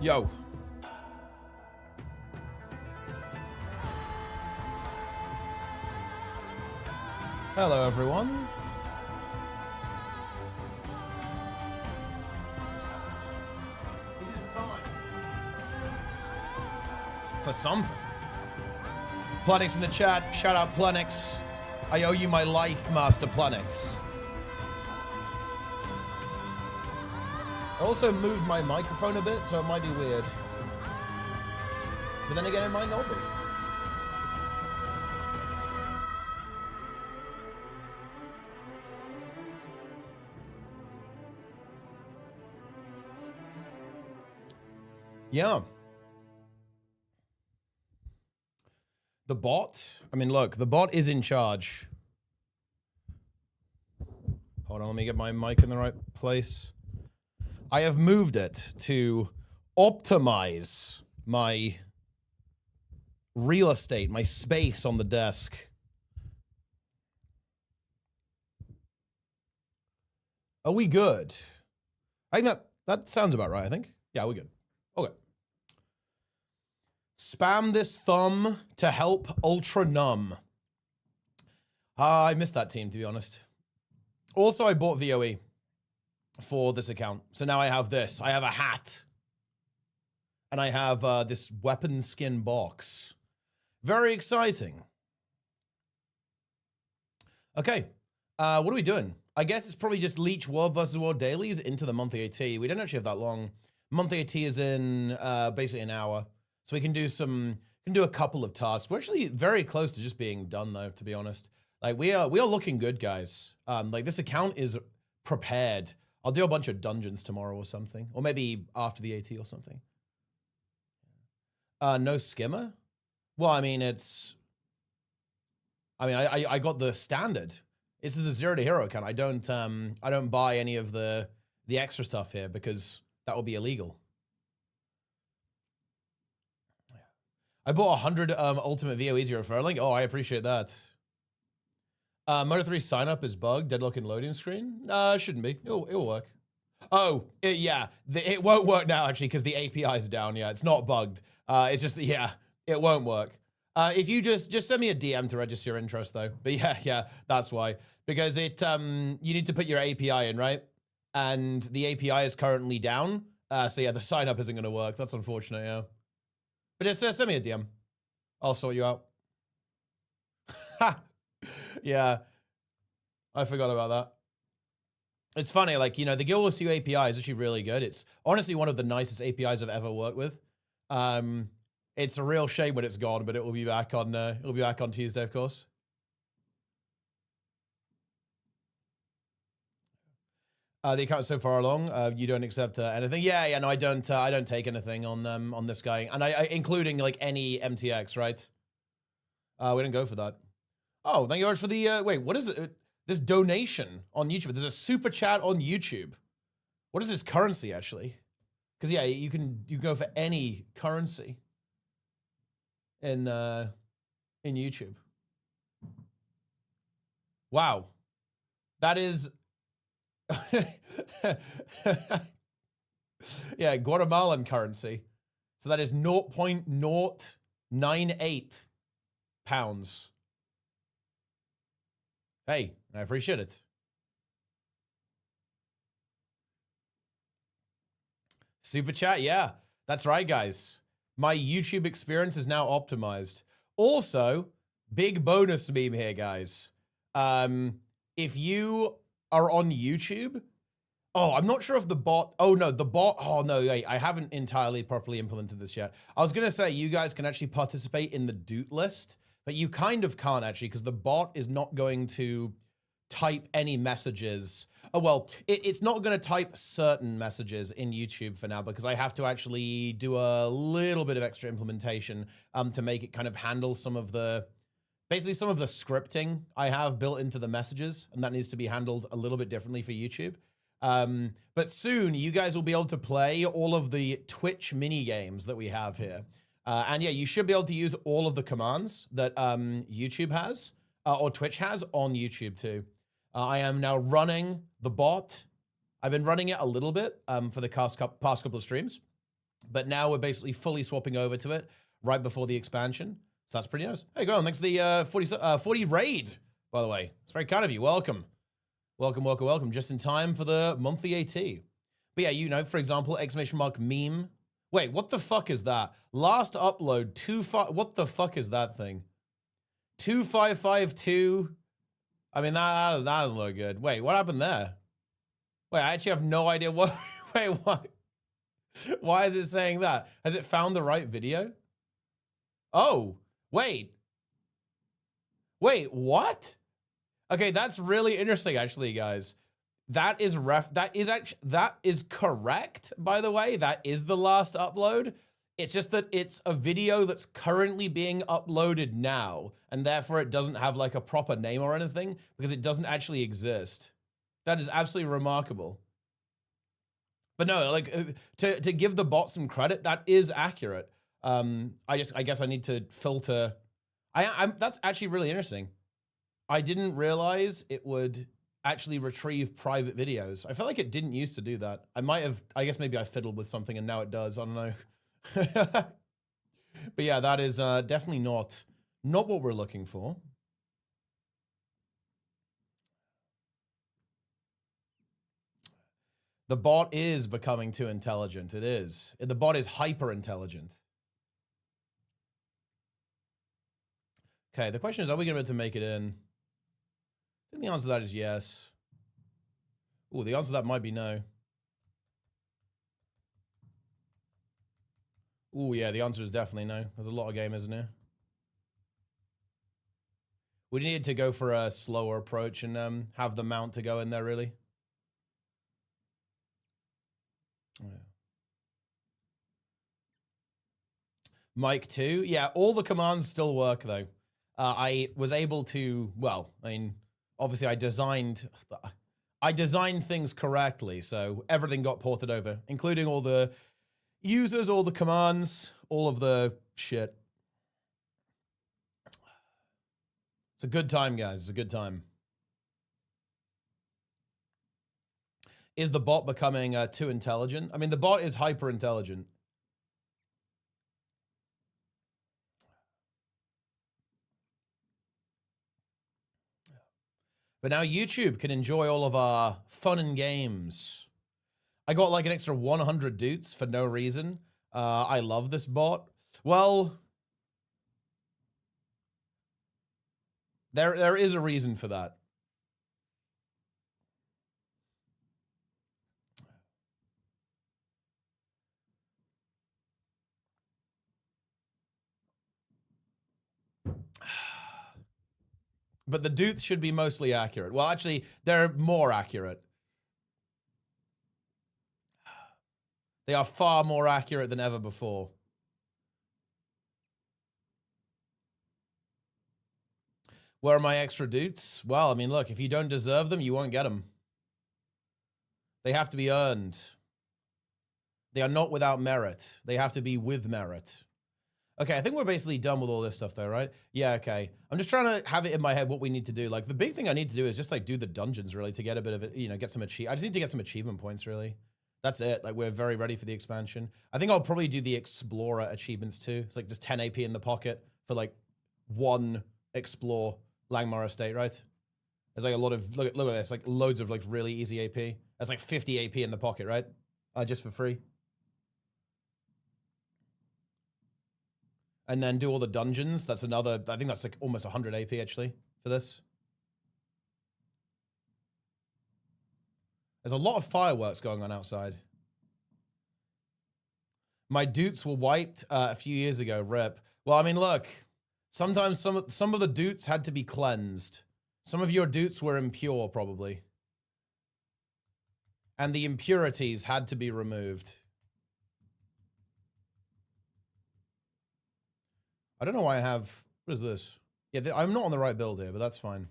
Yo. Hello, everyone. It is time for something. Planix in the chat. Shout out Planix. I owe you my life, Master Planix. I also moved my microphone a bit, so it might be weird. But then again, it might not be. Yeah. The bot? I mean, look, the bot is in charge. Hold on, let me get my mic in the right place. I have moved it to optimize my real estate, my space on the desk. Are we good? I think that sounds about right, I think. Yeah, we're good. Okay. Spam this thumb to help Ultra Numb. I missed that team, to be honest. Also, I bought VOE for this account. So now I have this. I have a hat. And I have this weapon skin box. Very exciting. Okay. What are we doing? I guess it's probably just Leech World vs. World dailies into the monthly AT. We don't actually have that long. Monthly AT is in basically an hour. So we can do a couple of tasks. We're actually very close to just being done though, to be honest. Like we are looking good, guys. Like this account is prepared. I'll do a bunch of dungeons tomorrow or something. Or maybe after the AT or something. No skimmer? Well, I mean, I got the standard. This is the 0 to hero account. I don't buy any of the extra stuff here because that will be illegal. I bought 100 Ultimate VOE 0 for Erling. Oh, I appreciate that. MOTA 3 sign up is bugged. Deadlock in loading screen. Shouldn't be. It'll work. Oh, yeah. It won't work now actually because the API is down. Yeah, it's not bugged. It's just yeah, it won't work. If you just send me a DM to register your interest though. But yeah, that's why. Because it you need to put your API in, right? And the API is currently down. So yeah, the sign up isn't going to work. That's unfortunate. Yeah. But just send me a DM. I'll sort you out. Yeah. I forgot about that. It's funny, like, you know, the gw2 API is actually really good. It's honestly one of the nicest APIs I've ever worked with. It's a real shame when it's gone, but it will be back on Tuesday, of course. The account is so far along. You don't accept anything. Yeah. No, I don't take anything on this guy, and I including like any MTX, right? We didn't go for that. Oh, thank you very much for the wait. What is it? This donation on YouTube. There's a super chat on YouTube. What is this currency actually? Because yeah, you can go for any currency in YouTube. Wow, that is. Yeah, Guatemalan currency. So that is 0.098 pounds. Hey, I appreciate it. Super chat, yeah. That's right, guys. My YouTube experience is now optimized. Also, big bonus meme here, guys. If you are on YouTube, oh, I'm not sure if the bot, oh no, wait, I haven't entirely properly implemented this yet. I was gonna say you guys can actually participate in the doot list, but you kind of can't actually because the bot is not going to type any messages. Oh, well, it's not going to type certain messages in YouTube for now because I have to actually do a little bit of extra implementation to make it kind of handle some of the, basically some of the scripting I have built into the messages, and that needs to be handled a little bit differently for YouTube. But soon you guys will be able to play all of the Twitch mini games that we have here. And yeah, you should be able to use all of the commands that YouTube has, or Twitch has on YouTube too. I am now running the bot. I've been running it a little bit for the past couple of streams. But now we're basically fully swapping over to it right before the expansion. So that's pretty nice. Hey, go on. Thanks for the 40 raid, by the way. It's very kind of you. Welcome. Welcome, welcome, welcome. Just in time for the monthly AT. But yeah, you know, for example, exclamation mark meme. Wait, what the fuck is that? Last upload, what the fuck is that thing? 2552. I mean, that doesn't look good. Wait, what happened there? Wait, I actually have no idea what. Wait, what? Why is it saying that? Has it found the right video? Oh, wait. Wait, what? Okay, that's really interesting, actually, guys. That is correct, by the way. That is the last upload. It's just that it's a video that's currently being uploaded now, and therefore it doesn't have like a proper name or anything because it doesn't actually exist. That is absolutely remarkable. But no, like to give the bot some credit, that is accurate. I guess I need to filter. That's actually really interesting. I didn't realize it would actually retrieve private videos. I felt like it didn't used to do that. I guess maybe I fiddled with something and now it does. I don't know. But yeah, that is definitely not what we're looking for. The bot is becoming too intelligent. It is. The bot is hyper intelligent. Okay, the question is, are we going to be able to make it in? I think the answer to that is yes. Ooh, the answer to that might be no. Ooh, yeah, the answer is definitely no. There's a lot of gamers in here. We needed to go for a slower approach and have the mount to go in there, really. Yeah. Mic 2. Yeah, all the commands still work, though. I was able to, well, I mean, obviously I designed things correctly, so everything got ported over, including all the users, all the commands, all of the shit. It's a good time, guys. It's a good time. Is the bot becoming too intelligent? I mean, the bot is hyper intelligent. But now YouTube can enjoy all of our fun and games. I got like an extra 100 dutes for no reason. I love this bot. Well, there is a reason for that. But the dutes should be mostly accurate. Well, actually, they're more accurate. They are far more accurate than ever before. Where are my extra dutes? Well, I mean, look, if you don't deserve them, you won't get them. They have to be earned. They are not without merit. They have to be with merit. Okay, I think we're basically done with all this stuff though, right? Yeah, okay. I'm just trying to have it in my head what we need to do. Like, the big thing I need to do is just like do the dungeons really to get a bit of it, you know, get some I just need to get some achievement points really. That's it. Like, we're very ready for the expansion. I think I'll probably do the Explorer achievements too. It's like just 10 AP in the pocket for like one Explore Langmar Estate, right? There's like a lot of, look at this, like loads of like really easy AP. That's like 50 AP in the pocket, right? Just for free. And then do all the dungeons. That's another, I think that's like almost 100 AP actually for this. There's a lot of fireworks going on outside. My dutes were wiped a few years ago, rip. Well, I mean, look, sometimes some of the dutes had to be cleansed. Some of your dutes were impure, probably. And the impurities had to be removed. I don't know why I have, what is this? Yeah, I'm not on the right build here, but that's fine.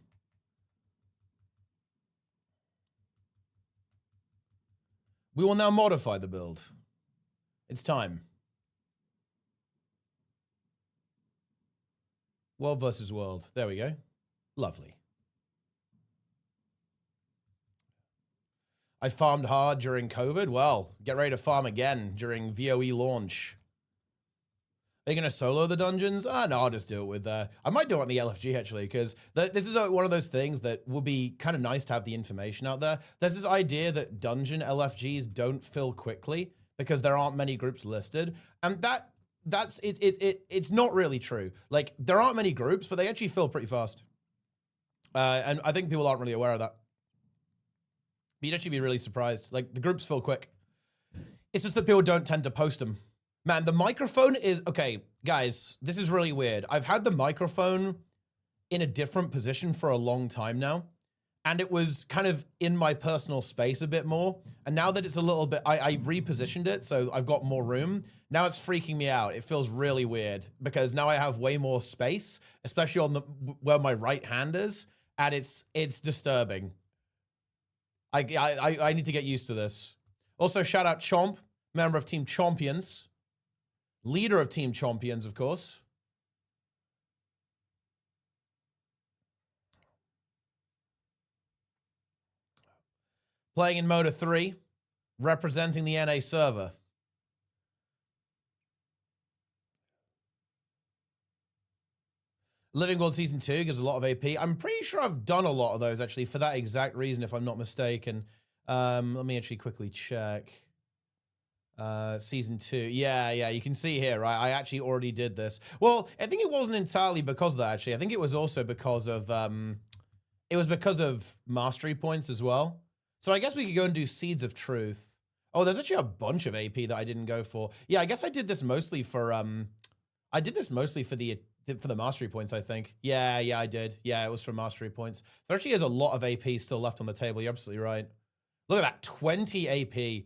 We will now modify the build. It's time. World versus world. There we go. Lovely. I farmed hard during COVID. Well, get ready to farm again during VOE launch. Are you going to solo the dungeons? No, I'll just do it with... I might do it on the LFG, actually, because this is one of those things that would be kind of nice to have the information out there. There's this idea that dungeon LFGs don't fill quickly because there aren't many groups listed. And it's not really true. Like, there aren't many groups, but they actually fill pretty fast. And I think people aren't really aware of that. But you'd actually be really surprised. Like, the groups fill quick. It's just that people don't tend to post them. Man, the microphone is... Okay, guys, this is really weird. I've had the microphone in a different position for a long time now. And it was kind of in my personal space a bit more. And now that it's a little bit... I repositioned it, so I've got more room. Now it's freaking me out. It feels really weird. Because now I have way more space, especially on the where my right hand is. And it's disturbing. I need to get used to this. Also, shout out Chomp, member of Team Champions. Leader of Team Champions, of course. Playing in MOTA 3, representing the NA server. Living World Season 2 gives a lot of AP. I'm pretty sure I've done a lot of those, actually, for that exact reason, if I'm not mistaken. Let me actually quickly check. Season 2. Yeah, you can see here, right? I actually already did this. Well, I think it wasn't entirely because of that, actually. I think it was also because of, it was because of mastery points as well. So I guess we could go and do Seeds of Truth. Oh, there's actually a bunch of AP that I didn't go for. Yeah, I guess I did this mostly for, I did this mostly for the mastery points, I think. Yeah, I did. Yeah, it was for mastery points. There actually is a lot of AP still left on the table. You're absolutely right. Look at that, 20 AP.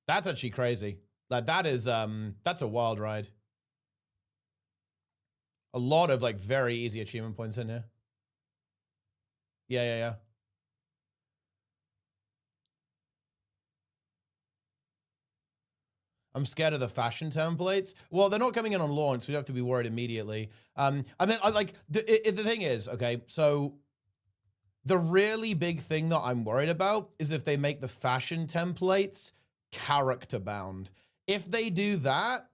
That's actually crazy. Like, that is, that's a wild ride. A lot of, like, very easy achievement points in here. Yeah. I'm scared of the fashion templates. Well, they're not coming in on launch, so we have to be worried immediately. I mean, the thing is, okay, so the really big thing that I'm worried about is if they make the fashion templates character bound. If they do that,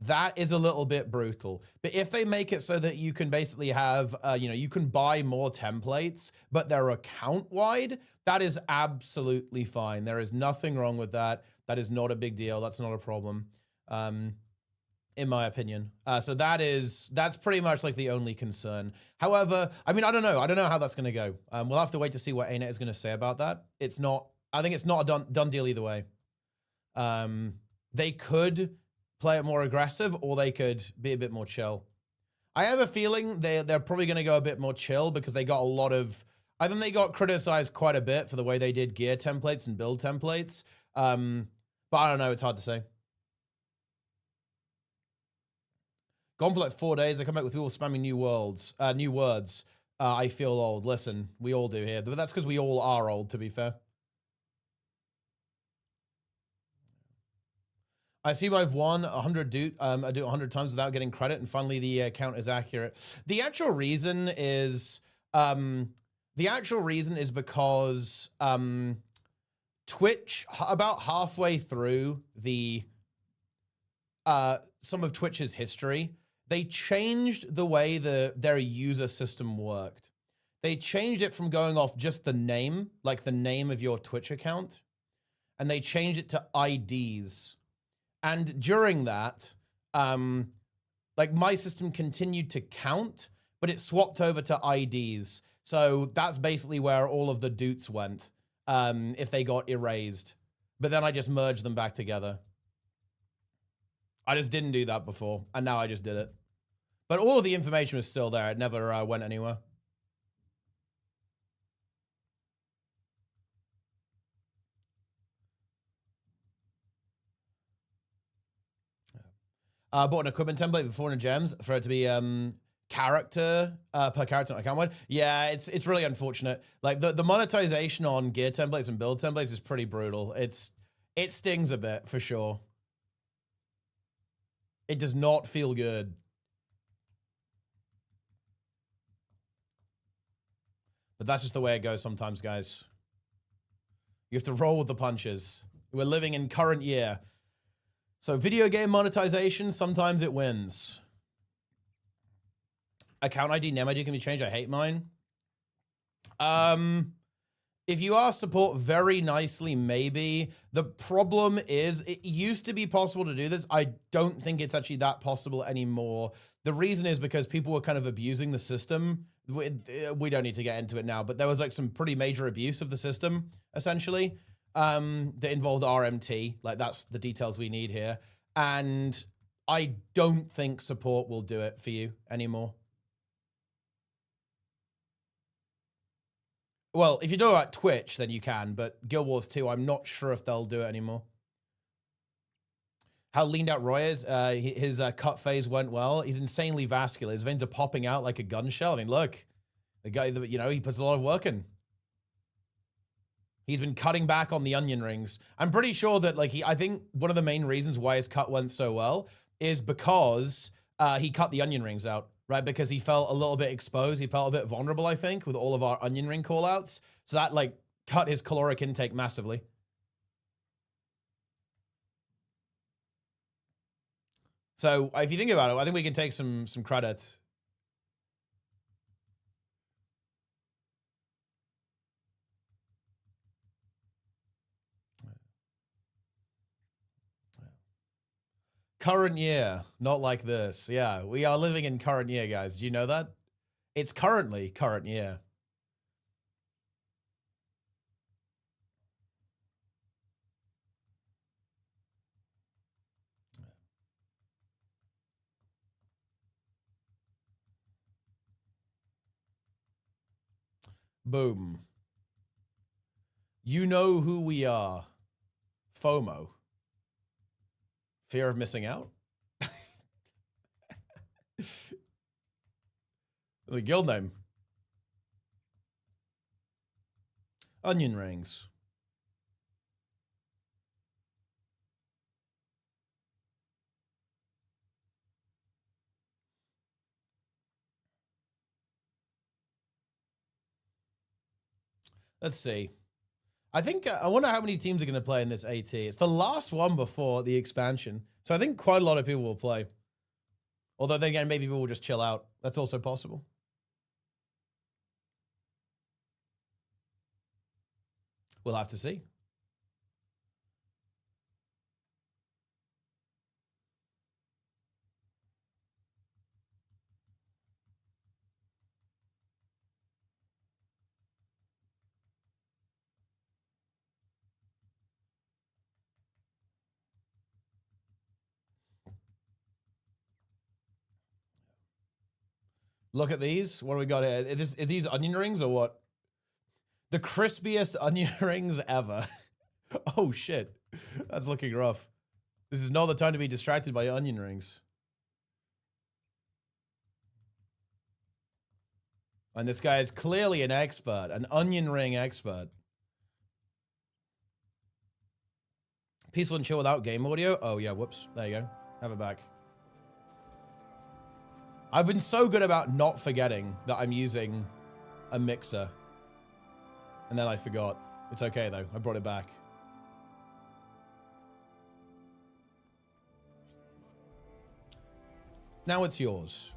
that is a little bit brutal. But if they make it so that you can basically have, you can buy more templates, but they're account wide, that is absolutely fine. There is nothing wrong with that. That is not a big deal. That's not a problem, in my opinion. So that's pretty much like the only concern. However, I mean, I don't know. I don't know how that's going to go. We'll have to wait to see what ArenaNet is going to say about that. I think it's not a done deal either way. They could play it more aggressive, or they could be a bit more chill. I have a feeling they're probably going to go a bit more chill because they got a lot of... I think they got criticized quite a bit for the way they did gear templates and build templates. But I don't know. It's hard to say. Gone for like 4 days. I come back with people spamming new words. I feel old. Listen, we all do here. But that's because we all are old, to be fair. I see I've won 100 I do it 100 times without getting credit, and finally the count is accurate. The actual reason is because Twitch, about halfway through the some of Twitch's history, they changed the way their user system worked. They changed it from going off just the name, like the name of your Twitch account, and they changed it to IDs. And during that, like my system continued to count, but it swapped over to IDs. So that's basically where all of the doots went, if they got erased. But then I just merged them back together. I just didn't do that before, and now I just did it. But all of the information was still there. It never went anywhere. Bought an equipment template for 400 gems for it to be character per character on account wide. Yeah, it's really unfortunate. Like the monetization on gear templates and build templates is pretty brutal. It stings a bit for sure. It does not feel good. But that's just the way it goes sometimes, guys. You have to roll with the punches. We're living in current year. So video game monetization, sometimes it wins. Account ID, name ID can be changed. I hate mine. If you ask support very nicely, maybe. The problem is, it used to be possible to do this. I don't think it's actually that possible anymore. The reason is because people were kind of abusing the system. We don't need to get into it now, but there was like some pretty major abuse of the system, essentially, that involved RMT. Like, that's the details we need here. And I don't think support will do it for you anymore. Well, if you do it at Twitch, then you can, but Guild Wars 2, I'm not sure if they'll do it anymore. How leaned out Roy is, his cut phase went well. He's insanely vascular. His veins are popping out like a gun shell. I mean, look, the guy, you know, he puts a lot of work in. He's been cutting back on the onion rings. I'm pretty sure that, like, I think one of the main reasons why his cut went so well is because he cut the onion rings out. Right, because he felt a little bit exposed. He felt a bit vulnerable, I think, with all of our onion ring callouts. So that, like, cut his caloric intake massively. So if you think about it, I think we can take some credit. Current year, not like this. Yeah, we are living in current year, guys. Do you know that? It's currently current year. Boom. You know who we are. FOMO. Fear of missing out? That's a guild name. Onion rings. Let's see. I think, I wonder how many teams are going to play in this AT. It's the last one before the expansion. So I think quite a lot of people will play. Although then again, maybe people will just chill out. That's also possible. We'll have to see. Look at these. What do we got here? Are these onion rings or what? The crispiest onion rings ever. Oh, shit. That's looking rough. This is not the time to be distracted by onion rings. And this guy is clearly an expert, an onion ring expert. Peaceful and chill without game audio? Oh, yeah, whoops. There you go. Have it back. I've been so good about not forgetting that I'm using a mixer. And then I forgot. It's okay, though. I brought it back. Now it's yours.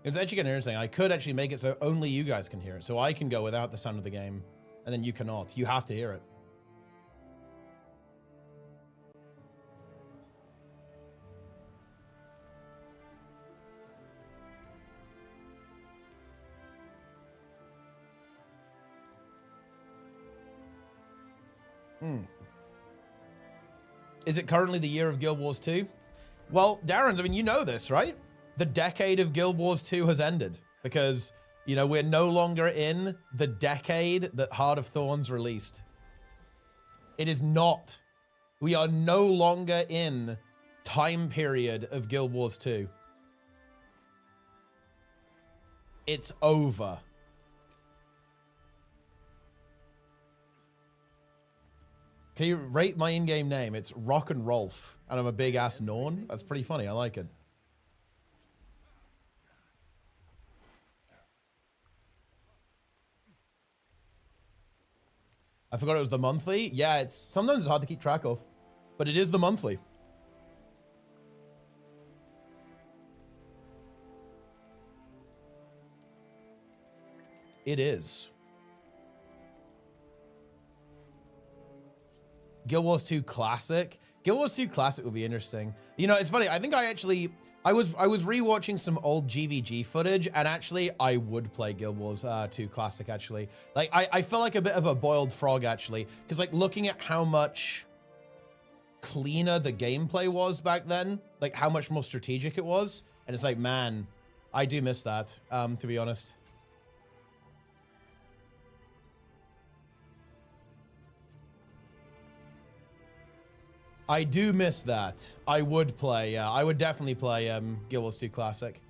It's actually getting interesting. I could actually make it so only you guys can hear it. So I can go without the sound of the game. And then you cannot. You have to hear it. Is it currently the year of Guild Wars 2? Well, Darren, I mean, you know this, right? The decade of Guild Wars 2 has ended because, you know, we're no longer in the decade that Heart of Thorns released. It is not. We are no longer in time period of Guild Wars 2. It's over. Can you rate my in-game name? It's Rock and Rolf, and I'm a big-ass Norn. That's pretty funny. I like it. I forgot it was the monthly. Yeah, it's sometimes it's hard to keep track of, but it is the monthly. It is. Guild Wars 2 Classic. Guild Wars 2 Classic would be interesting. You know, it's funny. I think I was rewatching some old GVG footage, and actually I would play Guild Wars 2 Classic, actually. Like, I felt like a bit of a boiled frog, actually, because like looking at how much cleaner the gameplay was back then, like how much more strategic it was, and it's like, man, I do miss that, to be honest. I do miss that. I would play, I would definitely play Guild Wars 2 Classic.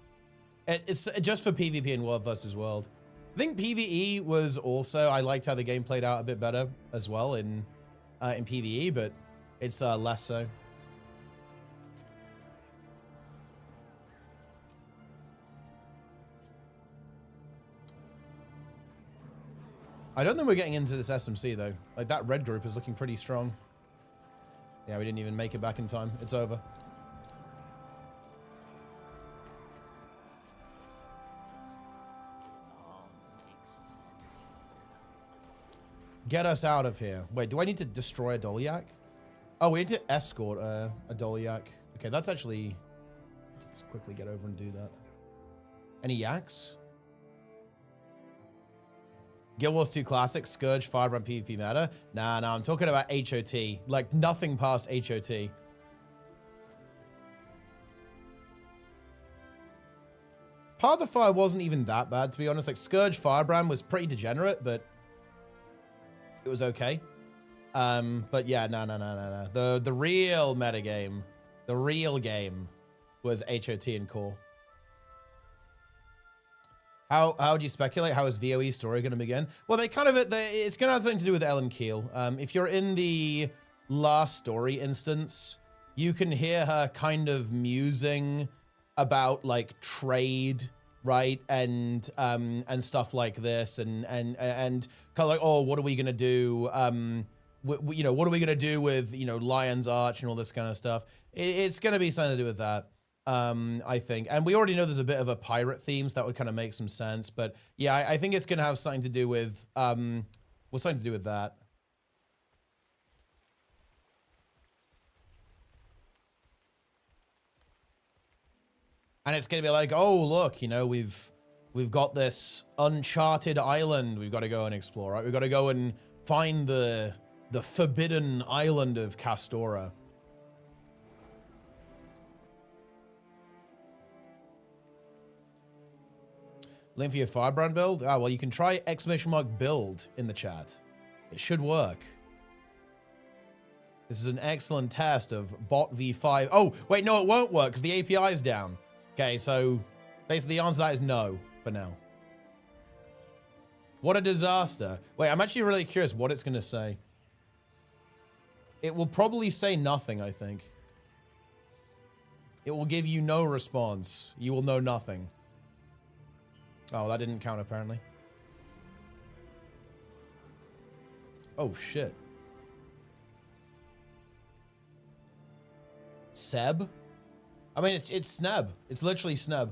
It's just for PvP and World versus World. I think PvE was also, I liked how the game played out a bit better as well in PvE, but it's less so. I don't think we're getting into this SMC though. Like that red group is looking pretty strong. Yeah, we didn't even make it back in time. It's over. Get us out of here. Wait, do I need to destroy a Dolyak? Oh, we need to escort a Dolyak. Okay, that's actually... Let's quickly get over and do that. Any yaks? Guild Wars 2 Classic, Scourge, Firebrand, PvP meta. Nah, I'm talking about HOT. Like, nothing past HOT. Path of Fire wasn't even that bad, to be honest. Like, Scourge, Firebrand was pretty degenerate, but it was okay. But yeah, no. The real metagame, the real game was HOT and core. How would you speculate? How is VOE's story going to begin? Well, it's going to have something to do with Ellen Keel. If you're in the last story instance, you can hear her kind of musing about like trade, right, and stuff like this, and kind of like, oh, what are we going to do? You know, what are we going to do with, you know, Lion's Arch and all this kind of stuff? It's going to be something to do with that. I think, and we already know there's a bit of a pirate theme, so that would kind of make some sense. But yeah, I think it's going to have something to do with, something to do with that. And it's going to be like, oh, look, you know, we've got this uncharted island we've got to go and explore, right? We've got to go and find the forbidden island of Castora. Link for your Firebrand build? Ah, well, you can try !build in the chat. It should work. This is an excellent test of bot v5. Oh, wait, no, it won't work because the API is down. Okay, so basically the answer to that is no for now. What a disaster. Wait, I'm actually really curious what it's going to say. It will probably say nothing, I think. It will give you no response. You will know nothing. Oh, that didn't count, apparently. Oh, shit. Seb? I mean, it's Sneb. It's literally Sneb.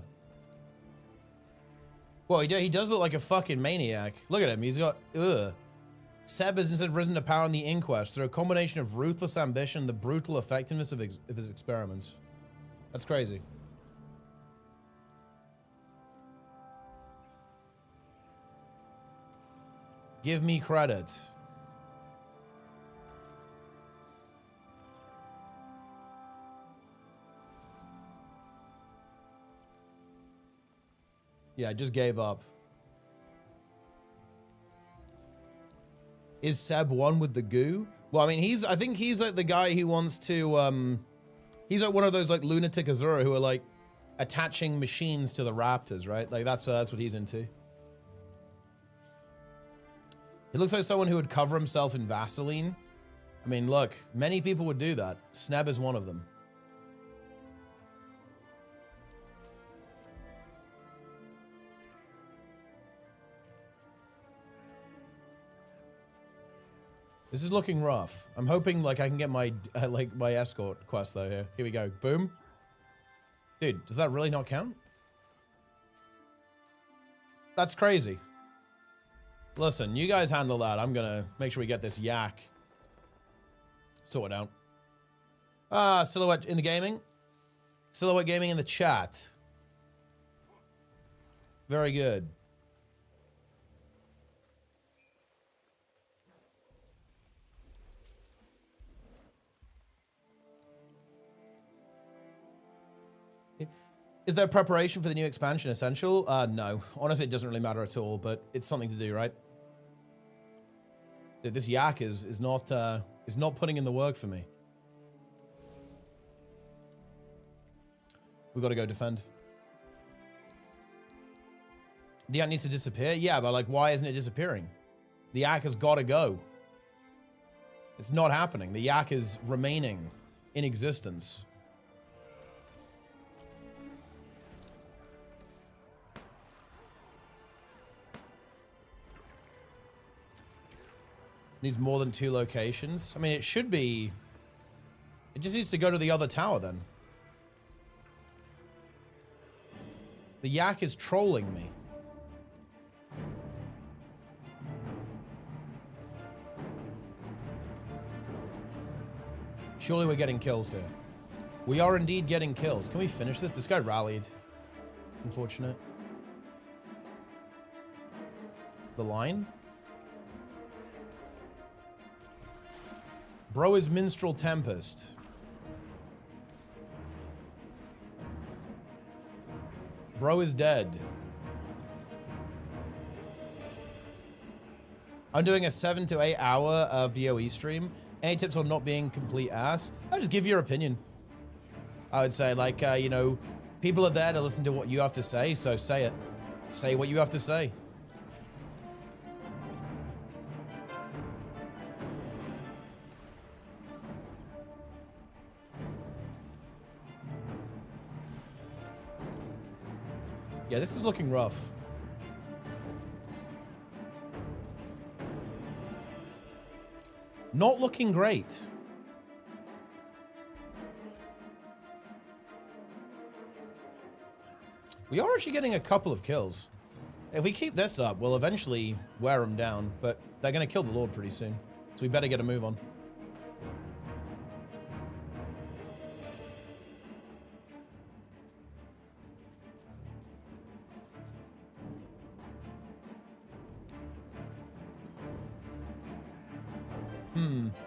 Well, he does look like a fucking maniac. Look at him. He's got... Ugh. Seb has instead risen to power in the Inquest through a combination of ruthless ambition and the brutal effectiveness of his experiments. That's crazy. Give me credit. Yeah, I just gave up. Is Seb one with the goo? Well, I mean, I think he's like the guy who wants to, he's like one of those like lunatic Azura who are like attaching machines to the raptors, right? Like that's what he's into. He looks like someone who would cover himself in Vaseline. I mean, look, many people would do that. Sneb is one of them. This is looking rough. I'm hoping like I can get my like my escort quest though here. Here we go. Boom. Dude, does that really not count? That's crazy. Listen, you guys handle that. I'm gonna make sure we get this yak sorted out. Silhouette in the gaming. Silhouette gaming in the chat. Very good. Is there preparation for the new expansion essential? No. Honestly, it doesn't really matter at all, but it's something to do, right? Dude, this yak is not putting in the work for me. We've got to go defend. The yak needs to disappear? Yeah, but like, why isn't it disappearing? The yak has got to go. It's not happening. The yak is remaining in existence. Needs more than 2 locations. I mean, it should be... It just needs to go to the other tower, then. The yak is trolling me. Surely we're getting kills here. We are indeed getting kills. Can we finish this? This guy rallied. Unfortunate. The line? Bro is Minstrel Tempest. Bro is dead. I'm doing a 7 to 8 hour VOE stream. Any tips on not being complete ass? I'll just give your opinion. I would say, like, you know, people are there to listen to what you have to say, so say it. Say what you have to say. Yeah, this is looking rough. Not looking great. We are actually getting a couple of kills. If we keep this up, we'll eventually wear them down, but they're going to kill the Lord pretty soon. So we better get a move on.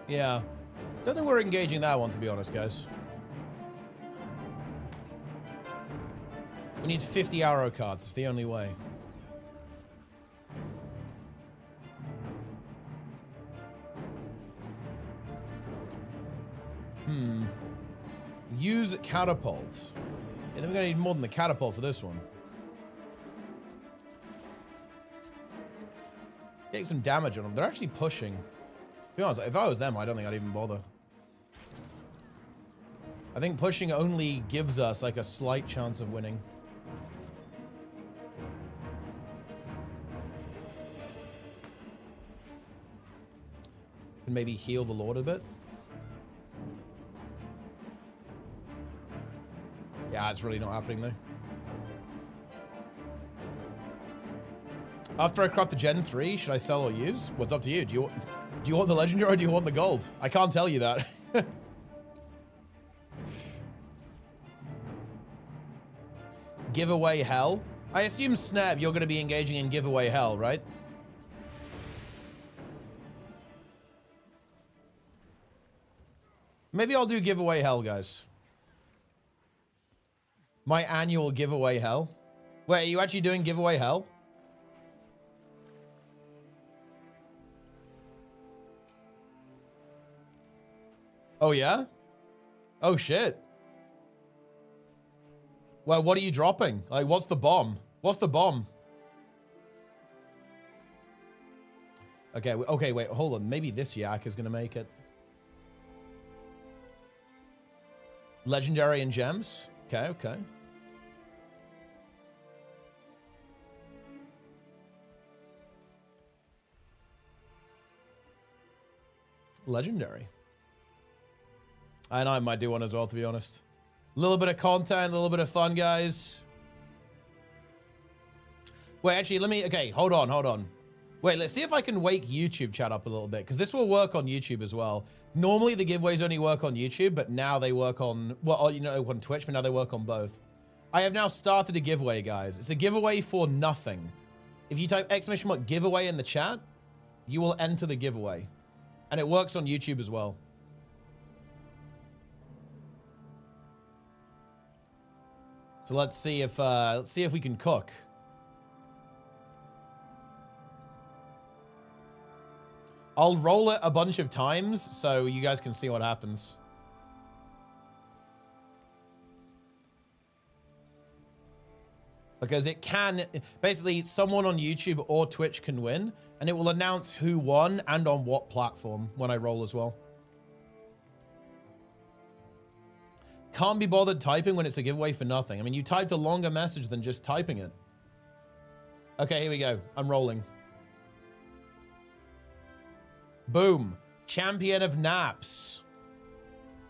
Yeah. Don't think we're engaging that one, to be honest, guys. We need 50 arrow cards. It's the only way. Use catapult. Yeah, then we're going to need more than the catapult for this one. Getting some damage on them. They're actually pushing. To be honest, if I was them, I don't think I'd even bother. I think pushing only gives us like a slight chance of winning. Can maybe heal the Lord a bit. Yeah, it's really not happening though. After I craft the Gen 3, should I sell or use? What's up to you? Do you want the legendary or do you want the gold? I can't tell you that. Giveaway hell? I assume, Snap, you're going to be engaging in giveaway hell, right? Maybe I'll do giveaway hell, guys. My annual giveaway hell. Wait, are you actually doing giveaway hell? Oh, yeah? Oh, shit. Well, what are you dropping? Like, what's the bomb? What's the bomb? Okay, okay, wait, hold on. Maybe this yak is going to make it. Legendary and gems? Okay, okay. Legendary. I know I might do one as well, to be honest. A little bit of content, a little bit of fun, guys. Wait, actually, let me... Okay, hold on. Wait, let's see if I can wake YouTube chat up a little bit, because this will work on YouTube as well. Normally, the giveaways only work on YouTube, but now they work on... Well, you know, on Twitch, but now they work on both. I have now started a giveaway, guys. It's a giveaway for nothing. If you type ! giveaway in the chat, you will enter the giveaway. And it works on YouTube as well. So let's see if we can cook. I'll roll it a bunch of times so you guys can see what happens. Because it can, basically someone on YouTube or Twitch can win, and it will announce who won and on what platform when I roll as well. Can't be bothered typing when it's a giveaway for nothing. I mean, you typed a longer message than just typing it. Okay, here we go. I'm rolling. Boom. Champion of naps.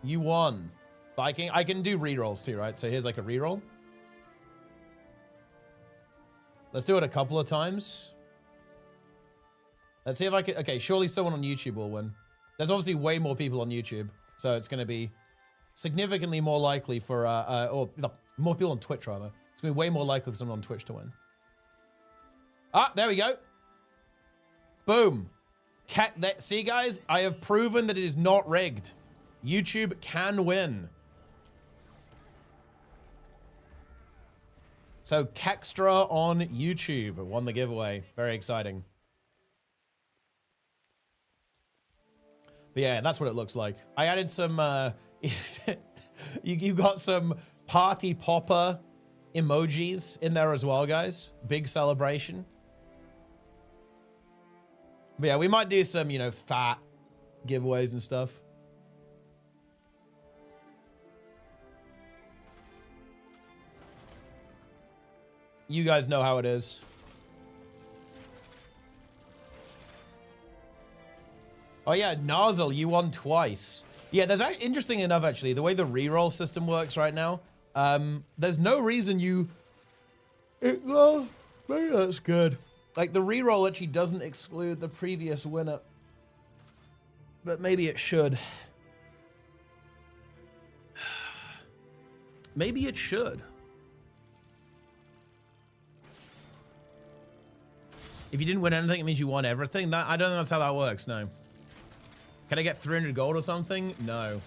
You won. But I can do rerolls too, right? So here's like a reroll. Let's do it a couple of times. Let's see if I can... Okay, surely someone on YouTube will win. There's obviously way more people on YouTube, so it's going to be significantly more likely for... or no, more people on Twitch, rather. It's going to be way more likely for someone on Twitch to win. Ah, there we go. Boom. See, guys? I have proven that it is not rigged. YouTube can win. So, Kextra on YouTube won the giveaway. Very exciting. But yeah, that's what it looks like. I added some, you got some party popper emojis in there as well, guys. Big celebration. But yeah, we might do some, you know, fat giveaways and stuff. You guys know how it is. Oh yeah, Nozzle, you won twice. Yeah, there's interesting enough, actually, the way the reroll system works right now. There's no reason you... well, maybe that's good. Like, the reroll actually doesn't exclude the previous winner. But maybe it should. Maybe it should. If you didn't win anything, it means you won everything. I don't think that's how that works, no. Can I get 300 gold or something? No.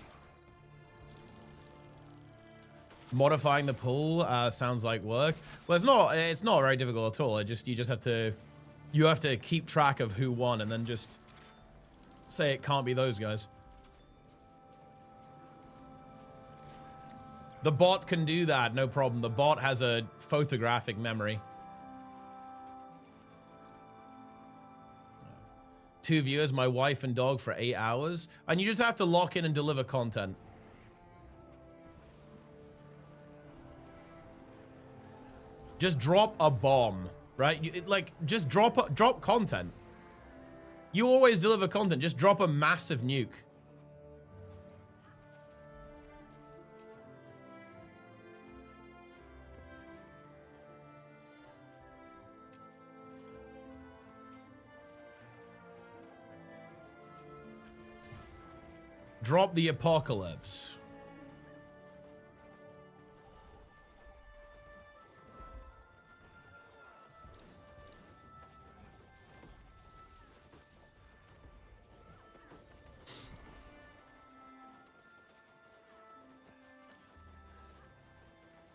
Modifying the pool sounds like work. Well, it's not very difficult at all. You just have to keep track of who won and then just say it can't be those guys. The bot can do that, no problem. The bot has a photographic memory. 2 viewers, my wife and dog for 8 hours. And you just have to lock in and deliver content. Just drop a bomb, right? Just drop content. You always deliver content. Just drop a massive nuke. Drop the apocalypse.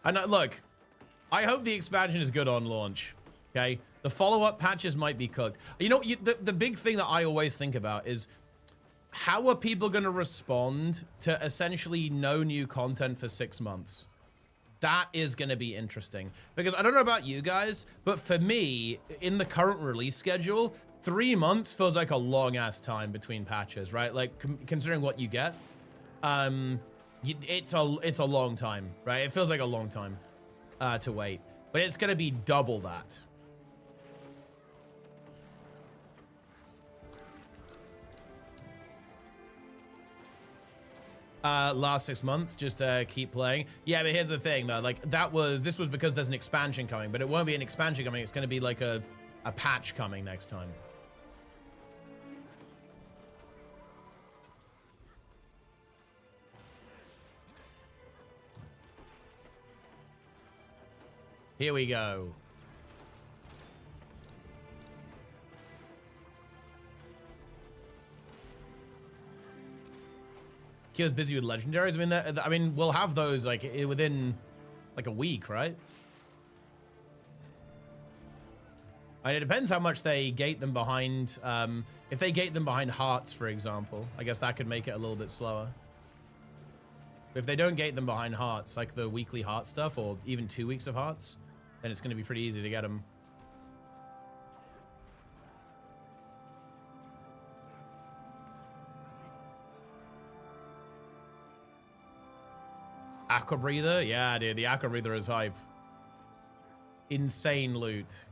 And look, I hope the expansion is good on launch. Okay, the follow-up patches might be cooked. You know, the big thing that I always think about is, how are people going to respond to essentially no new content for 6 months? That is going to be interesting. Because I don't know about you guys, but for me, in the current release schedule, 3 months feels like a long-ass time between patches, right? Like, considering what you get, it's a long time, right? It feels like a long time to wait. But it's going to be double that. Last 6 months, just keep playing. Yeah, but here's the thing though, like this was because there's an expansion coming, but it won't be an expansion coming. It's going to be like a patch coming next time. Here we go. Kyo's busy with legendaries. I mean, we'll have those like within like a week, right? And it depends how much they gate them behind. If they gate them behind hearts, for example, I guess that could make it a little bit slower. But if they don't gate them behind hearts, like the weekly heart stuff, or even 2 weeks of hearts, then it's going to be pretty easy to get them. Aqua Breather? Yeah, dude, the Aqua Breather is hype. Insane loot.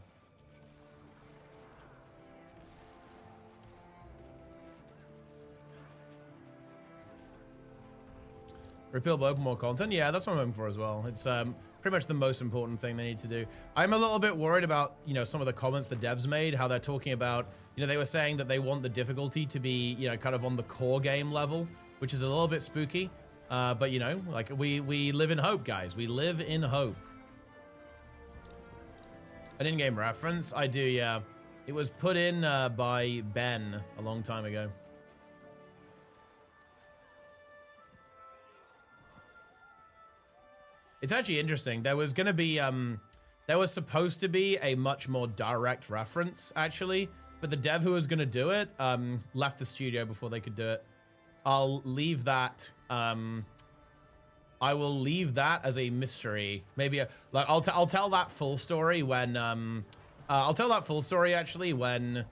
Repeal open more content? Yeah, that's what I'm hoping for as well. It's pretty much the most important thing they need to do. I'm a little bit worried about, you know, some of the comments the devs made, how they're talking about, you know, they were saying that they want the difficulty to be, you know, kind of on the core game level, which is a little bit spooky. But, you know, like we live in hope, guys. We live in hope. An in-game reference? I do, yeah. It was put in by Ben a long time ago. It's actually interesting. There was going to be, there was supposed to be a much more direct reference, actually. But the dev who was going to do it left the studio before they could do it. I'll leave that. I will leave that as a mystery. Maybe like I'll tell that full story when I'll tell that full story actually when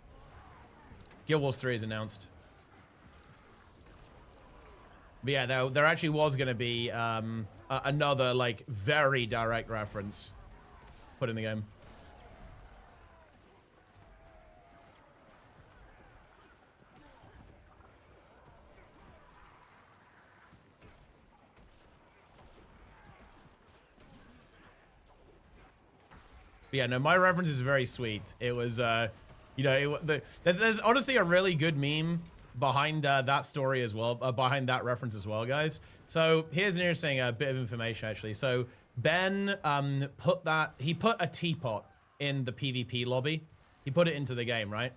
Guild Wars 3 is announced. But yeah, there actually was going to be another like very direct reference put in the game. But yeah, no, my reference is very sweet. It was, you know, there's honestly a really good meme behind that story as well, behind that reference as well, guys. So here's an interesting bit of information, actually. So Ben put a teapot in the PvP lobby. He put it into the game, right?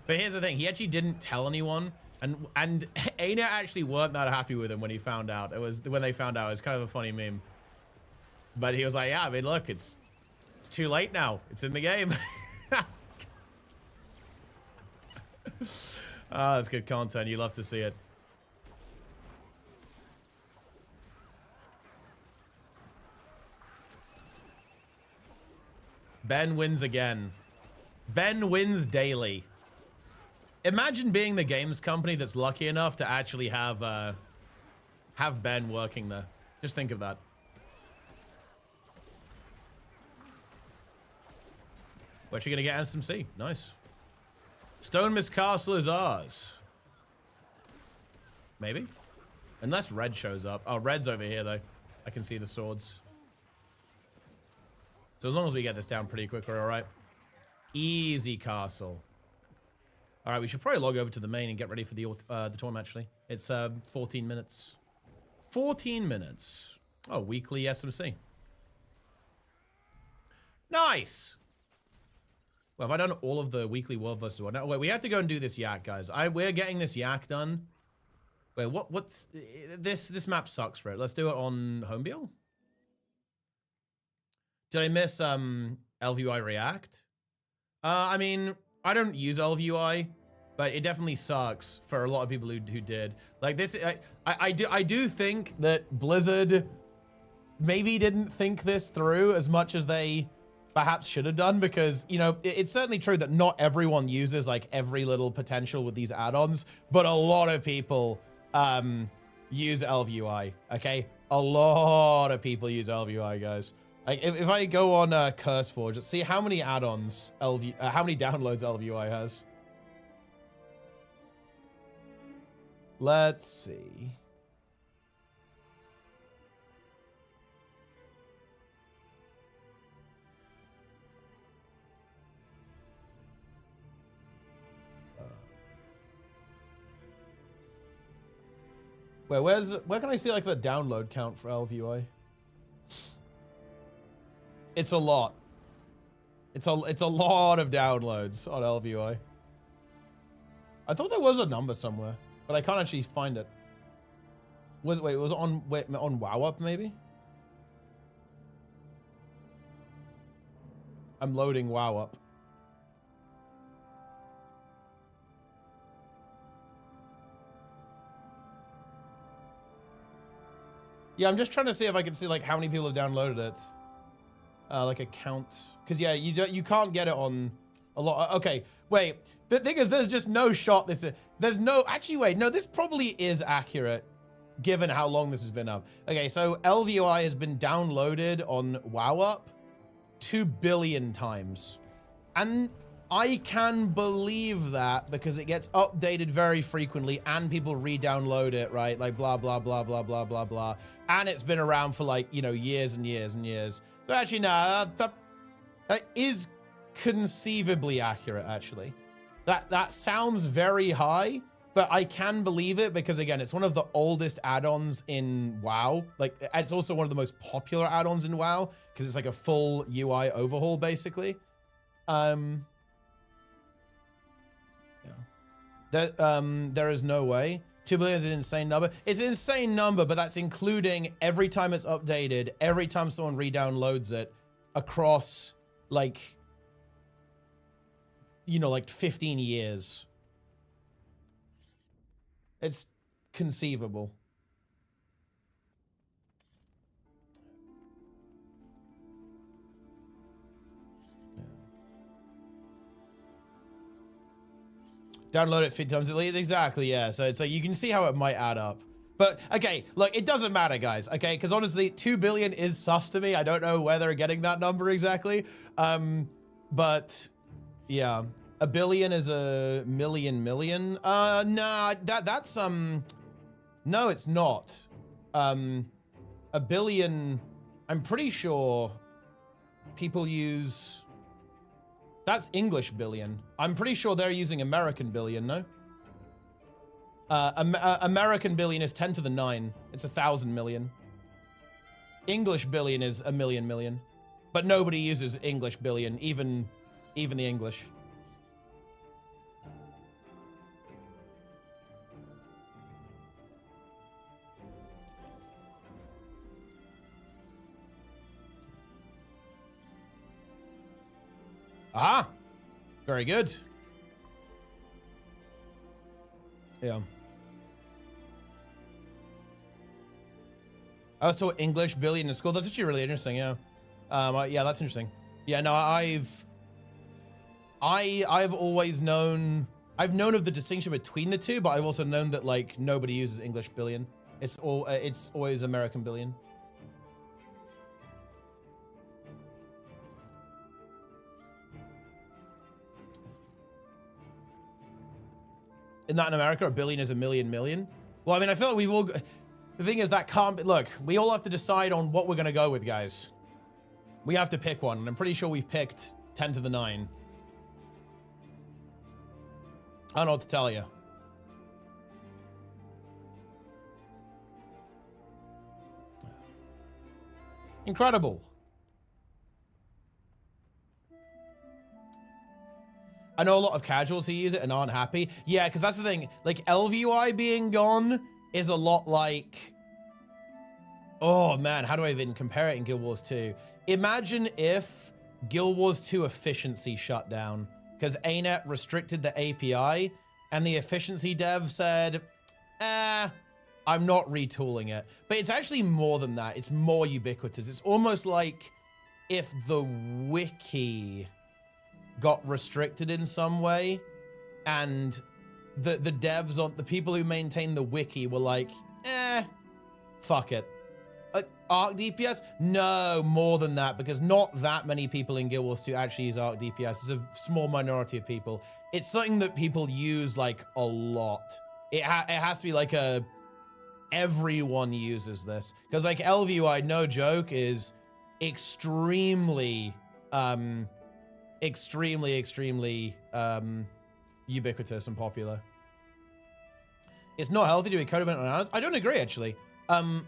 But here's the thing. He actually didn't tell anyone. And ArenaNet actually weren't that happy with him when he found out. When they found out, it was kind of a funny meme. But he was like, yeah, I mean, look, it's too late now. It's in the game. Ah, that's good content. You love to see it. Ben wins again. Ben wins daily. Imagine being the games company that's lucky enough to actually have Ben working there. Just think of that. We're actually gonna get SMC. Nice. Stone Mist Castle is ours. Maybe? Unless Red shows up. Oh, Red's over here, though. I can see the swords. So as long as we get this down pretty quick, we're all right. Easy castle. All right, we should probably log over to the main and get ready for the tournament, actually. It's 14 minutes. 14 minutes. Oh, weekly SMC. Nice! Well, have I done all of the weekly World vs. World? No, wait, we have to go and do this yak, guys. We're getting this yak done. Wait, what's... This map sucks for it. Let's do it on Homebuild. Did I miss LVUI React? I mean, I don't use LVUI, but it definitely sucks for a lot of people who did. Like this, I do think that Blizzard maybe didn't think this through as much as they perhaps should have done, because, you know, it's certainly true that not everyone uses like every little potential with these add-ons, but a lot of people use LVUI, okay? A lot of people use LVUI, guys. Like if I go on CurseForge, let's see how many add-ons how many downloads LVUI has. Let's see. Wait, where can I see like the download count for LVUI? It's a lot. It's a lot of downloads on LVUI. I thought there was a number somewhere, but I can't actually find it. Was it on WowUp maybe? I'm loading WowUp. Yeah, I'm just trying to see if I can see like how many people have downloaded it. Like a count, because yeah, you can't get it on a lot. Okay, wait. The thing is, there's just no shot. There's no. Actually, wait. No, this probably is accurate, given how long this has been up. Okay, so LVUI has been downloaded on WowUp 2 billion times, and I can believe that because it gets updated very frequently and people re-download it, right? Like blah blah blah blah blah blah blah, and it's been around for like years and years and years. So actually, no, that is conceivably accurate, actually. That sounds very high, but I can believe it because, again, it's one of the oldest add-ons in WoW. Like, it's also one of the most popular add-ons in WoW because it's like a full UI overhaul, basically. Yeah. There is no way. 2 billion is an insane number. It's an insane number, but that's including every time it's updated, every time someone re-downloads it across like, like 15 years. It's conceivable. Download it 50 times at least. Exactly, yeah. So it's like you can see how it might add up. But okay, look, it doesn't matter, guys. Okay, because honestly, 2 billion is sus to me. I don't know where they're getting that number exactly. But yeah, 1 billion is a million. Nah, that's no, it's not. 1 billion. I'm pretty sure people use. That's English billion. I'm pretty sure they're using American billion, no? American billion is 10 to the 9. It's 1,000 million. English billion is a million. But nobody uses English billion, even the English. Ah, very good. Yeah. I was taught English billion in school. That's actually really interesting. Yeah. Yeah, that's interesting. Yeah, no, I've always known, I've known of the distinction between the two, but I've also known that like nobody uses English billion. It's always American billion. In Latin America, a billion is a million. Well, I mean, I feel like we've all, the thing is that can't be, look, we all have to decide on what we're going to go with, guys. We have to pick one, and I'm pretty sure we've picked 10 to the 9. I don't know what to tell you. Incredible. I know a lot of casuals who use it and aren't happy. Yeah, because that's the thing. Like, LVUI being gone is a lot like... Oh, man, how do I even compare it in Guild Wars 2? Imagine if Guild Wars 2 efficiency shut down because ArenaNet restricted the API and the efficiency dev said, I'm not retooling it. But it's actually more than that. It's more ubiquitous. It's almost like if the wiki got restricted in some way and the devs on the people who maintain the wiki were like, fuck it. Arc DPS? No, more than that, because not that many people in Guild Wars 2 actually use Arc DPS. It's a small minority of people. It's something that people use like a lot. It has to be like everyone uses this, because like LVUI, no joke, is extremely ubiquitous and popular. it's not healthy to be codependent on others. I don't agree, actually.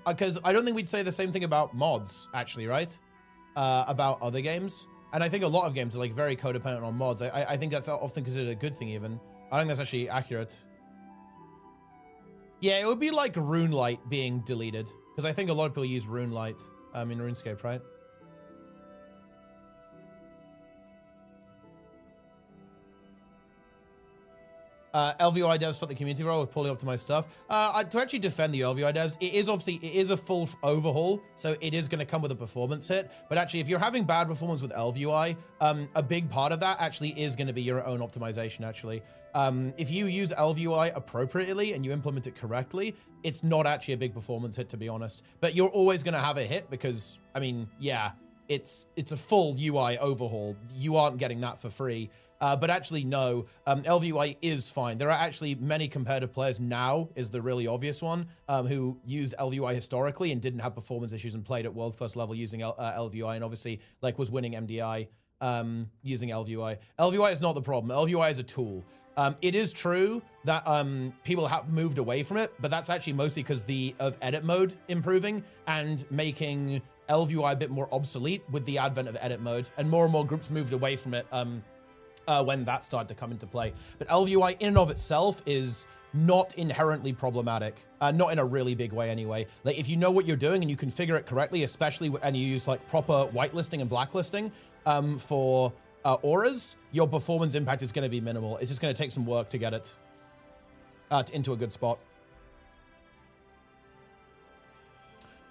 Because I don't think we'd say the same thing about mods, actually, right? About other games. And I think a lot of games are like very codependent on mods. I think that's often considered a good thing, even. I think that's actually accurate. Yeah, it would be like RuneLight being deleted. Because I think a lot of people use RuneLight in RuneScape, right? LVI devs for the community role with poorly optimized stuff. To actually defend the LVI devs, it is a full overhaul, so it is going to come with a performance hit. But actually, if you're having bad performance with LVI, a big part of that actually is going to be your own optimization, actually. If you use LVI appropriately and you implement it correctly, it's not actually a big performance hit, to be honest. But you're always going to have a hit because, I mean, yeah, it's a full UI overhaul. You aren't getting that for free. But actually, no, LVI is fine. There are actually many competitive players now, is the really obvious one, who used LVI historically and didn't have performance issues and played at world first level using LVI and obviously like was winning MDI using LVI. LVI is not the problem. LVI is a tool. It is true that people have moved away from it, but that's actually mostly because of edit mode improving and making LVI a bit more obsolete with the advent of edit mode, and more groups moved away from it when that started to come into play. But LVI in and of itself is not inherently problematic, not in a really big way anyway. Like if you know what you're doing and you configure it correctly, especially and you use like proper whitelisting and blacklisting for auras, your performance impact is going to be minimal. It's just going to take some work to get it into a good spot.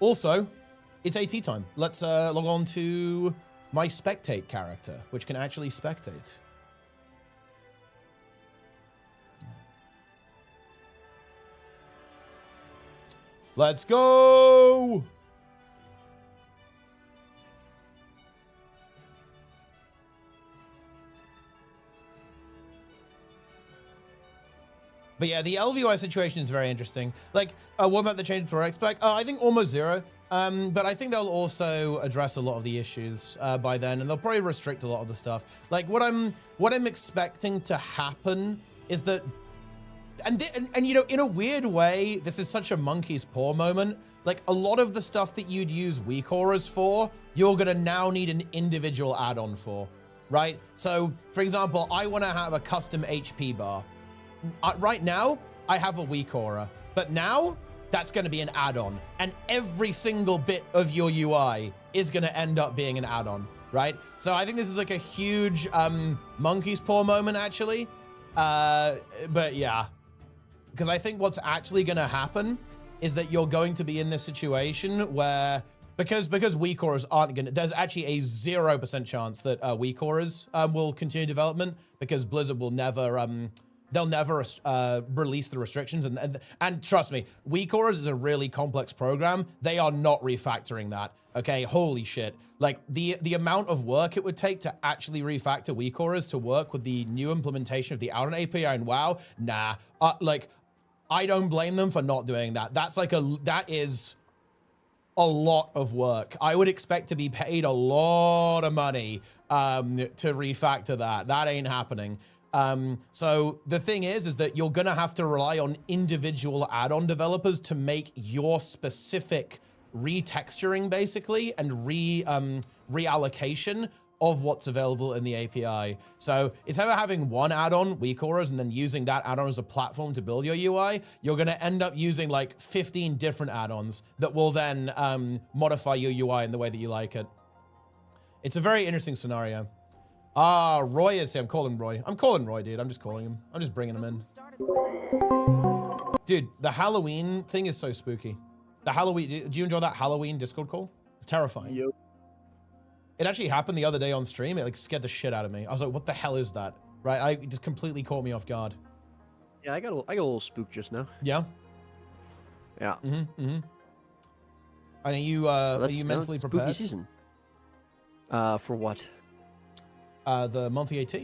Also, it's AT time. Let's log on to my spectate character, which can actually spectate. Let's go! But yeah, the LVI situation is very interesting. Like, what about the change for expect? I think almost zero. But I think they'll also address a lot of the issues by then, and they'll probably restrict a lot of the stuff. Like what I'm expecting to happen is that, and you know, in a weird way, this is such a monkey's paw moment. Like a lot of the stuff that you'd use weak auras for, you're gonna now need an individual add-on for, right? So, for example, I want to have a custom HP bar. Right now, I have a weak aura, but now that's going to be an add-on, and every single bit of your UI is going to end up being an add-on, right? So I think this is like a huge monkey's paw moment, actually. But yeah, because I think what's actually going to happen is that you're going to be in this situation where, because weak auras aren't going to, there's actually a 0% chance that weak auras will continue development, because Blizzard will never, they'll never release the restrictions. And trust me, weak auras is a really complex program. They are not refactoring that. Okay, holy shit. Like the amount of work it would take to actually refactor weak auras to work with the new implementation of the ArenaNet API and WoW, nah. Like, I don't blame them for not doing that. That is a lot of work. I would expect to be paid a lot of money to refactor that. That ain't happening. So the thing is that you're gonna have to rely on individual add-on developers to make your specific retexturing, basically, and reallocation of what's available in the API. So instead of having one add-on, weak auras, and then using that add-on as a platform to build your UI, you're gonna end up using like 15 different add-ons that will then modify your UI in the way that you like it. It's a very interesting scenario. Ah, Roy is here. I'm calling Roy. I'm calling Roy, dude. I'm just calling him. I'm just bringing him in. Dude, the Halloween thing is so spooky. The Halloween, do you enjoy that Halloween Discord call? It's terrifying. Yep. It actually happened the other day on stream. It like scared the shit out of me. I was like, what the hell is that? Right? It just completely caught me off guard. Yeah, I got a little spooked just now. Yeah? Yeah. And are you mentally prepared? Spooky season. For what? The monthly AT.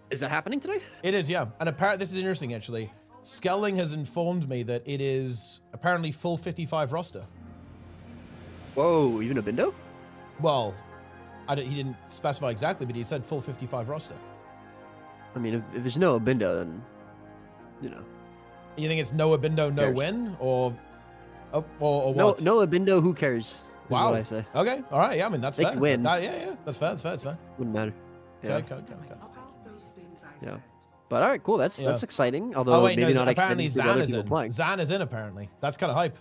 Is that happening today? It is, yeah. And apparently, this is interesting, actually. Skelling has informed me that it is apparently full 55 roster. Whoa, even a bindo? Well, he didn't specify exactly, but he said full 55 roster. I mean, if there's no bindo, then, you know. You think it's no Abindo, no cares? win, or or No, what? no Abindo. Who cares? Is Wow. what I say. Okay. All right. Yeah. I mean, that's They fair. can win. Yeah. That's fair. That's fair. That's fair. Wouldn't matter. Yeah. Okay. Yeah. But all right, cool. That's exciting. Although Oh wait, maybe no. not Apparently, exciting for Zan other is people in. playing. Zan is in. Apparently, that's kind of hype.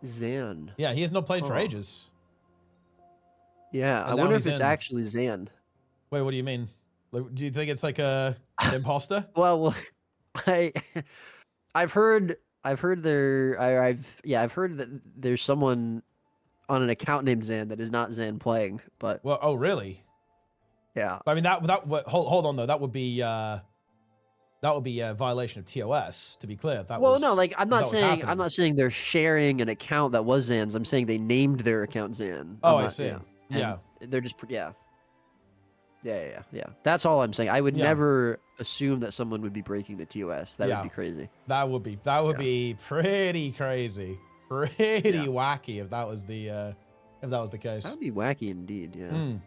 Zan. Yeah, he has not played for Oh. ages. Yeah, And I now wonder if he's it's in. actually Zan. Wait, what do you mean? Like, do you think it's like an imposter? Well, I've heard that there's someone on an account named Zan that is not Zan playing, but Well, oh really? yeah. I mean hold on though. That would be a violation of TOS. To be clear, if that Well, was, no, like I'm if that not was saying happening. I'm not saying they're sharing an account that was Zan's. I'm saying they named their account Zan. Oh, I'm I not- see. And Yeah. they're just yeah. That's all I'm saying. I would Yeah. never assume that someone would be breaking the TOS. That Yeah. would be crazy. That would be pretty crazy, pretty Yeah. wacky if that was the case. That would be wacky indeed. Yeah. Mm.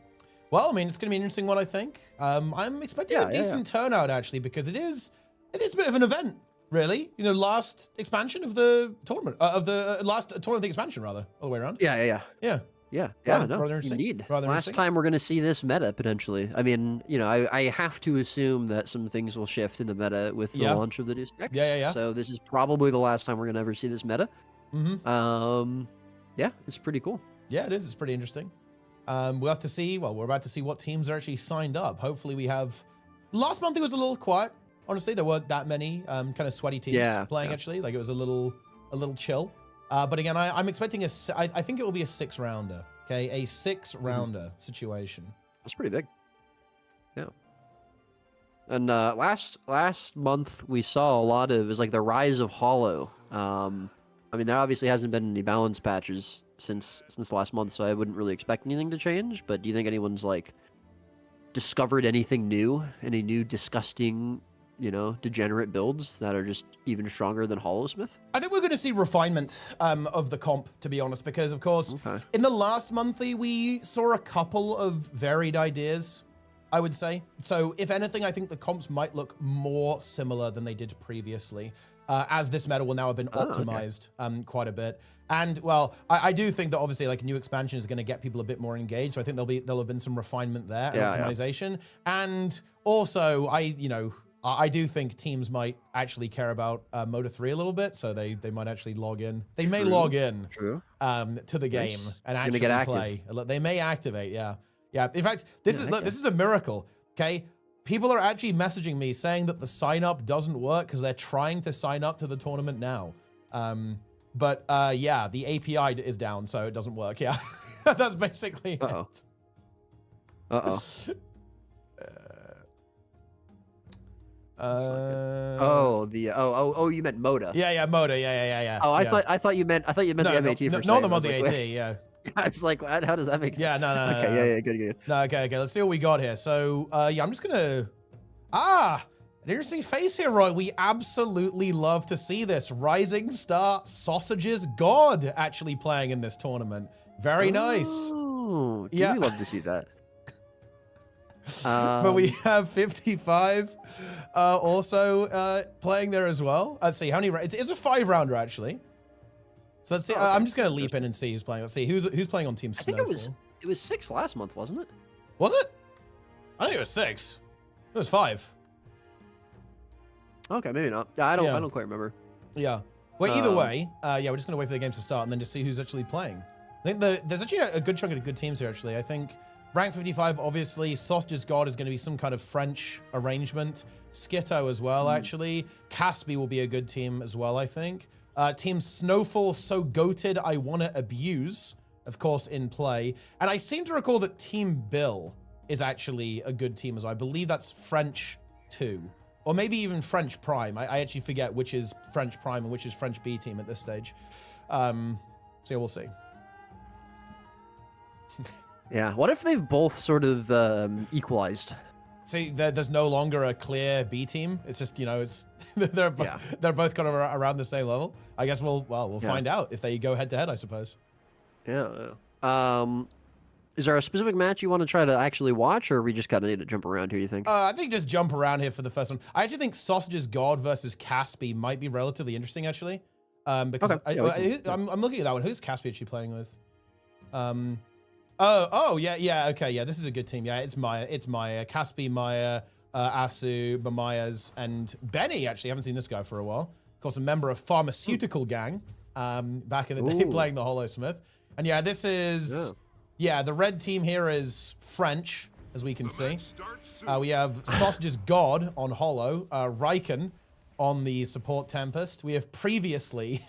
Well, I mean, it's going to be an interesting one, I think. I'm expecting a decent turnout actually, because it is a bit of an event, really. You know, last expansion of the tournament, last tournament of the expansion, rather, all the way around. Yeah. Yeah. No, rather interesting. indeed. Rather Last interesting. time we're going to see this meta potentially. I mean, you know, I have to assume that some things will shift in the meta with the launch of the new specs. Yeah. So this is probably the last time we're going to ever see this meta. Mm-hmm. Yeah, it's pretty cool. Yeah, it is. It's pretty interesting. We'll have to see. Well, we're about to see what teams are actually signed up. Hopefully we have... Last month it was a little quiet. Honestly, there weren't that many kind of sweaty teams playing actually. Like it was a little chill. But again, I'm expecting I think it will be a 6-rounder. Okay, a 6-rounder situation. That's pretty big. Yeah. And last month we saw a lot of, it was like the rise of Hollow. I mean, there obviously hasn't been any balance patches since last month, so I wouldn't really expect anything to change. But do you think anyone's like discovered anything new? Any new disgusting, you know, degenerate builds that are just even stronger than Hollowsmith? I think we're going to see refinement of the comp, to be honest, because of course, in the last monthly, we saw a couple of varied ideas, I would say. So if anything, I think the comps might look more similar than they did previously, as this meta will now have been optimized quite a bit. And well, I do think that obviously like a new expansion is going to get people a bit more engaged. So I think there'll have been some refinement there and optimization. And also, I do think teams might actually care about MOTA 3 a little bit, so they might actually log in. They may log in to the game and actually play. They may activate, yeah. In fact, this is a miracle. Okay, people are actually messaging me saying that the sign up doesn't work because they're trying to sign up to the tournament now. But yeah, the API is down, so it doesn't work. Yeah, that's basically it. You meant MOTA. Yeah, MOTA. Yeah. Oh, I thought you meant the MAT for a second. No, the MOTA AT. Yeah. I was like, how does that make sense? Yeah, no. Okay, good. No, okay. Let's see what we got here. So, yeah, I'm just gonna. An interesting face here, Roy. We absolutely love to see this. Rising Star Sausages God actually playing in this tournament. Very nice. Oh, we love to see that. But we have 55 also playing there as well. Let's see how many. It's a 5-rounder actually. So let's see. I'm just gonna leap in and see who's playing. Let's see who's playing on Team Snowfall. I think it was 6 last month, wasn't it? Was it? I think it was 6. It was 5. Okay, maybe not. I don't quite remember. Yeah. Well, either way, yeah, we're just gonna wait for the games to start and then just see who's actually playing. I think there's actually a good chunk of good teams here. Actually, I think rank 55, obviously, Sausages God is going to be some kind of French arrangement. Skitto as well, actually. Caspi will be a good team as well, I think. Team Snowfall, So Goated, I Wanna Abuse, of course, in play. And I seem to recall that Team Bill is actually a good team as well. I believe that's French 2. Or maybe even French Prime. I actually forget which is French Prime and which is French B team at this stage. So yeah, we'll see. Yeah, what if they've both sort of equalized? See, there's no longer a clear B team. It's just, it's they're both kind of around the same level. I guess we'll find out if they go head to head, I suppose. Yeah. Is there a specific match you want to try to actually watch, or are we just kind of need to jump around here, you think? I think just jump around here for the first one. I actually think Sausage's God versus Caspi might be relatively interesting, actually. Because okay. I'm looking at that one. Who's Caspi actually playing with? Yeah, okay, yeah, this is a good team. Yeah, it's Maya, Caspi, Maya, Asu, Bamayas, and Benny, actually. I haven't seen this guy for a while. Of course, a member of Pharmaceutical Gang, back in the day, playing the Holosmith. And yeah, this is... Yeah, the red team here is French, as we can see. We have Sausage's God on Holo, Riken on the support Tempest. We have previously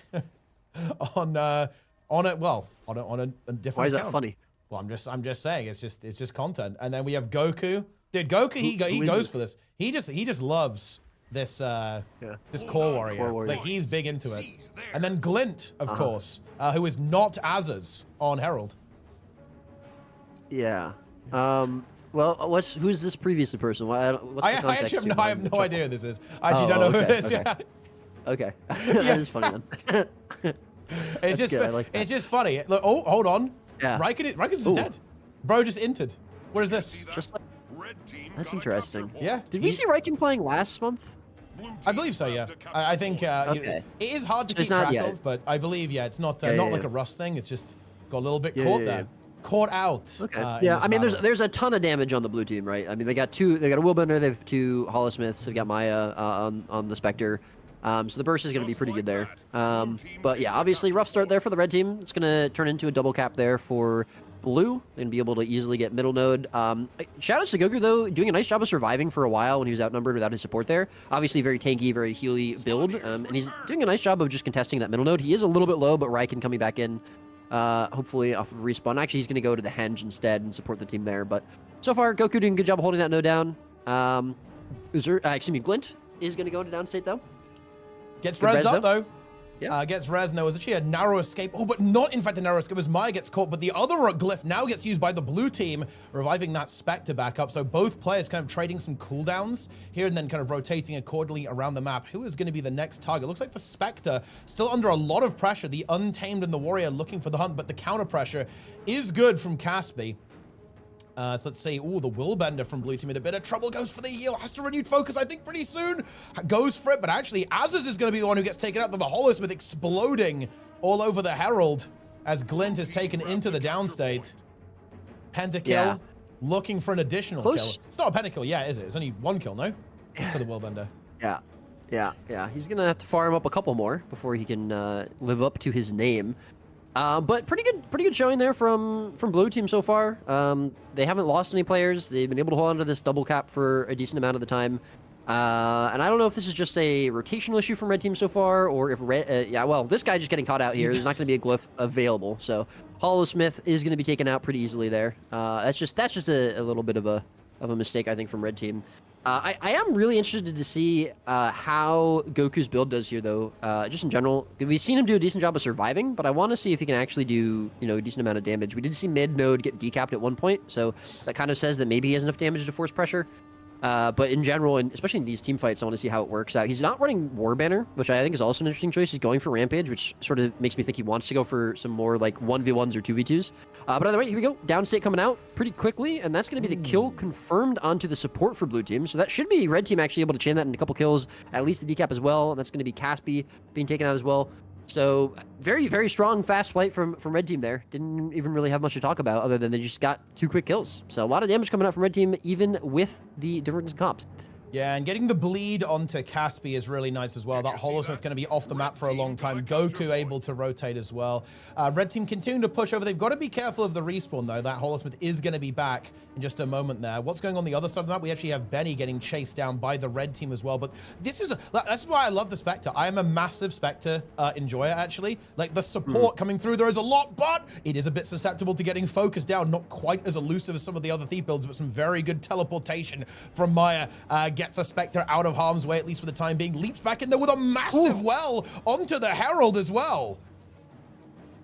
on a different. Why is account. that funny? Well, I'm just saying it's just content. And then we have Goku. Dude, Goku he goes for this. He just loves this this core warrior. Like he's big into it. And then Glint, of course, who is not Azaz on Herald. Yeah. Well, who's this previously person? What's the I actually have no idea who this is. I actually don't know who it is. Okay. Yeah. Okay. That is funny then. It's just funny. Look, oh, hold on. Yeah. Riken's just dead. Bro just entered. What is this? Just like, that's interesting. Yeah. Did we see Riken playing last month? I believe so, yeah. I think it is hard to keep track of, but I believe, it's not like a Rust thing. It's just got a little bit caught there. Caught out. Okay. Yeah, I mean, battle. there's a ton of damage on the blue team, right? I mean, they got a Willbender, they have 2 Holosmiths, they've got Maya on the Spectre. So the burst is going to be pretty good there. But yeah, obviously rough start there for the red team. It's going to turn into a double cap there for blue and be able to easily get middle node. Shout out to Goku, though, doing a nice job of surviving for a while when he was outnumbered without his support there. Obviously, very tanky, very healy build. And he's doing a nice job of just contesting that middle node. He is a little bit low, but Riken coming back in. Hopefully off of respawn. Actually, he's going to go to the Henge instead and support the team there. But so far, Goku doing a good job holding that node down. Glint is going to go into downstate, though. Gets rezzed up, though. Yeah. Gets rezzed. There was actually a narrow escape. Oh, but not, in fact, a narrow escape as Maya gets caught. But the other glyph now gets used by the blue team, reviving that Spectre back up. So both players kind of trading some cooldowns here and then kind of rotating accordingly around the map. Who is going to be the next target? Looks like the Spectre still under a lot of pressure. The Untamed and the Warrior looking for the hunt, but the counter pressure is good from Caspi. So let's see. Ooh, the Willbender from blue team in a bit of trouble. Goes for the heal. Has to renewed focus, I think, pretty soon. Goes for it, but actually, Azaz is going to be the one who gets taken out. The Holosmith exploding all over the Herald as Glint is taken into the downstate. Pentakill, looking for an additional kill. It's not a pentakill, is it? It's only 1 kill, no? For the Willbender. Yeah. He's going to have to farm up a couple more before he can live up to his name. But pretty good showing there from blue team so far. They haven't lost any players. They've been able to hold on to this double cap for a decent amount of the time. And I don't know if this is just a rotational issue from red team so far, or if this guy just getting caught out here. There's not going to be a glyph available, so Holosmith is going to be taken out pretty easily there. That's just a little bit of a mistake, I think, from red team. I am really interested to see how Goku's build does here, though. Just in general, we've seen him do a decent job of surviving, but I want to see if he can actually do, a decent amount of damage. We did see mid node get decapped at one point, so that kind of says that maybe he has enough damage to force pressure. But in general, and especially in these team fights, I want to see how it works out. He's not running Warbanner, which I think is also an interesting choice. He's going for Rampage, which sort of makes me think he wants to go for some more like 1v1s or 2v2s. But either way, here we go. Downstate coming out pretty quickly, and that's going to be the kill confirmed onto the support for blue team. So that should be red team actually able to chain that in a couple kills, at least the decap as well. And that's going to be Caspi being taken out as well. So very, very strong, fast fight from red team there. Didn't even really have much to talk about other than they just got 2 quick kills. So a lot of damage coming out from red team, even with the difference in comps. Yeah, and getting the bleed onto Caspi is really nice as well. That Holosmith's going to be off the map for a long time. Goku able to rotate as well. Red team continuing to push over. They've got to be careful of the respawn, though. That Holosmith is going to be back in just a moment there. What's going on the other side of that? We actually have Benny getting chased down by the red team as well. But this is why I love the Spectre. I am a massive Spectre enjoyer, actually. Like, the support coming through, there is a lot, but it is a bit susceptible to getting focused down. Not quite as elusive as some of the other thief builds, but some very good teleportation from Maya. Gets the Spectre out of harm's way, at least for the time being. Leaps back in there with a massive well onto the Herald as well.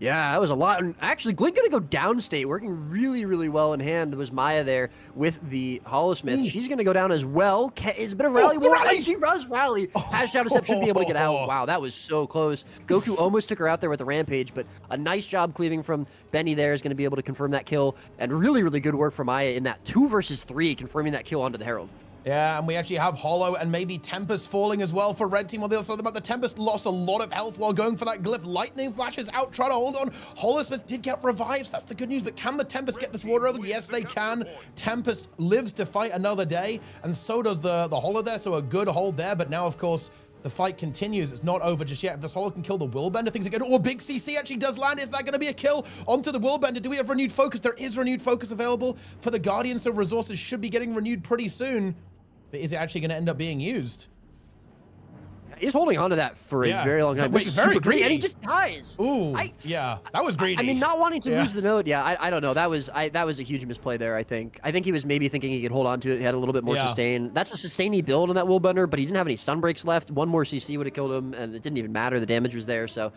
Yeah, that was a lot. And actually, Glint going to go downstate, working really, really well in hand. Was Maya there with the Holosmith. She's going to go down as well. Is a bit of rally. the rally! And she does rally. Hash Shadow Step should be able to get out. Wow, that was so close. Goku almost took her out there with the Rampage, but a nice job cleaving from Benny there is going to be able to confirm that kill. And really, really good work for Maya in that 2 versus 3, confirming that kill onto the Herald. Yeah, and we actually have Hollow and maybe Tempest falling as well for Red Team on the other side of the map. The Tempest lost a lot of health while going for that glyph. Lightning flashes out, trying to hold on. Holosmith did get revived, so that's the good news, but can the Tempest get this water over? Yes, they can. Tempest lives to fight another day, and so does the Hollow there, so a good hold there, but now, of course, the fight continues. It's not over just yet. If this Hollow can kill the Willbender, things are good. Oh, big CC actually does land. Is that going to be a kill onto the Willbender? Do we have renewed focus? There is renewed focus available for the Guardian, so resources should be getting renewed pretty soon. But is it actually going to end up being used? He's holding on to that for a very long time. Wait, very greedy. And he just dies. Ooh, yeah, that was greedy. I mean, not wanting to lose the node. Yeah, I don't know. That was a huge misplay there. I think he was maybe thinking he could hold on to it. He had a little bit more sustain. That's a sustainy build on that Willbender, but he didn't have any stun breaks left. One more CC would have killed him, and it didn't even matter. The damage was there. So,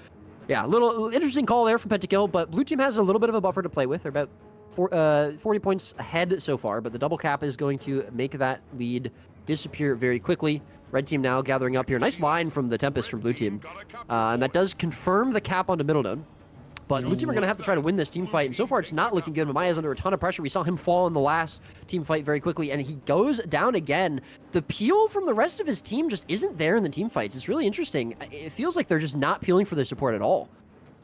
yeah, a little interesting call there from Pentakill. But blue team has a little bit of a buffer to play with. They're about 40 points ahead so far, but the double cap is going to make that lead disappear very quickly. Red team now gathering up here. Nice line from the Tempest from blue team. And that does confirm the cap onto middle node. But blue team are going to have to try to win this team fight. And so far, it's not looking good. Mamaya's under a ton of pressure. We saw him fall in the last team fight very quickly. And he goes down again. The peel from the rest of his team just isn't there in the team fights. It's really interesting. It feels like they're just not peeling for their support at all.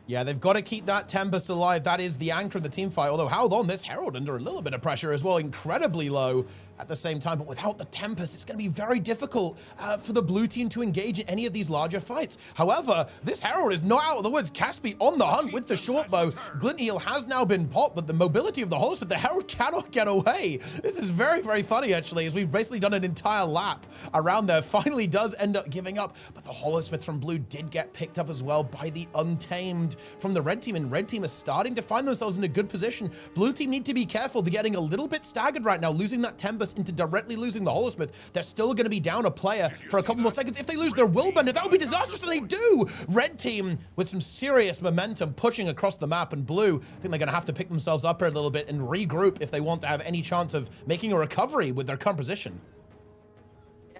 Yeah, they've got to keep that Tempest alive. That is the anchor of the team fight. Although, hold on, this Herald under a little bit of pressure as well. Incredibly low at the same time. But without the Tempest, it's going to be very difficult for the blue team to engage in any of these larger fights. However, this Herald is not out of the woods. Caspi on the hunt with the short bow. Glint Heal has now been popped, but the mobility of the host, but the Herald cannot get away. This is very, very funny, actually, as we've basically done an entire lap around there. Finally does end up giving up, but the Holosmith from blue did get picked up as well by the Untamed from the red team, and red team is starting to find themselves in a good position. Blue team need to be careful. They're getting a little bit staggered right now, losing that Tempest into directly losing the Holosmith. They're still going to be down a player for a couple more seconds. If they lose their Willbender, that would be disastrous, and they do. Red team with some serious momentum pushing across the map, and blue, I think they're going to have to pick themselves up here a little bit and regroup if they want to have any chance of making a recovery with their current position.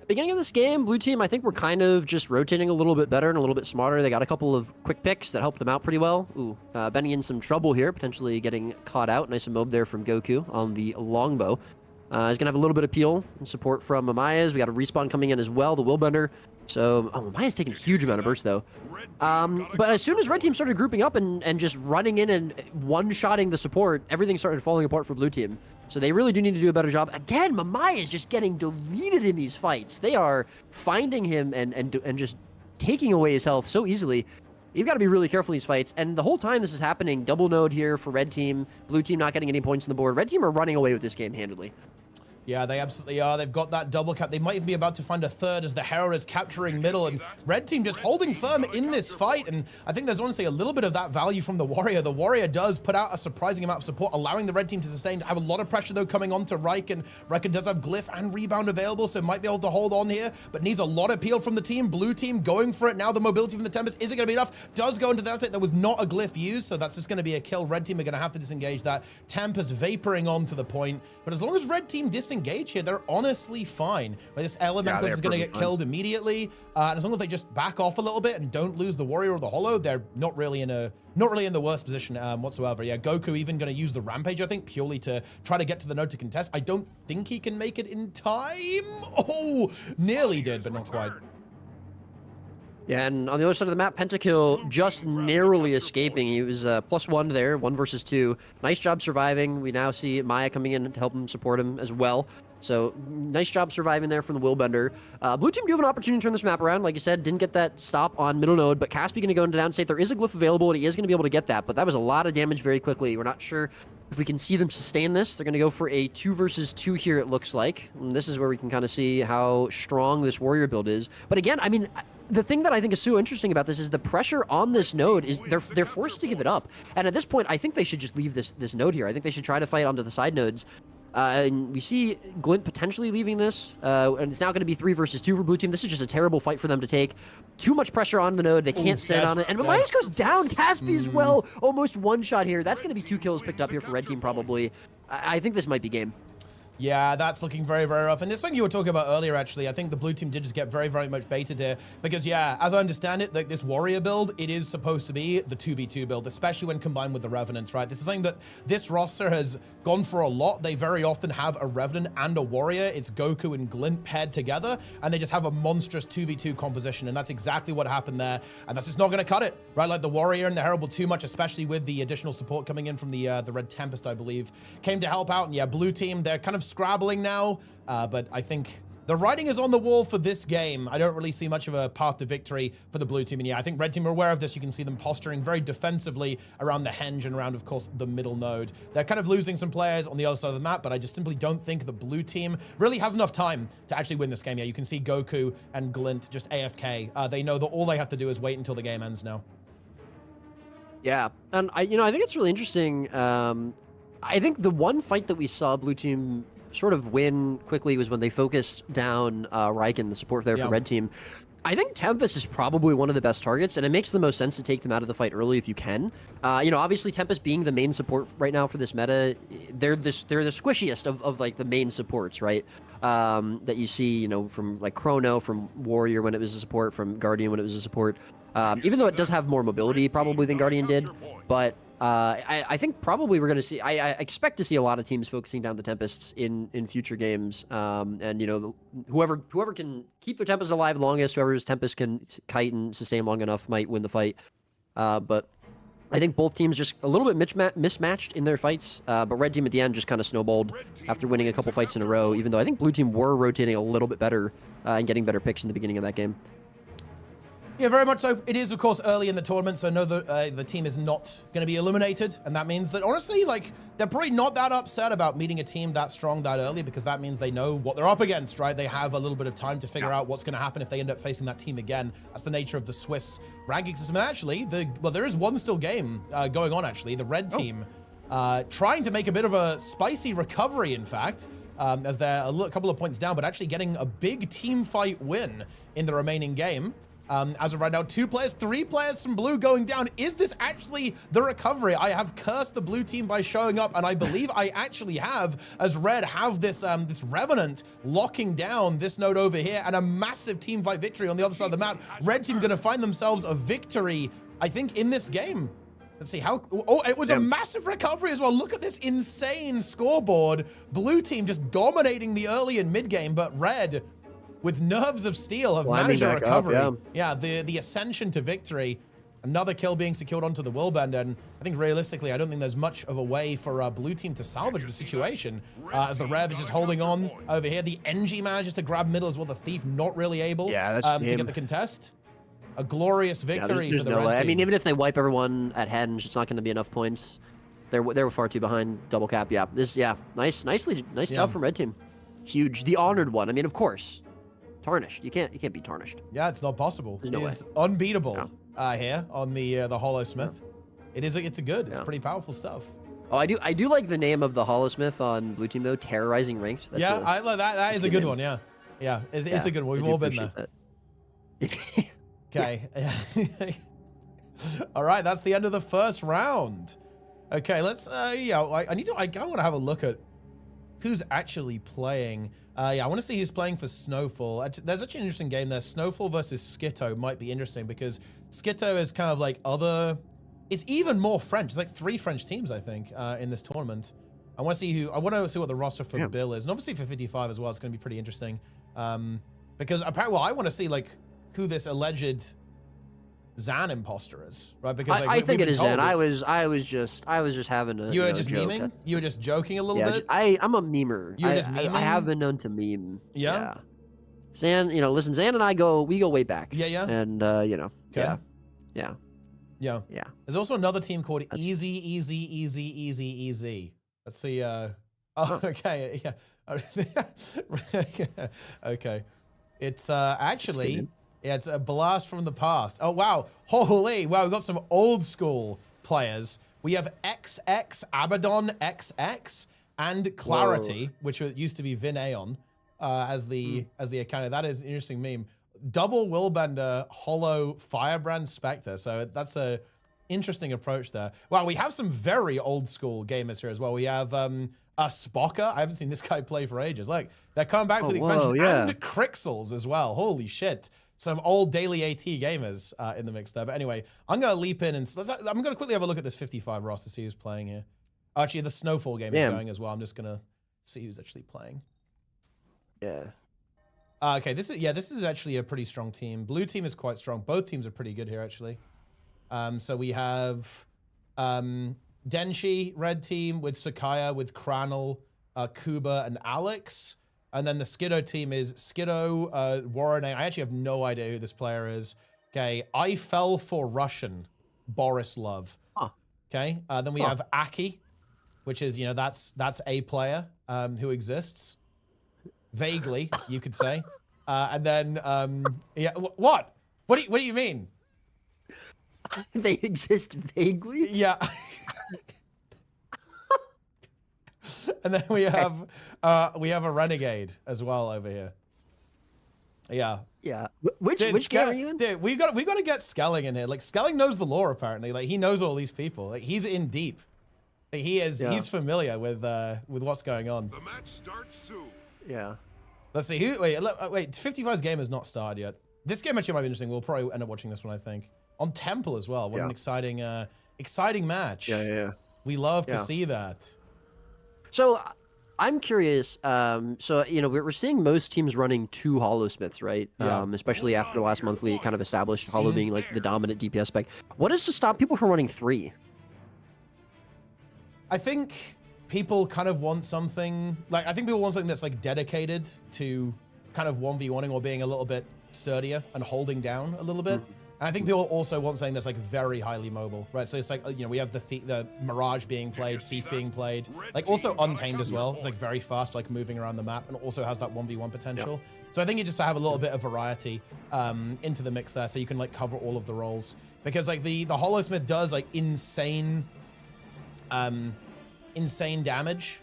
Beginning of this game, blue team, I think we're kind of just rotating a little bit better and a little bit smarter. They got a couple of quick picks that helped them out pretty well. Ooh, Benny in some trouble here, potentially getting caught out. Nice mob there from Goku on the longbow. He's going to have a little bit of peel and support from Mamaya's. We got a respawn coming in as well, the Willbender. So, Mamaya's taking a huge amount of burst, though. But as soon as red team started grouping up and just running in and one-shotting the support, everything started falling apart for blue team. So they really do need to do a better job. Again, Mamaya is just getting deleted in these fights. They are finding him and just taking away his health so easily. You've got to be really careful in these fights. And the whole time this is happening, double node here for red team, blue team not getting any points on the board. Red team are running away with this game handily. Yeah, they absolutely are. They've got that double cap. They might even be about to find a third as the Herald is capturing middle, and red team just holding firm in this fight. And I think there's honestly a little bit of that value from the Warrior. The Warrior does put out a surprising amount of support, allowing the red team to sustain. Have a lot of pressure, though, coming on to Reich, and Reich does have Glyph and Rebound available, so might be able to hold on here, but needs a lot of peel from the team. Blue team going for it now. The mobility from the Tempest isn't going to be enough. Does go into that state. There was not a Glyph used, so that's just going to be a kill. Red team are going to have to disengage that. Tempest vaporing on to the point, but as long as red team disengage here, they're honestly fine. But this Elementalist is going to get killed immediately, and as long as they just back off a little bit and don't lose the Warrior or the Hollow, they're not really in the worst position whatsoever. Yeah, Goku even going to use the Rampage, I think, purely to try to get to the node to contest. I don't think he can make it in time. Oh, nearly did, but not quite. Yeah, and on the other side of the map, Pentakill just narrowly escaping. He was +1 there, 1 versus 2. Nice job surviving. We now see Maya coming in to help him support him as well. So nice job surviving there from the Willbender. Blue team do have an opportunity to turn this map around. Like you said, didn't get that stop on middle node, but Caspi going to go into downstate. There is a glyph available, and he is going to be able to get that, but that was a lot of damage very quickly. We're not sure if we can see them sustain this. They're going to go for a 2 versus 2 here, it looks like. And this is where we can kind of see how strong this Warrior build is. But again, I mean, the thing that I think is so interesting about this is the pressure on this node is they're forced to give it up. And at this point, I think they should just leave this node here. I think they should try to fight onto the side nodes. And we see Glint potentially leaving this, and it's now going to be 3 versus 2 for blue team. This is just a terrible fight for them to take. Too much pressure on the node. They can't stand on it. And Miles goes down. Caspi as well. Almost one shot here. That's going to be 2 kills picked up here for red team probably. I think this might be game. Yeah, that's looking very, very rough. And this thing you were talking about earlier, actually, I think the blue team did just get very, very much baited here. Because, yeah, as I understand it, like this warrior build, it is supposed to be the 2v2 build, especially when combined with the revenants, right? This is something that this roster has gone for a lot. They very often have a revenant and a warrior. It's Goku and Glint paired together, and they just have a monstrous 2v2 composition. And that's exactly what happened there. And that's just not going to cut it, right? Like the warrior and the herald too much, especially with the additional support coming in from the Red Tempest, I believe, came to help out. And yeah, blue team, they're kind of scrabbling now, but I think the writing is on the wall for this game. I don't really see much of a path to victory for the blue team. And yeah, I think red team are aware of this. You can see them posturing very defensively around the henge and around, of course, the middle node. They're kind of losing some players on the other side of the map, but I just simply don't think the blue team really has enough time to actually win this game. Yeah, you can see Goku and Glint just AFK. They know that all they have to do is wait until the game ends now. Yeah, and I think it's really interesting. I think the one fight that we saw blue team sort of win quickly was when they focused down Riken, the support there for red team. I think Tempest is probably one of the best targets, and it makes the most sense to take them out of the fight early if you can. Obviously Tempest being the main support right now for this meta, they're the squishiest of like the main supports, right? That you see, from like Chrono, from Warrior when it was a support, from Guardian when it was a support. Even though it does have more mobility probably than Guardian did, but I think probably we're going to see, I expect to see a lot of teams focusing down the Tempests in future games. And, whoever can keep their Tempest alive longest, whoever's Tempest can kite and sustain long enough might win the fight. But I think both teams just a little bit mismatched in their fights. But red team at the end just kind of snowballed after winning a couple fights in a row, even though I think blue team were rotating a little bit better and getting better picks in the beginning of that game. Yeah, very much so. It is, of course, early in the tournament, so no, the team is not going to be eliminated, and that means that, honestly, like, they're probably not that upset about meeting a team that strong that early, because that means they know what they're up against, right? They have a little bit of time to figure out what's going to happen if they end up facing that team again. That's the nature of the Swiss ranking system. And actually, there is one still game going on, actually. The red team trying to make a bit of a spicy recovery, in fact, as they're a couple of points down, but actually getting a big team fight win in the remaining game. As of right now, 2 players, 3 players from blue going down. Is this actually the recovery? I have cursed the blue team by showing up, and I believe I actually have, as red have this this revenant locking down this node over here, and a massive team fight victory on the other side of the map. Red team going to find themselves a victory, I think, in this game. Let's see how, oh, it was a massive recovery as well. Look at this insane scoreboard. Blue team just dominating the early and mid game, but red, with nerves of steel, have managed a recovery. Yeah, the ascension to victory. Another kill being secured onto the Willbend, and I think realistically, I don't think there's much of a way for blue team to salvage the situation, as the Rev is just holding on over here. The NG manages to grab middle as well. The Thief not really able to get the contest. A glorious victory for the red team. I mean, even if they wipe everyone at Henge, it's not going to be enough points. They're far too behind. Double cap. Yeah, nice job from red team. Huge, the honored one. I mean, of course. Tarnished. You can't be tarnished. Yeah, it's not possible. There's no way. Unbeatable here on the Hollowsmith. It's pretty powerful stuff. Oh, I do like the name of the Hollowsmith on blue team though. Terrorizing ranked. I like that. That is a good one. Yeah, it's a good one. We've all been there. Okay. All right, that's the end of the first round. Okay, let's. I want to have a look at who's actually playing. I want to see who's playing for Snowfall. There's actually an interesting game there. Snowfall versus Skitto might be interesting because Skitto is kind of like it's even more French. It's like 3 French teams, I think, in this tournament. I want to see what the roster for Bill is. And obviously for 55 as well, it's going to be pretty interesting. Because apparently, I want to see like who this alleged Zan imposter is, right? Because I think it is Zan. I was just having a. You were just memeing. You were just joking a little bit. I'm a memer. You're just memeing. I have been known to meme. Yeah. Zan, listen, Zan and I we go way back. Yeah. And Okay. Yeah. There's also another team called Easy. Let's see. Okay. Yeah. Okay. It's actually. Yeah, it's a blast from the past. Oh, wow. Holy. Wow, we've got some old school players. We have XX, Abaddon XX, and Clarity, which used to be VinAeon, as the account. That is an interesting meme. Double Willbender, Hollow, Firebrand, Spectre. So that's a interesting approach there. Wow, we have some very old school gamers here as well. We have Spocker. I haven't seen this guy play for ages. Like, they're coming back for the expansion. And Crixels as well. Holy shit. Some old daily AT gamers in the mix there. But anyway, I'm going to leap in and I'm going to quickly have a look at this 55 roster to see who's playing here. Actually, the Snowfall game is going as well. I'm just going to see who's actually playing. Yeah. Okay, this is actually a pretty strong team. Blue team is quite strong. Both teams are pretty good here, actually. So we have Denshi, red team, with Sakaya, with Kranel, Kuba, and Alex. And then the Skiddo team is Skiddo, Warren. I actually have no idea who this player is. Okay, I fell for Russian, Boris Love. Okay, then we have Aki, which is, that's a player who exists. Vaguely, you could say. And then, what? What do you mean? They exist vaguely? Yeah. And then we have a Renegade as well over here. Yeah. Yeah. Which game are you in? Dude, we got to get Skelling in here. Like, Skelling knows the lore apparently. Like, he knows all these people. Like, he's in deep. Like, he's familiar with what's going on. The match starts soon. Yeah. Let's see who. Wait. 55's game has not started yet. This game actually might be interesting. We'll probably end up watching this one, I think. On Temple as well. What an exciting match. Yeah. We love to see that. So I'm curious. So we're seeing most teams running 2 Hollowsmiths, right? Yeah. Especially after the last month we kind of established Hollow being like the dominant DPS spec. What is to stop people from running 3? I think people kind of want something that's like dedicated to kind of 1v1ing or being a little bit sturdier and holding down a little bit. And I think people also want something that's like very highly mobile, right? So it's like, we have the Mirage being played, Thief being played, like also Untamed as well. It's like very fast, like moving around the map, and also has that 1v1 potential. So I think you just have a little bit of variety into the mix there, so you can like cover all of the roles. Because like the Hollowsmith does like insane damage,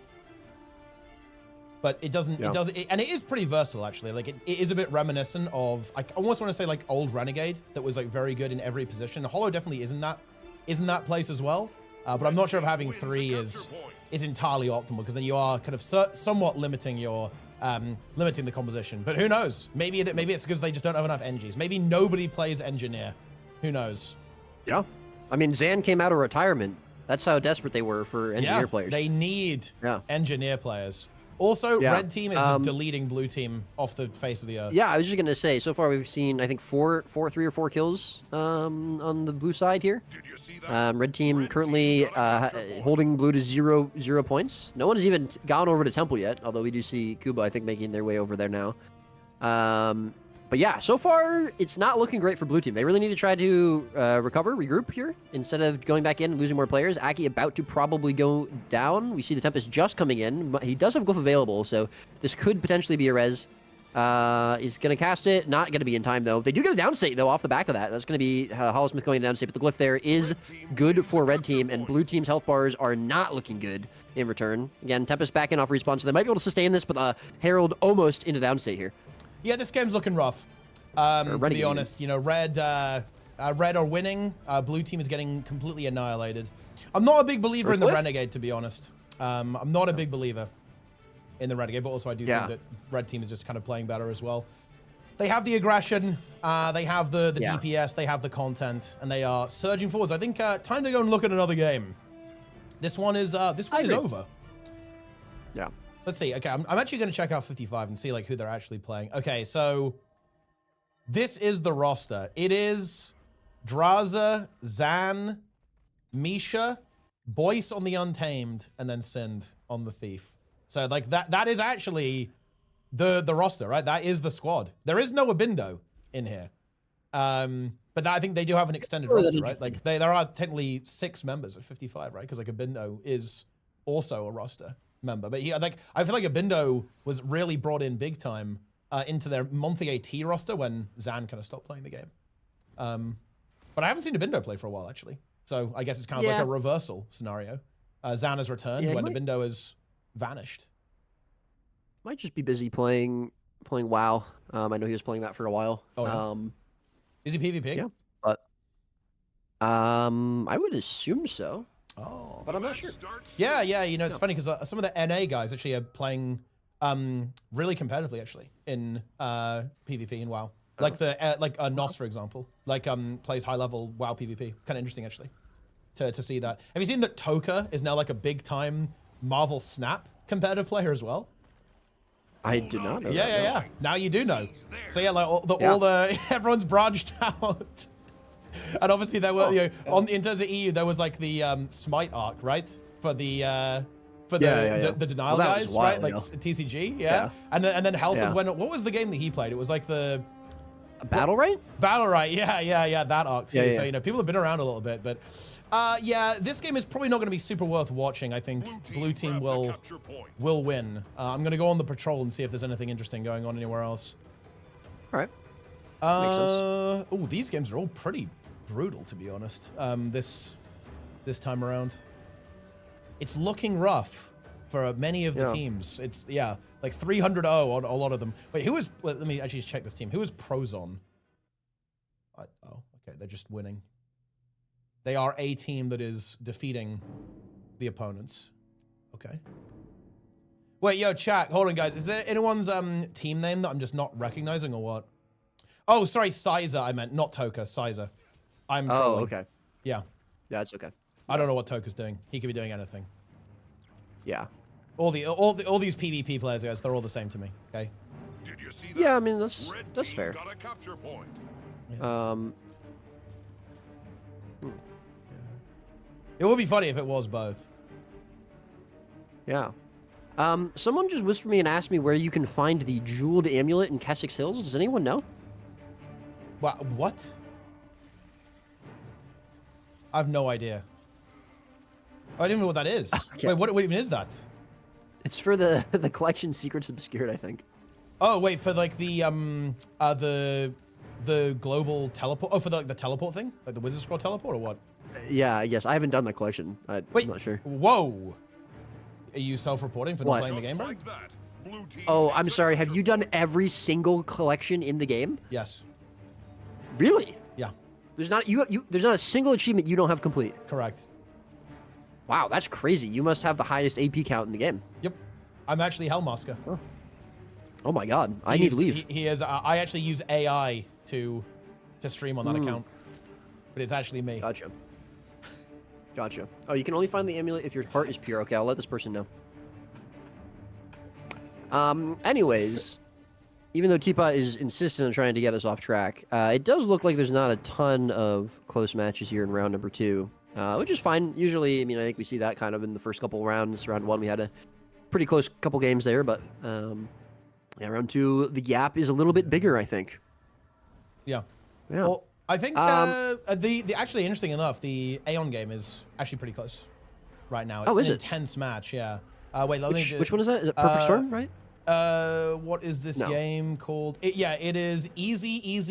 but it doesn't, and it is pretty versatile actually. Like it is a bit reminiscent of, I almost want to say like old Renegade that was like very good in every position. Hollow definitely isn't that place as well. But I'm not sure if having 3 is entirely optimal, because then you are kind of somewhat limiting your limiting the composition. But who knows? Maybe it's because they just don't have enough engies. Maybe nobody plays engineer. Who knows? Yeah, I mean, Zan came out of retirement. That's how desperate they were for engineer players. They need engineer players. Also, red team is just deleting blue team off the face of the earth. Yeah, I was just gonna say, so far we've seen, I think 3 or 4 kills on the blue side here. Red team currently holding blue to 0 points. No one has even gone over to Temple yet, although we do see Kuba, I think, making their way over there now. But yeah, so far it's not looking great for blue team. They really need to try to regroup here instead of going back in and losing more players. Aki about to probably go down. We see the Tempest just coming in, but he does have Glyph available, so this could potentially be a res. He's going to cast it. Not going to be in time, though. They do get a downstate, though, off the back of that. That's going to be Hollowsmith going to downstate, but the Glyph there is good for red team, and blue team's health bars are not looking good in return. Again, Tempest back in off respawn, so they might be able to sustain this, but Herald almost into downstate here. Yeah, this game's looking rough. To be honest, red are winning. Blue team is getting completely annihilated. I'm not a big believer in the Renegade, to be honest. I'm not a big believer in the Renegade, but also I do think that red team is just kind of playing better as well. They have the aggression, they have the DPS, they have the content, and they are surging forwards. I think time to go and look at another game. This one is over. Yeah. Let's see. Okay, I'm actually going to check out 55 and see like who they're actually playing. Okay, so this is the roster. It is Draza, Zan, Misha, Boyce on the Untamed, and then Sind on the Thief. So like that is actually the roster, right? That is the squad. There is no Abindo in here. But I think they do have an extended roster, right? Like there are technically 6 members at 55, right? Because like Abindo is also a roster member. But I feel like Abindo was really brought in big time into their monthly AT roster when Zan kind of stopped playing the game. But I haven't seen Abindo play for a while, actually. So I guess it's kind of like a reversal scenario. Zan has returned when Abindo has vanished. Might just be busy playing WoW. I know he was playing that for a while. Oh, yeah. Is he PvP? Yeah, but I would assume so. Oh, but I'm not sure. Yeah, you know, it's funny because some of the NA guys actually are playing really competitively actually in PvP in WoW. Like Nos, for example, like plays high level WoW PvP. Kind of interesting actually to see that. Have you seen that Toka is now like a big time Marvel Snap competitive player as well? I did not know that. Yeah. Now you do know. So yeah, like all the everyone's branched out. And obviously there were in terms of EU there was like the Smite arc, right? For the the denial guys, right? Like TCG, And then Helseth went. What was the game that he played? It was like the Battle Right? Battle Right, yeah, that arc too. Yeah. So you know, people have been around a little bit, but yeah, this game is probably not going to be super worth watching. I think Blue Team will win. I'm going to go on the patrol and see if there's anything interesting going on anywhere else. All right. Oh, these games are all pretty brutal, to be honest. This time around, it's looking rough for many of the teams. It's like 300-0 on a lot of them. Wait, who is? Well, let me actually check this team. Who is Prozon? Oh, okay, they're just winning. They are a team that is defeating the opponents. Okay. Wait, yo, chat. Hold on, guys. Is there anyone's team name that I'm just not recognizing or what? Oh, sorry, Sizer. I meant not Toka. Sizer. I'm trolling. Oh, okay. Yeah. Yeah, it's okay. I don't know what Toka's doing. He could be doing anything. Yeah. All these PvP players, guys, they're all the same to me. Okay. Did you see that? Yeah, I mean that's fair. Got a capture point. It would be funny if it was both. Yeah. Someone just whispered me and asked me where you can find the jeweled amulet in Kessex Hills. Does anyone know? What? I have no idea. I don't even know what that is. Okay. Wait, what even is that? It's for the collection Secrets Obscured, I think. Oh, wait, for like the global teleport. Oh, for the teleport thing, like the Wizard Scroll teleport, or what? Yeah, I guess I haven't done the collection. I'm not sure. Whoa. Are you self-reporting for not playing the game, bro? Oh, I'm sorry. Have you done every single collection in the game? Yes. Really? Yeah. There's not there's not a single achievement you don't have complete. Correct. Wow, that's crazy. You must have the highest AP count in the game. Yep. I'm actually Hellmasker. Oh my god. I need to leave. He is. I actually use AI to stream on that account, but it's actually me. Gotcha. Oh, you can only find the amulet if your heart is pure. Okay, I'll let this person know. Anyways, even though Teapot is insistent on trying to get us off track, it does look like there's not a ton of close matches here in round number 2, which is fine. Usually, I mean, I think we see that kind of in the first couple rounds. Round 1, we had a pretty close couple games there, but yeah, round 2, the gap is a little bit bigger, I think. Yeah. Yeah. Well, I think the actually, interesting enough, the Aeon game is actually pretty close right now. It's an intense match, yeah. Wait, let me just... Which one is that? Is it Perfect Storm, right? What is this game called? It is Easy, is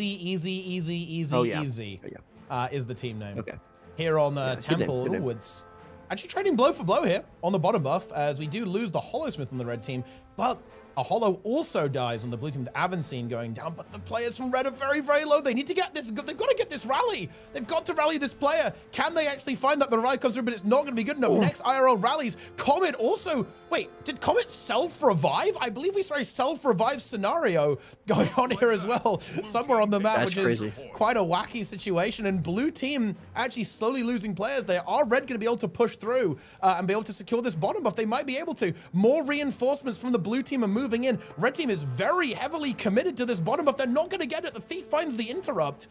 the team name. Okay. Here on Temple, it's actually trading blow for blow here on the bottom buff, as we do lose the Hollowsmith on the red team, but a Hollow also dies on the blue team with Avancine going down, but the players from red are very, very low. They need to get this. They've got to get this rally. They've got to rally this player. Can they actually find that the rally comes through, but it's not going to be good enough. Next IRL rallies. Comet also... Wait, did Comet self-revive? I believe we saw a self-revive scenario going on here as well, somewhere on the map, which is quite a wacky situation. And blue team actually slowly losing players. They are red going to be able to push through and be able to secure this bottom buff. They might be able to. More reinforcements from the blue team are moving in. Red team is very heavily committed to this bottom buff. They're not going to get it. The Thief finds the interrupt.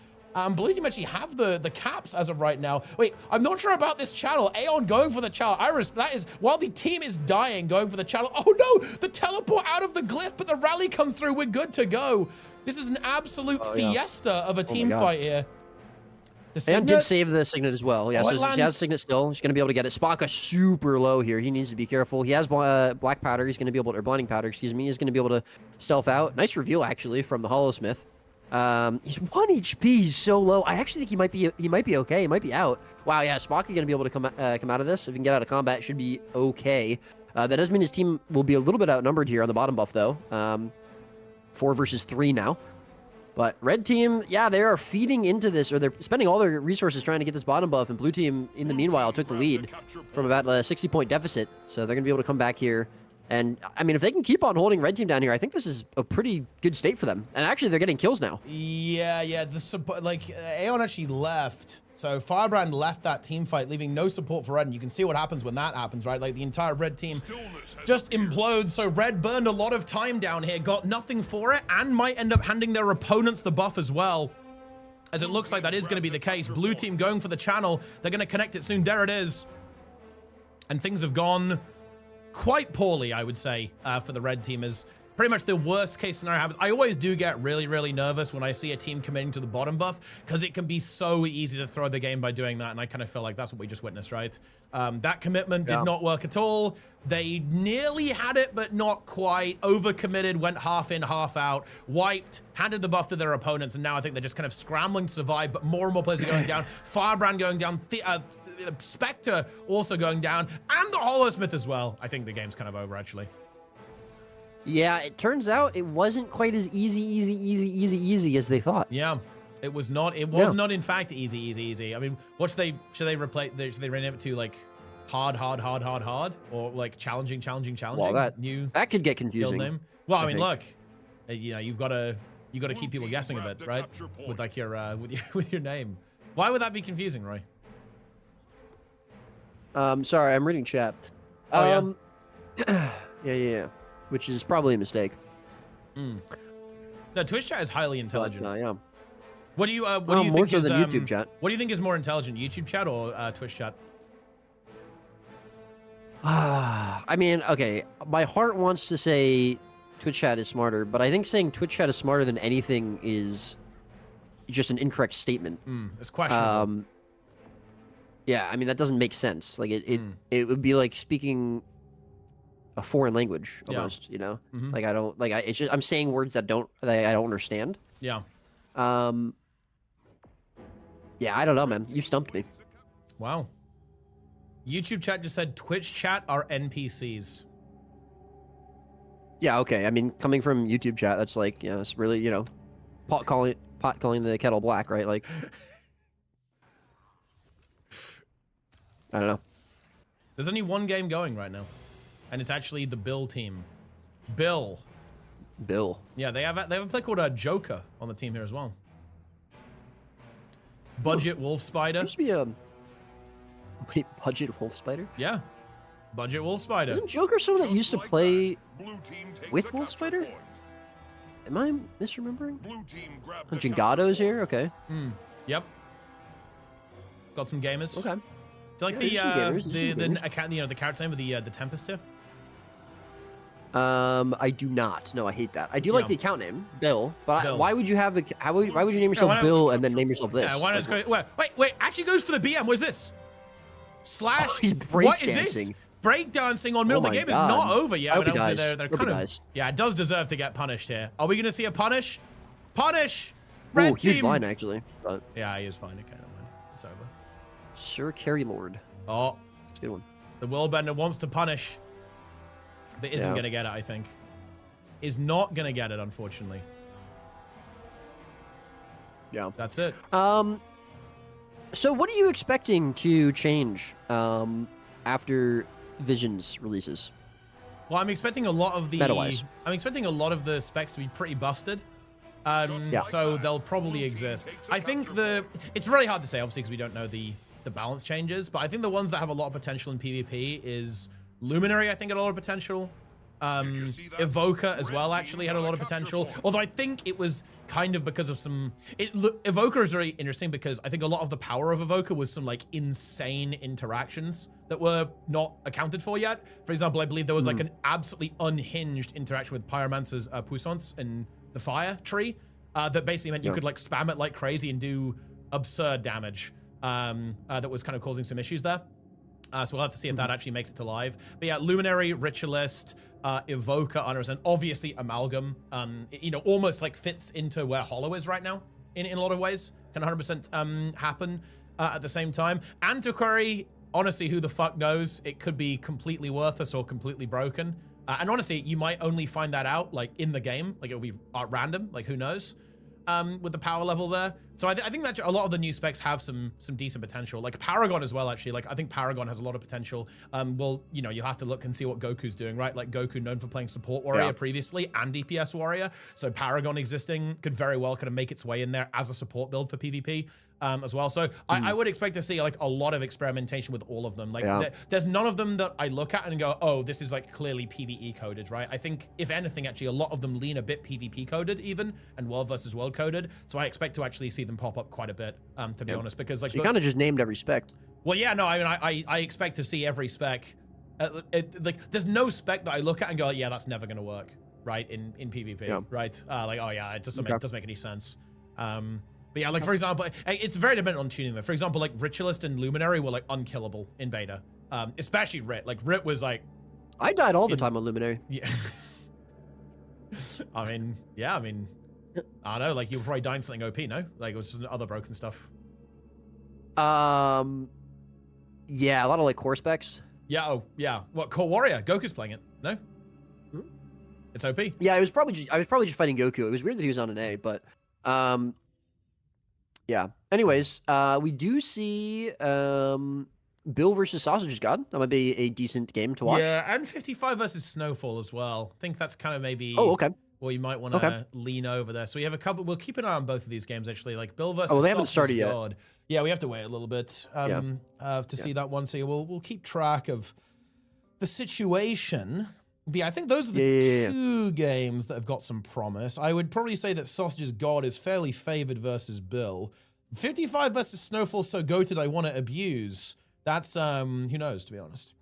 Blue team actually have the caps as of right now. Wait, I'm not sure about this channel. Aeon going for the channel. Iris, that is, while the team is dying, going for the channel. Oh no, the teleport out of the glyph, but the rally comes through. We're good to go. This is an absolute fiesta of a team fight here. Aeon did save the Signet as well. Yeah, so she has Signet still. She's going to be able to get it. Spaka super low here. He needs to be careful. He has Black Powder. He's going to be able to, or Blinding Powder, excuse me. He's going to be able to stealth out. Nice reveal, actually, from the Hollowsmith. He's 1 HP. He's so low. I actually think he might be okay. He might be out. Wow, yeah, Spock is gonna be able to come out of this. If he can get out of combat, it should be okay. That does mean his team will be a little bit outnumbered here on the bottom buff, though. 4 versus 3 now. But red team, yeah, they are feeding into this, or they're spending all their resources trying to get this bottom buff, and blue team, in the meanwhile, took the lead from about a 60-point deficit. So they're going to be able to come back here. And, I mean, if they can keep on holding red team down here, I think this is a pretty good state for them. And actually, they're getting kills now. Yeah. Aeon actually left. So Firebrand left that team fight, leaving no support for red. And you can see what happens when that happens, right? Like, the entire red team just implodes. So red burned a lot of time down here, got nothing for it, and might end up handing their opponents the buff as well. As it looks like that is going to be the case. Blue team going for the channel. They're going to connect it soon. There it is. And things have gone quite poorly, I would say, for the red team. Is pretty much the worst case scenario happens. I always do get really, really nervous when I see a team committing to the bottom buff, because it can be so easy to throw the game by doing that, and I kind of feel like that's what we just witnessed, right? That commitment did not work at all. They nearly had it, but not quite. Overcommitted, went half in, half out, wiped, handed the buff to their opponents, and now I think they're just kind of scrambling to survive, but more and more players are going down. Firebrand going down, Spectre also going down, and the Holosmith as well. I think the game's kind of over, actually. Yeah, it turns out it wasn't quite as easy as they thought. Yeah, it was not. It was not, in fact, easy. I mean, what should they replace? Should they rename it to, like, hard, or like challenging? Well, that could get confusing. Name? Well, I mean, look, you know, you've got to keep people guessing a bit, right? With like your with your name. Why would that be confusing, Roy? Sorry, I'm reading chat. Oh, yeah. Which is probably a mistake. No, Twitch chat is highly intelligent. But, yeah. What do you think more so is than YouTube chat? What do you think is more intelligent, YouTube chat or Twitch chat? I mean, okay, my heart wants to say Twitch chat is smarter, but I think saying Twitch chat is smarter than anything is just an incorrect statement. It's questionable. Yeah, I mean, that doesn't make sense. Like, it would be like speaking a foreign language almost, you know? Like, I don't, like, it's just, I'm saying words that I don't understand. Yeah. Yeah, I don't know, man. You stumped me. Wow. YouTube chat just said Twitch chat are NPCs. Yeah, okay. I mean, coming from YouTube chat, that's like, you know, it's really, you know, pot calling the kettle black, right? Like, I don't know. There's only one game going right now, and it's actually the Bill team. Bill. Yeah, they have a play called Joker on the team here as well. Budget Wolf Spider. There should be a Budget Wolf Spider. Yeah, Budget Wolf Spider. Isn't Joker someone that used to play with Wolf Spider? Am I misremembering? Jingado's here. Okay. Yep. Got some gamers. Okay. Do you like the account, you know, the character name of the Tempest here? I do not. No, I hate that. I do like the account name, Bill. But Bill. Why would you have why would you name yourself Bill and then name yourself this? Yeah, why not just go? Wait! Actually goes for the BM. What is this? Slash. He's What is this? Breakdancing on middle. The game is not over yet. But they're kind of. Yeah, it does deserve to get punished here. Are we going to see a punish? Punish. Red team. Huge line actually. But yeah, he is fine. Okay, never mind. It's over. Sir Carry Lord. Oh, it's a good one. The Willbender wants to punish, but isn't going to get it, I think. Is not going to get it, unfortunately. Yeah. That's it. So what are you expecting to change after Visions releases? Well, I'm expecting a lot of the Meta-wise. I'm expecting a lot of the specs to be pretty busted. So they'll probably exist. I think it's really hard to say, obviously, because we don't know the balance changes, but I think the ones that have a lot of potential in PvP is Luminary. I think had a lot of potential. Evoker as well actually had a lot of potential, although I think it was kind of because of some Evoker is very interesting because I think a lot of the power of Evoker was some like insane interactions that were not accounted for yet. For example, I believe there was like an absolutely unhinged interaction with Pyromancer's Puissance in the fire tree that basically meant you could like spam it like crazy and do absurd damage that was kind of causing some issues there. So we'll have to see if that actually makes it to live. But yeah, Luminary, Ritualist, Evoker, and obviously Amalgam, you know, almost like fits into where Hollow is right now in a lot of ways. Can 100% happen at the same time. Antiquary, honestly, who the fuck knows? It could be completely worthless or completely broken. And honestly, you might only find that out like in the game. Like it'll be random, like who knows? With the power level there. So I think that a lot of the new specs have some decent potential. Like Paragon as well, actually. Like I think Paragon has a lot of potential. Well, you know, you'll have to look and see what Goku's doing, right? Like Goku known for playing support warrior previously and DPS warrior. So Paragon existing could very well kind of make its way in there as a support build for PvP. As well. So I would expect to see like a lot of experimentation with all of them. Like there's none of them that I look at and go, oh, this is like clearly PvE coded, right? I think if anything, actually a lot of them lean a bit PvP coded even and world versus world coded. So I expect to actually see them pop up quite a bit, to be honest, because like so you kind of just named every spec. Well, yeah, no, I mean, I expect to see every spec. Like there's no spec that I look at and go, yeah, that's never going to work, right? In PvP, right? Like, oh yeah, it doesn't make any sense. But yeah, like for example, it's very dependent on tuning though. For example, like Ritualist and Luminary were like unkillable in beta, especially Rit. Like Rit was like, I died all the time on Luminary. Yeah. I mean, yeah, I mean, I don't know. Like you were probably dying to something OP, no? Like it was just other broken stuff. Yeah, a lot of like core specs. Yeah. Oh, yeah. What Core Warrior? Goku's playing it. No. It's OP. Yeah, I was probably just fighting Goku. It was weird that he was on an A, but yeah. Anyways, we do see Bill versus Sausage God. That might be a decent game to watch. Yeah, and 55 versus Snowfall as well. I think that's kind of maybe where you might want to lean over there. So we have a couple. We'll keep an ay on both of these games actually. Like Bill versus they haven't started God. yet. Yeah, we have to wait a little bit to see that one. So we'll keep track of the situation. But yeah, I think those are the two games that have got some promise. I would probably say that Sausage's God is fairly favored versus Bill. 55 versus Snowfall so goated I want to abuse. That's who knows, to be honest.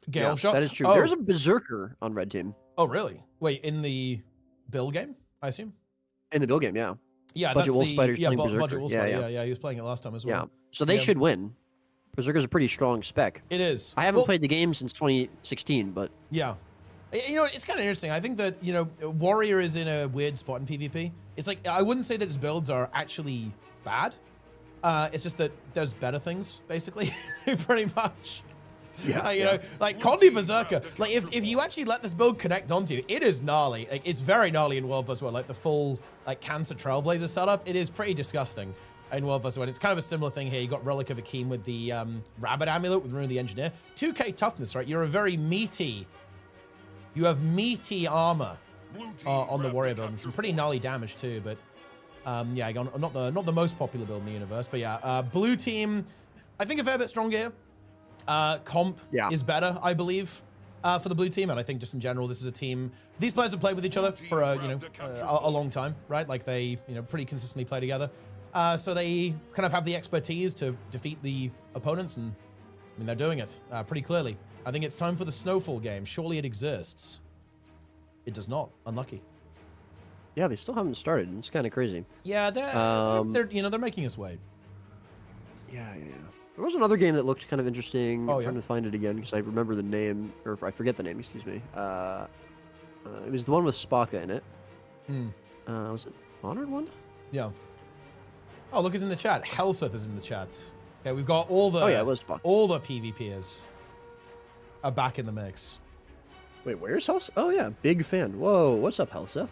Gale shot. That is true. There's a Berserker on Red Team. Oh really? Wait, in the Bill game, I assume? In the Bill game, yeah. Yeah, Budget Wolf Spider's playing Budget Berserker. Wolf Spider. Yeah, he was playing it last time as well. Yeah. So they should win. Berserker's a pretty strong spec. It is. I haven't played the game since 2016, but yeah. You know, it's kind of interesting. I think that, you know, Warrior is in a weird spot in PvP. It's like, I wouldn't say that his builds are actually bad. It's just that there's better things, basically, pretty much. Yeah, you know, like Condi Berserker, like if you actually let this build connect onto you, it is gnarly. Like it's very gnarly in World vs. World, like the full like Cancer Trailblazer setup. It is pretty disgusting in World vs. World. It's kind of a similar thing here. You got Relic of Akeem with the Rabbit Amulet with Rune of the Engineer. 2k toughness, right? You're a very meaty. You have meaty armor on the Warrior build and some pretty gnarly damage too. But yeah, not the most popular build in the universe. But yeah, blue team, I think a fair bit stronger here. Comp is better, I believe, for the blue team, and I think just in general, this is a team. These players have played with each other for a long time, right? Like they pretty consistently play together, so they kind of have the expertise to defeat the opponents, and I mean they're doing it pretty clearly. I think it's time for the Snowfall game. Surely it exists. It does not. Unlucky. Yeah, they still haven't started. It's kind of crazy. Yeah, they're making us wait. Yeah. There was another game that looked kind of interesting. I'm trying to find it again because I remember the name, or I forget the name, excuse me. It was the one with Spaka in it. Was it Honored one? Yeah. Oh, look, it's in the chat. Helseth is in the chat. Okay, we've got all the it was Spaka. All the PvPers are back in the mix. Wait, where's Helseth? Oh yeah, big fan. Whoa, what's up, Helseth?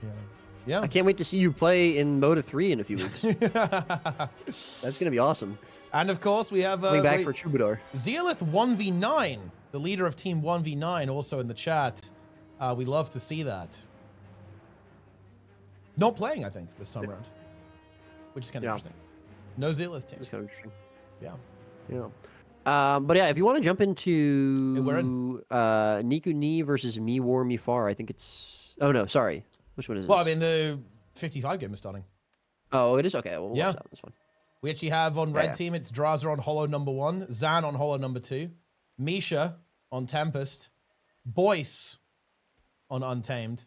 Yeah. I can't wait to see you play in MOTA 3 in a few weeks. That's gonna be awesome. And of course, we have coming back for Troubadour. Zealith 1v9, the leader of Team 1v9, also in the chat. We love to see that. Not playing, I think, this time around, which is kind of interesting. No Zealith team. It's kind of interesting. Yeah. But yeah, if you want to jump into Niku Ni versus Me War Me Far, I think it's. Oh no, sorry. Which one is it? Well, I mean, the 55 game is starting. Oh, it is? Okay, we'll watch that. That's fine. We actually have on Red Team, it's Draza on Hollow number 1, Zan on Hollow number 2, Misha on Tempest, Boyce on Untamed,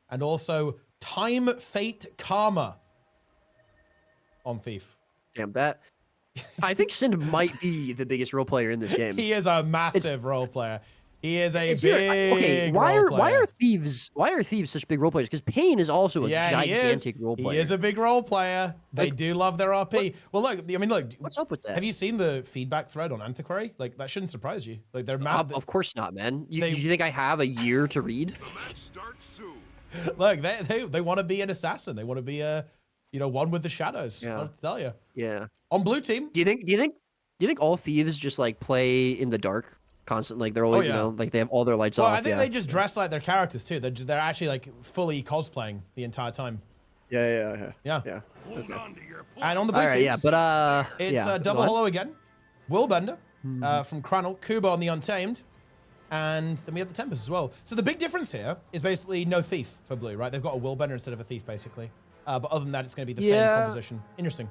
and also Time Fate Karma on Thief. Damn, that. I think Sind might be the biggest role player in this game. He is a massive role player. He is a Is he big why role are player. thieves such big role players? Because Pain is also a gigantic role player. He is a big role player. They do love their RP. Well, look, I mean, look. What's up with that? Have you seen the feedback thread on Antiquary? Like, that shouldn't surprise you. Like, they're mad. Of course not, man. Do They- you think I have a year to read? The match starts soon. Look, they want to be an assassin. They want to be a, one with the shadows. Yeah. I have to tell you. Yeah. On blue team, Do you think all thieves just like play in the dark constantly? Like they're always, yeah. like they have all their lights well, off. I think they just dress like their characters too. They're actually like fully cosplaying the entire time. Yeah. Yeah. Hold on to your point. And on the blue All right, team, yeah, but it's yeah, double go on. hollow again. Willbender from Cranel, Kuba on the Untamed, and then we have the Tempest as well. So the big difference here is basically no thief for blue, right? They've got a Willbender instead of a thief, basically. But other than that, it's going to be the same composition. Interesting.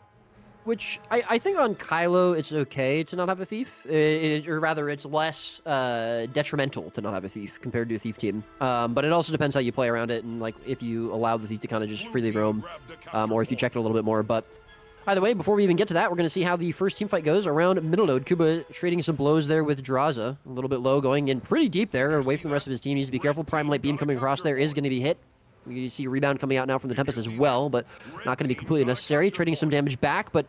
Which I think on Kylo it's okay to not have a thief, or rather it's less detrimental to not have a thief compared to a thief team. But it also depends how you play around it and like if you allow the thief to kind of just freely roam, or if you check it a little bit more. But either way, before we even get to that, we're going to see how the first team fight goes around middle node. Kuba trading some blows there with Draza, a little bit low, going in pretty deep there, away from the rest of his team. Needs to be careful. Prime Light Beam coming across there is going to be hit. We see a rebound coming out now from the Tempest as well, but not going to be completely necessary. Trading some damage back, but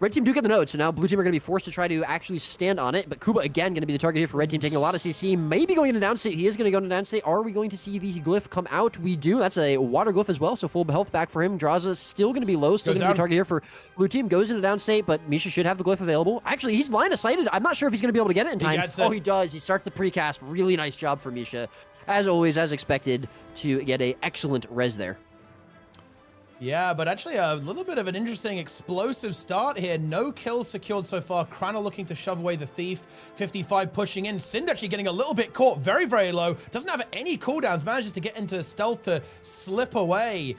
red team do get the node, so now blue team are going to be forced to try to actually stand on it. But Kuba, again, going to be the target here for red team, taking a lot of CC. Maybe going into downstate. He is going to go into downstate. Are we going to see the glyph come out? We do. That's a water glyph as well, so full health back for him. Draza still going to be low, still going to be the target here for blue team. Goes into downstate, but Misha should have the glyph available. Actually, he's line of sighted. I'm not sure if he's going to be able to get it in time. Oh, he does. He starts the precast. Really nice job for Misha. As always, as expected, to get a excellent res there. Yeah, but actually a little bit of an interesting explosive start here. No kills secured so far. Cranel looking to shove away the thief. 55 pushing in. Sind actually getting a little bit caught very, very low. Doesn't have any cooldowns. Manages to get into stealth to slip away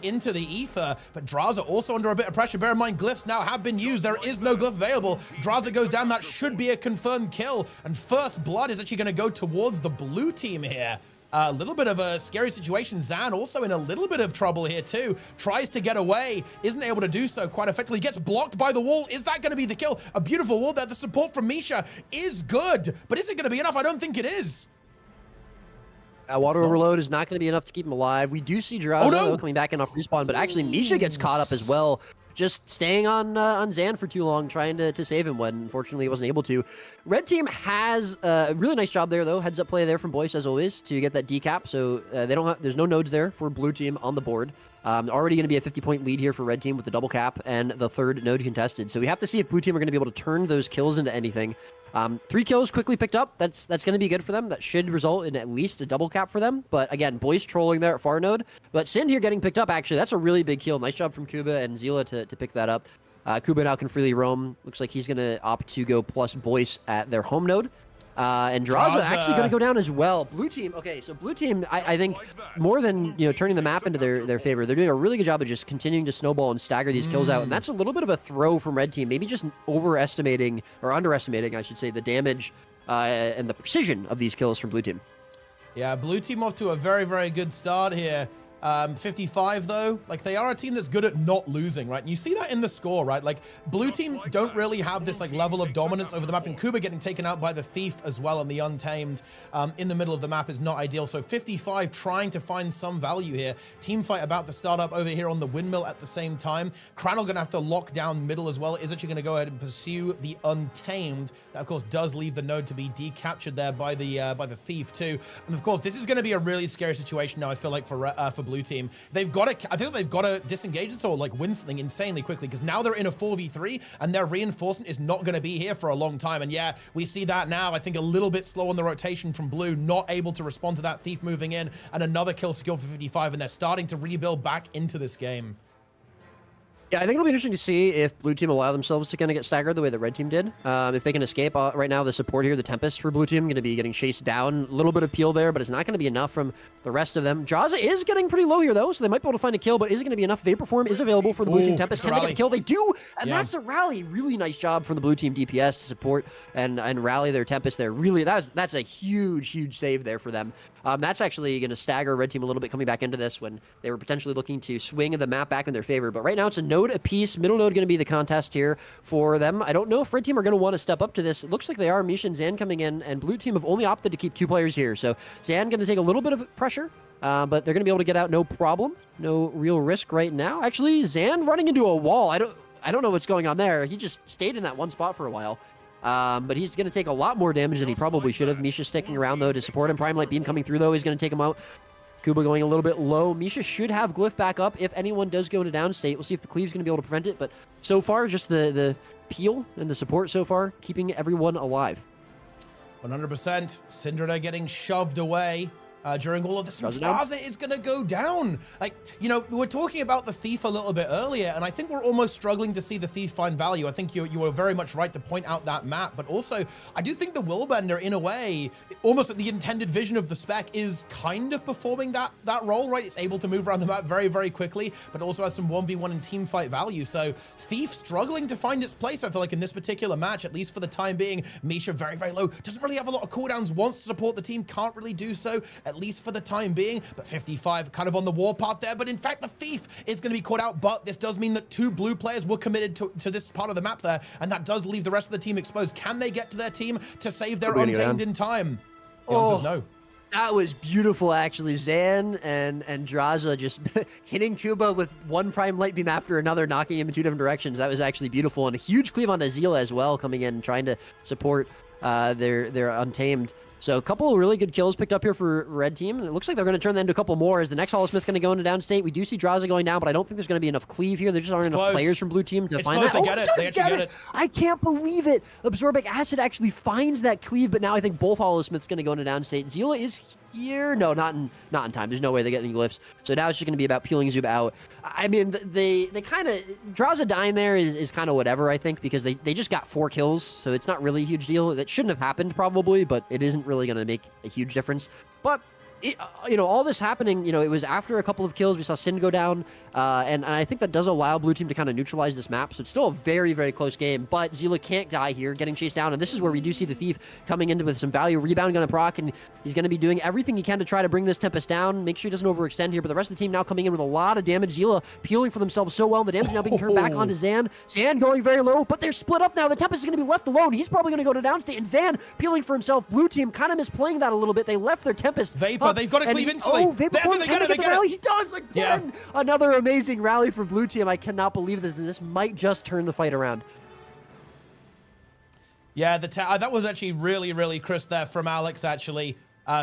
into the ether. But Draza also under a bit of pressure. Bear in mind, glyphs now have been used. There is no glyph available. Draza goes down. That should be a confirmed kill. And first blood is actually going to go towards the blue team here. A little bit of a scary situation. Zan also in a little bit of trouble here too. Tries to get away, isn't able to do so quite effectively. Gets blocked by the wall. Is that going to be the kill? A beautiful wall there. The support from Misha is good, but is it going to be enough? I don't think it is. Water overload is not going to be enough to keep him alive. We do see Drowzo coming back in off respawn, but actually Misha gets caught up as well. Just staying on Zan for too long, trying to save him when unfortunately he wasn't able to. Red team has a really nice job there though. Heads up play there from Boyce as always to get that decap. So they don't have, there's no nodes there for blue team on the board. Already going to be a 50-point lead here for red team with the double cap and the third node contested. So we have to see if blue team are going to be able to turn those kills into anything. 3 kills quickly picked up. That's going to be good for them. That should result in at least a double cap for them. But again, Boyce trolling there at far node. But Sind here getting picked up, actually. That's a really big kill. Nice job from Kuba and Zila to pick that up. Kuba now can freely roam. Looks like he's going to opt to go plus Boyce at their home node. And Draza actually going to go down as well. Blue team, okay, so blue team, I think more than turning the map into their favor, they're doing a really good job of just continuing to snowball and stagger these kills out. And that's a little bit of a throw from red team, maybe just overestimating or underestimating, I should say, the damage and the precision of these kills from blue team. Yeah, blue team off to a very, very good start here. 55 though, like they are a team that's good at not losing, right? And you see that in the score, right? Like blue team don't really have this like level of dominance over the map, and Kuba getting taken out by the thief as well on the Untamed in the middle of the map is not ideal. So 55 trying to find some value here. Team fight about to start up over here on the windmill at the same time. Cranel gonna have to lock down middle as well. Is actually gonna go ahead and pursue the Untamed. That of course does leave the node to be decaptured there by the thief too. And of course this is gonna be a really scary situation now, I feel like, for blue team. They've got to, I think they've got to disengage this or like win something insanely quickly, because now they're in a 4v3 and their reinforcement is not going to be here for a long time. And yeah, we see that now. I think a little bit slow on the rotation from blue, not able to respond to that thief moving in, and another kill secured for 55, and they're starting to rebuild back into this game. Yeah, I think it'll be interesting to see if blue team allow themselves to kind of get staggered the way that red team did. If they can escape. Right now, the support here, the Tempest for blue team, going to be getting chased down. A little bit of peel there, but it's not going to be enough from the rest of them. Draza is getting pretty low here, though, so they might be able to find a kill, but is it going to be enough? Vapor Form is available for the blue team Tempest. Can they get a kill? They do, and that's a rally. Really nice job from the blue team DPS to support and rally their Tempest there. Really, that's a huge save there for them. That's actually going to stagger red team a little bit coming back into this when they were potentially looking to swing the map back in their favor. But right now, it's a node node apiece. Middle node going to be the contest here for them. I don't know if red team are going to want to step up to this. It looks like they are. Misha and Zan coming in, and blue team have only opted to keep 2 players here. So Zan going to take a little bit of pressure, but they're going to be able to get out no problem. No real risk right now. Actually, Zan running into a wall. I don't know what's going on there. He just stayed in that one spot for a while. But he's going to take a lot more damage than he probably should have. Misha sticking around, though, to support him. Prime Light Beam coming through, though. He's going to take him out. Kuba going a little bit low. Misha should have Glyph back up if anyone does go into down state. We'll see if the Cleave's going to be able to prevent it. But so far, just the peel and the support so far, keeping everyone alive. 100%. Syndra getting shoved away. During all of this, Draza is going to go down. Like, you know, we were talking about the Thief a little bit earlier, and I think we're almost struggling to see the Thief find value. I think you were very much right to point out that map, but also, I do think the Willbender, in a way, almost at the intended vision of the spec, is kind of performing that role, right? It's able to move around the map very, very quickly, but also has some 1v1 and team fight value. So, Thief struggling to find its place, I feel like, in this particular match, at least for the time being. Misha very, very low. Doesn't really have a lot of cooldowns, wants to support the team, can't really do so, at least for the time being, but 55 kind of on the warpath there. But in fact, the Thief is going to be caught out, but this does mean that 2 blue players were committed to this part of the map there, and that does leave the rest of the team exposed. Can they get to their team to save their Untamed in time? The answer is no. That was beautiful, actually. Zan and Draza just hitting Kuba with one Prime Light Beam after another, knocking him in 2 different directions. That was actually beautiful, and a huge cleave on Azila as well, coming in, trying to support their Untamed. So a couple of really good kills picked up here for red team, and it looks like they're going to turn that into a couple more as the next Hollow Smith going to go into downstate. We do see Draza going down, but I don't think there's going to be enough cleave here. There just aren't enough players from blue team to find that. They get it. They actually get it. I can't believe it. Absorbic Acid actually finds that cleave, but now I think both Hollow Smiths going to go into downstate. Zila is here. No, not in time. There's no way they get any glyphs. So now it's just going to be about peeling Zub out. I mean, they kind of... Draza dying there is kind of whatever, I think, because they just got 4 kills, so it's not really a huge deal. That shouldn't have happened, probably, but it isn't really going to make a huge difference. But... you know, all this happening, you know, it was after a couple of kills. We saw Sin go down, and I think that does allow blue team to kind of neutralize this map. So it's still a very, very close game, but Zila can't die here, getting chased down, and this is where we do see the Thief coming in with some value. Rebound gonna proc, and he's gonna be doing everything he can to try to bring this Tempest down, make sure he doesn't overextend here, but the rest of the team now coming in with a lot of damage. Zila peeling for themselves so well, the damage now being turned back onto Zan. Zan going very low, but they're split up now. The Tempest is gonna be left alone. He's probably gonna go to downstate, and Zan peeling for himself. Blue team kind of misplaying that a little bit. They left their Tempest. Vapor, they've got to cleave instantly. Oh, Vapor they get the rally. He does again. Yeah. Another amazing rally for blue team. I cannot believe that this might just turn the fight around. Yeah, that was actually really, really crisp there from Alex, actually.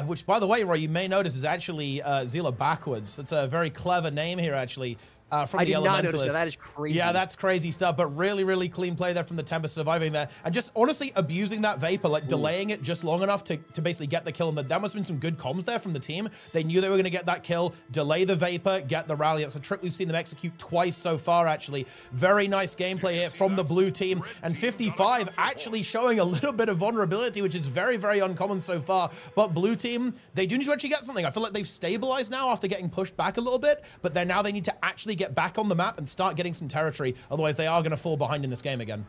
Which, by the way, Roy, you may notice is actually Zila backwards. That's a very clever name here, actually. From the Elementalist. I did not notice that. That is crazy. Yeah, that's crazy stuff, but really, really clean play there from the Tempest surviving there. And just honestly abusing that Vapor, like delaying it just long enough to basically get the kill. And that must have been some good comms there from the team. They knew they were going to get that kill, delay the Vapor, get the rally. That's a trick we've seen them execute twice so far, actually. Very nice gameplay here from the blue team. And 55 actually showing a little bit of vulnerability, which is very, very uncommon so far. But blue team, they do need to actually get something. I feel like they've stabilized now after getting pushed back a little bit, but now they need to actually get back on the map and start getting some territory. Otherwise, they are going to fall behind in this game again.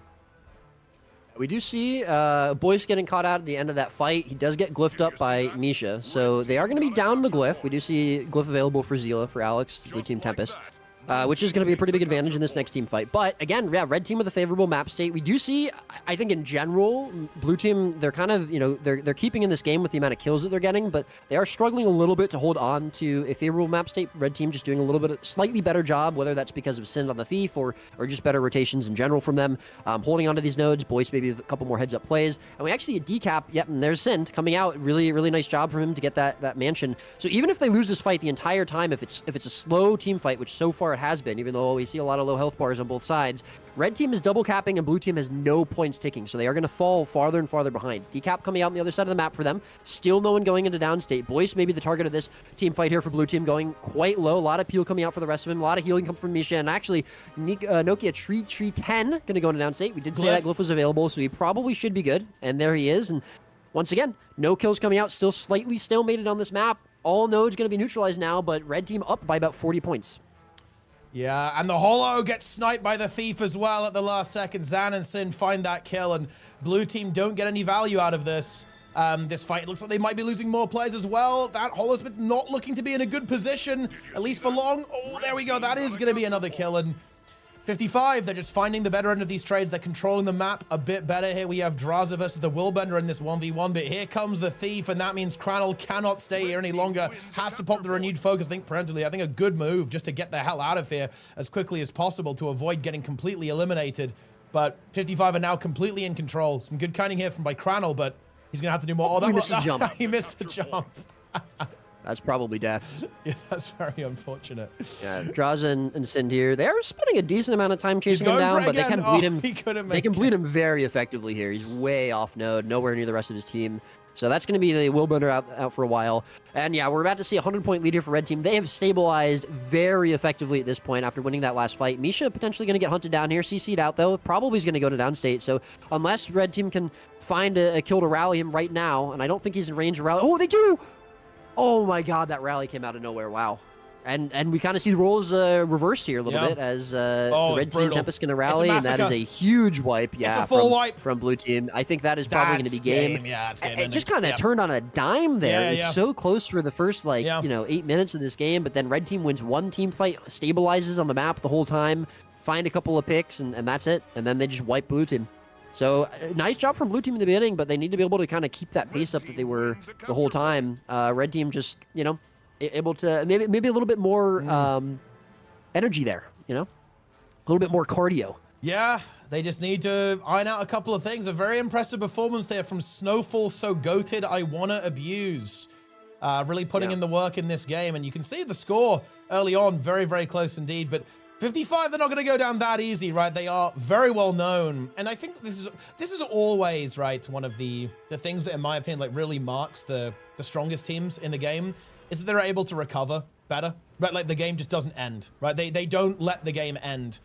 We do see Boyce getting caught out at the end of that fight. He does get glyphed up by Misha, so they are going to be down the glyph. We do see glyph available for Zila, for Alex, blue team Tempest. Which is going to be a pretty big advantage in this next team fight. But again, yeah, red team with a favorable map state. We do see, I think in general, blue team, they're kind of, you know, they're keeping in this game with the amount of kills that they're getting, but they are struggling a little bit to hold on to a favorable map state. Red team just doing a little bit of slightly better job, whether that's because of Sin on the Thief or just better rotations in general from them. Holding onto these nodes, Boyce maybe a couple more heads up plays. And we actually see a decap, yep, and there's Sin coming out. Really, really nice job from him to get that mansion. So even if they lose this fight the entire time, if it's a slow team fight, which so far it has been, even though we see a lot of low health bars on both sides, red team is double capping and blue team has no points ticking, so they are going to fall farther and farther behind. Decap coming out on the other side of the map for them. Still no one going into downstate. Boyce may be the target of this team fight here for blue team, going quite low. A lot of peel coming out for the rest of him. A lot of healing come from Misha, and actually Nokia Tree 10 going to go into downstate. We did say that glyph was available, so he probably should be good, and there he is. And once again, no kills coming out, still slightly stalemated on this map. All nodes going to be neutralized now, but red team up by about 40 points. Yeah, and the Hollow gets sniped by the Thief as well at the last second. Zan and Sin find that kill, and blue team don't get any value out of this. This fight looks like they might be losing more players as well. That Hollow Smith not looking to be in a good position, at least for long. Oh, there we go. That is going to be another kill, and 55, they're just finding the better end of these trades. They're controlling the map a bit better here. We have Draza versus the Willbender in this 1v1, but here comes the Thief, and that means Cranel cannot stay here any longer. Has to pop the renewed focus, I think, parentally. I think a good move just to get the hell out of here as quickly as possible to avoid getting completely eliminated. But 55 are now completely in control. Some good kiting here from by Cranel, but he's going to have to do more. Oh, he missed the jump. He missed the jump. That's probably death. Yeah, that's very unfortunate. Yeah, Draza and Sind here. They're spending a decent amount of time chasing him down, but they can bleed him. They can bleed him very effectively here. He's way off node, nowhere near the rest of his team. So that's going to be the Willbender out for a while. And yeah, we're about to see a 100-point lead here for Red Team. They have stabilized very effectively at this point after winning that last fight. Misha potentially going to get hunted down here. CC'd out, though. Probably is going to go to downstate. So unless Red Team can find a kill to rally him right now, and I don't think he's in range of rally. Oh, they do! Oh my god, that rally came out of nowhere. Wow. And we kind of see the roles reversed here a little bit as the Red Team Tempest going to rally, and that is a huge wipe. Yeah, it's a full wipe from Blue Team. I think that is probably going to be game. Yeah, it's game. It just kind of turned on a dime there. Yeah, it was so close for the first, 8 minutes of this game, but then Red Team wins one team fight, stabilizes on the map the whole time, find a couple of picks, and that's it. And then they just wipe Blue Team. So, nice job from Blue Team in the beginning, but they need to be able to kind of keep that pace up that they were the whole time. Red Team just, able to maybe a little bit more energy there, a little bit more cardio. Yeah, they just need to iron out a couple of things. A very impressive performance there from Snowfall, so goated, I wanna abuse. Really putting in the work in this game, and you can see the score early on, very, very close indeed, but 55, they're not going to go down that easy, right? They are very well known. And I think this is always, right, one of the things that, in my opinion, really marks the strongest teams in the game, is that they're able to recover better, right? Like, the game just doesn't end, right? They don't let the game end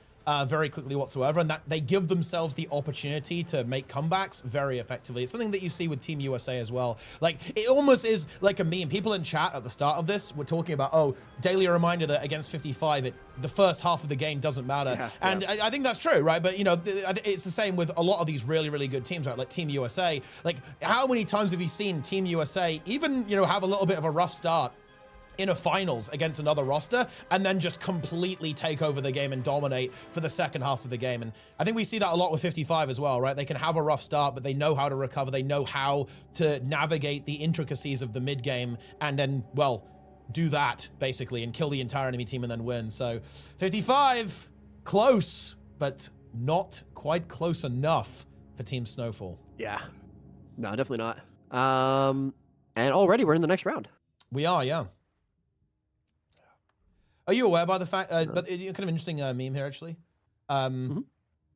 very quickly whatsoever, and that they give themselves the opportunity to make comebacks very effectively. It's something that you see with Team USA as well. Like, it almost is like a meme. People in chat at the start of this were talking about, oh, daily reminder that against 55, the first half of the game doesn't matter. Yeah, and I think that's true, right? But, it's the same with a lot of these really, really good teams, right? Like Team USA. Like, how many times have you seen Team USA even, have a little bit of a rough start in a finals against another roster, and then just completely take over the game and dominate for the second half of the game? And I think we see that a lot with 55 as well, right? They can have a rough start, but they know how to recover. They know how to navigate the intricacies of the mid game, and then, well, do that basically and kill the entire enemy team and then win. So 55, close, but not quite close enough for Team Snowfall. Yeah, no, definitely not. And already we're in the next round. We are, yeah. Are you aware by the fact, but kind of interesting meme here, actually. Are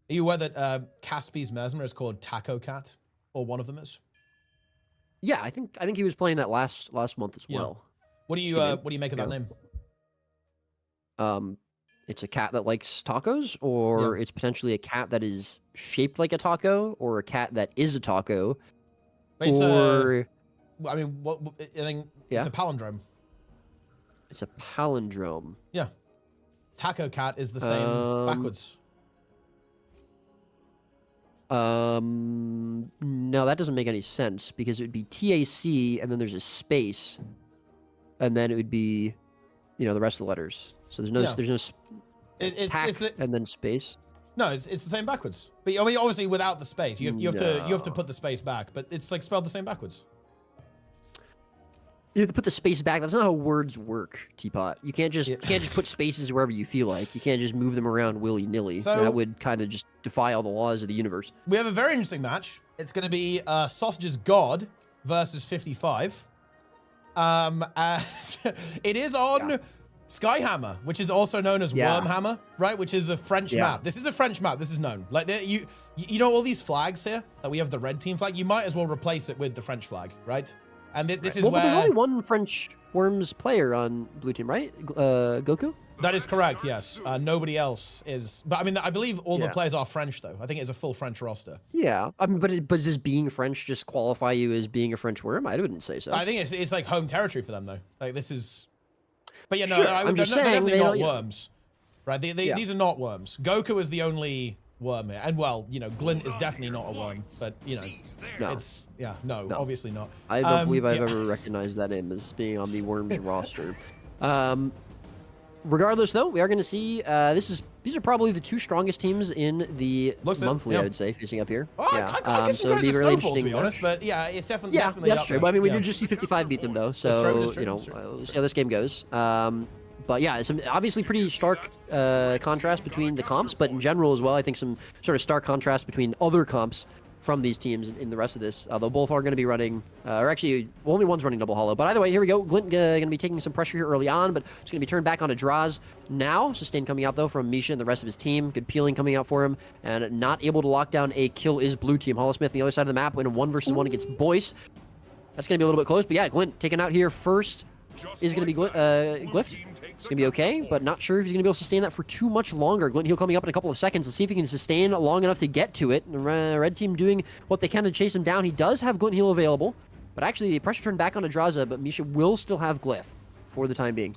you aware that Caspi's Mesmer is called Taco Cat, or one of them is? Yeah, I think he was playing that last month as well. What do you make of that name? It's a cat that likes tacos, or it's potentially a cat that is shaped like a taco, or a cat that is a taco. Wait, I think it's a palindrome. It's a palindrome. Yeah. Taco Cat is the same backwards. No, that doesn't make any sense, because it would be TAC and then there's a space, and then it would be, the rest of the letters. So there's no it's and then space. No, it's the same backwards. But I mean, obviously without the space, you have to put the space back. But it's like spelled the same backwards. You have to put the space back. That's not how words work, Teapot. You can't just put spaces wherever you feel like. You can't just move them around willy-nilly. So, that would kind of just defy all the laws of the universe. We have a very interesting match. It's going to be Sausage's God versus 55. It is on Skyhammer, which is also known as Wormhammer, right? Which is a French map. This is a French map. This is known. Like, you all these flags here that we have, the red team flag. You might as well replace it with the French flag, right? And this is where... But there's only one French Worms player on Blue Team, right? Goku? That is correct, yes. Nobody else is... But, I mean, I believe all the players are French, though. I think it's a full French roster. Yeah. I mean, but does being French just qualify you as being a French Worm? I wouldn't say so. I think it's like home territory for them, though. Like, this is... But, yeah, no, sure. they're definitely not worms. Right? These are not worms. Goku is the only... worm here, and well, Glint is definitely not a worm, but it's obviously not. I don't believe I've ever recognized that name as being on the Worms roster. regardless, though, we are going to see these are probably the two strongest teams in the monthly, I would say, facing up here. Oh, yeah, I guess so it'd be really interesting to be honest, but yeah, it's definitely that's up true. there. But I mean, we Yeah. did just see 55 beat them though, so That's true, you know, that's true. we'll see how this game goes. But yeah, some obviously pretty stark contrast between the comps, but in general as well, I think some sort of stark contrast between other comps from these teams in the rest of this. Although both are going to be running, or actually only one's running double hollow. But either way, here we go. Glint going to be taking some pressure here early on, but it's going to be turned back onto Draws now. Sustain coming out though from Misha and the rest of his team. Good peeling coming out for him, and not able to lock down a kill is blue team. Hollow Smith on the other side of the map, winning 1 versus 1 against Boyce. That's going to be a little bit close, but yeah, Glint taken out here first is going to be Glyphed. It's going to be okay, but not sure if he's going to be able to sustain that for too much longer. Glint Heal coming up in a couple of seconds. Let's see if he can sustain long enough to get to it. The red team doing what they can to chase him down. He does have Glint Heal available, but actually the pressure turned back onto Draza, but Misha will still have Glyph for the time being.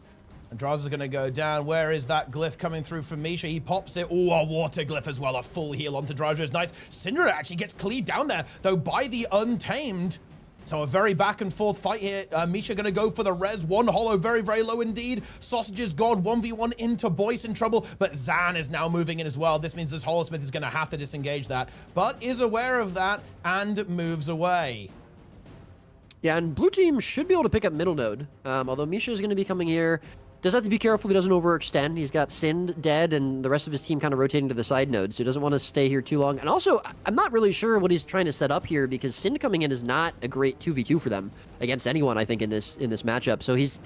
And Draza's going to go down. Where is that glyph coming through from Misha? He pops it. Oh, a water glyph as well. A full heal onto Draza is nice. Syndra actually gets cleaved down there, though, by the Untamed. So a very back and forth fight here. Misha gonna go for the res. One hollow, very, very low indeed. Sausages God, 1v1 into Boyce in trouble, but Zan is now moving in as well. This means this Hollow Smith is gonna have to disengage that, but is aware of that and moves away. Yeah, and blue team should be able to pick up middle node, although Misha is gonna be coming here. Does have to be careful he doesn't overextend. He's got Sind dead and the rest of his team kind of rotating to the side nodes, so he doesn't want to stay here too long. And also, I'm not really sure what he's trying to set up here because Sind coming in is not a great 2v2 for them against anyone, I think, in this matchup. So he's,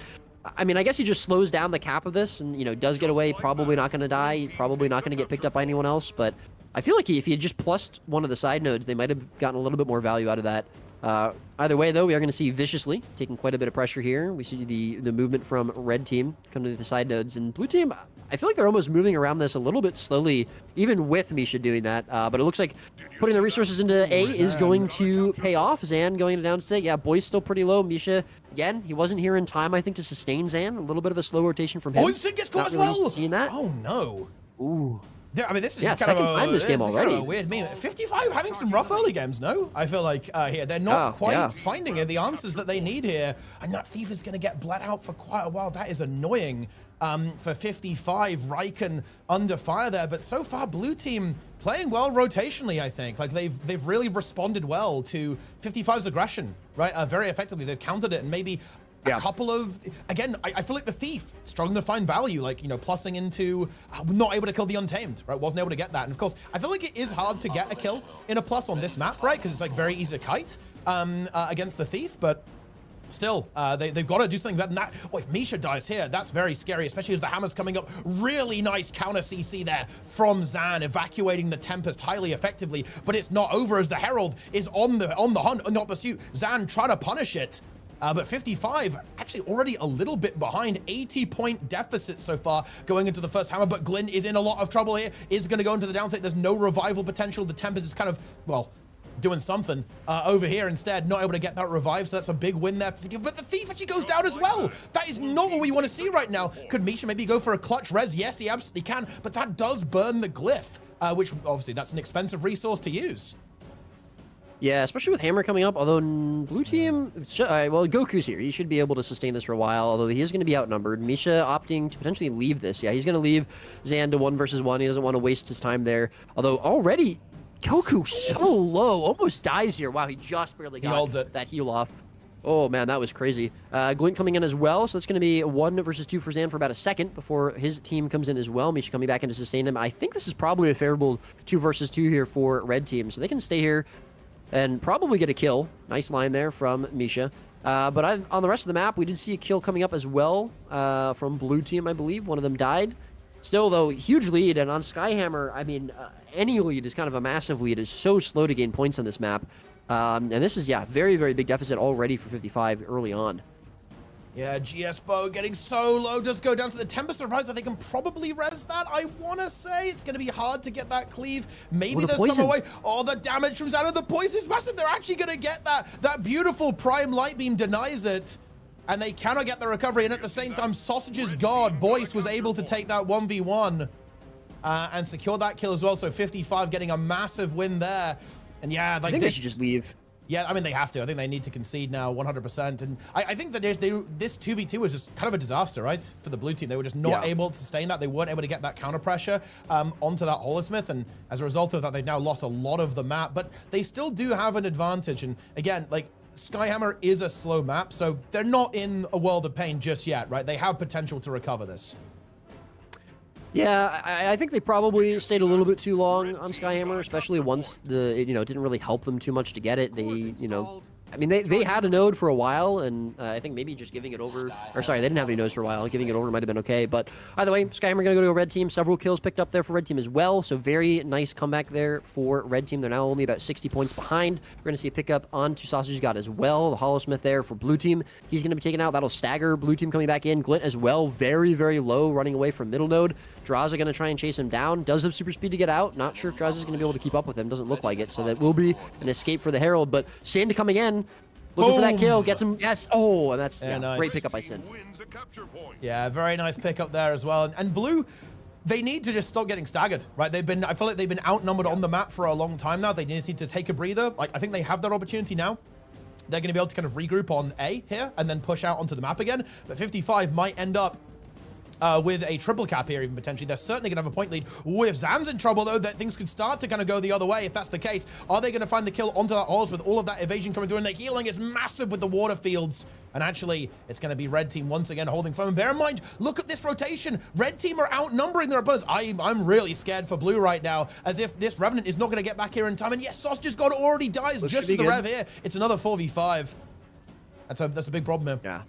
I mean, I guess he just slows down the cap of this and, you know, does get away, probably not going to die, probably not going to get picked up by anyone else. But I feel like if he had just plussed one of the side nodes, they might have gotten a little bit more value out of that. Either way, though, we are going to see Viciously taking quite a bit of pressure here. We see the movement from red team come to the side nodes, and blue team, I feel like they're almost moving around this a little bit slowly, even with Misha doing that. But it looks like putting the resources into A is going to pay off. Zan going to downstate. Yeah, Boy's still pretty low. Misha, again, he wasn't here in time, I think, to sustain Zan. A little bit of a slow rotation from him. Oh, Sid gets caught as really well! seeing that. Oh, no. Ooh. Yeah, I mean, this is Yeah, kind of second time this game already. Kind of a weird meme. 55 having some rough early games, no? I feel like here they're not quite finding the answers that they need here, and that Thief is going to get bled out for quite a while. That is annoying for 55. Riken under fire there, but so far blue team playing well rotationally. I think like they've really responded well to 55's aggression, right? Very effectively. They've countered it, and maybe. A couple of, again, I feel like the Thief, struggling to find value, like, you know, plussing into, not able to kill the Untamed, right? Wasn't able to get that. And of course, I feel like it is hard to get a kill in a plus on this map, right? Because it's like very easy to kite against the Thief, but still, they've got to do something better than that. Oh, if Misha dies here, that's very scary, especially as the hammer's coming up. Really nice counter CC there from Zan, evacuating the Tempest highly effectively, but it's not over as the Herald is on the hunt, not pursuit. Zan try to punish it. But 55 actually already a little bit behind. 80-point deficit so far going into the first hammer, but Glyn is in a lot of trouble here. Is going to go into the downside. There's no revival potential. The Tempest is kind of, well, doing something over here instead. Not able to get that revive, so that's a big win there. But the Thief actually goes down as well. That is not what we want to see right now. Could Misha maybe go for a clutch res? Yes, he absolutely can, but that does burn the glyph, which obviously that's an expensive resource to use. Yeah, especially with Hammer coming up, although blue team, well, Goku's here. He should be able to sustain this for a while, although he is going to be outnumbered. Misha opting to potentially leave this. Yeah, he's going to leave Zan to 1 versus 1. He doesn't want to waste his time there, although already Goku so low, almost dies here. Wow, he just barely got that heal off. Oh, man, that was crazy. Glint coming in as well, so it's going to be 1 versus 2 for Zan for about a second before his team comes in as well. Misha coming back in to sustain him. I think this is probably a favorable 2 versus 2 here for red team, so they can stay here and probably get a kill. Nice line there from Misha. But on the rest of the map, we did see a kill coming up as well from blue team, I believe. One of them died. Still, though, huge lead. And on Skyhammer, I mean, any lead is kind of a massive lead. It's so slow to gain points on this map. And this is, yeah, very, very big deficit already for 55 early on. Yeah, GS Bow getting so low, does go down to the Tempest Surprise. They can probably res that, I want to say. It's going to be hard to get that cleave. Maybe there's some way. Oh, the damage from Zan, the poison is massive. They're actually going to get that. That beautiful Prime Light Beam denies it. And they cannot get the recovery. And at the same time, Sausage's God, Boyce, was able to take that 1v1 and secure that kill as well. So 55 getting a massive win there. And yeah, like I think they should just leave. Yeah, I mean, they have to. I think they need to concede now 100%. And I think that this 2v2 was just kind of a disaster, right? For the blue team. They were just not able to sustain that. They weren't able to get that counter pressure onto that Holosmith. And as a result of that, they've now lost a lot of the map. But they still do have an advantage. And again, like, Skyhammer is a slow map, so they're not in a world of pain just yet, right? They have potential to recover this. Yeah, I think they probably stayed a little bit too long on Skyhammer, especially once it didn't really help them too much to get it. I mean, they had a node for a while, and I think maybe just giving it over, or sorry, they didn't have any nodes for a while. Giving it over might have been okay, but either way, Skyhammer going to go to a red team. Several kills picked up there for red team as well, so very nice comeback there for red team. They're now only about 60 points behind. We're going to see a pickup onto Sausage God as well. The Holosmith there for blue team. He's going to be taken out. That'll stagger blue team coming back in. Glint as well, very, very low, running away from middle node. Draza going to try and chase him down. Does have super speed to get out. Not sure if Draza's going to be able to keep up with him. Doesn't look like it, so that will be an escape for the Herald, but Sand coming in. Looking for that kill, gets him, yes, oh, and that's nice. Great pickup by Sin. Yeah, very nice pickup there as well. And blue, they need to just stop getting staggered, right? I feel like they've been outnumbered on the map for a long time now. They just need to take a breather. Like, I think they have that opportunity now. They're going to be able to kind of regroup on A here and then push out onto the map again. But 55 might end up with a triple cap here, even potentially. They're certainly going to have a point lead. Ooh, if Zan's in trouble, though, that things could start to kind of go the other way. If that's the case, are they going to find the kill onto that horse with all of that evasion coming through? And the healing is massive with the water fields. And actually, it's going to be red team once again holding firm. And bear in mind, look at this rotation. Red team are outnumbering their opponents. I'm really scared for blue right now, as if this Revenant is not going to get back here in time. And yes, Sausage's God already dies just as the Rev here. It's another 4v5. That's a big problem here. Yeah.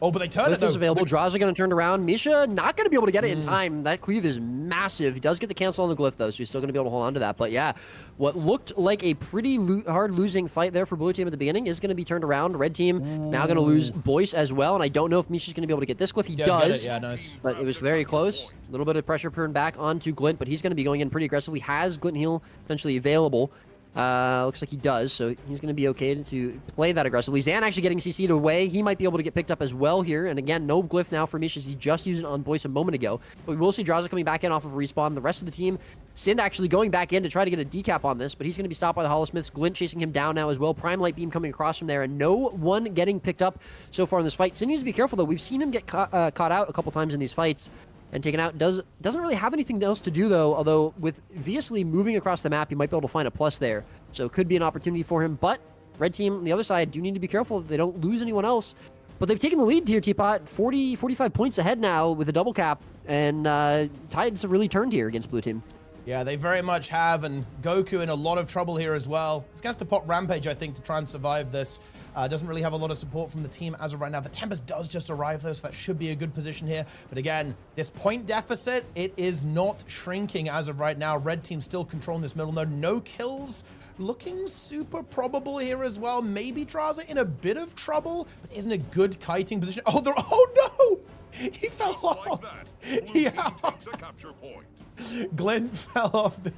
Oh, but they turn it, though. Is available. Draws are going to turn around. Misha not going to be able to get it in time. That cleave is massive. He does get the cancel on the glyph, though, so he's still going to be able to hold on to that. But yeah, what looked like a pretty hard losing fight there for blue team at the beginning is going to be turned around. Red team now going to lose Boyce as well, and I don't know if Misha's going to be able to get this glyph. He does. Yeah, nice. But it was very close. A little bit of pressure turned back onto Glint, but he's going to be going in pretty aggressively. Has Glint heal potentially available. Looks like he does, so he's going to be okay to play that aggressively. Zan actually getting CC'd away. He might be able to get picked up as well here. And again, no glyph now for Mish, as he just used it on Boyce a moment ago. But we will see Draza coming back in off of respawn. The rest of the team, Sind actually going back in to try to get a decap on this, but he's going to be stopped by the Holosmiths. Glint chasing him down now as well. Prime Light Beam coming across from there, and no one getting picked up so far in this fight. Sind needs to be careful, though. We've seen him get caught out a couple times in these fights and taken out. Doesn't really have anything else to do, though, although with Viasly moving across the map, he might be able to find a plus there. So it could be an opportunity for him, but red team on the other side do need to be careful that they don't lose anyone else. But they've taken the lead here, Teapot. 45 points ahead now with a double cap, and tides have really turned here against blue team. Yeah, they very much have, and Goku in a lot of trouble here as well. He's going to have to pop Rampage, I think, to try and survive this. Doesn't really have a lot of support from the team as of right now. The Tempest does just arrive, though, so that should be a good position here. But again, this point deficit, it is not shrinking as of right now. Red team still controlling this middle node. No kills. Looking super probable here as well. Maybe Draza in a bit of trouble, but isn't a good kiting position. Oh, oh no! He fell off. Glint fell off the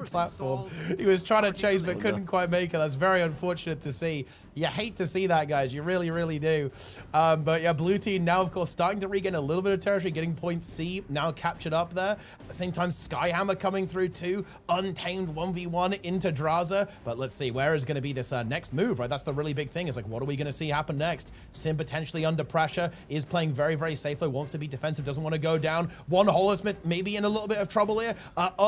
platform. He was trying to chase but couldn't quite make it. That's very unfortunate to see. You hate to see that, guys. You really, really do. But yeah, blue team now, of course, starting to regain a little bit of territory, getting point C now captured up there. At the same time, Skyhammer coming through too. Untamed 1v1 into Draza. But let's see, where is going to be this next move, right? That's the really big thing. Is like, what are we going to see happen next? Sim potentially under pressure, is playing very, very safely, wants to be defensive, doesn't want to go down. One Holosmith maybe in a little bit of trouble here.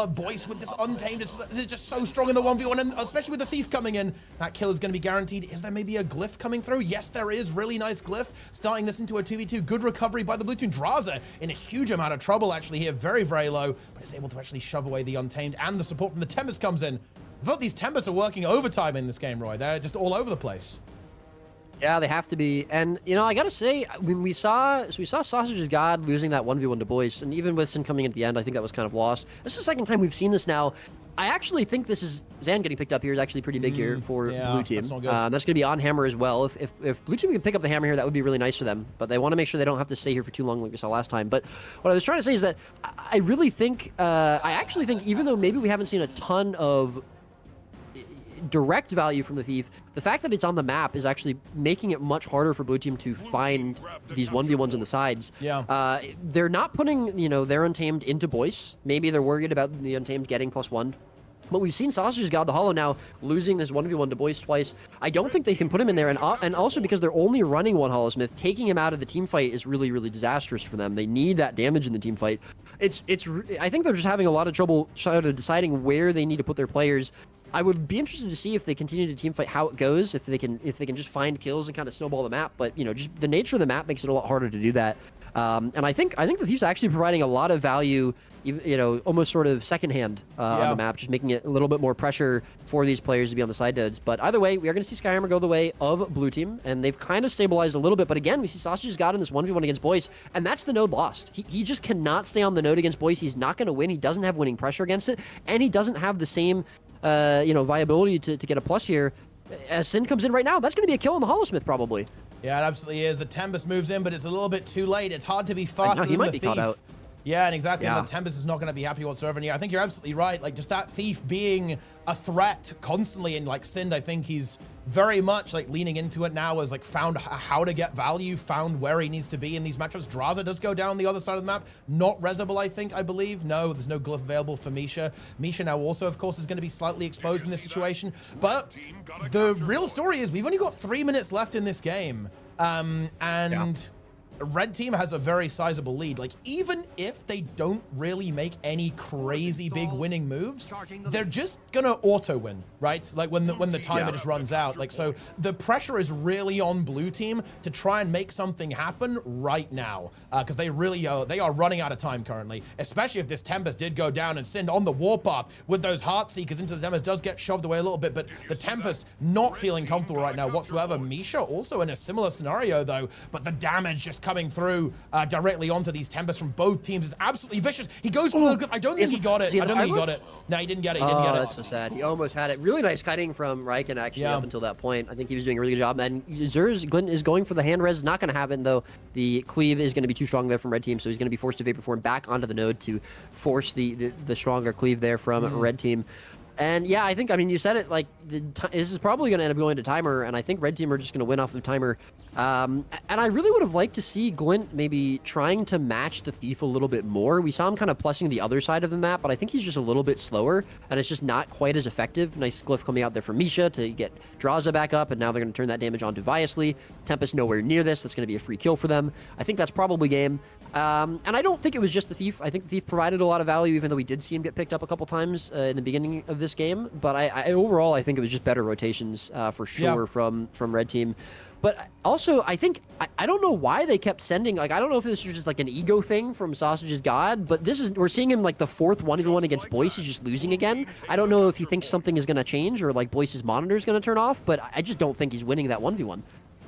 Boyce with this Untamed, it's just so strong in the 1v1, and especially with the Thief coming in, that kill is going to be guaranteed. Is there maybe a glyph coming through? Yes, there is. Really nice glyph. Starting this into a 2v2. Good recovery by the blue team. Draza in a huge amount of trouble actually here. Very, very low, but is able to actually shove away the Untamed, and the support from the Tempest comes in. I thought these Tempests are working overtime in this game, Roy. They're just all over the place. Yeah, they have to be. And, you know, I gotta say, when we saw Sausage of God losing that 1v1 to Boyce, and even with Sin coming in at the end, I think that was kind of lost. This is the second time we've seen this now. I actually think this is Zan getting picked up here is actually pretty big here for blue team. That's not good. That's going to be on Hammer as well. If blue team can pick up the Hammer here, that would be really nice for them. But they want to make sure they don't have to stay here for too long like we saw last time. But what I was trying to say is that I really think, I actually think, even though maybe we haven't seen a ton of direct value from the Thief, the fact that it's on the map is actually making it much harder for blue team to find these 1v1s on the sides. Yeah. They're not putting, you know, their Untamed into Boyce. Maybe they're worried about the Untamed getting +1 But we've seen Sausage's God the Hollow now losing this 1v1 to Boyce twice. I don't think they can put him in there, and also because they're only running one Hollowsmith, taking him out of the team fight is really, really disastrous for them. They need that damage in the team fight. I think they're just having a lot of trouble sort of deciding where they need to put their players. I would be interested to see if they continue to team fight how it goes, if they can just find kills and kind of snowball the map. But just the nature of the map makes it a lot harder to do that. And I think the Thieves are actually providing a lot of value, almost sort of secondhand on the map, just making it a little bit more pressure for these players to be on the side nodes. But either way, we are going to see Skyhammer go the way of blue team, and they've kind of stabilized a little bit. But again, we see Sausage's got in this 1v1 against Boyce, and that's the node lost. He just cannot stay on the node against Boyce. He's not going to win. He doesn't have winning pressure against it, and he doesn't have the same viability to get a plus here. As Sin comes in right now, that's going to be a kill on the Hollowsmith probably. Yeah, it absolutely is. The Tempest moves in, but it's a little bit too late. It's hard to be faster than the Thief. Caught out. Yeah, and exactly. And the Tempest is not going to be happy whatsoever. And yeah, I think you're absolutely right. Like, just that Thief being a threat constantly, and like Sind, I think he's very much like leaning into it now, as like found how to get value, found where he needs to be in these matchups. Draza does go down the other side of the map. Not Rezable, I believe. No, there's no glyph available for Misha. Misha now also, of course, is going to be slightly exposed in this situation. But the real story is we've only got 3 minutes left in this game. Red team has a very sizable lead. Like, even if they don't really make any crazy big winning moves, they're just gonna auto win, right? Like when the timer just runs out. Like, so the pressure is really on blue team to try and make something happen right now, because they are running out of time currently. Especially if this Tempest did go down and Sind on the warpath with those Heart Seekers into the Tempest does get shoved away a little bit, but the Tempest not feeling comfortable right now whatsoever. Misha also in a similar scenario though, but the damage just coming through directly onto these Tempests from both teams is absolutely vicious. He goes for the... I don't think he got it. I don't think he got it. No, he didn't get it. He didn't get it. That's so sad. He almost had it. Really nice kiting from Riken, actually, up until that point. I think he was doing a really good job. And Glint is going for the hand res. Not going to happen, though. The cleave is going to be too strong there from red team, so he's going to be forced to Vapor Form back onto the node to force the stronger cleave there from red team. And yeah, I mean, you said it, like, this is probably going to end up going to timer, and I think red team are just going to win off of timer. And I really would have liked to see Glint maybe trying to match the Thief a little bit more. We saw him kind of plussing the other side of the map, but I think he's just a little bit slower, and it's just not quite as effective. Nice glyph coming out there from Misha to get Draza back up, and now they're going to turn that damage onto Viasly. Tempest nowhere near this. That's going to be a free kill for them. I think that's probably game. And I don't think it was just the Thief. I think the Thief provided a lot of value, even though we did see him get picked up a couple times in the beginning of this game. But I overall, I think it was just better rotations for sure from red team. But also, I think, I don't know why they kept sending, like, I don't know if this was just like an ego thing from Sausage's God, but we're seeing him like the fourth 1v1 against Boyce. He's just losing again. I don't know if he thinks something is going to change or like Boyce's monitor is going to turn off, but I just don't think he's winning that 1v1.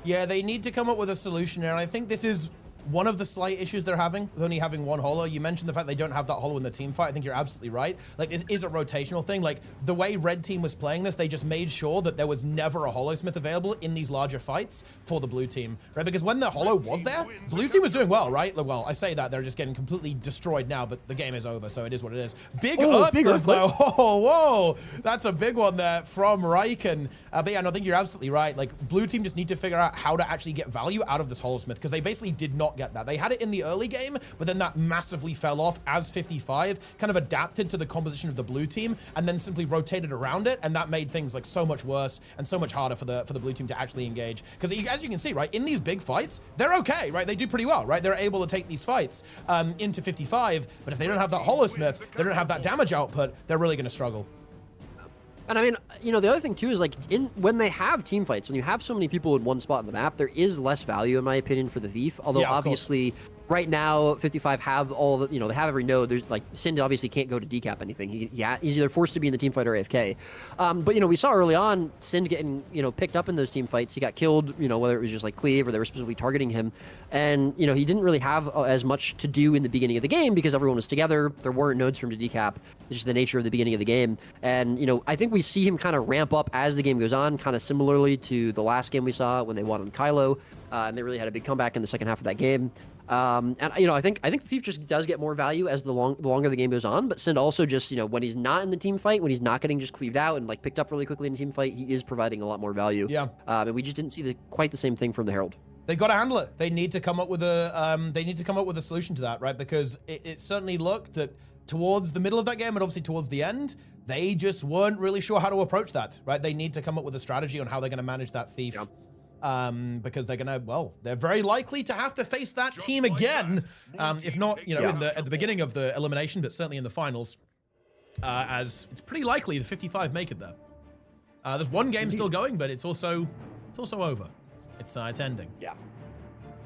Yeah, they need to come up with a solution here, and I think this is one of the slight issues they're having with only having one holo. You mentioned the fact they don't have that holo in the team fight. I think you're absolutely right. Like, this is a rotational thing. Like, the way red team was playing this, they just made sure that there was never a holosmith available in these larger fights for the blue team, right? Because when the holo was there, blue team was doing well, right? Like, well, I say that they're just getting completely destroyed now, but the game is over, so it is what it is. Big Earth though. Oh, whoa, that's a big one there from Riken. But yeah, no, I think you're absolutely right. Like, blue team just need to figure out how to actually get value out of this holosmith, because they basically did not get that. They had it in the early game, but then that massively fell off as 55 kind of adapted to the composition of the blue team and then simply rotated around it, and that made things like so much worse and so much harder for the blue team to actually engage. Because as you can see, right, in these big fights, they're okay, right? They do pretty well, right? They're able to take these fights into 55, but if they don't have that holosmith, they don't have that damage output, they're really going to struggle. And I mean, you know, the other thing too is like when they have team fights, when you have so many people in one spot in the map, there is less value in my opinion for the Thief. Although obviously right now 55 have all the, you know, they have every node. There's like Sind obviously can't go to decap anything. He's either forced to be in the team fight or AFK. But you know, we saw early on Sind getting, you know, picked up in those team fights. He got killed, you know, whether it was just like Cleave or they were specifically targeting him. And you know, he didn't really have as much to do in the beginning of the game because everyone was together. There weren't nodes for him to decap. It's just the nature of the beginning of the game. And you know, I think we see him kind of ramp up as the game goes on, kind of similarly to the last game we saw when they won on Kylo, and they really had a big comeback in the second half of that game. And you know, I think the Thief just does get more value as the longer the game goes on. But Sind also just, you know, when he's not in the team fight, when he's not getting just cleaved out and like picked up really quickly in the team fight, he is providing a lot more value. Yeah. And we just didn't see quite the same thing from the Herald. They got to handle it. They need to come up with a solution to that, right? Because it certainly looked that towards the middle of that game and obviously towards the end, they just weren't really sure how to approach that, right? They need to come up with a strategy on how they're going to manage that thief. Yep. Because they're gonna, well, they're very likely to have to face that team again, if not, you know, at the beginning of the elimination, but certainly in the finals, as it's pretty likely the 55 make it there. There's one game still going, but it's also over. It's ending.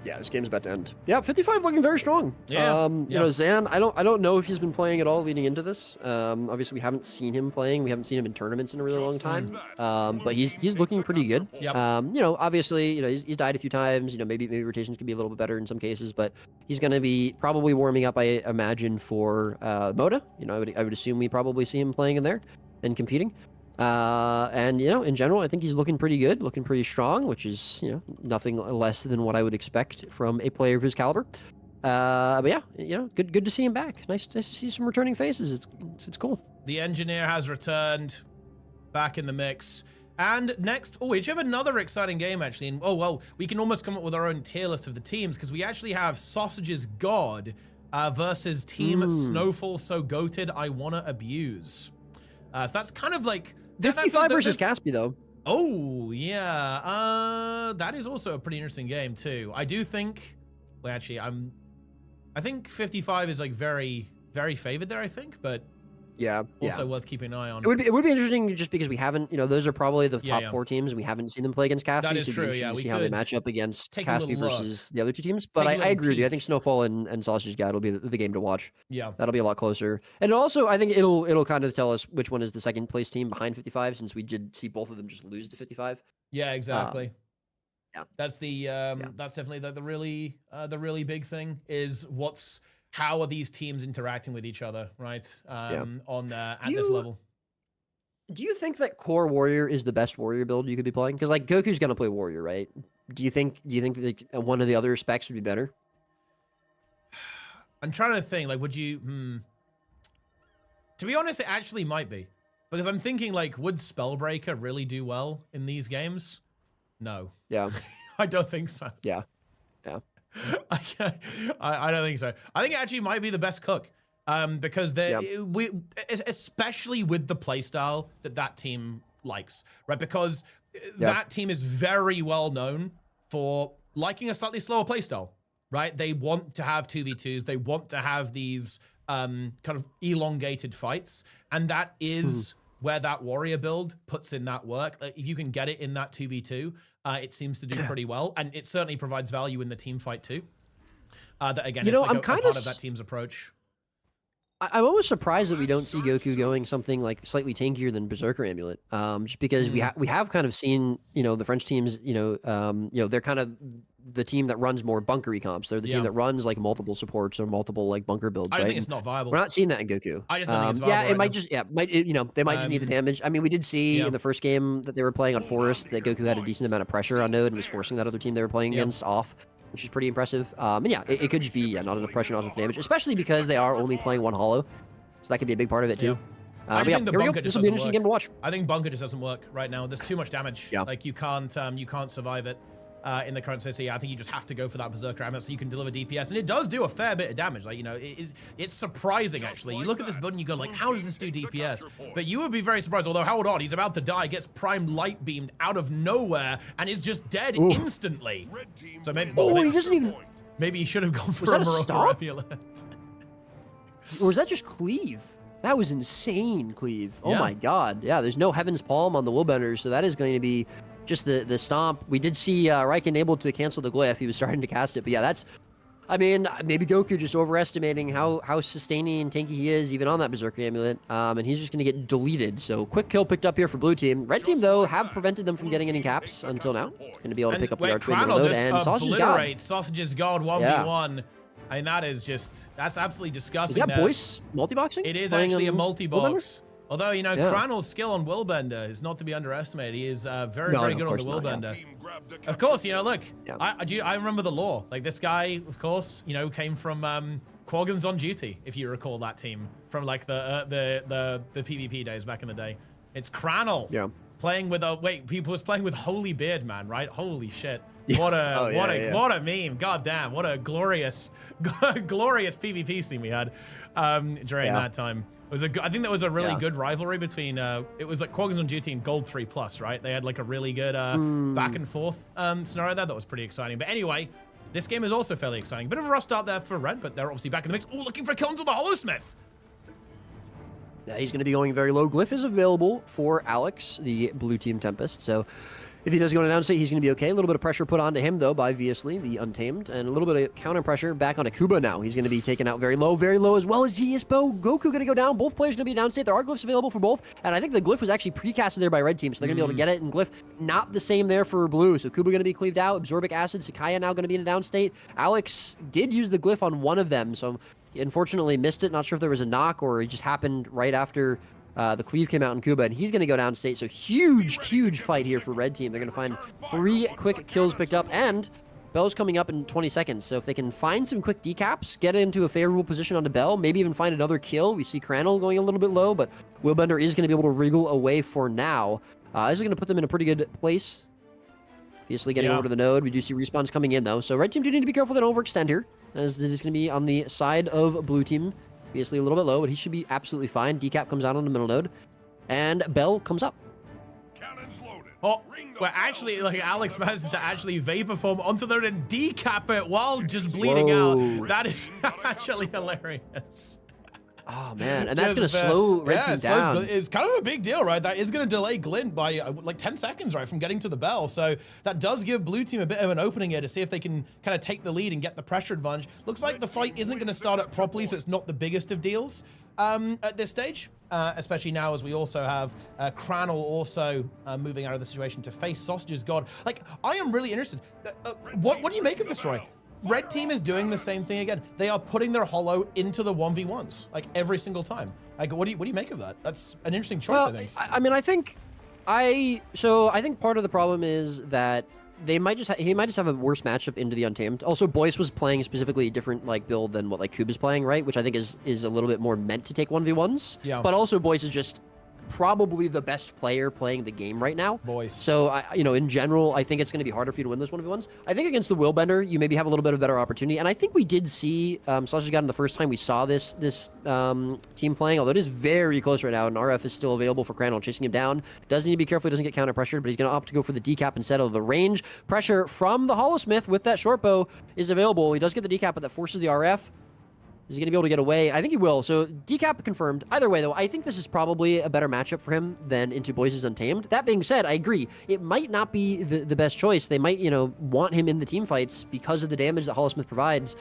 Yeah, this game's about to end. Yeah, 55 looking very strong. Yeah. You know, Zan, I don't know if he's been playing at all leading into this. Obviously, we haven't seen him playing. We haven't seen him in tournaments in a really long time. But he's looking pretty good. Yep. You know, obviously, you know, he's died a few times. You know, maybe rotations could be a little bit better in some cases. But he's going to be probably warming up, I imagine, for MOTA. You know, I would assume we probably see him playing in there and competing. And, you know, in general, I think he's looking pretty good, looking pretty strong, which is, you know, nothing less than what I would expect from a player of his caliber. But yeah, you know, good to see him back. Nice to see some returning faces. It's cool. The engineer has returned back in the mix. And next, we have another exciting game, actually. And, oh, well, we can almost come up with our own tier list of the teams because we actually have Sausage's God versus Team Snowfall So Goated I Wanna Abuse. So that's kind of like... 55 versus Caspi, though. Oh, yeah. That is also a pretty interesting game, too. I do think... Well, actually, I think 55 is, like, very, very favored there, I think, but... Yeah. Also worth keeping an eye on. It would be interesting just because we haven't, you know, those are probably the top 4 teams. We haven't seen them play against Caspi. That is so true, yeah. We see how they match up against Caspi versus the other 2 teams. But I agree with you. I think Snowfall and Sausage God will be the game to watch. Yeah. That'll be a lot closer. And also, I think it'll kind of tell us which one is the second place team behind 55, since we did see both of them just lose to 55. Yeah, exactly. Yeah. That's the that's definitely the really big thing is how are these teams interacting with each other, right? On at this level. Do you think that Core Warrior is the best Warrior build you could be playing? Because like Goku's gonna play Warrior, right? Do you think like one of the other specs would be better? I'm trying to think. Like, would you? To be honest, it actually might be, because I'm thinking like, would Spellbreaker really do well in these games? No. Yeah. I don't think so. Yeah. Yeah. I don't think so. I think it actually might be the best cook, because especially with the playstyle that team likes, right? Because that team is very well known for liking a slightly slower playstyle, right? They want to have 2v2s. They want to have these kind of elongated fights, and that is where that warrior build puts in that work. If you can get it in that 2v2, it seems to do pretty well, and it certainly provides value in the team fight too. That again, is like a part of that team's approach. I'm almost surprised that we don't see Goku going something like slightly tankier than Berserker Amulet, just because we have kind of seen, you know, the French teams, you know, they're kind of the team that runs more bunkery comps. They're the team that runs like multiple supports or multiple like bunker builds. I think it's not viable. We're not seeing that in Goku. I just don't think it's viable. Yeah, it might just you know, they might just need the damage. I mean, we did see in the first game that they were playing on Forest that Goku had a decent amount of pressure on Node and was forcing that other team they were playing against off, which is pretty impressive. And yeah, it could just be not enough pressure, not enough damage, especially because they are only playing one holo, so that could be a big part of it too. I think the bunker this will be an interesting game to watch. I think bunker just doesn't work right now. There's too much damage. Yeah. Like you can't survive it in the current city. I think you just have to go for that Berserker Amulet so you can deliver DPS, and it does do a fair bit of damage. Like, you know, it's surprising actually. You look at this button, you go like, how does this do DPS? But you would be very surprised. Although, hold on, he's about to die, gets prime light beamed out of nowhere, and is just dead instantly. So maybe he doesn't even. Maybe he should have gone for a Berserker Amulet. Or was that just cleave? That was insane, cleave. Oh my god. Yeah, there's no Heaven's Palm on the Willbender, so that is going to be just the stomp. We did see Riken able to cancel the glyph. He was starting to cast it, but yeah, that's... I mean, maybe Goku just overestimating how sustaining and tanky he is, even on that Berserker Amulet, and he's just going to get deleted. So, quick kill picked up here for blue team. Red team, though, have prevented them from getting any caps until now. It's going to be able to pick up the archery load, and Sausage's God. Sausage's God 1v1. I mean, that's absolutely disgusting. Is that Boyce multi-boxing? It is actually a multi-box. Although, you know, Cranel's skill on Willbender is not to be underestimated. He is very good on the Willbender. Of course, you know, look, I remember the lore. Like, this guy, of course, you know, came from Quaggan's on Duty, if you recall that team, from, like, the PvP days back in the day. It's Cranel playing with he was playing with Holy Beard Man, right? Holy shit. What a Oh, what a meme! God damn! What a glorious glorious PvP scene we had during that time. It was I think that was a really good rivalry between it was like Quaggins on Duty and Gold 3+, right? They had like a really good back and forth scenario there that was pretty exciting. But anyway, this game is also fairly exciting. Bit of a rough start there for Red, but they're obviously back in the mix. Oh, looking for kills with the Hollow-Smith. Yeah, he's going to be going very low. Glyph is available for Alex, the blue team Tempest. So if he does go to downstate, he's going to be okay. A little bit of pressure put onto him, though, by Viasly, the Untamed. And a little bit of counter pressure back onto Kuba now. He's going to be taken out very low, as well as Gispo. Goku going to go down. Both players going to be downstate. There are glyphs available for both. And I think the glyph was actually precasted there by Red Team, so they're going to be able to get it. And glyph not the same there for Blue. So Kuba going to be cleaved out. Absorbic Acid. Sakaya now going to be in a downstate. Alex did use the glyph on one of them, so he unfortunately missed it. Not sure if there was a knock or it just happened right after the cleave came out in Cuba, and he's going to go downstate. So huge fight here for Red Team. They're going to find 3 quick kills picked up, and Bell's coming up in 20 seconds. So if they can find some quick decaps, get into a favorable position on the Bell, maybe even find another kill. We see Crannel going a little bit low, but Willbender is going to be able to wriggle away for now. This is going to put them in a pretty good place. Obviously getting over to the node. We do see respawns coming in, though. So Red Team do need to be careful they don't overextend here, as it is going to be on the side of Blue Team. Obviously a little bit low, but he should be absolutely fine. Decap comes out on the middle node, and Bell comes up. Cannons loaded. Oh, well, actually, like Alex manages to actually vapor form onto the node and decap it while just bleeding out. That is actually hilarious. Oh, man. And that's going to slow Red Team down. It's kind of a big deal, right? That is going to delay Glint by like 10 seconds, right, from getting to the Bell. So that does give Blue Team a bit of an opening here to see if they can kind of take the lead and get the pressure advantage. Looks like the fight isn't going to start up properly, so it's not the biggest of deals at this stage. Especially now as we also have Crannel also moving out of the situation to face Sausage's God. Like, I am really interested. What do you make of this, Roy? Red Team is doing the same thing again. They are putting their Hollow into the 1v1s, like every single time. Like, what do you make of that? That's an interesting choice, I think. I mean, I think part of the problem is that he might just have a worse matchup into the Untamed. Also, Boyce was playing specifically a different like build than what like Cube is playing, right? Which I think is a little bit more meant to take 1v1s. Yeah. But also, Boyce is just probably the best player playing the game right now. Boyce. So, in general, I think it's going to be harder for you to win those 1v1s. I think against the Willbender, you maybe have a little bit of a better opportunity. And I think we did see, Sausage got in the first time we saw this team playing, although it is very close right now, and RF is still available for Crannel, chasing him down. Does need to be careful he doesn't get counter pressured, but he's going to opt to go for the decap instead of the range. Pressure from the Hollow-Smith with that short bow is available. He does get the decap, but that forces the RF. Is he going to be able to get away? I think he will. So decap confirmed. Either way, though, I think this is probably a better matchup for him than into Boyce's Untamed. That being said, I agree. It might not be the best choice. They might, want him in the team fights because of the damage that Hollow-Smith provides.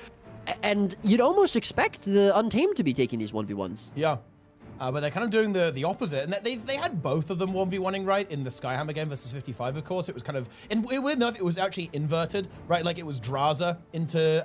And you'd almost expect the Untamed to be taking these 1v1s. Yeah. But they're kind of doing the opposite. And they had both of them 1v1ing, right? In the Skyhammer game versus 55, of course. It was kind of, and weird enough, it was actually inverted, right? Like it was Draza into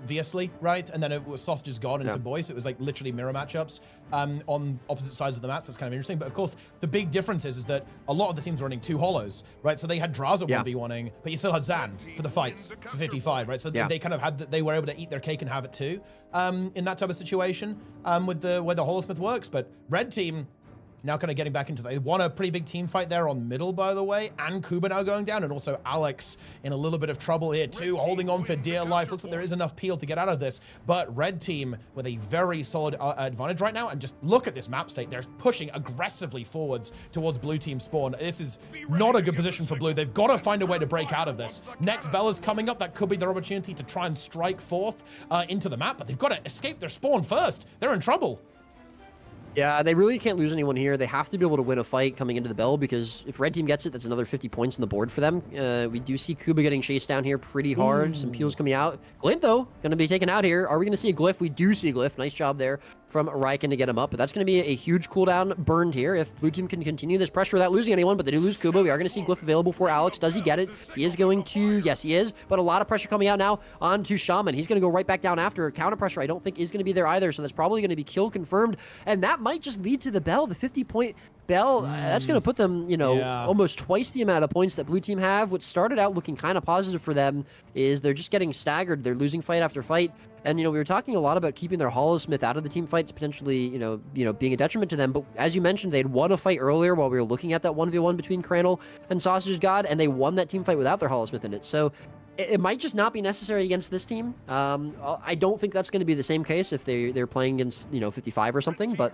Viasly, right? And then it was Sausage's God into Boyce. It was like literally mirror matchups on opposite sides of the map. So it's kind of interesting. But of course, the big difference is that a lot of the teams were running 2 Hollows, right? So they had Draza 1v1ing, but you still had Zan for the fights for 55, right? So they kind of had, they were able to eat their cake and have it too. In that type of situation, with the way the Hollow-Smith works. But Red Team now kind of getting back into, they won a pretty big team fight there on middle, by the way, and Kuba now going down, and also Alex in a little bit of trouble here too, holding on for dear life. Looks like there is enough peel to get out of this, but Red Team with a very solid advantage right now. And just look at this map state. They're pushing aggressively forwards towards Blue Team spawn. This is not a good position for Blue. They've got to find a way to break out of this. Next Bell is coming up. That could be their opportunity to try and strike forth into the map, but they've got to escape their spawn first. They're in trouble. Yeah, they really can't lose anyone here. They have to be able to win a fight coming into the Bell, because if Red Team gets it, that's another 50 points on the board for them. We do see Kuba getting chased down here pretty hard. Some peels coming out. Glint, though, going to be taken out here. Are we going to see a glyph? We do see a glyph. Nice job there from Ryken to get him up, but that's going to be a huge cooldown burned here if Blue Team can continue this pressure without losing anyone. But they do lose Kuba. We are going to see glyph available for Alex. Does he get it? He is going to, yes, he is, but a lot of pressure coming out now onto Shaman. He's going to go right back down after. Counter pressure I don't think is going to be there either, so that's probably going to be kill confirmed, and that might just lead to the Bell, the 50-point Bell. That's going to put them, almost twice the amount of points that Blue Team have. What started out looking kind of positive for them is they're just getting staggered. They're losing fight after fight. And, we were talking a lot about keeping their Hollow-Smith out of the team fights, potentially, being a detriment to them. But as you mentioned, they'd won a fight earlier while we were looking at that 1v1 between Crannel and Sausage's God, and they won that team fight without their Hollow-Smith in it. So it might just not be necessary against this team. I don't think that's going to be the same case if they're playing against 55 or something. But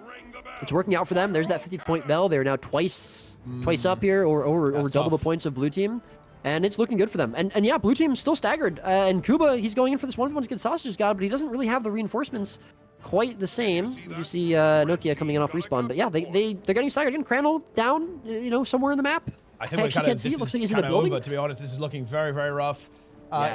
it's working out for them. There's that 50-point bell. They're now twice up here, or double the points of blue team. And it's looking good for them. And yeah, blue team's still staggered. And Kuba, he's going in for this 1v1 against Sausages God, but he doesn't really have the reinforcements quite the same. You see Nokia coming in off respawn. But yeah, they're getting staggered. Again, Crandall down, somewhere in the map. I think we're kind of, this is kind of over, to be honest. This is looking very, very rough.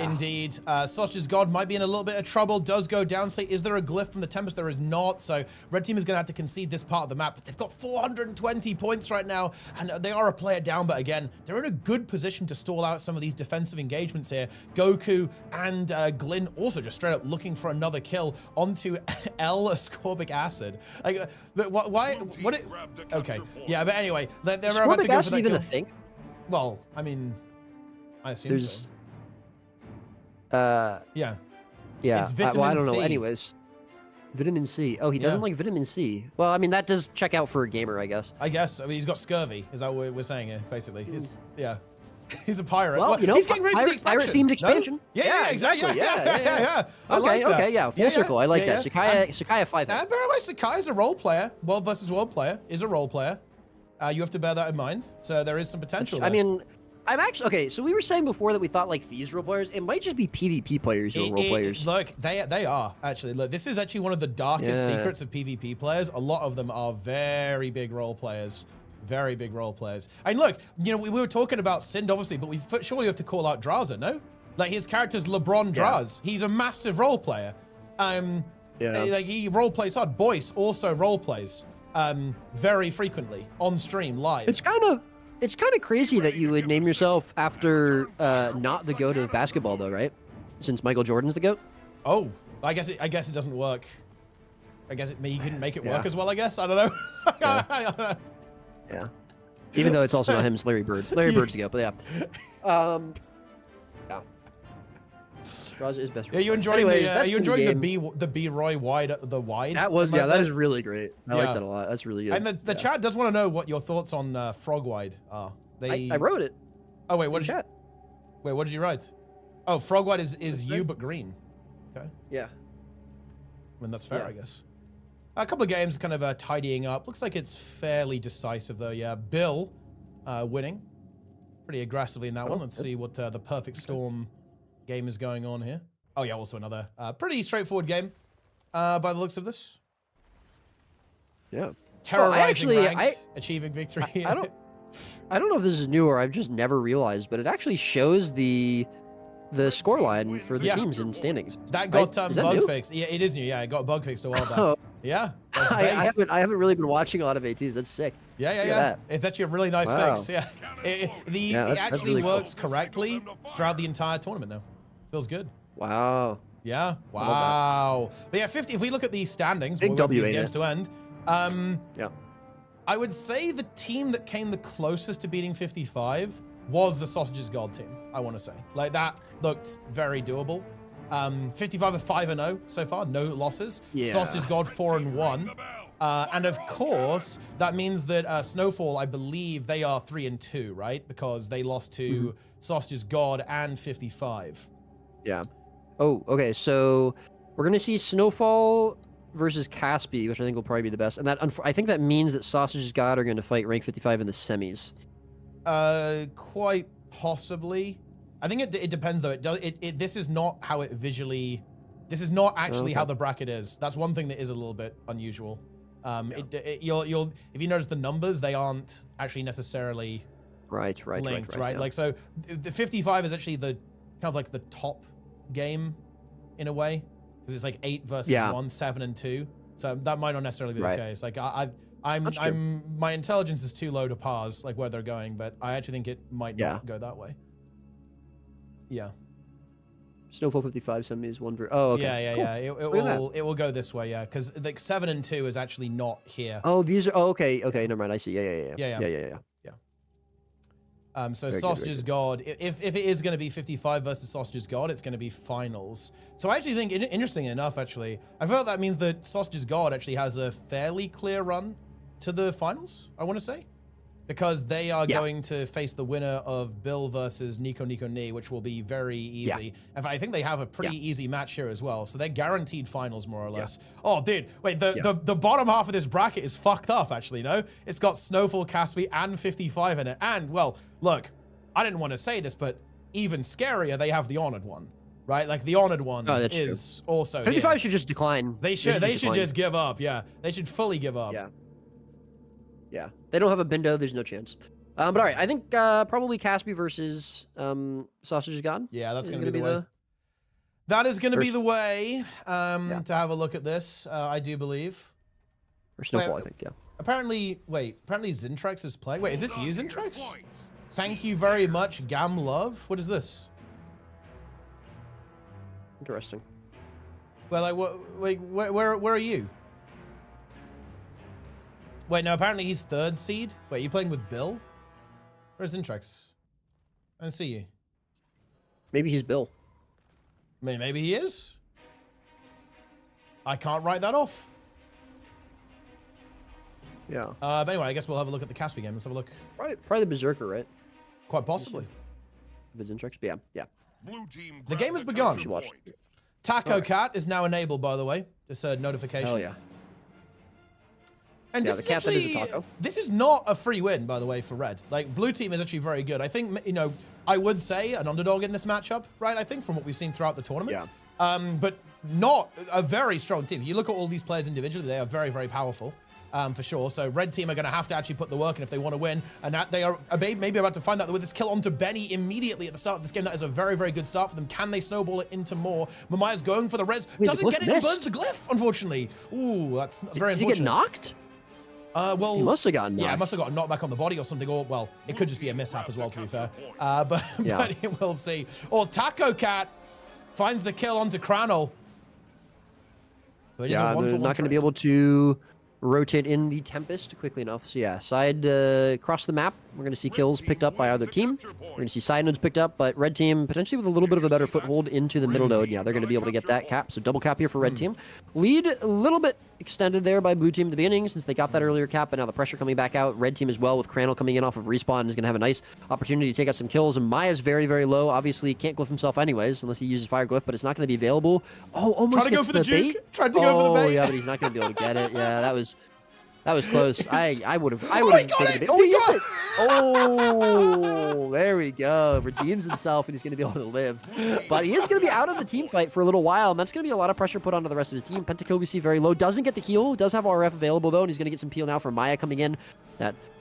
Indeed. Sausages God might be in a little bit of trouble. Does go down. Say, is there a glyph from the Tempest? There is not. So red team is going to have to concede this part of the map. But they've got 420 points right now. And they are a player down. But again, they're in a good position to stall out some of these defensive engagements here. Goku and Glyn also just straight up looking for another kill onto L-ascorbic acid. Like, why? Okay. Yeah, but anyway, they're about to go for that even kill. A thing? Well, I mean, I assume so. Yeah. It's vitamin well, I don't know. C. Anyways, vitamin C. Oh, he doesn't like vitamin C. Well, I mean, that does check out for a gamer, I guess. I mean, he's got scurvy. Is that what we're saying here, basically? He's a pirate. Well, he's getting ready for the expansion. Pirate-themed expansion. No? Yeah, exactly. Yeah. I like that. Okay, yeah. Full circle. I like that. Sakai 5. And by the way, Sakai is a role player. World versus world player is a role player. You have to bear that in mind. So there is some potential there. I mean, I'm actually okay. So we were saying before that we thought like these role players, it might just be PvP players who are role players. Look, they are actually. Look, this is actually one of the darkest secrets of PvP players. A lot of them are very big role players. Very big role players. And look, we were talking about Sind, obviously, but we surely have to call out Draza, no? Like his character's LeBron Draz. He's a massive role player. Like he role plays hard. Boyce also role plays very frequently on stream live. It's kind of crazy that you would name yourself after not the GOAT of basketball, though, right? Since Michael Jordan's the GOAT. Oh, I guess it doesn't work. I guess he couldn't make it work as well. I guess I don't know. I don't know. Yeah. Even though it's also not him, it's Larry Bird. Larry Bird's the GOAT, but yeah. Yeah. Raza is best. Yeah, you enjoying the B Roy wide wide? That was that is really great. I like that a lot. That's really good. And the chat does want to know what your thoughts on Frog Wide are. I wrote it. Oh wait, what did you write? Oh, Frog Wide is you but green. Okay. Yeah. I mean that's fair, I guess. A couple of games kind of tidying up. Looks like it's fairly decisive though. Yeah, Bill winning pretty aggressively in that one. Let's see what the Perfect Storm game is going on here. Oh yeah, also another pretty straightforward game by the looks of this. Yeah. Terrorizing ranks, achieving victory. I don't know if this is new or I've just never realized, but it actually shows the scoreline for the teams in standings. That got bug fixed. Yeah, it is new. Yeah, it got bug fixed a while back. Yeah. I haven't really been watching a lot of ATs. That's sick. Yeah. It's actually a really nice fix. Yeah. It actually really works correctly throughout the entire tournament now. Feels good. Wow. Yeah. Wow. But yeah, 50. If we look at the standings, big W these games to end. I would say the team that came the closest to beating 55 was the Sausages God team. I want to say like that looked very doable. 55 are 5-0 so far, no losses. Sausages God 4-1. And of course, that means that Snowfall, I believe they are 3-2, right? Because they lost to Sausages God and 55. Yeah. Oh, okay. So we're gonna see Snowfall versus Caspi, which I think will probably be the best. And that I think that means that Sausages God are going to fight rank 55 in the semis. Quite possibly. I think it depends though. This is not how it visually. This is not actually how the bracket is. That's one thing that is a little bit unusual. You'll if you notice the numbers, they aren't actually necessarily linked, right? Like so, the 55 is actually the kind of like the top game in a way because it's like 8 versus 1, 7 and 2. So that might not necessarily be the case. Like my intelligence is too low to parse like where they're going, but I actually think it might not go that way. Yeah. Snowfall 55 semis 1 for. Oh, okay. Yeah. It will go this way, yeah, because like 7 and 2 is actually not here. Oh, these are okay. Never mind. I see. Yeah. So Sausages God, if it is going to be 55 versus Sausages God, it's going to be finals. So I actually think, interesting enough, actually, I felt that means that Sausages God actually has a fairly clear run to the finals, I want to say. because they are going to face the winner of Bill versus Nico Nee, which will be very easy. In fact, I think they have a pretty easy match here as well, so they're guaranteed finals more or less. Oh, dude, wait, the bottom half of this bracket is fucked up, actually, no? It's got Snowfall, Caspi, and 55 in it, and, well, look, I didn't want to say this, but even scarier, they have the Honored one, right? Like, the Honored one is also 55 should just decline. They should just give up, yeah. They should fully give up. Yeah, they don't have a Bindo. There's no chance. But all right, I think probably Caspi versus Sausage is God. Yeah, that's going to be the way. That is going to be the way to have a look at this, I do believe. Or Snowfall, I think, yeah. Apparently Zintrex is playing. Wait, is this you, Zintrex? Thank you very much, Gam Love. What is this? Interesting. Well, like, where are you? Wait, no, apparently he's 3rd seed. Wait, are you playing with Bill? Where's Zintrex? I don't see you. Maybe he's Bill. Maybe he is. I can't write that off. Yeah. But anyway, I guess we'll have a look at the Caspi game. Let's have a look. Probably the Berserker, right? Quite possibly. If it's Zintrex, but yeah. Blue team The game has begun. You should watch. Taco Cat is now enabled, by the way. Just a notification. Oh yeah. And Yeah, this the cat is that is a actually, taco. this is not a free win, by the way, for Red. Like, Blue Team is actually very good. I think, you know, I would say an underdog in this matchup, right? I think from what we've seen throughout the tournament. Yeah. But not a very strong team. If you look at all these players individually, they are very, very powerful, for sure. So Red Team are going to have to actually put the work in if they want to win. And that they are maybe about to find out that with this kill onto Benny immediately at the start of this game, that is a very, very good start for them. Can they snowball it into more? Mamaya's going for the res. Doesn't get it. He burns the glyph, unfortunately. Ooh, that's very unfortunate. Did he get knocked? Well, he must have gotten knocked. Yeah, must have got a knockback on the body or something. Or, well, it could just be a mishap as well, to be fair. But we'll see. Or Taco Cat finds the kill onto Cranel. So they're not going to be able to rotate in the Tempest quickly enough. So yeah, side across the map, we're going to see kills picked up by either team. We're going to see side nodes picked up, but Red Team potentially with a little bit of a better foothold into the middle node. Yeah, they're going to be able to get that cap. So double cap here for Red Team. Lead a little bit extended there by Blue Team at the beginning since they got that earlier cap, but now the pressure coming back out. Red Team as well with Cranel coming in off of respawn is going to have a nice opportunity to take out some kills. And Maya's very, very low. Obviously can't glyph himself anyways unless he uses fire glyph, but it's not going to be available. Oh, almost Tried to go for the juke. Tried to go for the bait. Oh yeah, but he's not going to be able to get it. Yeah, that was close. I would have. Oh, he got it! Oh, he got it! Oh, there we go. Redeems himself, and he's going to be able to live. But he is going to be out of the team fight for a little while, and that's going to be a lot of pressure put onto the rest of his team. Pentakill we see very low. Doesn't get the heal. Does have RF available, though, and he's going to get some peel now from Maya coming in.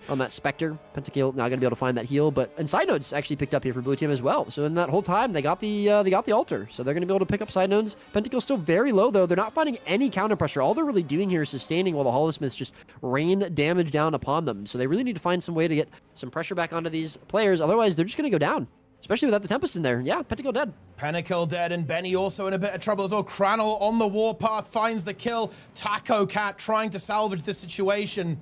On that Spectre. Pentakill not going to be able to find that heal, but and side nodes actually picked up here for Blue Team as well. So in that whole time, they got the altar, so they're going to be able to pick up side nodes. Pentakill's still very low, though. They're not finding any counter pressure. All they're really doing here is sustaining while the Holosmiths just rain damage down upon them. So they really need to find some way to get some pressure back onto these players. Otherwise, they're just going to go down. Especially without the Tempest in there. Yeah, Pentakill dead. Pentakill dead, and Benny also in a bit of trouble as well. Cranel on the warpath finds the kill. Taco Cat trying to salvage this situation.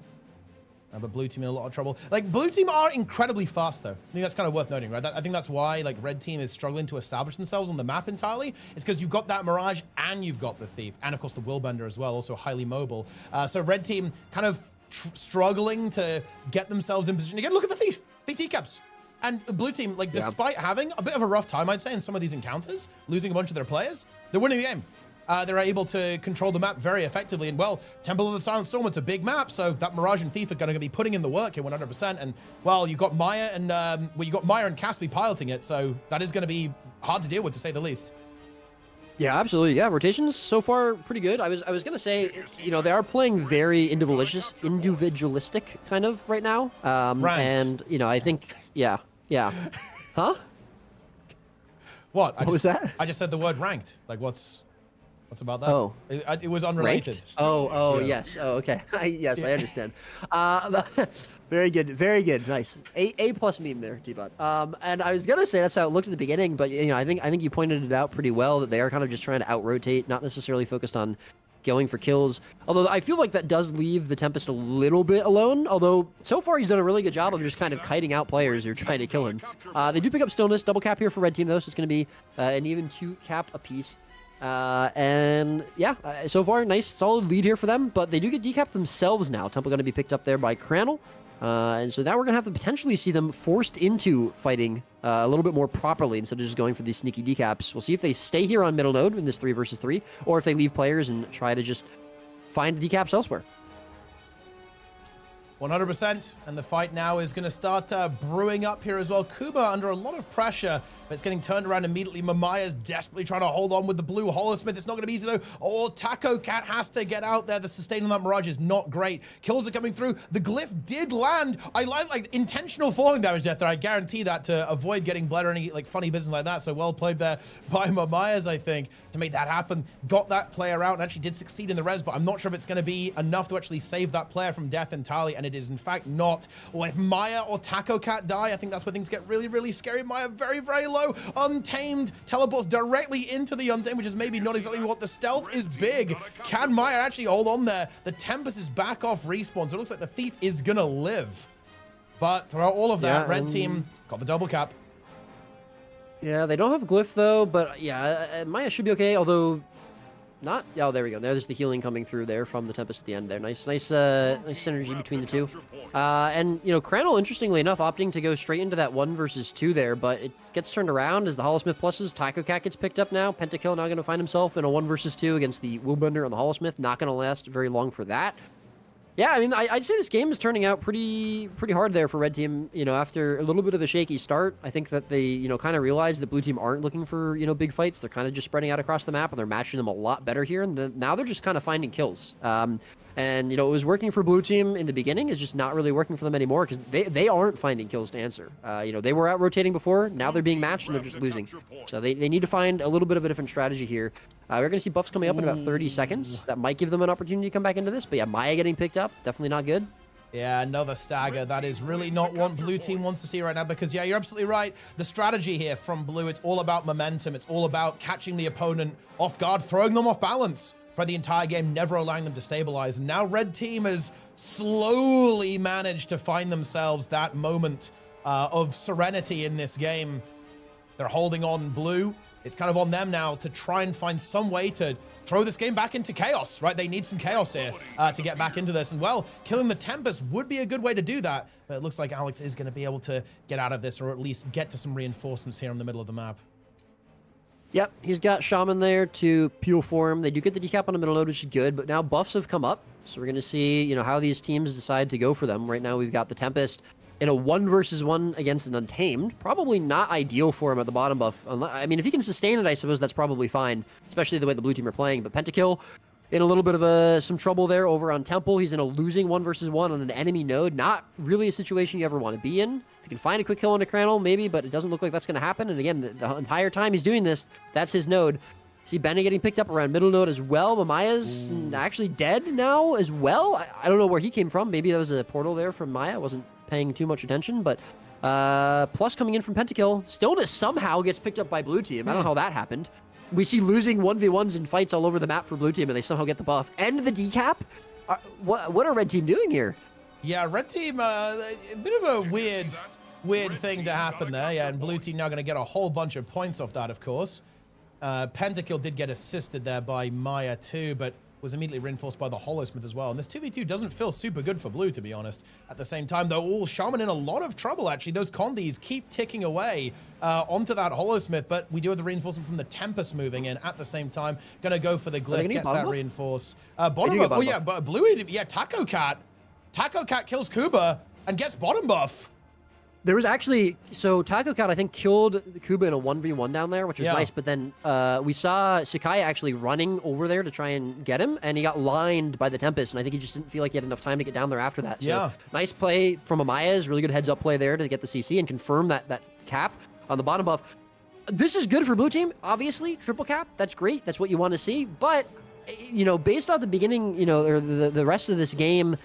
But Blue Team in a lot of trouble. Like, Blue Team are incredibly fast, though. I think that's kind of worth noting, right? I think that's why, like, Red Team is struggling to establish themselves on the map entirely. It's because you've got that Mirage and you've got the Thief. And, of course, the Willbender as well, also highly mobile. So Red Team kind of struggling to get themselves in position. Again, look at the Thief. Thief T-Caps. And Blue Team, like, despite having a bit of a rough time, I'd say, in some of these encounters, losing a bunch of their players, they're winning the game. They're able to control the map very effectively. And, well, Temple of the Silent Storm, it's a big map, so that Mirage and Thief are going to be putting in the work here 100%. And, well, you've got Maya and, Caspi piloting it, so that is going to be hard to deal with, to say the least. Yeah, absolutely. Yeah, rotations so far pretty good. I was going to say, you know, they are playing very individualistic kind of right now. And, you know, I think, yeah. Huh? What? What was that? I just said the word ranked. Like, what's about that? Oh. It was unrelated. Ranked? Oh, yes. Oh, okay. Yes, I understand. Very good. Very good. Nice. A plus meme there, Teapot. And I was gonna say that's how it looked at the beginning, but you know, I think you pointed it out pretty well that they are kind of just trying to out-rotate, not necessarily focused on going for kills. Although I feel like that does leave the Tempest a little bit alone. Although so far he's done a really good job of just kind of kiting out players who are trying to kill him. They do pick up Stillness, double cap here for Red Team though, so it's gonna be an even 2 cap apiece. And yeah, so far nice solid lead here for them, but they do get decapped themselves now. Temple going to be picked up there by Cranel. And so now we're going to have to potentially see them forced into fighting a little bit more properly instead of just going for these sneaky decaps. We'll see if they stay here on middle node in this 3 versus 3, or if they leave players and try to just find decaps elsewhere. 100%, and the fight now is going to start brewing up here as well. Kuba under a lot of pressure, but it's getting turned around immediately. Mamaya's desperately trying to hold on with the blue Holosmith. It's not going to be easy though. Oh, Taco Cat has to get out there. The sustain on that Mirage is not great. Kills are coming through. The glyph did land. I like intentional falling damage death there. I guarantee that to avoid getting bled or any like funny business like that. So well played there by Mamaya's, I think, to make that happen. Got that player out and actually did succeed in the res, but I'm not sure if it's going to be enough to actually save that player from death entirely, and it is in fact not. Well, if Maya or Taco Cat die, I think that's where things get really, really scary. Maya very, very low. Untamed teleports directly into the Untamed, which is maybe not exactly what the stealth is big. Can Maya actually hold on there? The Tempest is back off respawn, so it looks like the Thief is gonna live. But throughout all of that, red team got the double cap. Yeah, they don't have Glyph though, but yeah, Maya should be okay, although not. Oh, there we go. There's the healing coming through there from the Tempest at the end there. Nice synergy between the two. And, you know, Crandall, interestingly enough, opting to go straight into that 1 versus 2 there, but it gets turned around as the Holosmith pluses. Taco Cat gets picked up now. Pentakill now going to find himself in a 1 versus 2 against the Willbender on the Holosmith. Not going to last very long for that. Yeah, I mean, I'd say this game is turning out pretty hard there for Red Team. You know, after a little bit of a shaky start, I think that they, you know, kind of realized that Blue Team aren't looking for, you know, big fights. They're kind of just spreading out across the map, and they're matching them a lot better here. And now they're just kind of finding kills. And, you know, it was working for Blue Team in the beginning. It's just not really working for them anymore because they aren't finding kills to answer. You know, they were out rotating before. Now they're being matched and they're just losing. So they need to find a little bit of a different strategy here. We're going to see buffs coming up in about 30 seconds. That might give them an opportunity to come back into this. But yeah, Maya getting picked up, definitely not good. Yeah, another stagger. That is really not what Blue Team wants to see right now because, yeah, you're absolutely right. The strategy here from Blue, it's all about momentum. It's all about catching the opponent off guard, throwing them off balance for the entire game, never allowing them to stabilize. And now Red Team has slowly managed to find themselves that moment of serenity in this game. They're holding on Blue. It's kind of on them now to try and find some way to throw this game back into chaos, right? They need some chaos here to get back into this. And well, killing the Tempest would be a good way to do that. But it looks like Alex is going to be able to get out of this, or at least get to some reinforcements here in the middle of the map. Yep, he's got Shaman there to peel for him. They do get the decap on the middle node, which is good, but now buffs have come up. So we're going to see, you know, how these teams decide to go for them. Right now we've got the Tempest in a 1 versus 1 against an Untamed. Probably not ideal for him at the bottom buff. I mean, if he can sustain it, I suppose that's probably fine, especially the way the Blue Team are playing. But Pentakill in a little bit of some trouble there over on Temple. He's in a losing 1 versus 1 on an enemy node. Not really a situation you ever want to be in. If you can find a quick kill on a Crandall, maybe, but it doesn't look like that's going to happen. And again, the entire time he's doing this, that's his node. See Benny getting picked up around middle node as well. Mamaya's actually dead now as well. I don't know where he came from. Maybe that was a portal there from Maya. I wasn't paying too much attention, but plus coming in from Pentakill. Stillness somehow gets picked up by Blue Team. I don't know how that happened. We see losing 1v1s in fights all over the map for Blue Team, and they somehow get the buff. And the decap? What are Red Team doing here? Yeah, Red Team, a bit of a weird thing to happen there. Yeah, and Blue Team now going to get a whole bunch of points off that, of course. Pentakill did get assisted there by Maya too, but was immediately reinforced by the Holosmith as well. And this 2v2 doesn't feel super good for Blue, to be honest. At the same time, though, Shaman in a lot of trouble, actually. Those Condis keep ticking away onto that Holosmith, but we do have the reinforcement from the Tempest moving in at the same time. Gonna go for the Glyph, gets that reinforce. Bottom buff. Oh, yeah, but Blue is, yeah, Taco Cat. Taco Cat kills Kuba and gets bottom buff. There was actually, so Taco Cat, I think, killed Kuba in a 1v1 down there, which was nice, but then we saw Sakaya actually running over there to try and get him, and he got lined by the Tempest, and I think he just didn't feel like he had enough time to get down there after that. So nice play from Amaya's, really good heads-up play there to get the CC and confirm that cap on the bottom buff. This is good for Blue Team, obviously, triple cap, that's great, that's what you want to see, but, you know, based off the beginning, you know, or the rest of this game,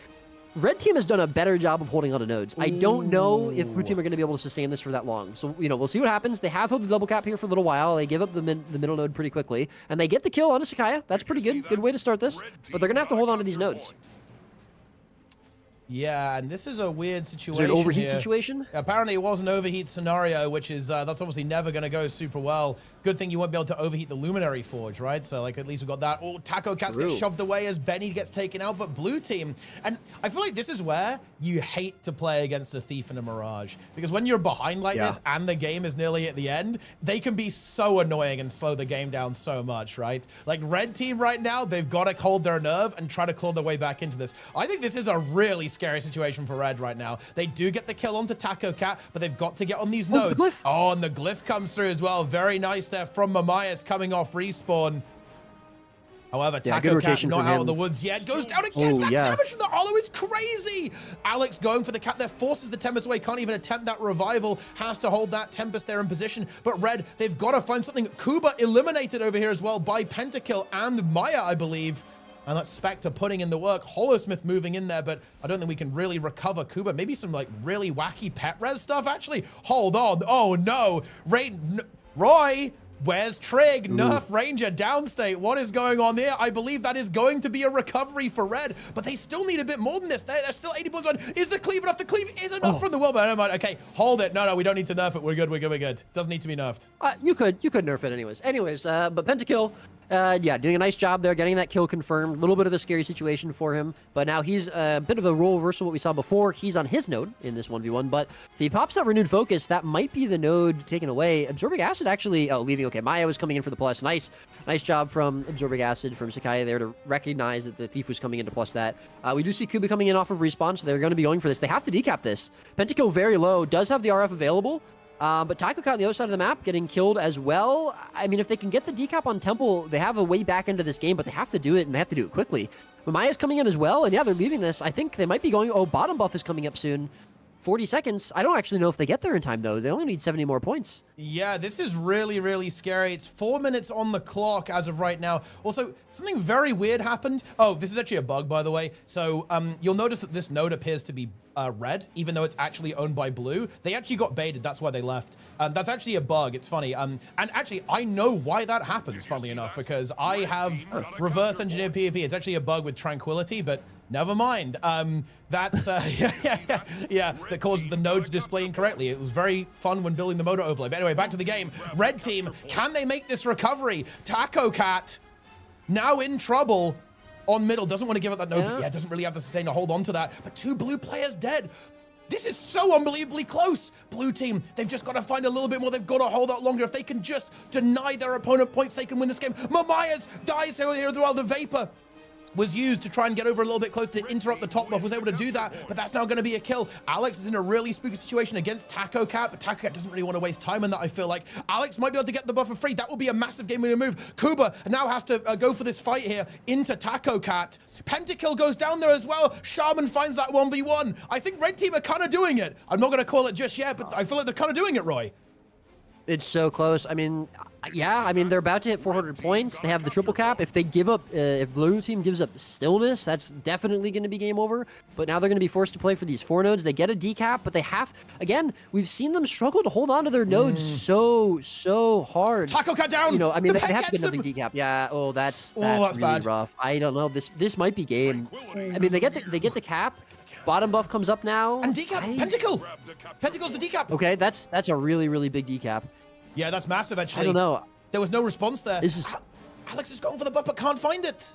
Red Team has done a better job of holding on to nodes. I don't know if Blue Team are going to be able to sustain this for that long. So, you know, we'll see what happens. They have held the double cap here for a little while. They give up the middle node pretty quickly, and they get the kill on a Sakaya. That's pretty good. Good way to start this. But they're going to have to hold on to these nodes. Yeah, and this is a weird Is situation. there an overheat here. situation? Apparently, it was an overheat scenario, which is that's obviously never going to go super well. Good thing you won't be able to overheat the Luminary Forge, right? So, like, at least we got that. Oh, Taco Cats get shoved away as Benny gets taken out, but blue team. And I feel like this is where you hate to play against a Thief and a Mirage, because when you're behind like this and the game is nearly at the end, they can be so annoying and slow the game down so much, right? Like, red team right now, they've got to hold their nerve and try to claw their way back into this. I think this is a really scary situation for red right now. They do get the kill onto Taco Cat, but they've got to get on these nodes. Oh, and the glyph comes through as well. Very nice there from Mamaya's coming off respawn. However, Taco Cat not out of the woods yet. Goes down again. That damage from the Hollow is crazy. Alex going for the cat there, forces the Tempest away. Can't even attempt that revival. Has to hold that Tempest there in position. But red, they've got to find something. Kuba eliminated over here as well by Pentakill and Maya, I believe. And that's Spectre putting in the work. Holosmith moving in there, but I don't think we can really recover Kuba. Maybe some like really wacky pet res stuff, actually. Hold on. Oh, no. Roy, where's Trig? Nerf Ranger downstate. What is going on there? I believe that is going to be a recovery for red, but they still need a bit more than this. They're still 80 points on. Is the cleave enough? The cleave is enough from the Wilbur. Never mind. Okay, hold it. No, we don't need to nerf it. We're good. We're good. We're good. Doesn't need to be nerfed. You could nerf it anyways. But Pentakill, yeah, doing a nice job there, getting that kill confirmed. A little bit of a scary situation for him, but now he's a bit of a role reversal what we saw before. He's on his node in this 1v1, but if he pops that renewed focus, that might be the node taken away. Absorbing Acid actually, leaving. Okay, Maya was coming in for the plus. Nice job from Absorbing Acid from Sakai there to recognize that the Thief was coming in to plus that. We do see Kuba coming in off of respawn, so they're going to be going for this. They have to decap this. Pentakill very low, does have the RF available. But Taiko Cat on the other side of the map getting killed as well. I mean, if they can get the decap on Temple, they have a way back into this game, but they have to do it, and they have to do it quickly. But Maya's coming in as well, and yeah, they're leaving this. I think they might be going, oh, bottom buff is coming up soon. 40 seconds. I don't actually know if they get there in time, though. They only need 70 more points. Yeah, this is really, really scary. It's 4 minutes on the clock as of right now. Also, something very weird happened. Oh, this is actually a bug, by the way. So you'll notice that this node appears to be red, even though it's actually owned by blue. They actually got baited. That's why they left. That's actually a bug. It's funny. And actually, I know why that happens, funnily enough, because I have reverse engineered PvP. It's actually a bug with Tranquility, but never mind. That's, yeah, that causes the node to display incorrectly. It was very fun when building the MOTA overlay. But anyway, back to the game. Red team, can they make this recovery? Taco Cat now in trouble on middle. Doesn't want to give up that node, but yeah, doesn't really have the sustain to hold on to that. But 2 blue players dead. This is so unbelievably close. Blue team, they've just got to find a little bit more. They've got to hold out longer. If they can just deny their opponent points, they can win this game. Mamaya's dies here while the Vapor was used to try and get over a little bit close to interrupt the top buff, was able to do that, but that's now going to be a kill. Alex is in a really spooky situation against Taco Cat, but Taco Cat doesn't really want to waste time on that, I feel like. Alex might be able to get the buff for free. That would be a massive game-winning move. Kuba now has to go for this fight here into Taco Cat. Pentakill goes down there as well. Shaman finds that 1v1. I think red team are kind of doing it. I'm not going to call it just yet, but I feel like they're kind of doing it, Roy. It's so close. I mean, yeah, I mean, they're about to hit 400 points. They have the triple cap. If they give up, if blue team gives up stillness, that's definitely going to be game over. But now they're going to be forced to play for these 4 nodes. They get a decap, but they have, again, we've seen them struggle to hold on to their nodes so hard. Taco Cat down! You know, I mean, they have to get another decap. Yeah, that's really bad. rough. I don't know. This might be game. I mean, they get the cap. Bottom buff comes up now. And decap, Pentakill! Pentakill's the decap! Okay, that's a really big decap. Yeah, that's massive, actually. I don't know. There was no response there. This is... Alex is going for the buff, but can't find it.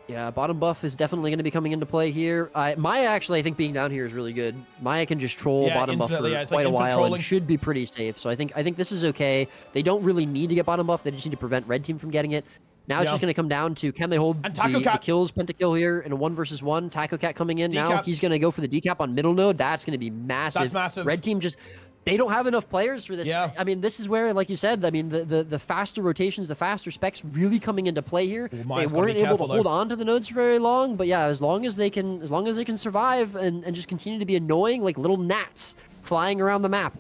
Yeah, bottom buff is definitely going to be coming into play here. Maya, actually, I think being down here is really good. Maya can just troll bottom buff for quite a while and should be pretty safe. So I think this is okay. They don't really need to get bottom buff. They just need to prevent red team from getting it. Now it's just going to come down to, can they hold the kills Pentakill here in a 1 versus 1? Taco Cat coming in. Now he's going to go for the decap on middle node. That's going to be massive. That's massive. Red team just... They don't have enough players for this. Yeah. I mean, this is where, like you said, I mean, the faster rotations, the faster specs really coming into play here. They weren't able to hold on to the nodes for very long, but yeah, as long as they can survive and just continue to be annoying like little gnats flying around the map.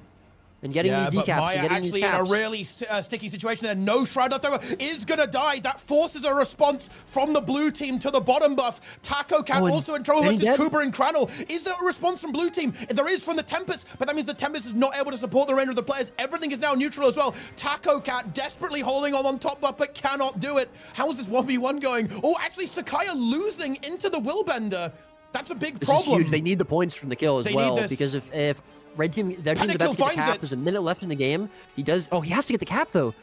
And getting these decaps, Maya and getting actually these caps. in a really sticky situation there. No Shroud of Thrower is going to die. That forces a response from the blue team to the bottom buff. Taco Cat also in trouble versus Cooper and Cranel. Is there a response from blue team? There is from the Tempest, but that means the Tempest is not able to support the remainder of the players. Everything is now neutral as well. Taco Cat desperately holding on top buff, but cannot do it. How is this 1v1 going? Oh, actually, Sakaya losing into the Willbender. That's a big This problem. is huge. They need the points from the kill as They need well, this. because if red team, their team's Panic about to Kill get the finds cap, it. there's a minute left in the game. He does. Oh, he has to get the cap though.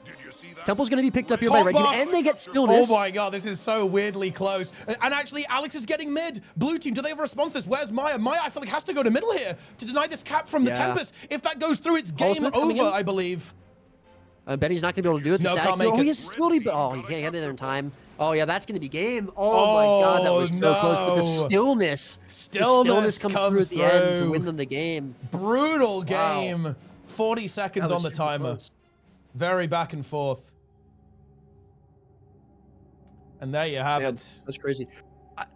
Did you see that? Temple's going to be picked up here Top by red team, buff. and they get Oh stillness. my god, this is so weirdly close. And actually, Alex is getting mid. Blue team, do they have a response to this? Where's Maya? Maya, I feel like, has to go to middle here to deny this cap from the Yeah. Tempest. If that goes through, it's game Smith coming over, in. I believe. Benny's not going to be able to do it. The No, static can't throw. make Oh, it. he has skilled, but oh, he can't get in there in time. Oh yeah, that's going to be game. Oh my god, that was so close. But the no. stillness, Stillness comes comes through at the end through. to win them the game. Brutal Wow. game. 40 seconds That on was the super timer. close. Very back and forth. And there you have Yeah, it. that's crazy.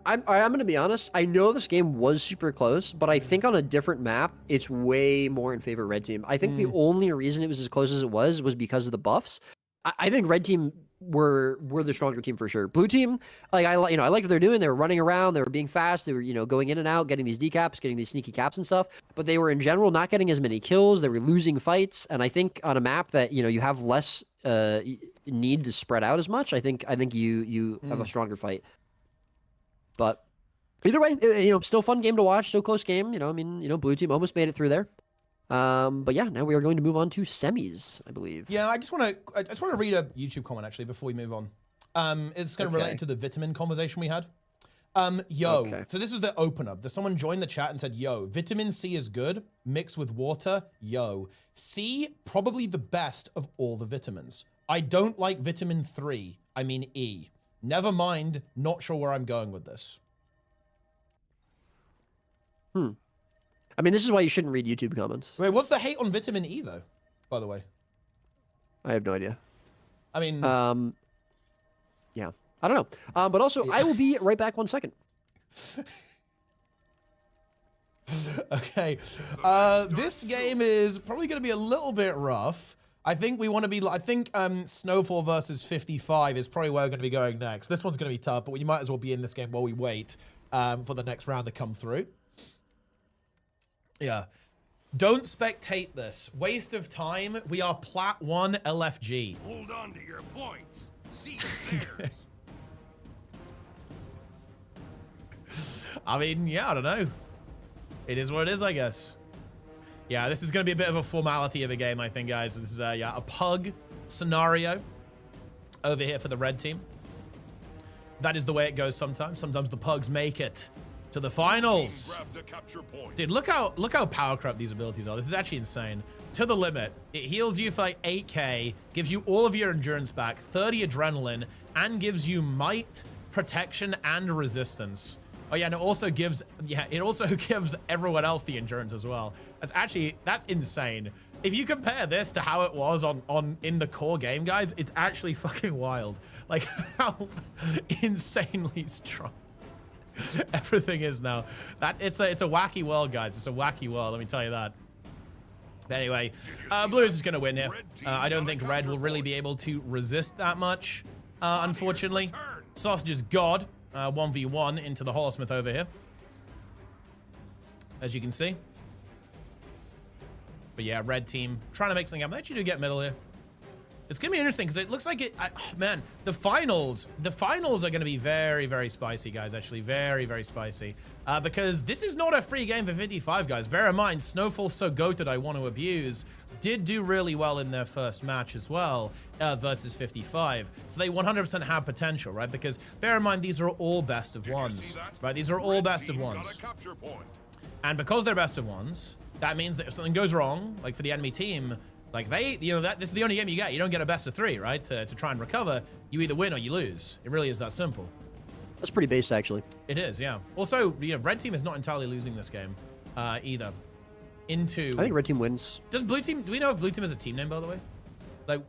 I'm going to be honest. I know this game was super close, but I think on a different map, it's way more in favor of red team. I think the only reason it was as close as it was because of the buffs. I think red team were the stronger team for sure. Blue team, like I liked what they're doing. They were running around, they were being fast, they were going in and out, getting these decaps, getting these sneaky caps and stuff. But they were in general not getting as many kills. They were losing fights, and I think on a map that you have less need to spread out as much. I think you have a stronger fight. But either way, still fun game to watch, still close game. Blue team almost made it through there. But yeah, now we are going to move on to semis, I believe. Yeah, I just want to read a YouTube comment actually before we move on. It's going to relate to the vitamin conversation we had. Okay. So this was the opener. Someone joined the chat and said, yo, vitamin C is good, mixed with water, yo. C, probably the best of all the vitamins. I don't like vitamin 3, I mean E. Never mind, not sure where I'm going with this. I mean, this is why you shouldn't read YouTube comments. Wait, what's the hate on vitamin E though, by the way? I have no idea. I mean... yeah, I don't know. But also, I will be right back 1 second. Okay, this game is probably going to be a little bit rough. I think we want to be, Snowfall versus 55 is probably where we're going to be going next. This one's going to be tough, but you might as well be in this game while we wait for the next round to come through. Yeah. Don't spectate this. Waste of time. We are Plat 1 LFG. Hold on to your points. See theirs. I mean, yeah, I don't know. It is what it is, I guess. Yeah, this is going to be a bit of a formality of a game, I think, guys. This is a pug scenario over here for the red team. That is the way it goes sometimes. Sometimes the pugs make it to the finals. Grab the capture point. Dude, look how power corrupt these abilities are. This is actually insane. To the limit. It heals you for like 8k, gives you all of your endurance back, 30 adrenaline, and gives you might, protection, and resistance. Oh yeah, and it also gives everyone else the endurance as well. That's insane. If you compare this to how it was in the core game, guys, it's actually fucking wild. Like how insanely strong everything is now. It's a wacky world, guys. It's a wacky world, let me tell you that. But anyway, Blue is just gonna win here. I don't think Red will really be able to resist that much, unfortunately. Sausage is God. 1v1 into the Holosmith over here, as you can see. But yeah, red team trying to make something happen. They actually do get middle here. It's gonna be interesting because it looks like man, the finals are gonna be very, very spicy, guys. Actually, very, very spicy. Because this is not a free game for 55, guys. Bear in mind, Snowfall So Goated I Want to Abuse did do really well in their first match as well, versus 55. So they 100% have potential, right? Because bear in mind, these are all best of ones, right? These are all best of ones. And because they're best of ones, that means that if something goes wrong, like for the enemy team, like this is the only game you get. You don't get a best of 3, right? To try and recover, you either win or you lose. It really is that simple. That's pretty based, actually. It is, yeah. Also, red team is not entirely losing this game, either. I think red team wins. Does blue team? Do we know if blue team has a team name, by the way? Like,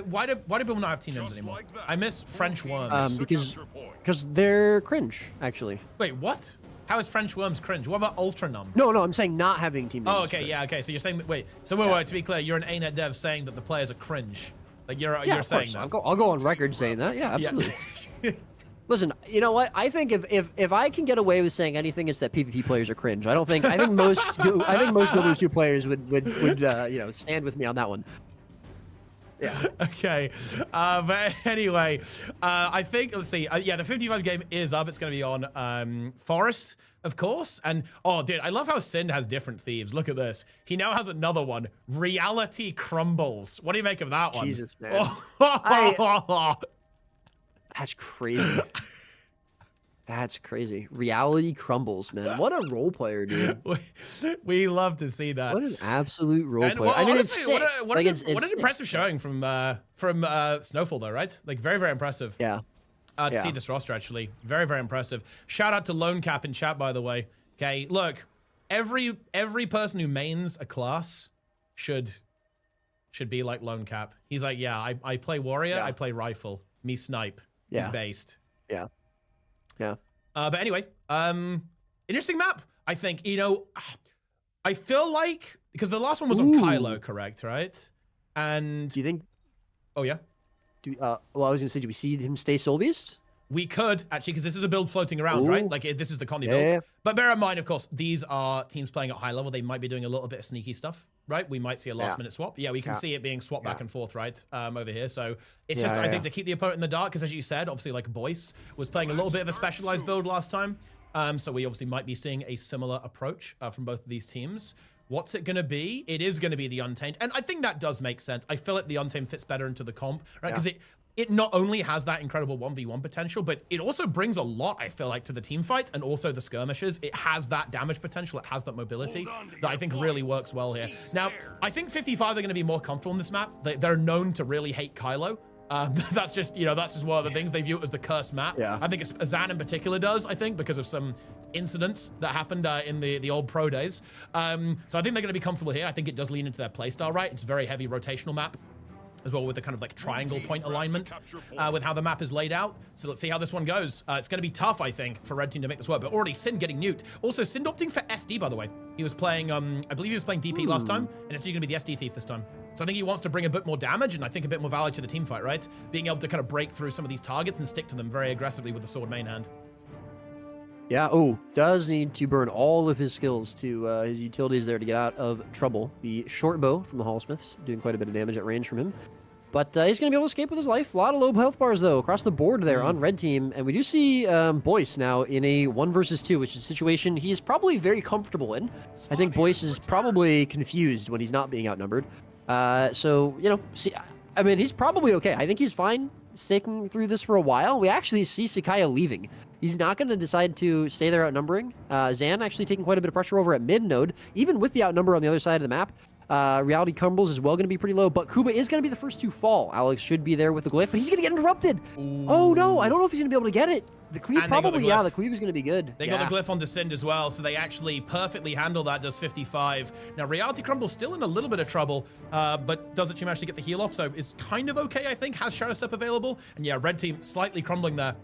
why do people not have team names anymore? I miss French worms. Because they're cringe, actually. Wait, what? How is French worms cringe? What about Ultranum? No, I'm saying not having team names. Oh, okay, yeah, okay. So you're saying that? Wait, so wait, to be clear, you're an ArenaNet dev saying that the players are cringe. Like you're saying that. I'll go on record saying that. Yeah, absolutely. Yeah. Listen, you know what? I think if I can get away with saying anything, it's that PvP players are cringe. I think most gw2 players would stand with me on that one. Yeah. Okay. But anyway, I think, let's see. Yeah, the 55 game is up. It's going to be on Forest, of course. And, oh, dude, I love how Sind has different thieves. Look at this. He now has another one. Reality Crumbles. What do you make of that one? Jesus, man. That's crazy. That's crazy. Reality crumbles, man. What a role player, dude. We love to see that. What an absolute role And, player. well, I mean, honestly, it's sick. what Like, an impressive showing from Snowfall, though, right? Like, very, very impressive. Yeah. To see this roster, actually. Very, very impressive. Shout out to Lone Cap in chat, by the way. Okay, look, every person who mains a class should be like Lone Cap. He's like, yeah, I play warrior, I play rifle. Me snipe is based. Yeah. Yeah. But anyway, interesting map, I think. You know, I feel like, because the last one was on Kylo, correct, right? And... Do you think... Oh, yeah? well, I was going to say, do we see him stay Soul Beast? We could, actually, because this is a build floating around, right? Like, this is the Condi build. Yeah. But bear in mind, of course, these are teams playing at high level. They might be doing a little bit of sneaky stuff, right? We might see a last-minute swap. Yeah, we can see it being swapped back and forth, right, over here. So it's just, I think, to keep the opponent in the dark, because as you said, obviously, like, Boyce was playing a little bit of a specialized build last time. So we obviously might be seeing a similar approach from both of these teams. What's it going to be? It is going to be the Untamed. And I think that does make sense. I feel like the Untamed fits better into the comp, right? Because it not only has that incredible 1v1 potential, but it also brings a lot, I feel like, to the team fight and also the skirmishes. It has that damage potential. It has that mobility that I think really works well here. Now, I think 55 are going to be more comfortable in this map. They're known to really hate Kylo. That's just, you know, that's just one of the things. They view it as the cursed map. I think Azan in particular does, I think, because of some incidents that happened in the old pro days. So I think they're going to be comfortable here. I think it does lean into their playstyle, right? It's a very heavy rotational map as well, with the kind of like triangle point alignment with how the map is laid out. So let's see how this one goes. It's going to be tough, I think, for Red Team to make this work, but already Sin getting nuked. Also, Sin opting for SD, by the way. He was playing, I believe he was playing DP last time, and it's going to be the SD Thief this time. So I think he wants to bring a bit more damage and I think a bit more value to the team fight, right? Being able to kind of break through some of these targets and stick to them very aggressively with the sword main hand. Yeah, does need to burn all of his skills to his utilities there to get out of trouble. The short bow from the Hallsmiths doing quite a bit of damage at range from him. But he's going to be able to escape with his life. A lot of low health bars, though, across the board there on Red Team. And we do see Boyce now in a 1 versus 2, which is a situation he's probably very comfortable in. I think Boyce is probably confused when he's not being outnumbered. So, you know, I mean, he's probably okay. I think he's fine sticking through this for a while. We actually see Sakaya leaving. He's not going to decide to stay there outnumbering. Zan actually taking quite a bit of pressure over at mid node, even with the outnumber on the other side of the map. Reality Crumbles is well going to be pretty low, but Kuba is going to be the first to fall. Alex should be there with the glyph, but he's going to get interrupted. Oh no, I don't know if he's going to be able to get it. The cleave probably, the cleave is going to be good. They got the glyph on Descend as well, so they actually perfectly handle that, does 55. Now, Reality Crumble's still in a little bit of trouble, but does actually manage to get the heal off, so it's kind of okay, I think. Has Shadow Step available. And yeah, Red Team slightly crumbling there.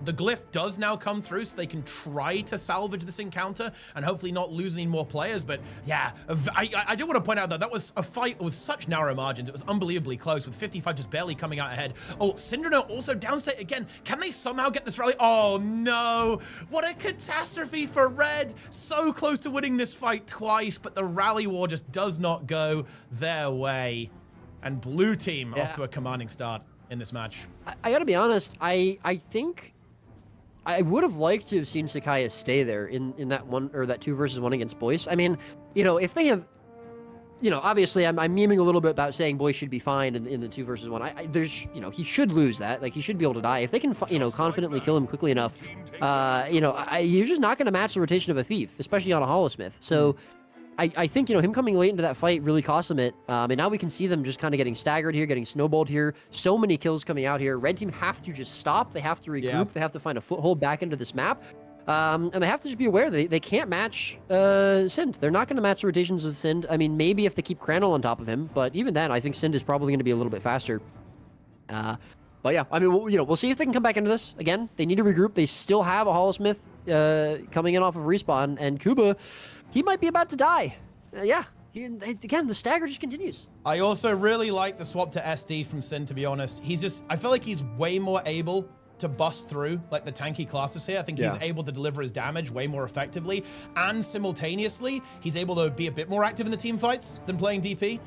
The glyph does now come through, so they can try to salvage this encounter and hopefully not lose any more players. But yeah, I do want to point out that was a fight with such narrow margins. It was unbelievably close, with 55 just barely coming out ahead. Oh, Syndrome also downstate again. Can they somehow get this rally? Oh no, what a catastrophe for Red. So close to winning this fight twice, but the rally war just does not go their way. And Blue Team off to a commanding start in this match. I gotta be honest, I think I would have liked to have seen Sakaya stay there in that 1 or that 2 versus 1 against Boyce. I mean, you know, if they have, you know, obviously I'm memeing a little bit about saying Boyce should be fine in the 2 versus 1. There's, you know, he should lose that. Like, he should be able to die. If they can, you know, confidently kill him quickly enough, you know, you're just not going to match the rotation of a Thief, especially on a Hollowsmith. So I think, you know, him coming late into that fight really cost him it. And now we can see them just kind of getting staggered here, getting snowballed here. So many kills coming out here. Red Team have to just stop. They have to regroup. They have to find a foothold back into this map. And they have to just be aware they can't match Sind. They're not going to match the rotations of Sind. I mean, maybe if they keep Crandall on top of him. But even then, I think Sind is probably going to be a little bit faster. But yeah, I mean, you know, we'll see if they can come back into this. Again, they need to regroup. They still have a Hollowsmith coming in off of respawn. And Kuba, he might be about to die. Yeah. Again, the stagger just continues. I also really like the swap to SD from Sin, to be honest. He's just, I feel like he's way more able to bust through like the tanky classes here. I think he's able to deliver his damage way more effectively, and simultaneously he's able to be a bit more active in the team fights than playing DP.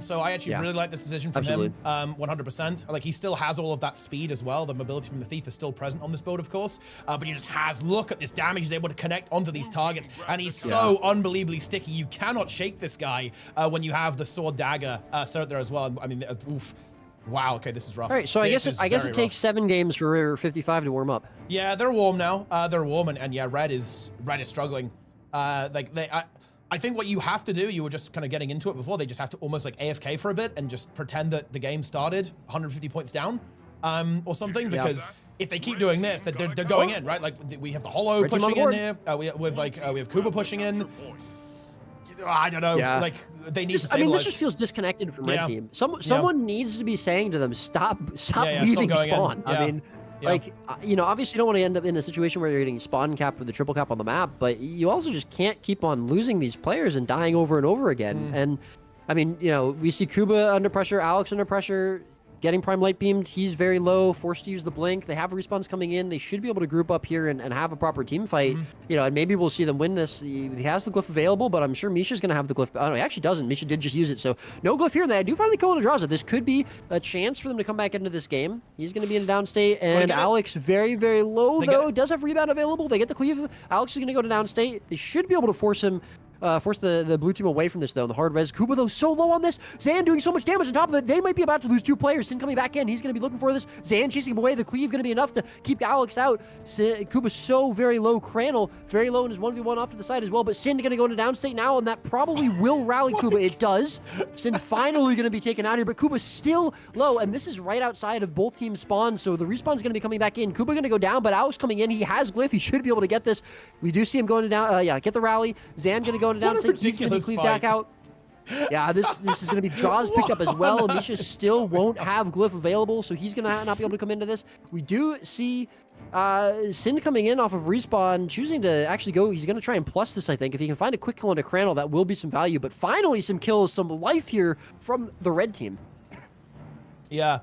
So I actually really like this decision from him. 100%. Like he still has all of that speed as well. The mobility from the Thief is still present on this build, of course, but he just has, look at this damage. He's able to connect onto these targets, and he's so unbelievably sticky. You cannot shake this guy when you have the sword dagger cert there as well. I mean, oof. Wow, okay, this is rough. All right, so I guess it takes 7 games for 55 to warm up. Yeah, they're warm now. They're warm, and yeah, red is struggling. I think what you have to do, you were just kind of getting into it before, they just have to almost like AFK for a bit and just pretend that the game started 150 points down or something, because if they keep doing this, they're going in, right? Like we have the Hollow pushing in here. We have Kuba pushing in. I don't know. Like they need to stabilize. I mean, this just feels disconnected from red team. Someone needs to be saying to them, stop leaving spawn. I mean, like, you know, obviously you don't want to end up in a situation where you're getting spawn capped with a triple cap on the map, but you also just can't keep on losing these players and dying over and over again. And I mean, you know, we see Kuba under pressure, Alex under pressure, getting prime light beamed. He's very low, forced to use the blink. They have respawns coming in. They should be able to group up here and have a proper team fight. You know, and maybe we'll see them win this. He has the glyph available, but I'm sure Misha's going to have the glyph. Oh, no, he actually doesn't. Misha did just use it. So no glyph here. And I do finally go into Draza. This could be a chance for them to come back into this game. He's going to be in a down state. And Alex, very, very low, though. Does have rebound available. They get the cleave. Alex is going to go to down state. They should be able to force him. Force the blue team away from this, though. The hard res. Kuba, though, so low on this. Zan doing so much damage on top of it. They might be about to lose 2 players. Sin coming back in. He's going to be looking for this. Zan chasing him away. The cleave going to be enough to keep Alex out. Kuba's so very low. Crannel very low in his 1v1 off to the side as well. But Sin going to go into downstate now, and that probably will rally Kuba. It does. Sin finally going to be taken out here, but Kuba's still low, and this is right outside of both teams' spawns, so the respawn's going to be coming back in. Kuba going to go down, but Alex coming in. He has glyph. He should be able to get this. We do see him going to down. Get the rally. Zan going to go into downstate. He's going to cleave Dak out. Yeah, this is going to be Jaws picked up as well. Misha still won't have glyph available, so he's going to not be able to come into this. We do see Sin coming in off of respawn, choosing to actually go. He's going to try and plus this, I think. If he can find a quick kill into Crandall, that will be some value. But finally, some kills, some life here from the red team. Yeah.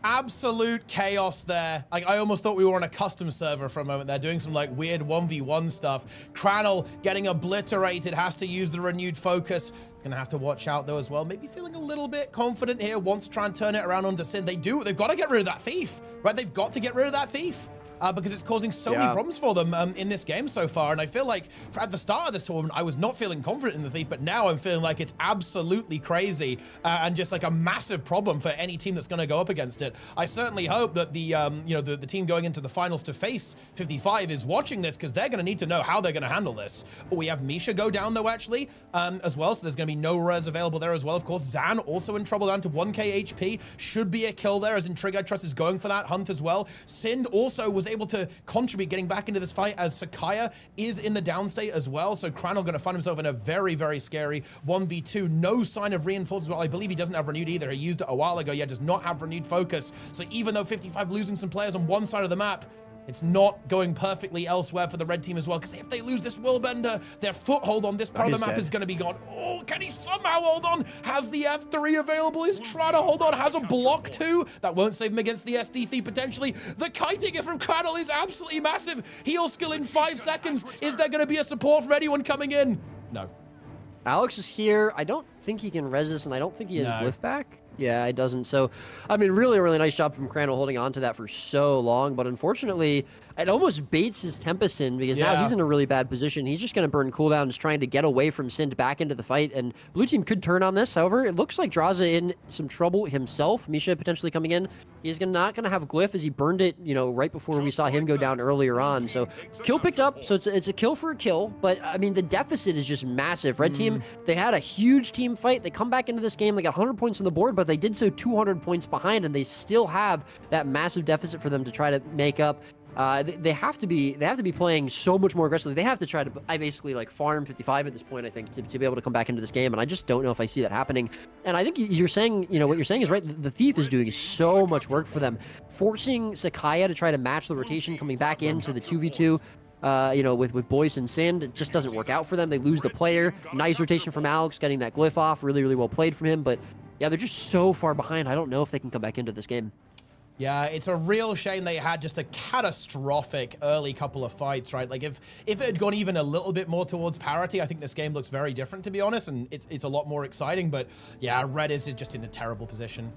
Absolute chaos there. Like, I almost thought we were on a custom server for a moment there, doing some like weird 1v1 stuff. Crannel getting obliterated, has to use the renewed focus. He's gonna have to watch out though as well. Maybe feeling a little bit confident here, wants to try and turn it around onto Sin. They've got to get rid of that thief, right? They've got to get rid of that thief. Because it's causing so many problems for them in this game so far. And I feel like at the start of this tournament, I was not feeling confident in the Thief, but now I'm feeling like it's absolutely crazy and just like a massive problem for any team that's going to go up against it. I certainly hope that the team going into the finals to face 55 is watching this, because they're going to need to know how they're going to handle this. We have Misha go down though, actually, as well. So there's going to be no res available there as well. Of course, Zan also in trouble down to 1k HP. Should be a kill there, as Intrigue I Trust is going for that hunt as well. Sind also was able to contribute getting back into this fight, as Sakaya is in the downstate as well. So Crannel going to find himself in a very, very scary 1v2. No sign of reinforcements. Well, I believe he doesn't have renewed either. He used it a while ago. Yeah, does not have renewed focus. So even though 55 losing some players on one side of the map, it's not going perfectly elsewhere for the red team as well, because if they lose this Willbender, their foothold on this part of the map is going to be gone. Oh, can he somehow hold on? Has the F3 available? Is trying to hold on. Has a block too. That won't save him against the SD Thief potentially. The kiting it from Crannel is absolutely massive. Heal skill in 5 seconds. Is there going to be a support from anyone coming in? No. Alex is here. I don't think he can res this, and I don't think he has glyph back. Yeah, it doesn't. So, I mean, really, really nice job from Crandall holding on to that for so long. But unfortunately, it almost baits his Tempest in, because now he's in a really bad position. He's just going to burn cooldowns trying to get away from Sind back into the fight. And blue team could turn on this. However, it looks like Draza in some trouble himself. Misha potentially coming in. He's not going to have glyph, as he burned it, right before we saw him go down earlier on. So kill picked up. So it's a kill for a kill. But, I mean, the deficit is just massive. Red team, they had a huge team fight. They come back into this game. They got 100 points on the board, but they did so 200 points behind, and they still have that massive deficit for them to try to make up. They have to be playing so much more aggressively. They have to try to, basically like farm 55 at this point, I think, to be able to come back into this game. And I just don't know if I see that happening. And I think you're saying, what you're saying is right. The Thief is doing so much work for them, forcing Sakaya to try to match the rotation coming back into the 2v2. With Boyce and Sand, it just doesn't work out for them. They lose the player. Nice rotation from Alex, getting that glyph off. Really, really well played from him. But yeah, they're just so far behind. I don't know if they can come back into this game. Yeah, it's a real shame they had just a catastrophic early couple of fights, right? Like if it had gone even a little bit more towards parity, I think this game looks very different, to be honest, and it's a lot more exciting. But yeah, Red is just in a terrible position.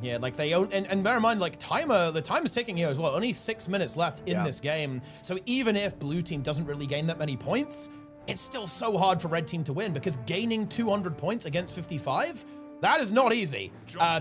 Yeah, like they own, and bear in mind, like the time is ticking here as well. Only 6 minutes left in this game. So even if blue team doesn't really gain that many points, it's still so hard for red team to win, because gaining 200 points against 55, that is not easy,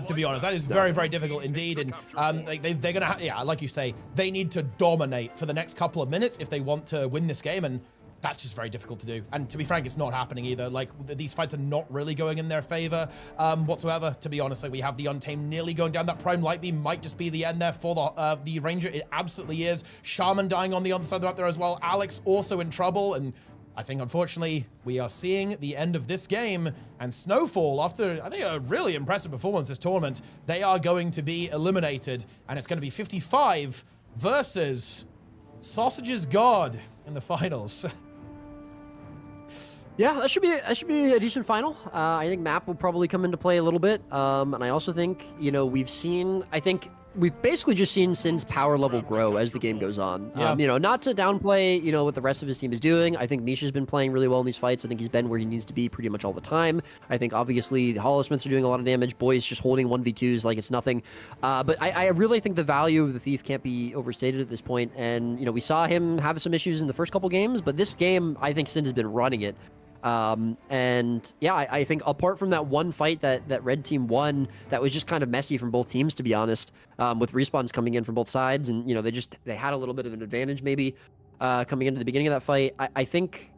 to be honest. That is very, very difficult indeed. And they're gonna, yeah, like you say, they need to dominate for the next couple of minutes if they want to win this game. And that's just very difficult to do. And to be frank, it's not happening either. Like, these fights are not really going in their favor whatsoever, to be honest. Like, we have the Untamed nearly going down. That Prime Light Beam might just be the end there for the Ranger. It absolutely is. Shaman dying on the other side of the map there as well. Alex also in trouble. And I think, unfortunately, we are seeing the end of this game. And Snowfall, after, I think, a really impressive performance this tournament, they are going to be eliminated. And it's going to be 55 versus Sausage's God in the finals. Yeah, that should be a decent final. I think map will probably come into play a little bit, and I also think, you know, we've basically just seen Sin's power level grow as the game goes on. Yeah. You know, not to downplay, you know, what the rest of his team is doing. I think Misha's been playing really well in these fights. I think he's been where he needs to be pretty much all the time. I think obviously the Hollow-Smiths are doing a lot of damage. Boy's just holding 1v2s like it's nothing. But I really think the value of the Thief can't be overstated at this point. And, you know, we saw him have some issues in the first couple games, but this game, I think Sin has been running it. And yeah, I think apart from that one fight that red team won, that was just kind of messy from both teams, to be honest, with respawns coming in from both sides. And, you know, they had a little bit of an advantage maybe, coming into the beginning of that fight. I think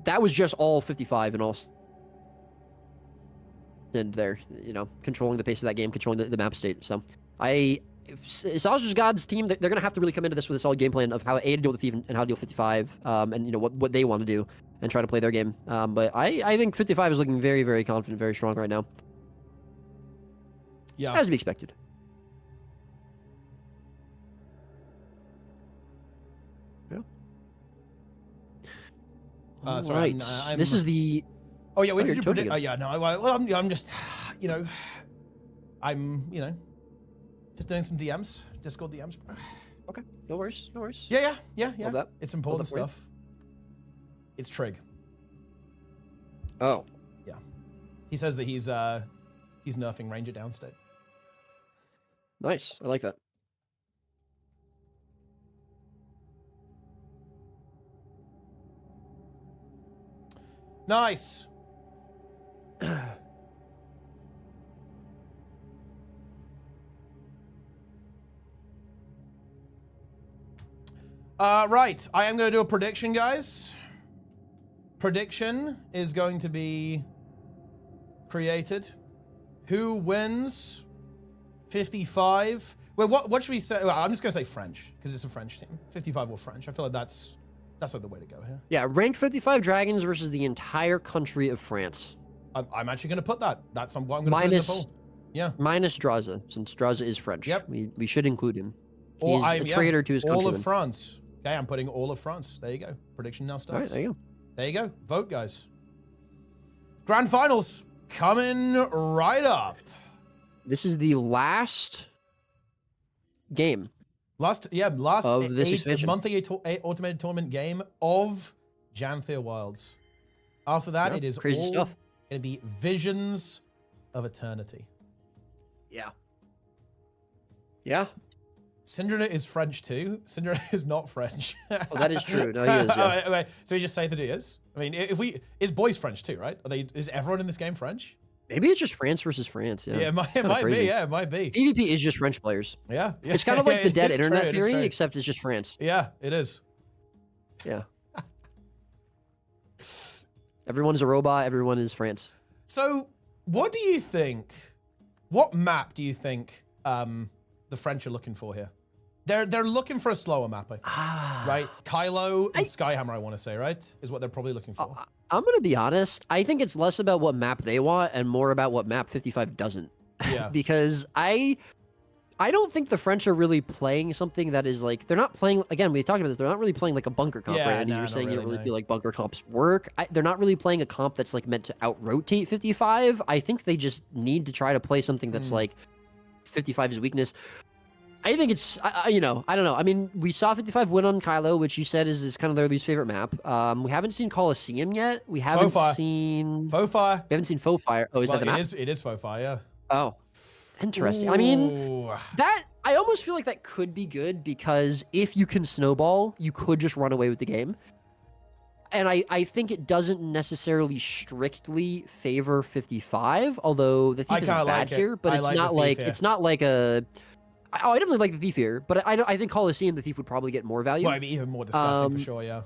that was just all 55 and all and they're, you know, controlling the pace of that game, controlling the map state. So Sausage's God's team, they're going to have to really come into this with a solid game plan of how to deal with the Thief and how to deal with 55, and, you know, what they want to do and try to play their game. But I think 55 is looking very, very confident, very strong right now. Yeah. As to be expected. Yeah. Sorry, right. This is the... Oh, yeah, when did you predict? Oh, yeah, no, well, I'm just, you know, just doing some DMs, Discord DMs. Okay, no worries, no worries. Yeah. It's Hold important that for you. stuff. It's Trig. Oh. Yeah. He says that he's nerfing Ranger downstate. Nice, I like that. Nice. Right, I am going to do a prediction, guys. Prediction is going to be created. Who wins 55? Wait, what should we say? Well, I'm just going to say French, because it's a French team. 55 or French. I feel like that's like the way to go here. Yeah, rank 55 Dragons versus the entire country of France. I'm actually going to put that. That's what I'm going to put in the poll. Yeah. Minus Draza, since Draza is French. Yep. We should include him. He's a traitor to his country. All of France. Okay, I'm putting all of France. There you go. Prediction now starts. All right, there you go. There you go. Vote, guys. Grand Finals coming right up. This is the last game. Last of this expansion. monthly automated tournament game of Janthea Wilds. After that, it is crazy all stuff. going to be Visions of Eternity. Yeah. Yeah. Syndra is French too. Syndra is not French. Oh, that is true. No, he is. Yeah. Wait, so you just say that he is? I mean, is Boys French too, right? Is everyone in this game French? Maybe it's just France versus France. Yeah, it might be. Yeah, it might be. PvP is just French players. Yeah. It's kind of like the dead internet theory, except it's just France. Yeah, it is. Yeah. Everyone is a robot. Everyone is France. So, what do you think? What map do you think the French are looking for here? They're looking for a slower map, I think. Right? Kylo and Skyhammer, I want to say, right? Is what they're probably looking for. I'm going to be honest. I think it's less about what map they want and more about what map 55 doesn't. Yeah. Because I don't think the French are really playing something that is like, they're not playing, again, we talked about this, they're not really playing like a bunker comp, right? And you're saying you don't really feel like bunker comps work. They're not really playing a comp that's like meant to out-rotate 55. I think they just need to try to play something that's like 55's weakness. I think it's, you know, I don't know. I mean, we saw 55 win on Kylo, which you said is kind of their least favorite map. We haven't seen Coliseum yet. We haven't seen Faux Fire. We haven't seen Faux Fire. Oh, is that the map? It is Faux Fire, yeah. Oh, interesting. Ooh. I mean, I almost feel like that could be good because if you can snowball, you could just run away with the game. And I think it doesn't necessarily strictly favor 55, although the Thief isn't bad here, but it's not like a. Oh, I definitely like the Thief here, but I think Coliseum, the Thief would probably get more value. Well, I mean, even more disgusting for sure, yeah.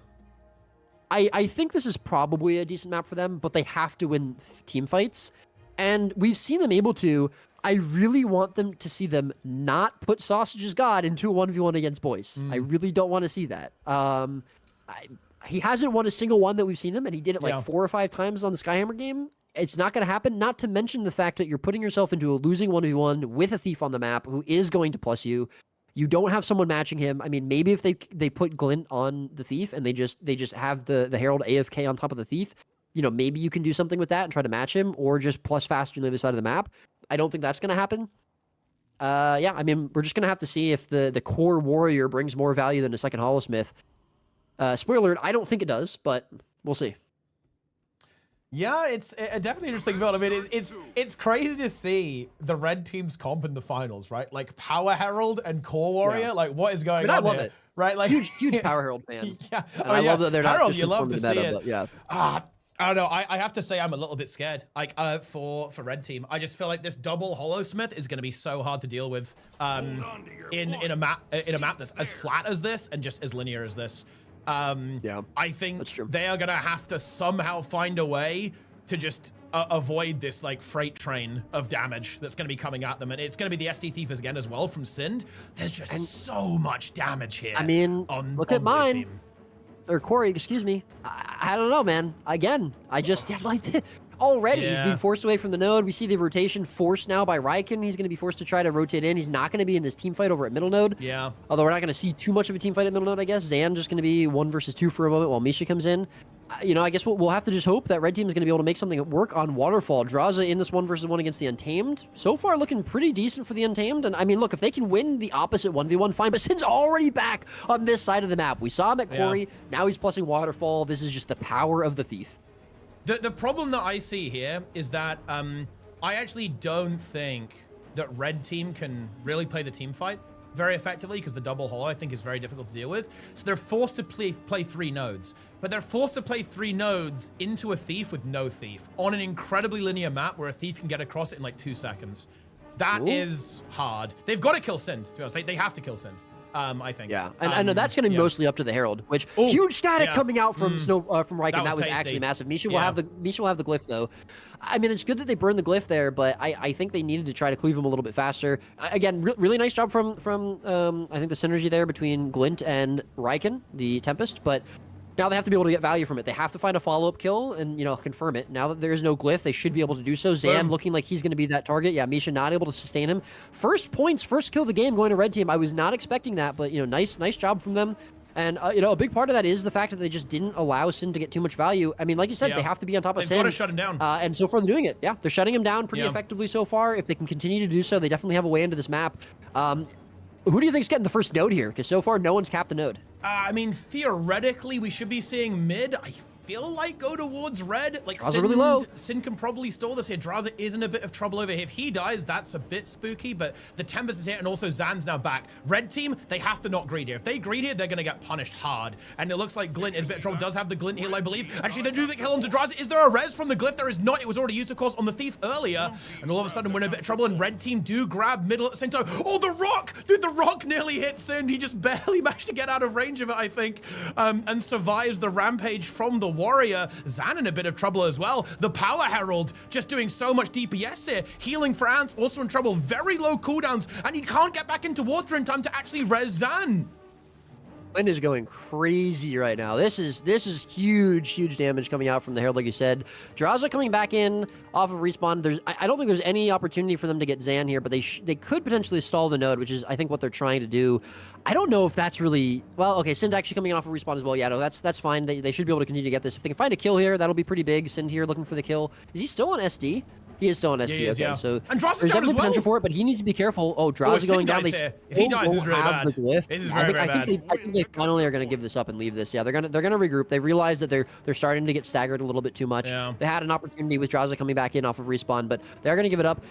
I think this is probably a decent map for them, but they have to win team fights. And we've seen them able to. I really want them to see them not put Sausage's God into a 1v1 against Boyce. I really don't want to see that. He hasn't won a single one that we've seen him, and he did it like 4 or 5 times on the Skyhammer game. It's not going to happen, not to mention the fact that you're putting yourself into a losing 1v1 with a Thief on the map who is going to plus you. You don't have someone matching him. I mean, maybe if they put Glint on the Thief and they just have the Herald AFK on top of the Thief, you know, maybe you can do something with that and try to match him or just plus faster on the other side of the map. I don't think that's going to happen. Yeah, I mean, we're just going to have to see if the core warrior brings more value than a second Holosmith. Spoiler alert, I don't think it does, but we'll see. Yeah, it's a definitely interesting build. I mean, it's crazy to see the red team's comp in the finals, right? Like Power Herald and Core Warrior, like what is going on I love here? it. Right? Like huge Power Herald fan. Yeah, I love that they're not Herald, just you love to see it. But yeah. I don't know. I have to say I'm a little bit scared. Like for red team, I just feel like this double Holosmith is going to be so hard to deal with in a map that's as flat as this and just as linear as this. Yeah, I think they are gonna have to somehow find a way to just avoid this like freight train of damage that's gonna be coming at them, and it's gonna be the SD Thief again as well from Sind. There's just so much damage here. I mean, look at mine. Team. Or Corey, excuse me. I don't know, man. Again, I just like already he's being forced away from the node. We see the rotation forced now by Riken. He's going to be forced to try to rotate in. He's not going to be in this team fight over at middle node. Yeah. Although we're not going to see too much of a team fight at middle node, I guess. Zan just going to be 1 versus 2 for a moment while Misha comes in. You know, I guess we'll have to just hope that red team is going to be able to make something work on Waterfall. Draza in this 1 versus 1 against the Untamed. So far looking pretty decent for the Untamed. And I mean, look, if they can win the opposite 1v1, fine. But Sin's already back on this side of the map. We saw him at Quarry. Now he's plussing Waterfall. This is just the power of the Thief. The problem that I see here is that I actually don't think that red team can really play the team fight very effectively because the double holo I think is very difficult to deal with. So they're forced to play 3 nodes, but they're forced to play 3 nodes into a Thief with no Thief on an incredibly linear map where a Thief can get across it in like 2 seconds. That is hard. They've got to kill Sind, to be honest. They have to kill Sind. I think. Yeah, and I know that's going to be mostly up to the Herald, which huge static coming out from from Riken. That was actually massive. Misha will have the glyph though. I mean, it's good that they burned the glyph there, but I think they needed to try to cleave him a little bit faster. Again, really nice job from I think the synergy there between Glint and Riken, the Tempest, but. Now they have to be able to get value from it. They have to find a follow-up kill and, you know, confirm it. Now that there is no glyph, they should be able to do so. Zan looking like he's going to be that target. Yeah, Misha not able to sustain him. First points, first kill of the game going to red team. I was not expecting that, but, you know, nice job from them. And, you know, a big part of that is the fact that they just didn't allow Sin to get too much value. I mean, like you said, they have to be on top of Sin. They've got to shut him down. And so far they're doing it. Yeah, they're shutting him down pretty effectively so far. If they can continue to do so, they definitely have a way into this map. Who do you think's getting the first node here? Because so far, no one's capped the node. I mean, theoretically, we should be seeing mid. I feel like go towards red. Like Draza really low. Sin can probably stall this here. Draza is in a bit of trouble over here. If he dies, that's a bit spooky, but the Tempest is here, and also Zan's now back. Red team, they have to not greed here. If they greed here, they're going to get punished hard. And it looks like Glint in a bit of trouble. Does have the Glint heal, I believe. Actually, they do the kill onto Draza. Is there a res from the glyph? There is not. It was already used, of course, on the Thief earlier. And all of a sudden, we're in a bit of trouble, and red team do grab middle at the same time. Oh, the rock! Dude, the rock nearly hit Sin. He just barely managed to get out of range of it, I think, and survives the rampage from the warrior. Zan in a bit of trouble as well. The Power Herald just doing so much DPS here. Healing for Ants also in trouble. Very low cooldowns, and he can't get back into water in time to actually res Zan. Glint is going crazy right now. This is huge damage coming out from the Herald, like you said. Draza coming back in off of respawn. I don't think there's any opportunity for them to get Zan here, but they could potentially stall the node, which is I think what they're trying to do. I don't know if that's really well. Okay, Sind actually coming in off of respawn as well. Yeah, no, that's fine. They should be able to continue to get this. If they can find a kill here, that'll be pretty big. Sind here looking for the kill. Is he still on SD? He is still on SD. He is, okay, yeah. so And Dross is there's down as definitely potential well. for it, but he needs to be careful. Oh, Oh, Dross if is going Sin down. dies They here. If he still dies, this is won't really have bad. the glyph. This is I very, think, very I think bad. I think they finally are going to give this up and leave this. Yeah, they're gonna regroup. They realize that they're starting to get staggered a little bit too much. Yeah. They had an opportunity with Draza coming back in off of respawn, but they're going to give it up.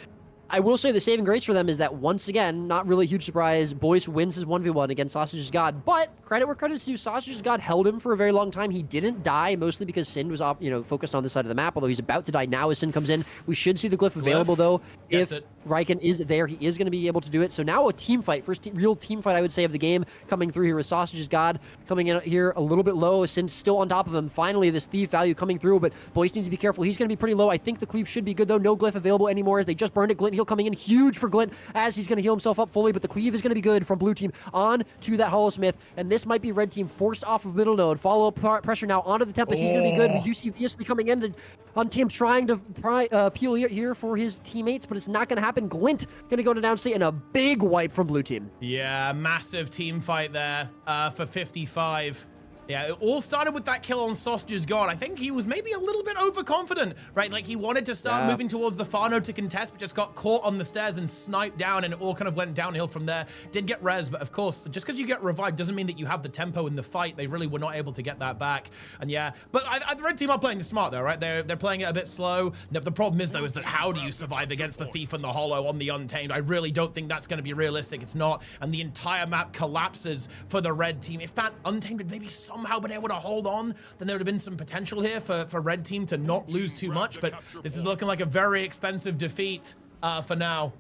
I will say the saving grace for them is that once again, not really a huge surprise, Boyce wins his 1v1 against Sausage's God, but credit where credit's due, Sausage's God held him for a very long time. He didn't die, mostly because Sin was focused on this side of the map, although he's about to die now as Sin comes in. We should see the glyph available though. Gets If it. Riken is there, he is going to be able to do it. So now a team fight, real team fight I would say of the game coming through here with Sausage's God coming in here a little bit low. Sin still on top of him. Finally, this thief value coming through, but Boyce needs to be careful. He's going to be pretty low. I think the cleave should be good though. No glyph available anymore as they just burned it. Glint heal coming in huge for Glint as he's going to heal himself up fully, but the cleave is going to be good from blue team on to that Hollow Smith, and this might be red team forced off of middle node. Follow up pressure now onto the Tempest. He's going to be good. We do see Viasly coming in on team trying to peel here for his teammates, but it's not going to happen. Glint going to go to downstate and a big wipe from blue team. Yeah, massive team fight there for 55. Yeah, it all started with that kill on Sausage's God. I think he was maybe a little bit overconfident, right? Like he wanted to start moving towards the far node to contest, but just got caught on the stairs and sniped down, and it all kind of went downhill from there. Did get res, but of course, just because you get revived doesn't mean that you have the tempo in the fight. They really were not able to get that back. And yeah, but the red team are playing the smart though, right? They're playing it a bit slow. The problem is though, is that how do you survive against the Thief and the Hollow on the Untamed? I really don't think that's going to be realistic. It's not, and the entire map collapses for the red team. If that Untamed had maybe somehow been able to hold on, then there would have been some potential here for red team to not lose too much, but this is looking like a very expensive defeat for now.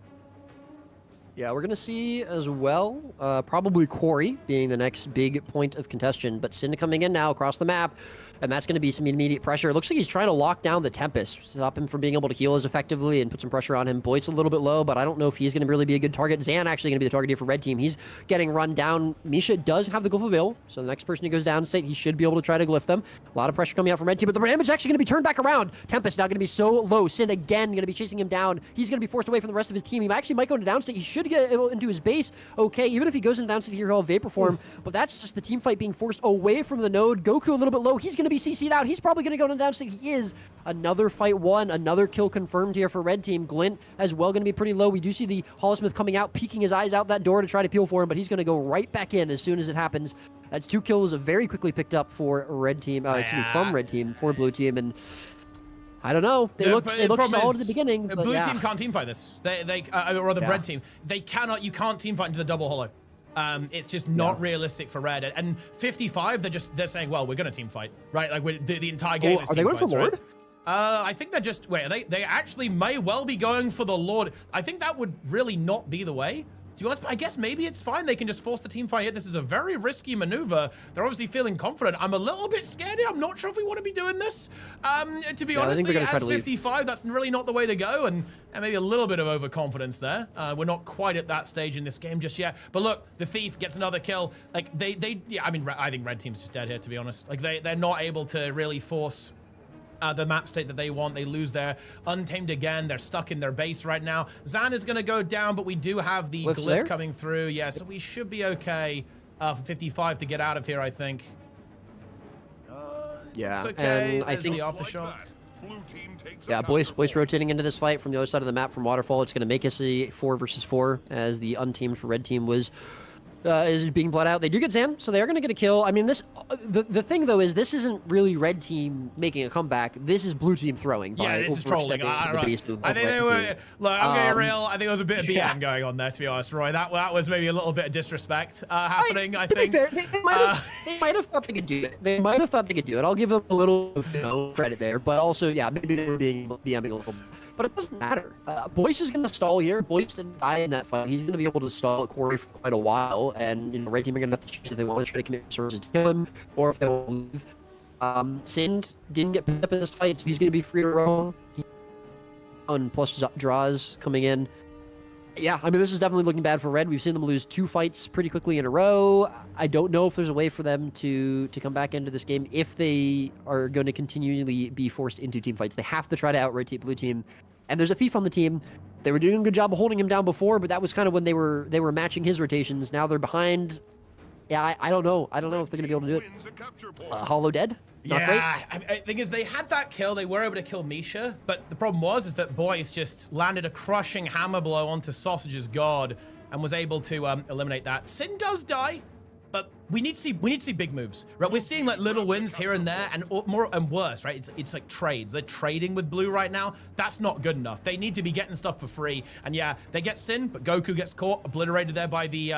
Yeah, we're going to see as well, probably Quarry being the next big point of contention, but Sin coming in now across the map, and that's going to be some immediate pressure. It looks like he's trying to lock down the Tempest, stop him from being able to heal as effectively and put some pressure on him. Boyce a little bit low, but I don't know if he's going to really be a good target. Zan actually going to be the target here for red team. He's getting run down. Misha does have the glyph available, so the next person who goes down state, he should be able to try to glyph them. A lot of pressure coming out from red team, but the damage is actually going to be turned back around. Tempest now going to be so low. Sin again going to be chasing him down. He's going to be forced away from the rest of his team. He actually might go into downstate. He should get into his base. Okay, even if he goes into downstate here, he'll vapor form, but that's just the team fight being forced away from the node. Goku a little bit low. He's going to be CC'd out. He's probably going to go into downstate. He is. Another fight won. Another kill confirmed here for red team. Glint as well going to be pretty low. We do see the Hollowsmith coming out, peeking his eyes out that door to try to peel for him, but he's going to go right back in as soon as it happens. That's 2 kills very quickly picked up for red team, from red team for blue team, and I don't know. They looked solid at the beginning. But blue team can't team fight this. Or the red team. They cannot. You can't team fight into the double hollow. It's just not realistic for red. And 55, they're saying, well, we're gonna team fight, right? Like the entire game is are team they going fights, for Lord? Right? I think they're just they actually may well be going for the Lord. I think that would really not be the way. To be honest, but I guess maybe it's fine. They can just force the team fight here. This is a very risky maneuver. They're obviously feeling confident. I'm a little bit scared here. I'm not sure if we want to be doing this. To be honest, as 55, that's really not the way to go. And maybe a little bit of overconfidence there. We're not quite at that stage in this game just yet. But look, the Thief gets another kill. Like I mean, I think red team's just dead here, to be honest. Like they're not able to really force the map state that they want. They lose their Untamed again. They're stuck in their base right now. Zan is going to go down, but we do have the glyph coming through. Yeah, so we should be okay for 55 to get out of here, I think. Yeah, it's okay. and I think the aftershock. Yeah, Boyce rotating into this fight from the other side of the map from Waterfall. It's going to make us a 4 versus 4 as the Untamed for red team was is being bled out. They do get Zan, so they are going to get a kill. I mean, this the thing though is this isn't really red team making a comeback. This is blue team throwing. Yeah, this is trolling. I think they were. Look, I'm getting real. I think there was a bit of BM going on there, to be honest, Roy. That was maybe a little bit of disrespect happening. I think. Fair, they might have thought they could do it. They might have thought they could do it. I'll give them a little credit there, but also yeah, maybe they were being BMing a little. But it doesn't matter. Boyce is going to stall here. Boyce didn't die in that fight. He's going to be able to stall at Quarry for quite a while. And, red team are going to have to choose if they want to try to commit resources to kill him or if they want to leave. Sind didn't get picked up in this fight, so he's going to be free to roam. And plus draws coming in. Yeah, I mean, this is definitely looking bad for red. We've seen them lose 2 fights pretty quickly in a row. I don't know if there's a way for them to come back into this game if they are going to continually be forced into team fights. They have to try to out-rotate blue team. And there's a Thief on the team. They were doing a good job of holding him down before, but that was kind of when they were matching his rotations. Now they're behind. Yeah, I don't know. I don't know if they're gonna be able to do it. Wins a capture point. Hollow dead. Not great. Yeah, I thing is, they had that kill. They were able to kill Misha, but the problem is that Boyce just landed a crushing hammer blow onto Sausage's god and was able to eliminate that. Sin does die, but we need to see big moves, right? We're seeing like little wins here and there, and more and worse, right? It's like trades. They're trading with Blue right now. That's not good enough. They need to be getting stuff for free. And yeah, they get Sin, but Goku gets caught, obliterated there by the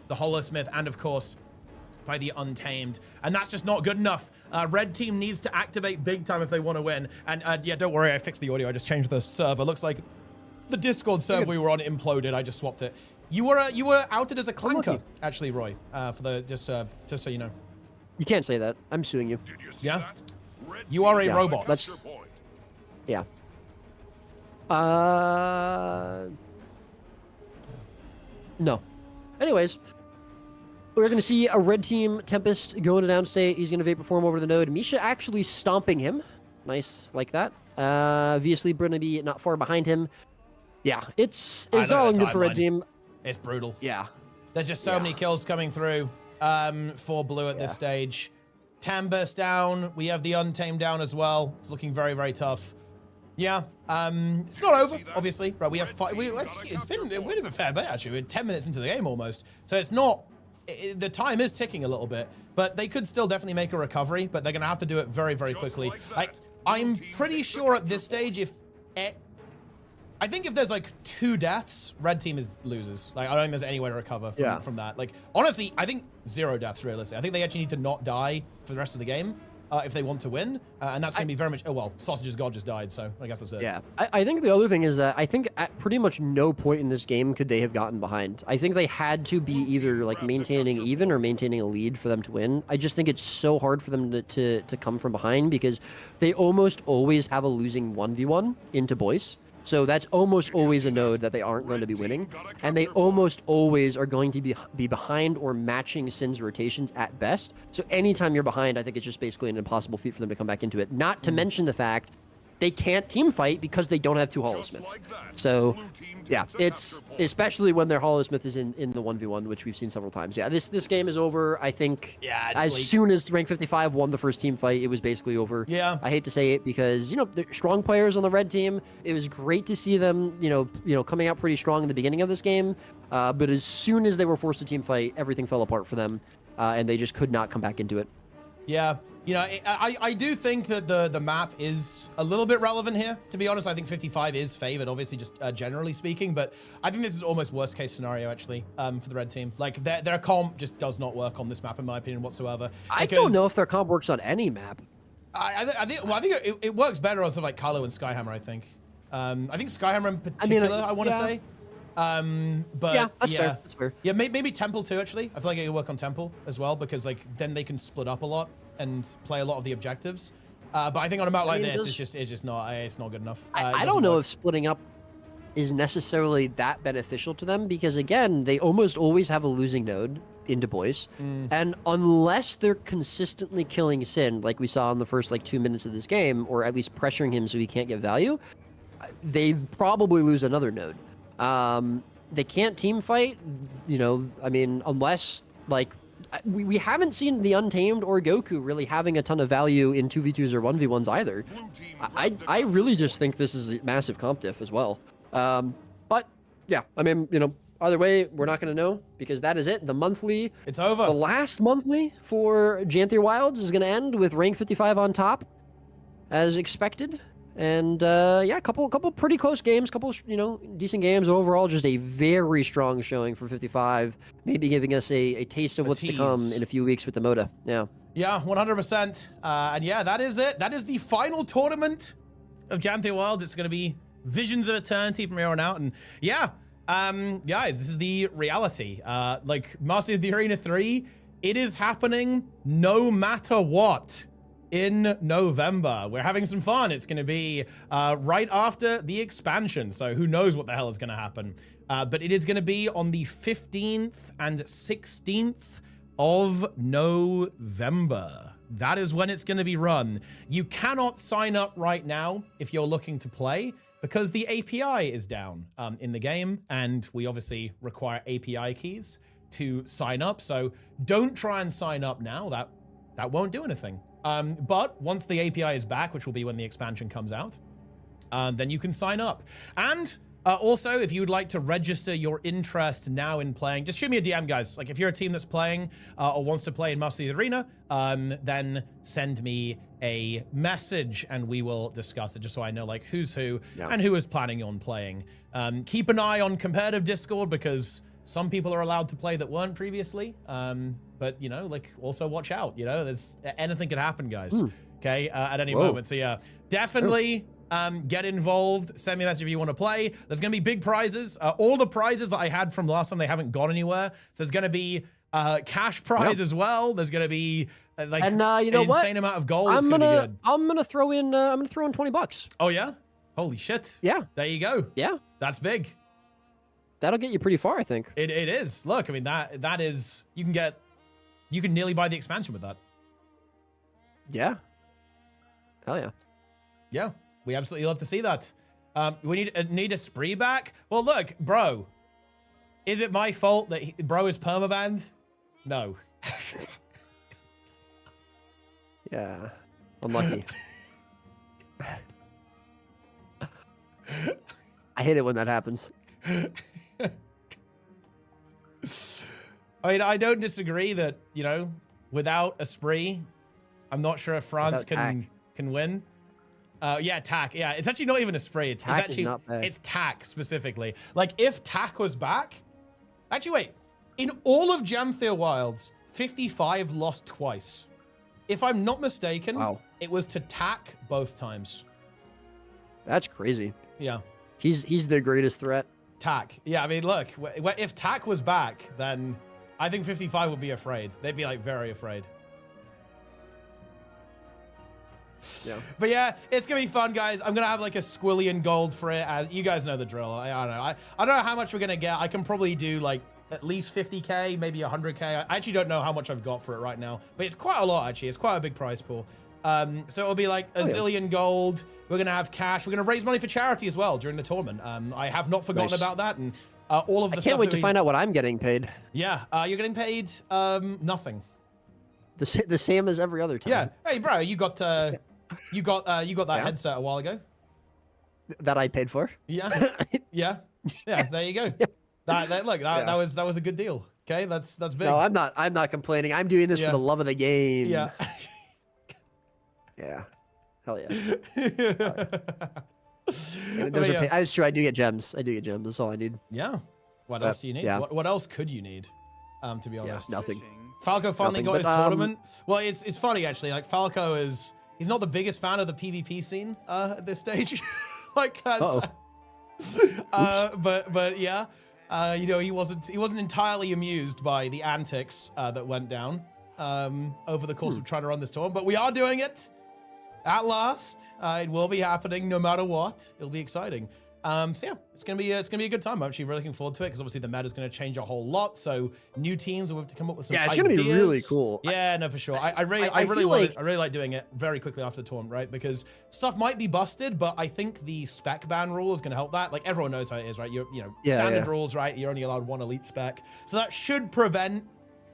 Holosmith, and of course by the Untamed, and that's just not good enough. Red team needs to activate big time if they want to win. And yeah, don't worry, I fixed the audio. I just changed the server. Looks like the Discord server we were on imploded. I just swapped it. You were outed as a clanker, actually, Roy. For the just so you know. You can't say that. I'm suing you. Did you see Yeah. that? Red You are a team robot. capture point. Yeah. No. Anyways, we're going to see a red team Tempest going to downstate. He's going to Vapor Form over the node. Misha actually stomping him. Nice, like that. Obviously, going to be not far behind him. Yeah, it's all good for red team. It's brutal. Yeah. There's just so many kills coming through for Blue at this stage. Tambus down. We have the Untamed down as well. It's looking very, very tough. Yeah, it's not over, obviously. Right, we have five. It's been a fair bit, actually. We're 10 minutes into the game almost. So it's not... the time is ticking a little bit, but they could still definitely make a recovery, but they're going to have to do it very, very quickly. I'm pretty sure at this stage, I think if there's like 2 deaths, red team loses. Like, I don't think there's any way to recover from that. Like, honestly, I think 0 deaths realistic. I think they actually need to not die for the rest of the game if they want to win, and that's going to be very much. Oh well, Sausage's god just died, so I guess that's it. Yeah, I think the other thing is that I think at pretty much no point in this game could they have gotten behind. I think they had to be either like maintaining even or maintaining a lead for them to win. I just think it's so hard for them to come from behind because they almost always have a losing 1v1 into Boyce. So that's almost always a node that they aren't going to be winning. And they almost always are going to be behind or matching Sin's rotations at best. So anytime you're behind, I think it's just basically an impossible feat for them to come back into it. Not to mention the fact they can't team fight because they don't have 2 Holosmiths. So yeah, it's especially when their Holosmith is in the 1v1, which we've seen several times. Yeah, this game is over. I think as soon as rank 55 won the first team fight, it was basically over. Yeah. I hate to say it because, you know, they're strong players on the red team. It was great to see them, you know, coming out pretty strong in the beginning of this game. But as soon as they were forced to team fight, everything fell apart for them. And they just could not come back into it. Yeah. You know, I do think that the map is a little bit relevant here. To be honest, I think 55 is favored, obviously, just generally speaking. But I think this is almost worst case scenario, actually, for the red team. Like, their comp just does not work on this map, in my opinion, whatsoever. I don't know if their comp works on any map. I think it works better on something like Kylo and Skyhammer, I think. I think Skyhammer in particular, I want to say. But yeah, that's fair. That's fair. Yeah, maybe Temple too, actually. I feel like it could work on Temple as well, because like then they can split up a lot and play a lot of the objectives. But I think on a map like this, it's just not good enough. I don't know if splitting up is necessarily that beneficial to them, because again, they almost always have a losing node into Boyce, and unless they're consistently killing Sin, like we saw in the first like 2 minutes of this game, or at least pressuring him so he can't get value, they probably lose another node. They can't team fight, you know, I mean, unless like we haven't seen the Untamed or Goku really having a ton of value in 2v2s or 1v1s either. I really just think this is a massive comp diff as well. But yeah, I mean, you know, either way, we're not going to know, because that is it. The monthly, it's over. The last monthly for Janther Wilds is going to end with rank 55 on top, as expected. And yeah, a couple pretty close games, you know, decent games overall. Just a very strong showing for 55, maybe giving us a taste of what's to come in a few weeks with the MOTA. Yeah. Yeah, 100%. And yeah, that is it. That is the final tournament of Janther Wilds. It's going to be Visions of Eternity from here on out. And yeah, guys, this is the reality. Like Master of the Arena 3, it is happening no matter what. In November. We're having some fun. It's going to be right after the expansion, so who knows what the hell is going to happen. But it is going to be on the 15th and 16th of November. That is when it's going to be run. You cannot sign up right now if you're looking to play, because the API is down in the game, and we obviously require API keys to sign up. So don't try and sign up now. That won't do anything. But once the API is back, which will be when the expansion comes out, then you can sign up. And also, if you would like to register your interest now in playing, just shoot me a DM, guys. Like, if you're a team that's playing or wants to play in Master of the Arena, then send me a message and we will discuss it, just so I know, like, who's who and who is planning on playing. Keep an eye on competitive Discord, because some people are allowed to play that weren't previously. But, you know, like, also watch out. You know, there's anything could happen, guys. Okay, at any moment. So, yeah, definitely... get involved. Send me a message if you want to play. There's going to be big prizes. All the prizes that I had from last time, they haven't gone anywhere. So there's going to be cash prize as well. There's going to be like and, you know an insane amount of gold. I'm gonna throw in $20. Oh yeah? Holy shit. Yeah. There you go. Yeah. That's big. That'll get you pretty far, I think. It is. Look, I mean that is, you can nearly buy the expansion with that. Yeah. Hell yeah. Yeah. We absolutely love to see that. We need a spree back. Well, look, bro. Is it my fault that bro is permabanned? No. Yeah. Unlucky. I hate it when that happens. I mean, I don't disagree that, you know, without a spree, I'm not sure if France can win. Yeah, tack. Yeah, it's actually not even a spree. It's actually it's tack specifically. Like, if tack was back, actually wait, in all of Janthea Wilds, 55 lost twice. If I'm not mistaken, it was to tack both times. That's crazy. Yeah. He's the greatest threat. Tack. Yeah, I mean, look, if tack was back, then I think 55 would be afraid. They'd be like very afraid. Yeah. But yeah, it's gonna be fun, guys. I'm gonna have like a squillion gold for it. You guys know the drill. I don't know. I don't know how much we're gonna get. I can probably do like at least 50k, maybe 100k. I actually don't know how much I've got for it right now, but it's quite a lot actually. It's quite a big prize pool. So it'll be like a zillion gold. We're gonna have cash. We're gonna raise money for charity as well during the tournament. I have not forgotten about that, and all of the. I can't wait to find out what I'm getting paid. Yeah, you're getting paid nothing. The same as every other time. Yeah. Hey, bro, you got that headset a while ago. That I paid for. Yeah. Yeah. There you go. That was a good deal. Okay, that's big. No, I'm not complaining. I'm doing this for the love of the game. Yeah. Yeah. Hell yeah. It's true. I do get gems. That's all I need. Yeah. What else do you need? Yeah. What else could you need? To be honest. Nothing. Falco finally got his tournament. Well, it's funny actually. Like Falco he's not the biggest fan of the PvP scene at this stage. Like, but yeah, you know, he wasn't entirely amused by the antics that went down over the course of trying to run this tournament. But we are doing it at last. It will be happening no matter what. It'll be exciting. So yeah, it's gonna be a good time. I'm actually really looking forward to it because obviously the meta is gonna change a whole lot. So new teams will have to come up with some ideas. It's gonna be really cool. Yeah, no, for sure. I really like doing it very quickly after the tournament, right? Because stuff might be busted, but I think the spec ban rule is gonna help that. Like everyone knows how it is, right? Standard rules, right? You're only allowed one elite spec, so that should prevent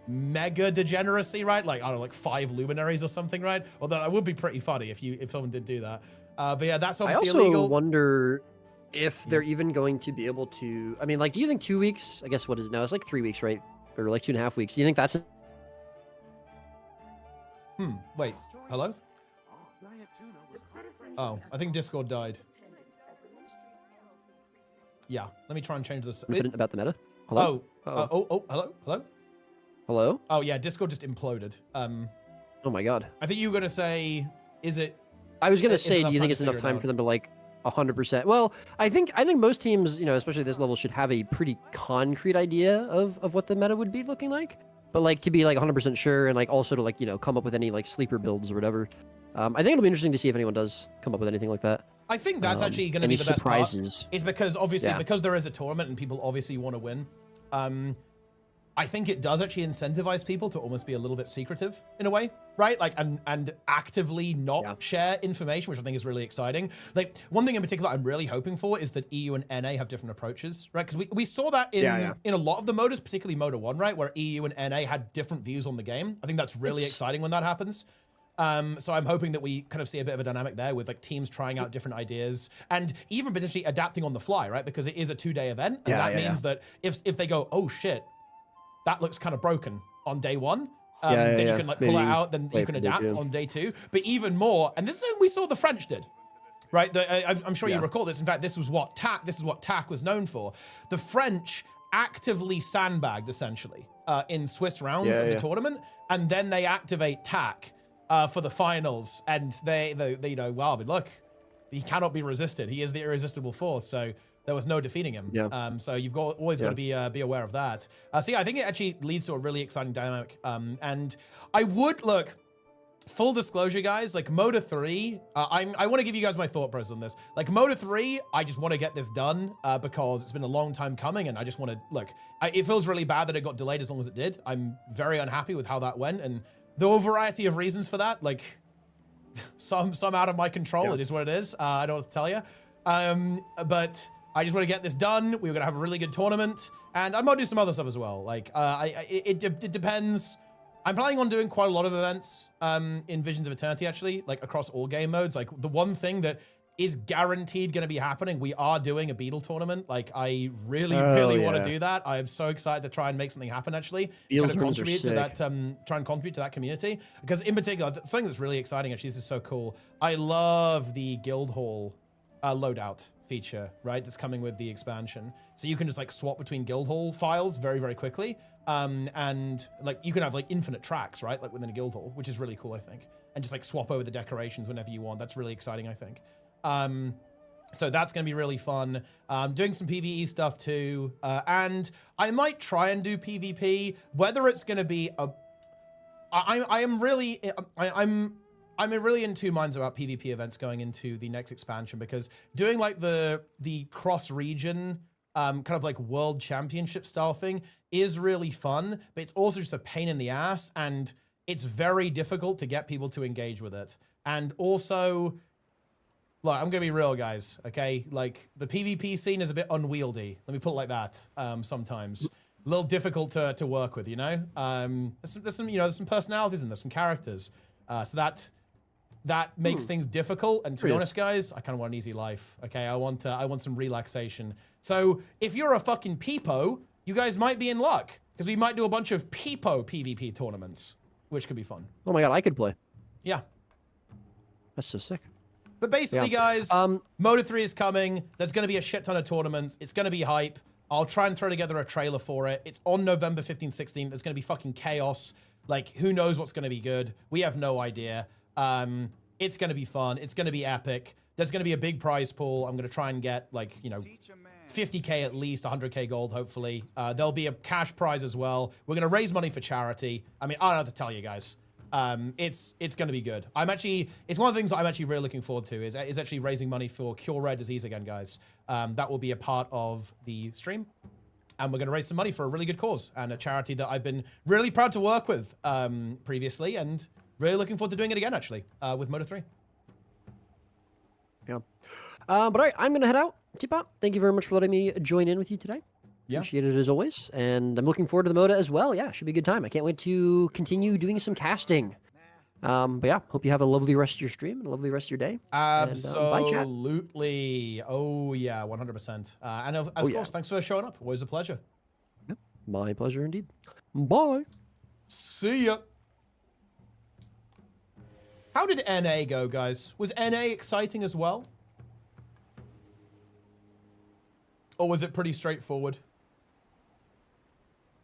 mega degeneracy, right? Like I don't know, like 5 luminaries or something, right? Although that would be pretty funny if someone did do that. But yeah, that's obviously illegal. I also wonder if they're even going to be able to, I mean, like, do you think 2 weeks? I guess what is it now? It's like 3 weeks, right? Or like 2.5 weeks. Do you think that's wait, hello? Oh, I think Discord died. Yeah, let me try and change this. About the meta? Hello? Hello? Hello? Oh yeah, Discord just imploded. Oh my god. I think you were gonna say, is it? I was gonna say, do you think it's enough time for them to like 100%? Well, I think most teams, you know, especially at this level, should have a pretty concrete idea of what the meta would be looking like. But like to be like 100% sure, and like also to like, you know, come up with any like sleeper builds or whatever. I think it'll be interesting to see if anyone does come up with anything like that. I think that's actually going to be the best part. Surprises. Is because obviously because there is a tournament and people obviously want to win. I think it does actually incentivize people to almost be a little bit secretive in a way, right? Like, and actively not share information, which I think is really exciting. Like, one thing in particular I'm really hoping for is that EU and NA have different approaches, right? Because we saw that in a lot of the MOTAs, particularly MOTA 1, right? Where EU and NA had different views on the game. I think that's really exciting when that happens. So I'm hoping that we kind of see a bit of a dynamic there with like teams trying out different ideas and even potentially adapting on the fly, right? Because it is a 2-day event. And that means that if they go, oh shit, that looks kind of broken on day 1, then you can like pull it out, then you can adapt on day 2. But even more, and this is what we saw the French did, right? I'm sure you recall this. In fact, this is what TAC was known for. The French actively sandbagged essentially in Swiss rounds of the tournament, and then they activate TAC for the finals, and they you know, wow, but look, he cannot be resisted. He is the irresistible force. So there was no defeating him. So you've always got to be aware of that. So yeah, I think it actually leads to a really exciting dynamic. And I would look, full disclosure, guys, like MOTA 3, I want to give you guys my thought process on this. Like MOTA 3, I just want to get this done because it's been a long time coming, and I just want to look. It feels really bad that it got delayed as long as it did. I'm very unhappy with how that went, and there were a variety of reasons for that. Like some out of my control. It is what it is. I don't know what to tell you. But I just want to get this done. We're gonna have a really good tournament, and I might do some other stuff as well. Like it depends. I'm planning on doing quite a lot of events in Visions of Eternity, actually, like across all game modes. Like the one thing that is guaranteed going to be happening, we are doing a Beetle tournament. Like I really want to do that. I am so excited to try and make something happen, actually. Kind of contribute to that, try and contribute to that community. Because in particular, the thing that's really exciting, actually, this is so cool. I love the Guildhall loadout feature, right? That's coming with the expansion. So you can just like swap between Guildhall files very, very quickly. And like you can have like infinite tracks, right? Like within a Guildhall, which is really cool, I think. And just like swap over the decorations whenever you want. That's really exciting, I think. So that's going to be really fun. Doing some PvE stuff too. And I might try and do PvP, whether it's going to be I'm really in two minds about PvP events going into the next expansion, because doing like the cross-region kind of like world championship style thing is really fun, but it's also just a pain in the ass, and it's very difficult to get people to engage with it. And also, look, I'm gonna be real, guys, okay? Like the PvP scene is a bit unwieldy. Let me put it like that. Sometimes a little difficult to work with, you know. There's some personalities and there's some characters, so that makes things difficult. And to be honest, guys, I kind of want an easy life. Okay, I want some relaxation. So if you're a fucking peepo, you guys might be in luck, because we might do a bunch of peepo PvP tournaments, which could be fun. Oh my god, I could play. Yeah, that's so sick. But basically, guys, MOTA 3 is coming. There's going to be a shit ton of tournaments. It's going to be hype. I'll try and throw together a trailer for it. It's on November 15th, 16th. There's going to be fucking chaos. Like, who knows what's going to be good? We have no idea. It's going to be fun. It's going to be epic. There's going to be a big prize pool. I'm going to try and get, like, you know, 50K at least, 100K gold, hopefully. There'll be a cash prize as well. We're going to raise money for charity. I mean, I don't have to tell you guys. It's going to be good. It's one of the things that I'm actually really looking forward to is actually raising money for Cure Rare Disease again, guys. That will be a part of the stream. And we're going to raise some money for a really good cause and a charity that I've been really proud to work with previously, and really looking forward to doing it again, actually, with MOTA 3. Yeah. But all right, I'm going to head out. Teapot, thank you very much for letting me join in with you today. Yeah. Appreciate it as always. And I'm looking forward to the MOTA as well. Yeah, should be a good time. I can't wait to continue doing some casting. But yeah, hope you have a lovely rest of your stream and a lovely rest of your day. Absolutely. Oh, yeah, 100%. And of course, thanks for showing up. Always a pleasure. Yep. My pleasure indeed. Bye. See ya. How did NA go, guys? Was NA exciting as well? Or was it pretty straightforward?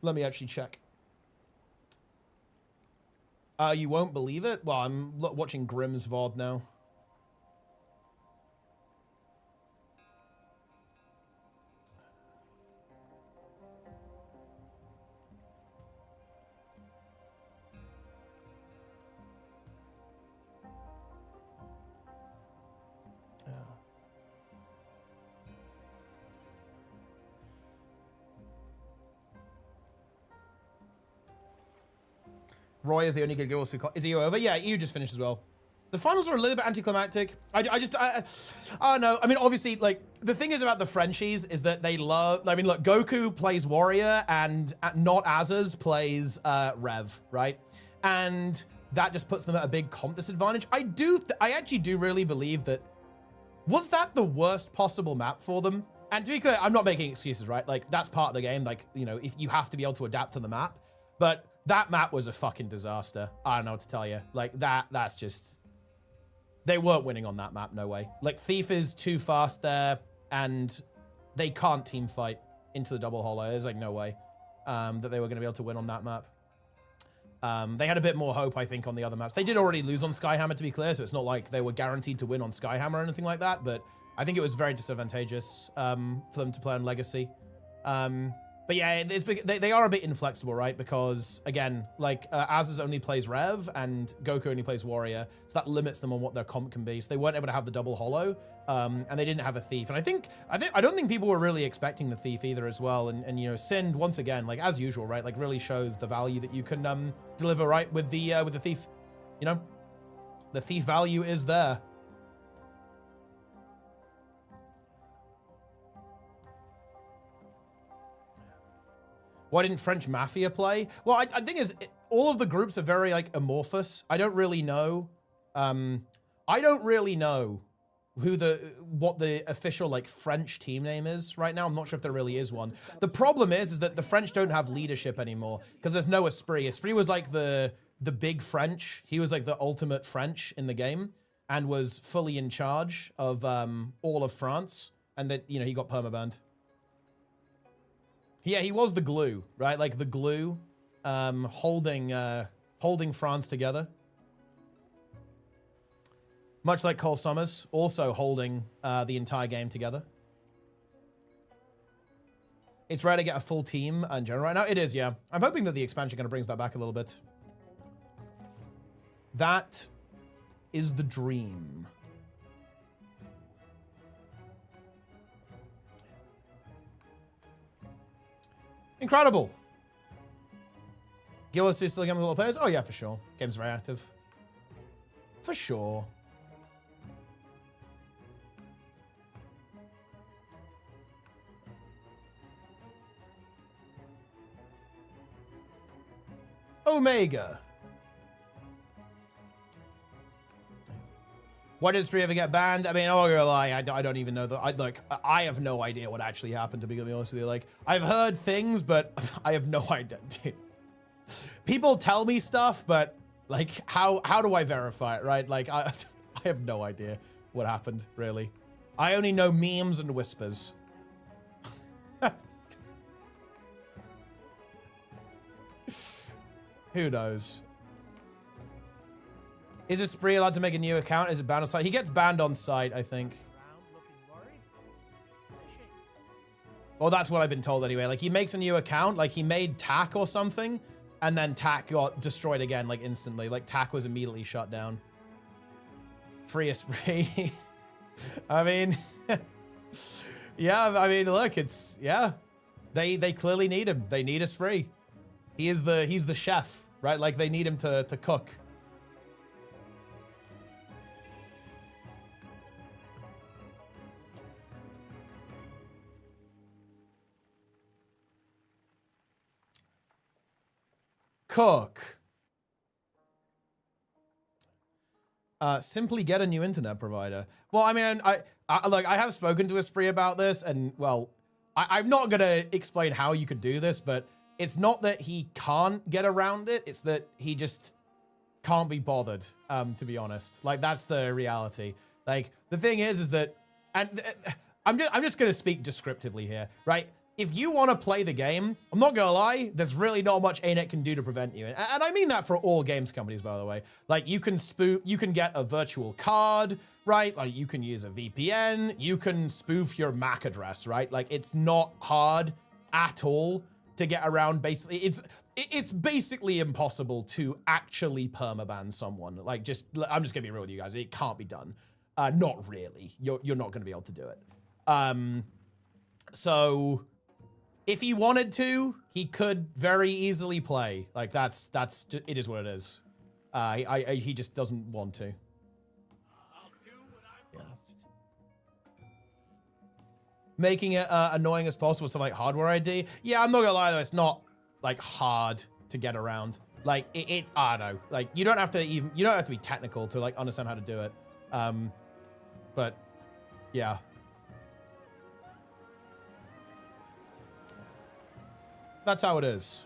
Let me actually check. You won't believe it? Well, I'm watching Grimm's VOD now. Roy is the only good girl. Is he over? Yeah, EU just finished as well. The finals are a little bit anticlimactic. I don't know. I mean, obviously, like, the thing is about the Frenchies is that they love, I mean, look, Goku plays Warrior and not Azaz plays Rev, right? And that just puts them at a big comp disadvantage. I actually do really believe that, was that the worst possible map for them? And to be clear, I'm not making excuses, right? Like, that's part of the game. Like, you know, if you have to be able to adapt to the map. But that map was a fucking disaster. I don't know what to tell you. Like, that's just... They weren't winning on that map, no way. Like, Thief is too fast there, and they can't team fight into the double hollow. There's, like, no way that they were going to be able to win on that map. They had a bit more hope, I think, on the other maps. They did already lose on Skyhammer, to be clear, so it's not like they were guaranteed to win on Skyhammer or anything like that, but I think it was very disadvantageous for them to play on Legacy. But yeah, they are a bit inflexible, right? Because, again, like, Azaz only plays Rev, and Goku only plays Warrior, so that limits them on what their comp can be. So they weren't able to have the double hollow, and they didn't have a Thief. And I don't think people were really expecting the Thief either as well. And you know, Sind, once again, like, as usual, right? Like, really shows the value that you can deliver, right? With the Thief, you know? The Thief value is there. Why didn't French Mafia play? Well, I think all of the groups are very, like, amorphous. I don't really know. I don't really know what the official, like, French team name is right now. I'm not sure if there really is one. The problem is that the French don't have leadership anymore because there's no Esprit. Esprit was like the big French. He was like the ultimate French in the game and was fully in charge of all of France. And that, you know, he got permabanned. Yeah, he was the glue, right? Like the glue, holding France together. Much like Cole Summers, also holding the entire game together. It's rare to get a full team in general right now. It is, yeah. I'm hoping that the expansion kind of brings that back a little bit. That is the dream. Incredible. Gillis is still a game with little players? Oh yeah, for sure. Game's very active. For sure. Omega. Why did Spree ever get banned? I mean, I'm not gonna lie, I don't even know that. I have no idea what actually happened, to be honest with you. Like, I've heard things, but I have no idea. Dude. People tell me stuff, but like, how do I verify it, right? Like, I have no idea what happened, really. I only know memes and whispers. Who knows? Is Esprit allowed to make a new account? Is it banned on site? He gets banned on site, I think. Well, that's what I've been told anyway. Like, he makes a new account. Like, he made TAC or something, and then TAC got destroyed again, like, instantly. Like, TAC was immediately shut down. Free Esprit. I mean... yeah, I mean, look, it's... Yeah. They clearly need him. They need Esprit. He's the chef, right? Like, they need him to cook. Cook. Simply get a new internet provider. Well, I mean, I have spoken to Esprit about this, and well, I'm not gonna explain how you could do this, but it's not that he can't get around it, it's that he just can't be bothered, to be honest. Like, that's the reality. Like, the thing is that, and I'm just gonna speak descriptively here, right? If you want to play the game, I'm not gonna lie, there's really not much ArenaNet can do to prevent you. And I mean that for all games companies, by the way. Like, you can get a virtual card, right? Like, you can use a VPN, you can spoof your MAC address, right? Like, it's not hard at all to get around. Basically, it's basically impossible to actually permaban someone. Like, I'm just gonna be real with you guys, it can't be done. Not really. You're not gonna be able to do it. So If he wanted to, he could very easily play. Like it is what it is. He just doesn't want to. Yeah. Making it annoying as possible, so like hardware ID. Yeah, I'm not gonna lie though, it's not like hard to get around. Like I don't know. Like you don't have to be technical to like understand how to do it. But yeah. That's how it is.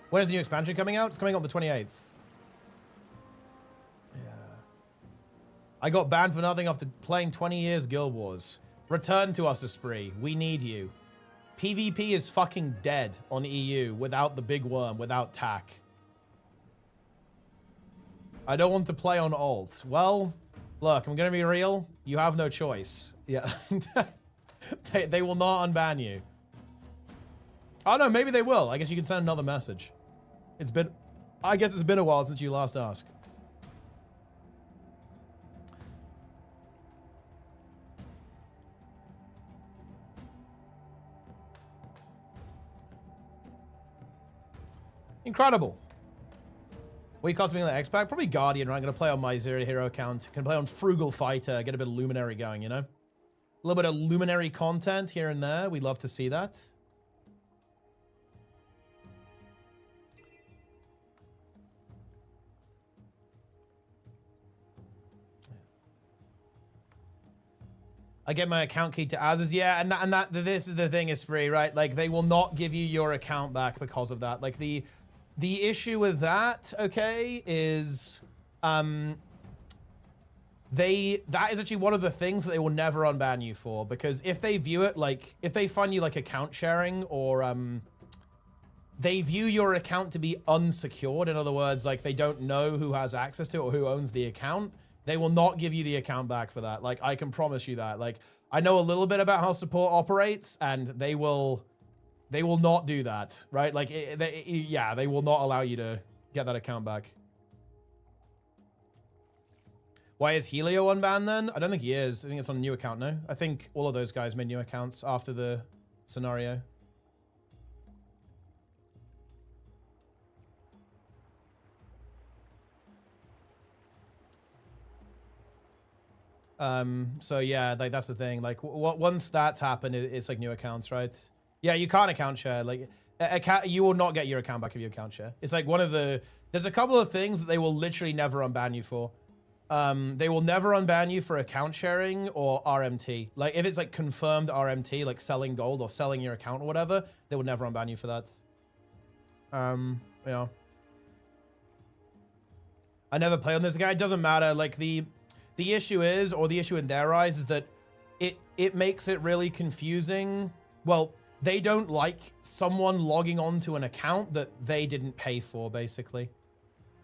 When is the new expansion coming out? It's coming out on the 28th. Yeah. I got banned for nothing after playing 20 years Guild Wars. Return to us, Esprit. We need you. PvP is fucking dead on EU without the big worm, without TAC. I don't want to play on alt. Well, look, I'm gonna be real. You have no choice. Yeah. they will not unban you. Oh no, maybe they will. I guess you can send another message. I guess it's been a while since you last asked. Incredible. What are you costing the X-Pack? Probably Guardian, right? I'm going to play on my Zero Hero account. Can play on Frugal Fighter, get a bit of Luminary going, you know? A little bit of Luminary content here and there. We'd love to see that. I get my account key to Az's. Yeah, and this is the thing, Esprit, right? Like, they will not give you your account back because of that. Like, the issue with that, okay, is that is actually one of the things that they will never unban you for, because if they view it like, if they find you like account sharing, or they view your account to be unsecured, in other words, like they don't know who has access to it or who owns the account, they will not give you the account back for that. Like, I can promise you that. Like, I know a little bit about how support operates, and they will not do that, right? Like, they will not allow you to get that account back. Why is Helio unbanned then? I don't think he is. I think it's on a new account now. I think all of those guys made new accounts after the scenario. So yeah, like that's the thing. Like once that's happened, it's like new accounts, right? Yeah, you can't account share. Like you will not get your account back if you account share. It's like there's a couple of things that they will literally never unban you for. They will never unban you for account sharing or RMT. Like if it's like confirmed RMT, like selling gold or selling your account or whatever, they will never unban you for that. You know, I never play on this guy. It doesn't matter. Like the issue is, or the issue in their eyes is that it makes it really confusing. Well, they don't like someone logging onto an account that they didn't pay for, basically.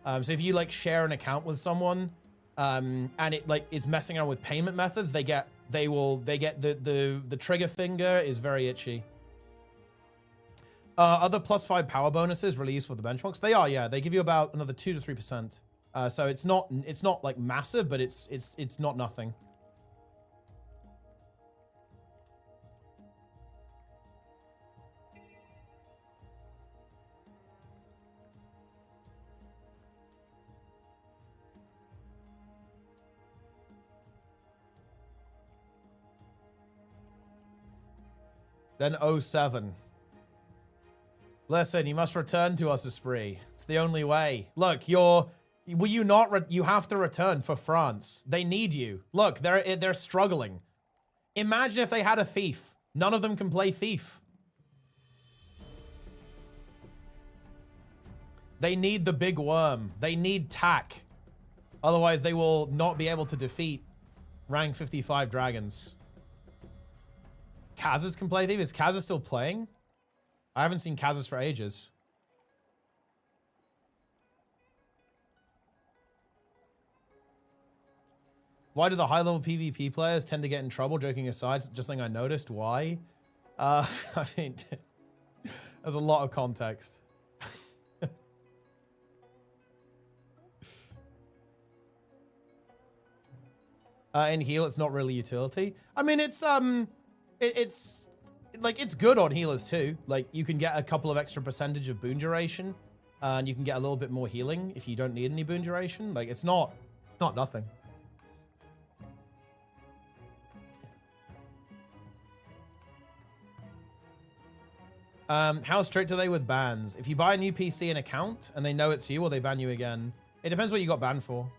So if you like share an account with someone, and it like is messing around with payment methods, they get the trigger finger is very itchy. Other +5 power bonuses released for the benchmarks, they are, yeah, they give you about another 2 to 3%. So it's not like massive, but it's not nothing. Then 07. Listen, you must return to us, Esprit. It's the only way. Look, you have to return for France. They need you. Look, they're struggling. Imagine if they had a thief. None of them can play thief. They need the big worm. They need TAC. Otherwise, they will not be able to defeat rank 55 dragons. Kazas can play thief. Is Kazas still playing? I haven't seen Kazas for ages. Why do the high-level PvP players tend to get in trouble? Joking aside, just something I noticed. Why? I mean, there's a lot of context. In heal, it's not really utility. I mean, it's like, it's good on healers too. Like, you can get a couple of extra percentage of boon duration, and you can get a little bit more healing if you don't need any boon duration. Like, it's not nothing. How strict are they with bans? If you buy a new PC and account and they know it's you, will they ban you again? It depends what you got banned for.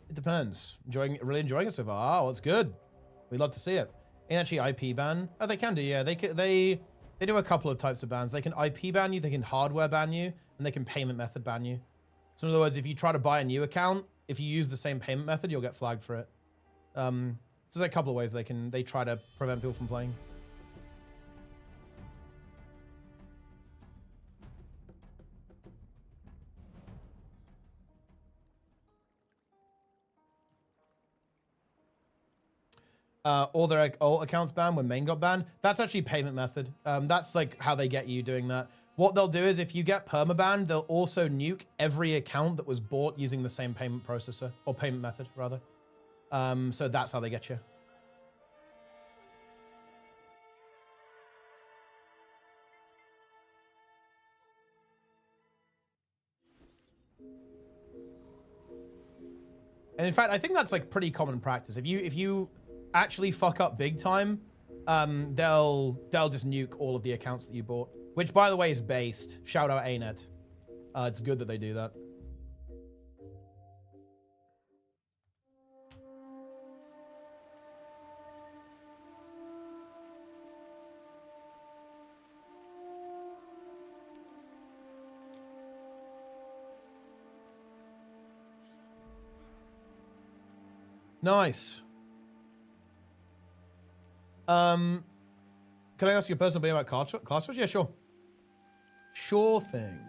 It depends. Really enjoying it so far. Oh, it's good. We'd love to see it. Ain't actually IP ban. Oh, they can do, yeah. They do a couple of types of bans. They can IP ban you, they can hardware ban you, and they can payment method ban you. So in other words, if you try to buy a new account, if you use the same payment method, you'll get flagged for it. So there's a couple of ways they try to prevent people from playing. All accounts banned when main got banned. That's actually payment method. That's like how they get you doing that. What they'll do is if you get permabanned, they'll also nuke every account that was bought using the same payment processor or payment method rather. So that's how they get you. And in fact, I think that's like pretty common practice. If you actually fuck up big time, they'll just nuke all of the accounts that you bought, which by the way is based. Shout out ArenaNet. It's good that they do that. Nice. Can I ask you a personal opinion about class switch? Yeah, sure. Sure thing.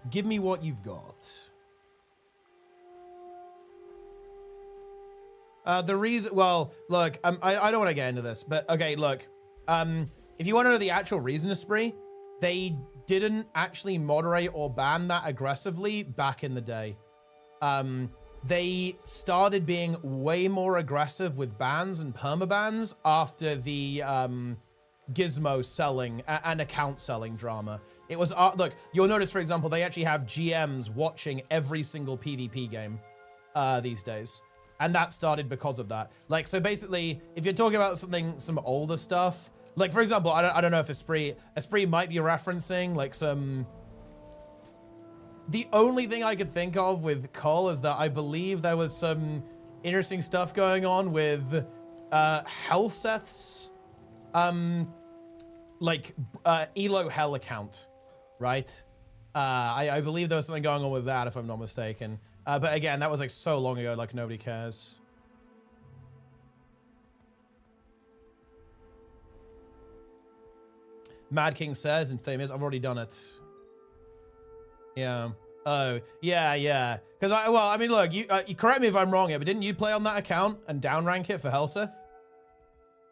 Give me what you've got. The reason, well, look, I don't want to get into this, but okay, look. If you want to know the actual reason of Spree, they didn't actually moderate or ban that aggressively back in the day. They started being way more aggressive with bans and permabans after the gizmo selling and account selling drama. It was, look, you'll notice, for example, they actually have GMs watching every single PvP game these days. And that started because of that. Like, so basically, if you're talking about some older stuff, like, for example, I don't know if Esprit might be referencing, like, some... The only thing I could think of with Cull is that I believe there was some interesting stuff going on with Helseth's, like, Elo Hell account, right? I believe there was something going on with that, if I'm not mistaken. But again, that was, like, so long ago, like, nobody cares. Mad King says, and same is, I've already done it. Yeah. Oh, yeah. Because I mean, look, you correct me if I'm wrong here, but didn't you play on that account and downrank it for Helseth?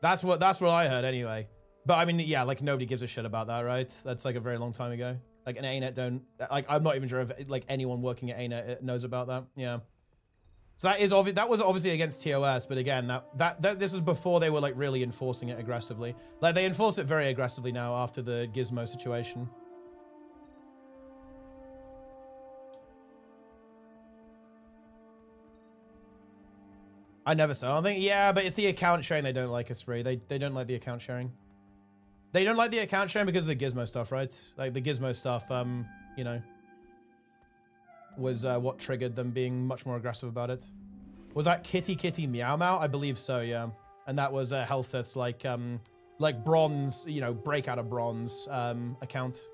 That's what I heard anyway. But I mean, yeah, like nobody gives a shit about that, right? That's like a very long time ago. Like an ArenaNet don't, like, I'm not even sure if like anyone working at ArenaNet knows about that. Yeah. So that is obvious. That was obviously against TOS, but again, this was before they were like really enforcing it aggressively. Like they enforce it very aggressively now after the Gizmo situation. I never saw anything. Yeah, but it's the account sharing they don't like, Esprit. They don't like the account sharing. They don't like the account sharing because of the Gizmo stuff, right? Like the Gizmo stuff, you know, was what triggered them being much more aggressive about it. Was that Kitty Meow Meow? I believe so, yeah. And that was Helseth's like bronze, you know, break out of bronze account.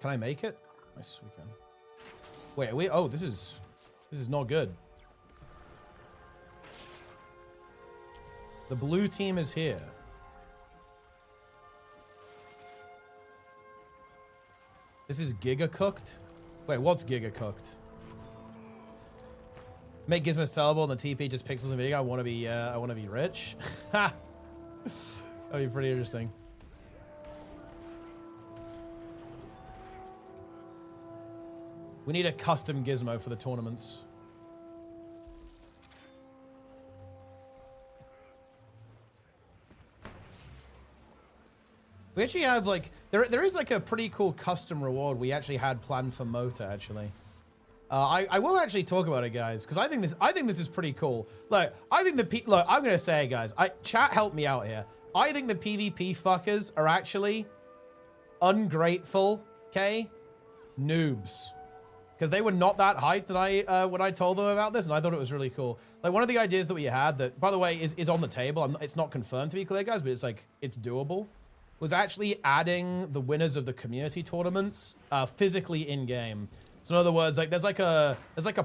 Can I make it? Nice, we can. Wait, oh, this is not good. The blue team is here. This is Giga Cooked? Wait, what's Giga Cooked? Make Gizmo sellable and the TP just pixels and video. I want to be rich. Ha! That'd be pretty interesting. We need a custom gizmo for the tournaments. We actually have like there is like a pretty cool custom reward we actually had planned for MOTA actually. I will actually talk about it, guys, because I think this is pretty cool. Look, I think look, I'm gonna say it, guys. Chat help me out here. I think the PvP fuckers are actually ungrateful, okay, noobs, because they were not that hyped that when I told them about this, and I thought it was really cool. Like one of the ideas that we had that, by the way, is on the table. It's not confirmed to be clear, guys, but it's like it's doable. Was actually adding the winners of the community tournaments physically in game. So in other words, like there's like a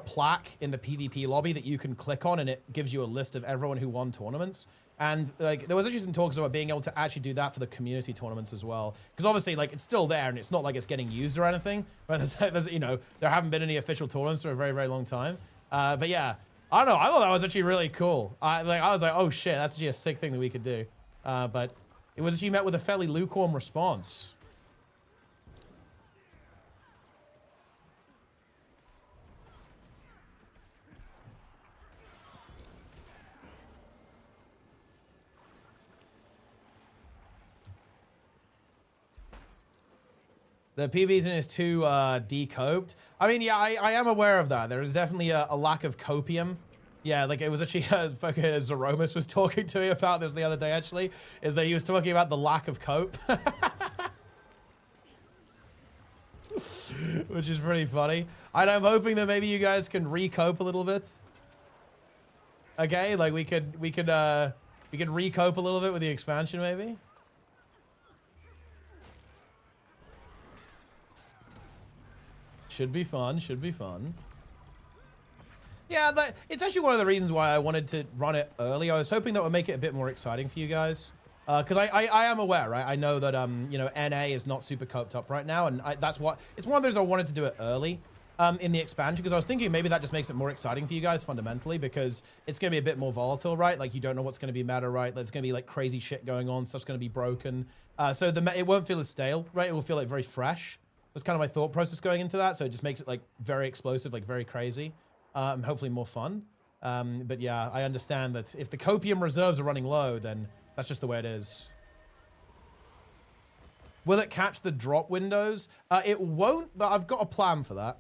plaque in the PvP lobby that you can click on, and it gives you a list of everyone who won tournaments. And like there was actually some talks about being able to actually do that for the community tournaments as well, because obviously like it's still there and it's not like it's getting used or anything. But there's you know, there haven't been any official tournaments for a very, very long time. But yeah, I don't know. I thought that was actually really cool. I was like, oh shit, that's actually a sick thing that we could do. But it was actually met with a fairly lukewarm response. The PV's in is too decoped. I mean, yeah, I am aware of that. There is definitely a lack of copium. Yeah, like it was actually fucking Zeromus was talking to me about this the other day, actually, is that he was talking about the lack of cope. Which is pretty funny. And I'm hoping that maybe you guys can recope a little bit. Okay, like we could recope a little bit with the expansion, maybe. Should be fun, should be fun. Yeah, it's actually one of the reasons why I wanted to run it early. I was hoping that would make it a bit more exciting for you guys. Because I am aware, right? I know that, you know, NA is not super coped up right now. And it's one of those I wanted to do it early in the expansion. Because I was thinking maybe that just makes it more exciting for you guys fundamentally. Because it's going to be a bit more volatile, right? Like you don't know what's going to be meta, right? There's going to be like crazy shit going on. Stuff's going to be broken. So it won't feel as stale, right? It will feel like very fresh. Was kind of my thought process going into that. So it just makes it like very explosive, like very crazy. Hopefully more fun. But yeah, I understand that if the copium reserves are running low, then that's just the way it is. Will it catch the drop windows? It won't, but I've got a plan for that.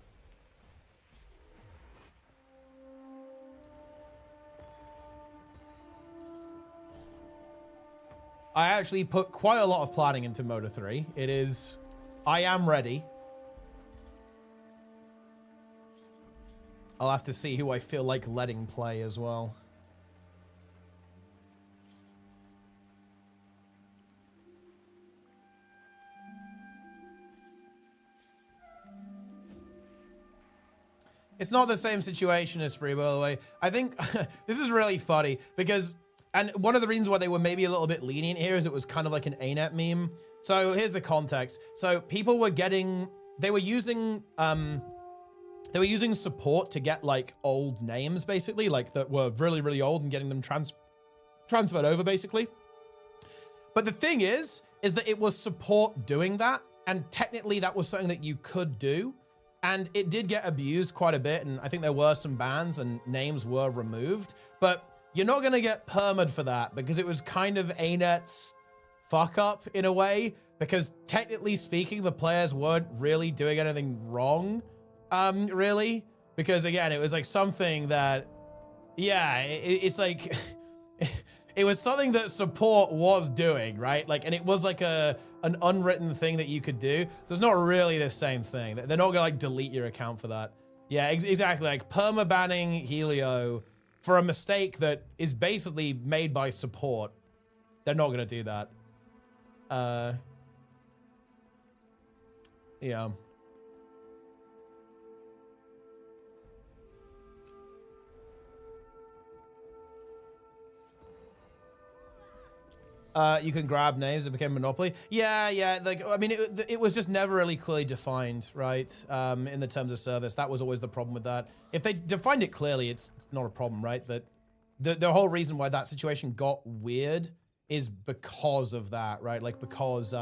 I actually put quite a lot of planning into MOTA 3. I am ready. I'll have to see who I feel like letting play as well. It's not the same situation as Spree, by the way. I think this is really funny because, and one of the reasons why they were maybe a little bit lenient here is it was kind of like an ANET meme. So here's the context. So people were they were using support to get like old names basically, like that were really, really old and getting them transferred over basically. But the thing is that it was support doing that. And technically that was something that you could do. And it did get abused quite a bit. And I think there were some bans and names were removed, but you're not going to get perma'd for that because it was kind of ANET's fuck up in a way, because technically speaking, the players weren't really doing anything wrong. Really, because again, it was like something that, yeah, it's like, it was something that support was doing, right? Like, and it was like an unwritten thing that you could do. So it's not really the same thing. They're not gonna like delete your account for that. Yeah, exactly. Like perma-banning Helio for a mistake that is basically made by support. They're not gonna do that. Yeah. You can grab names. It became Monopoly. Yeah. Like, I mean, it was just never really clearly defined, right? In the terms of service, that was always the problem with that. If they defined it clearly, it's not a problem, right? But the whole reason why that situation got weird is because of that, right? Like, because,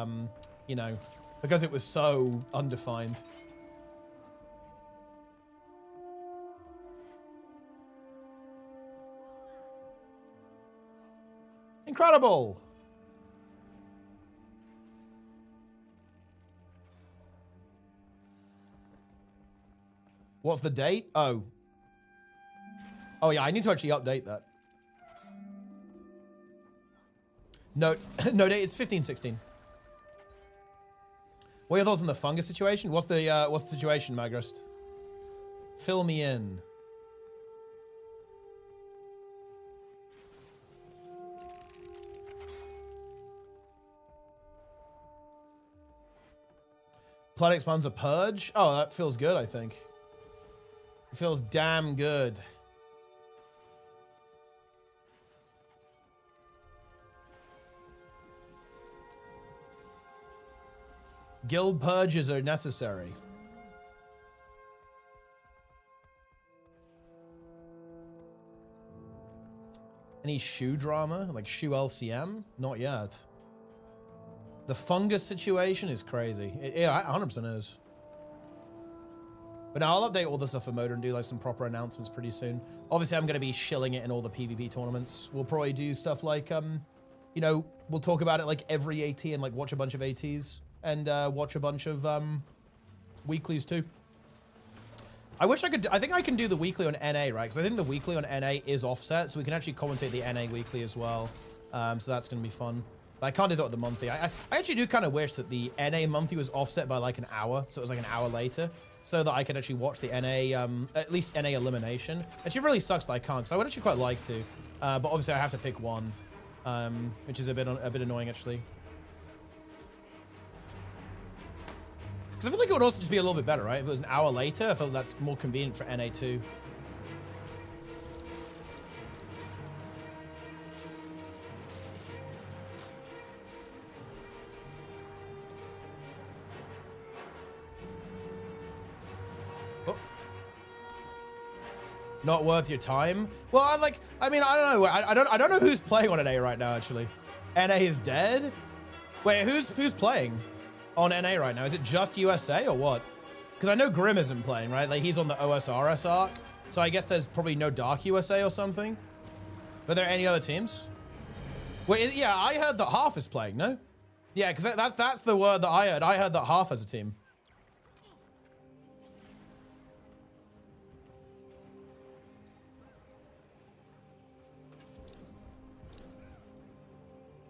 you know, because it was so undefined. Incredible. What's the date? Oh. Oh yeah, I need to actually update that. No, no date, it's 15/16. What are your thoughts on the fungus situation? What's the situation, Magrist? Fill me in. Planet expands a purge? Oh, that feels good, I think. It feels damn good. Guild purges are necessary. Any shoe drama? Like shoe LCM? Not yet. The fungus situation is crazy. Yeah, 100% is. But now I'll update all the stuff for MOTA and do like some proper announcements pretty soon. Obviously, I'm going to be shilling it in all the PvP tournaments. We'll probably do stuff like, you know, we'll talk about it like every AT and like watch a bunch of ATs and watch a bunch of weeklies too. I wish I could, I think I can do the weekly on NA, right? Because I think the weekly on NA is offset, so we can actually commentate the NA weekly as well. So that's going to be fun. But I can't do that with the monthly. I actually do kind of wish that the NA monthly was offset by like an hour, so it was like an hour later, so that I could actually watch the NA, at least NA elimination. It actually really sucks that I can't, because I would actually quite like to. But obviously I have to pick one, which is a bit annoying actually. Because I feel like it would also just be a little bit better, right? If it was an hour later, I feel like that's more convenient for NA too. Oh. Not worth your time? Well, I mean, I don't know. I don't know who's playing on NA right now, actually. NA is dead? Wait, who's playing on NA right now? Is it just USA or what? Because I know Grim isn't playing, right? Like, he's on the OSRS arc. So I guess there's probably no Dark USA or something. Are there any other teams? Wait, yeah, I heard that Half is playing, no? Yeah, because that's the word that I heard. I heard that Half has a team.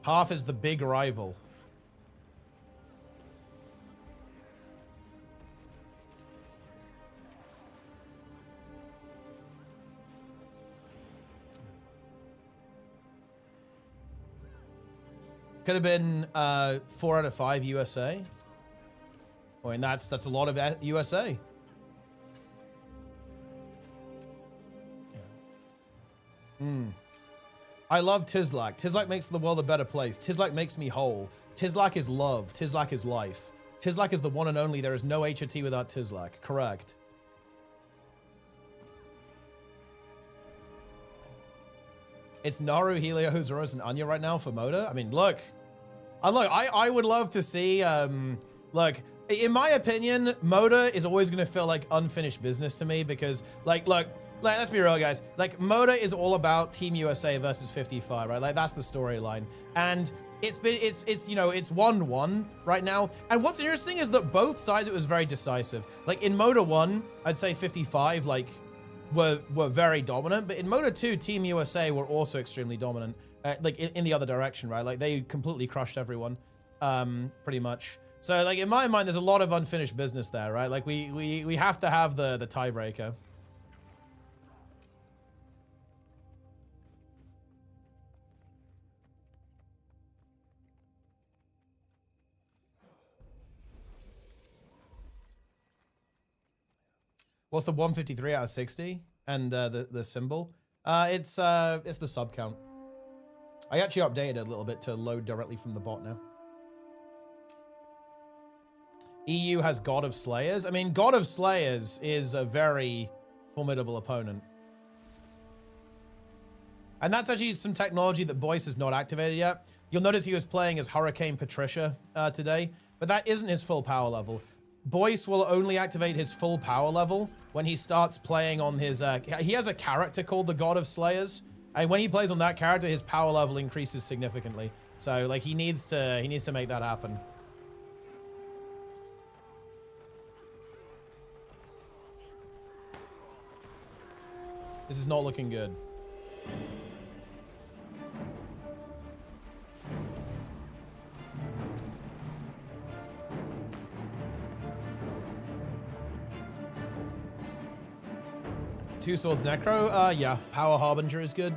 Half is the big rival. Could have been 4 out of 5 USA. I mean, that's a lot of USA. Yeah. I love Tizlak. Tizlak makes the world a better place. Tizlak makes me whole. Tizlak is love. Tizlak is life. Tizlak is the one and only. There is no HOT without Tizlak. Correct. It's Naru, Helio, Zoros, and Anya right now for MOTA. I mean, look. I would love to see, look, in my opinion, MOTA is always going to feel like unfinished business to me because, like, look, let's be real, guys. Like, MOTA is all about Team USA versus 55, right? Like, that's the storyline. And it's 1-1 right now. And what's interesting is that both sides, it was very decisive. Like, in MOTA 1, I'd say 55, like, were very dominant. But in MOTA 2, Team USA were also extremely dominant. Like in the other direction, right? Like they completely crushed everyone, pretty much. So like in my mind, there's a lot of unfinished business there, right? Like we have to have the tiebreaker. What's the 153 out of 60 and the symbol? It's the sub count. I actually updated it a little bit to load directly from the bot now. EU has God of Slayers. I mean, God of Slayers is a very formidable opponent. And that's actually some technology that Boyce has not activated yet. You'll notice he was playing as Hurricane Patricia today, but that isn't his full power level. Boyce will only activate his full power level when he starts playing on his... he has a character called the God of Slayers, and when he plays on that character, his power level increases significantly. So, like, he needs to make that happen. This is not looking good. Two Swords Necro, yeah. Power Harbinger is good.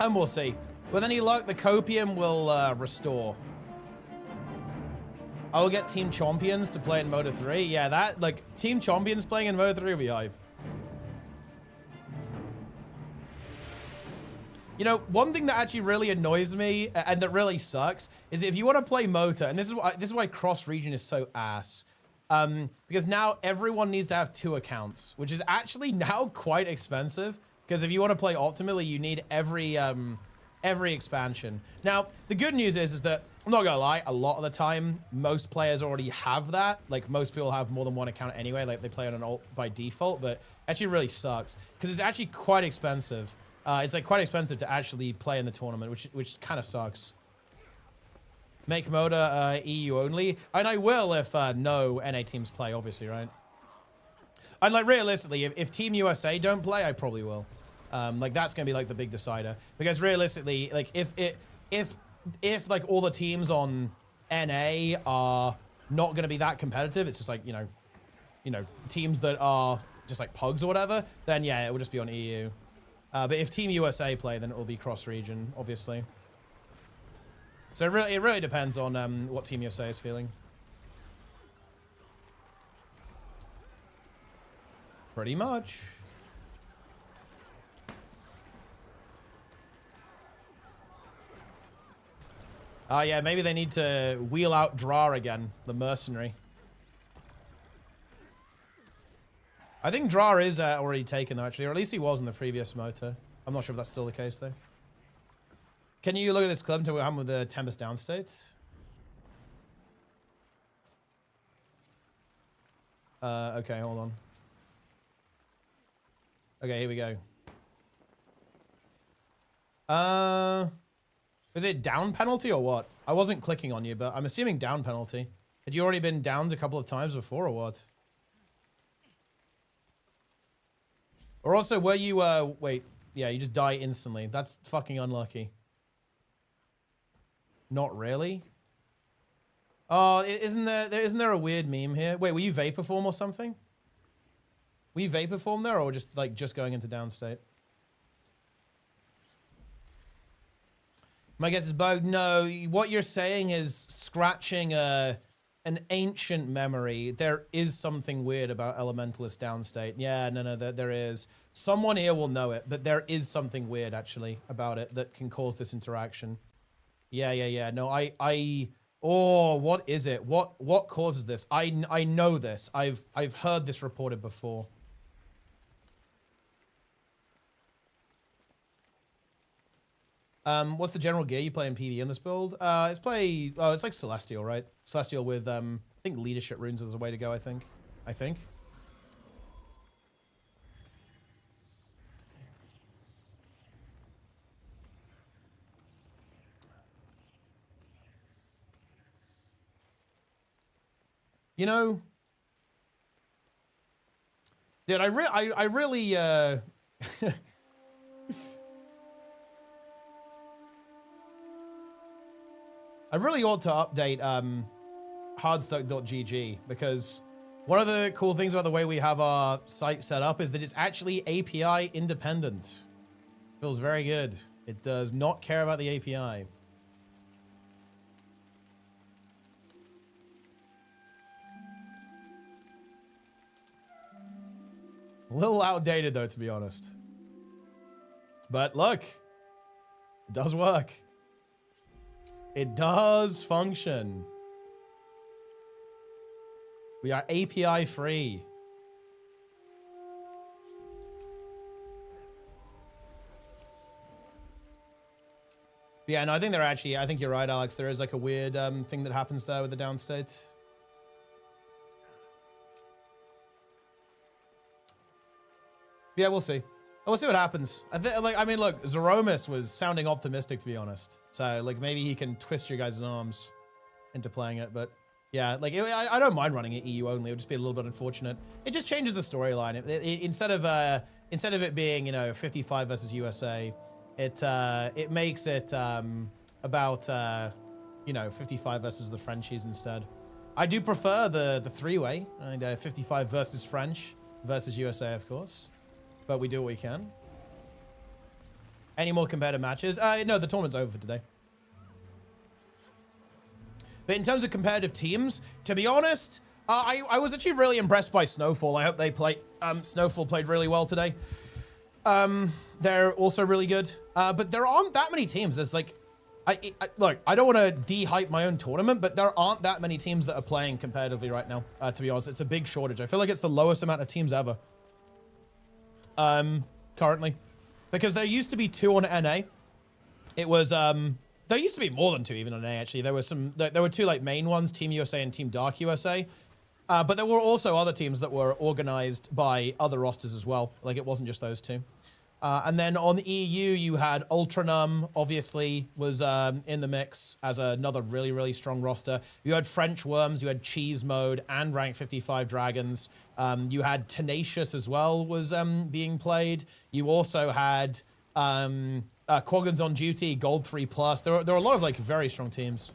And we'll see. With any luck, the Copium will restore. I will get Team Champions to play in MOTA 3. Yeah, that, like, Team Champions playing in MOTA 3 will be hype. You know, one thing that actually really annoys me and that really sucks is if you want to play MOTA, and this is why cross-region is so ass. Because now everyone needs to have 2 accounts, which is actually now quite expensive. Because if you want to play optimally, you need every expansion. Now, the good news is that, I'm not gonna lie, a lot of the time, most players already have that. Like, most people have more than 1 account anyway. Like, they play on an alt by default, but actually really sucks. Because it's actually quite expensive. It's, like, quite expensive to actually play in the tournament, which kind of sucks. Make MOTA EU only. And I will if no NA teams play, obviously, right? And, like, realistically, if Team USA don't play, I probably will. Like, that's gonna be like the big decider, because realistically, like, if like all the teams on NA are not gonna be that competitive, it's just like, you know teams that are just like pugs or whatever, then yeah, it will just be on EU. But if Team USA play, then it will be cross-region, obviously. So it really depends on what Team USA is feeling. Pretty much. Oh, yeah, maybe they need to wheel out Drar again, the mercenary. I think Drar is already taken, though, actually, or at least he was in the previous MOTA. I'm not sure if that's still the case, though. Can you look at this club until we're with the Tempest downstate? Okay, hold on. Okay, here we go. Is it down penalty or what? I wasn't clicking on you, but I'm assuming down penalty. Had you already been downed a couple of times before or what? Or also, were you, wait, yeah, you just die instantly. That's fucking unlucky. Not really? Oh, isn't there a weird meme here? Wait, were you vapor form or something? Were you vapor form there or just going into downstate? My guess is bugged. No, what you're saying is scratching an ancient memory. There is something weird about Elementalist downstate. Yeah, no, there is. Someone here will know it, but there is something weird actually about it that can cause this interaction. Yeah. No, oh, what is it? What causes this? I know this. I've heard this reported before. What's the general gear you play in PvE in this build? It's like Celestial, right? Celestial with, I think Leadership Runes is the way to go, I think. You know, dude, I really, I really ought to update hardstuck.gg, because one of the cool things about the way we have our site set up is that it's actually API independent. Feels very good. It does not care about the API. A little outdated though, to be honest. But look, it does work. It does function. We are API free. Yeah, no, I think they're actually, I think you're right, Alex. There is like a weird thing that happens there with the downstate. Yeah, we'll see. We'll see what happens. I mean, look, Zeromus was sounding optimistic, to be honest. So, like, maybe he can twist your guys' arms into playing it. But, yeah, like, I don't mind running it EU only. It would just be a little bit unfortunate. It just changes the storyline. Instead of it being, you know, 55 versus USA, it makes it about, you know, 55 versus the Frenchies instead. I do prefer the three-way, and 55 versus French versus USA, of course. But we do what we can. Any more competitive matches? No, the tournament's over for today. But in terms of competitive teams, to be honest, I was actually really impressed by Snowfall. I hope they play. Snowfall played really well today. They're also really good. But there aren't that many teams. There's like, look, I don't want to de-hype my own tournament, but there aren't that many teams that are playing competitively right now. To be honest, it's a big shortage. I feel like it's the lowest amount of teams ever. Currently, because there used to be 2 on NA. It was, there used to be more than 2 even on NA, actually. There were 2 like main ones, Team USA and Team Dark USA. But there were also other teams that were organized by other rosters as well. Like, it wasn't just those 2. And then on the EU, you had Ultranum, obviously, was in the mix as another really, really strong roster. You had French Worms, you had Cheese Mode, and Rank 55 Dragons. You had Tenacious as well, was being played. You also had Quaggins on Duty, Gold 3+. There are a lot of, like, very strong teams.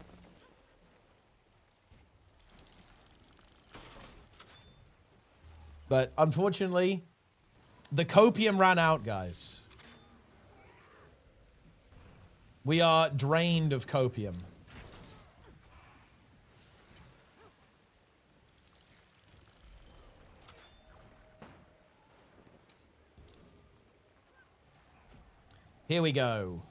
But unfortunately, the copium ran out, guys. We are drained of copium. Here we go.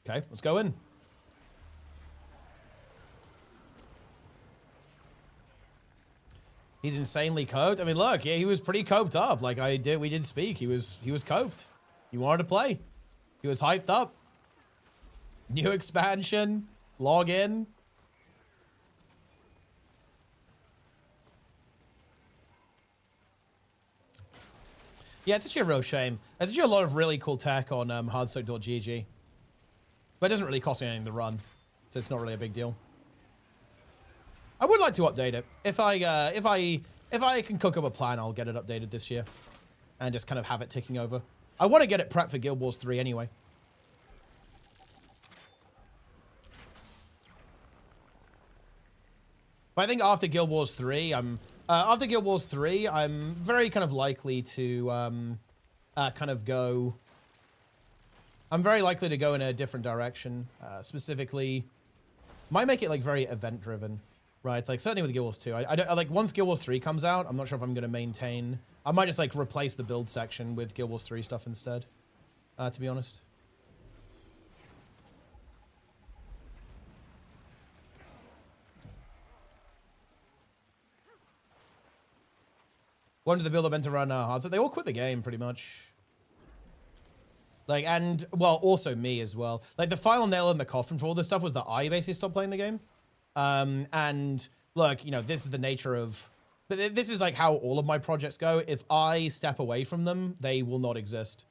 Okay, let's go in. He's insanely coped. I mean, look, yeah, he was pretty coped up. Like we did speak. He was coped. He wanted to play. He was hyped up. New expansion. Log in. Yeah, it's actually a real shame. There's actually a lot of really cool tech on hardstuck.gg. But it doesn't really cost me anything to run, so it's not really a big deal. I would like to update it. If I can cook up a plan, I'll get it updated this year, and just kind of have it ticking over. I want to get it prepped for Guild Wars 3 anyway. But I think after Guild Wars 3, I'm very kind of likely to I'm very likely to go in a different direction. Specifically, might make it like very event driven, right? Like certainly with Guild Wars 2. I don't, like once Guild Wars 3 comes out, I'm not sure if I'm going to maintain. I might just like replace the build section with Guild Wars 3 stuff instead, to be honest. When did the build up enter run hard? So they all quit the game pretty much. Like, and, well, also me as well. Like, the final nail in the coffin for all this stuff was that I basically stopped playing the game. And, look, you know, this is the nature of... But this is, like, how all of my projects go. If I step away from them, they will not exist,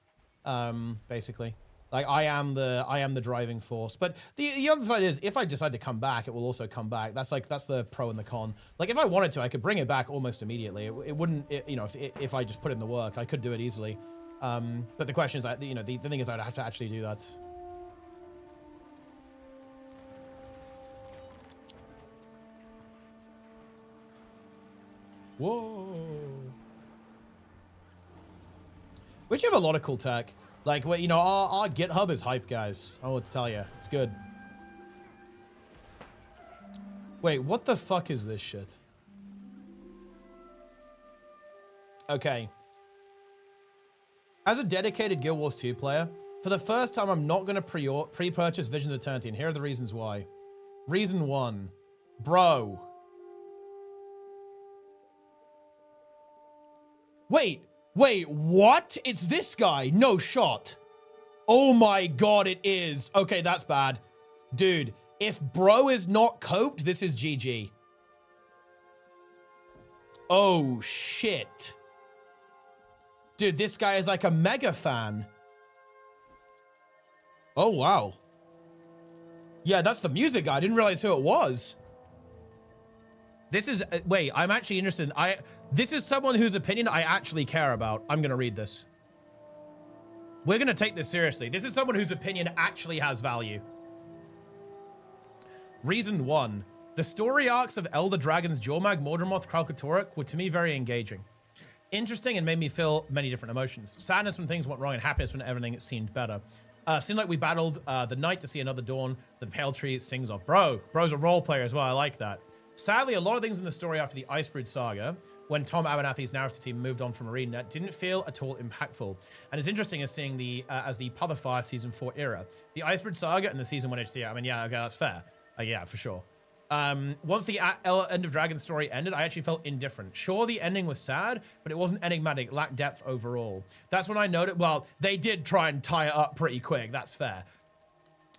basically. Like I am the driving force. But the other side is, if I decide to come back, it will also come back. That's the pro and the con. Like if I wanted to, I could bring it back almost immediately. It wouldn't, you know, if I just put in the work, I could do it easily. But the question is, you know, the thing is, I'd have to actually do that. Whoa. Which have a lot of cool tech. Like, you know, our GitHub is hype, guys. I don't know what to tell you. It's good. Wait, what the fuck is this shit? Okay. As a dedicated Guild Wars 2 player, for the first time, I'm not going to pre-purchase Visions of Eternity, and here are the reasons why. Reason 1. Bro. Wait, what? It's this guy. No shot. Oh my god, it is. Okay, that's bad. Dude, if bro is not coped, this is GG. Oh, shit. Dude, this guy is like a mega fan. Oh, wow. Yeah, that's the music guy. I didn't realize who it was. This is, wait, I'm actually interested. This is someone whose opinion I actually care about. I'm going to read this. We're going to take this seriously. This is someone whose opinion actually has value. Reason 1. The story arcs of Elder Dragons, Jormag, Mordramoth, Kralkatorok were to me very engaging. Interesting and made me feel many different emotions. Sadness when things went wrong and happiness when everything seemed better. Seemed like we battled the night to see another dawn that the pale tree sings of. Bro's a role player as well. I like that. Sadly, a lot of things in the story after the Icebrood saga, when Tom Abernathy's narrative team moved on from ArenaNet, didn't feel at all impactful. And it's interesting as seeing the as the Path of Fire Season 4 era. The Icebrood saga and the Season 1 HDR. I mean, yeah, okay, that's fair. Yeah, for sure. Once the End of Dragon story ended, I actually felt indifferent. Sure, the ending was sad, but it wasn't enigmatic, it lacked depth overall. That's when I noticed, well, they did try and tie it up pretty quick, that's fair.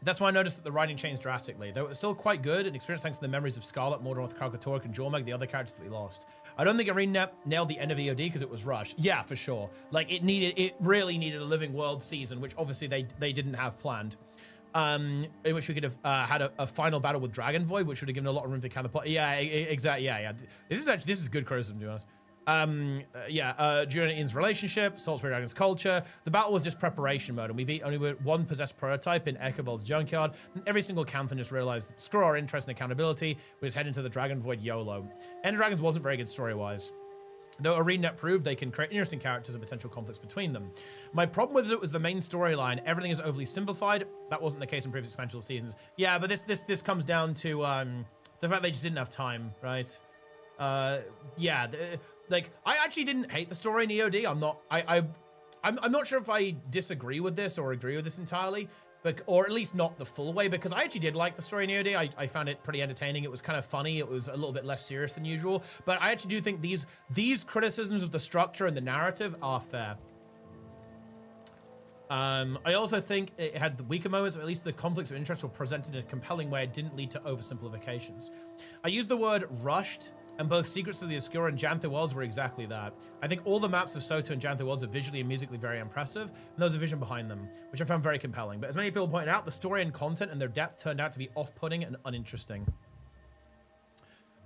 That's when I noticed that the writing changed drastically. Though it was still quite good and experienced thanks to the memories of Scarlet, Mordramoth, Kralkatorok, and Jormag, the other characters that we lost. I don't think ArenaNet nailed the end of EOD because it was rushed. Yeah, for sure. Like, it really needed a Living World season, which obviously they didn't have planned. In which we could have had a final battle with Dragon Void, which would have given a lot of room to counterplot. Yeah, exactly. Yeah. This is good criticism, to be honest. During Ian's relationship, Salisbury Dragon's culture. The battle was just preparation mode, and we beat only with one possessed prototype in Echobold's junkyard. And every single Canthan just realized, screw our interest and accountability, we just head into the Dragon Void YOLO. End of Dragons wasn't very good story-wise. Though ArenaNet proved they can create interesting characters and potential conflicts between them. My problem with it was the main storyline. Everything is overly simplified. That wasn't the case in previous expansion seasons. Yeah, but this comes down to the fact they just didn't have time, right? Like, I actually didn't hate the story in EOD. I'm not sure if I disagree with this or agree with this entirely, but, or at least not the full way, because I actually did like the story in EOD. I found it pretty entertaining. It was kind of funny. It was a little bit less serious than usual, but I actually do think these criticisms of the structure and the narrative are fair. I also think it had the weaker moments, or at least the conflicts of interest were presented in a compelling way. It didn't lead to oversimplifications. I used the word rushed, and both Secrets of the Obscure and Jantho Worlds were exactly that. I think all the maps of Soto and Jantho Worlds are visually and musically very impressive, and there's a vision behind them, which I found very compelling. But as many people pointed out, the story and content and their depth turned out to be off-putting and uninteresting.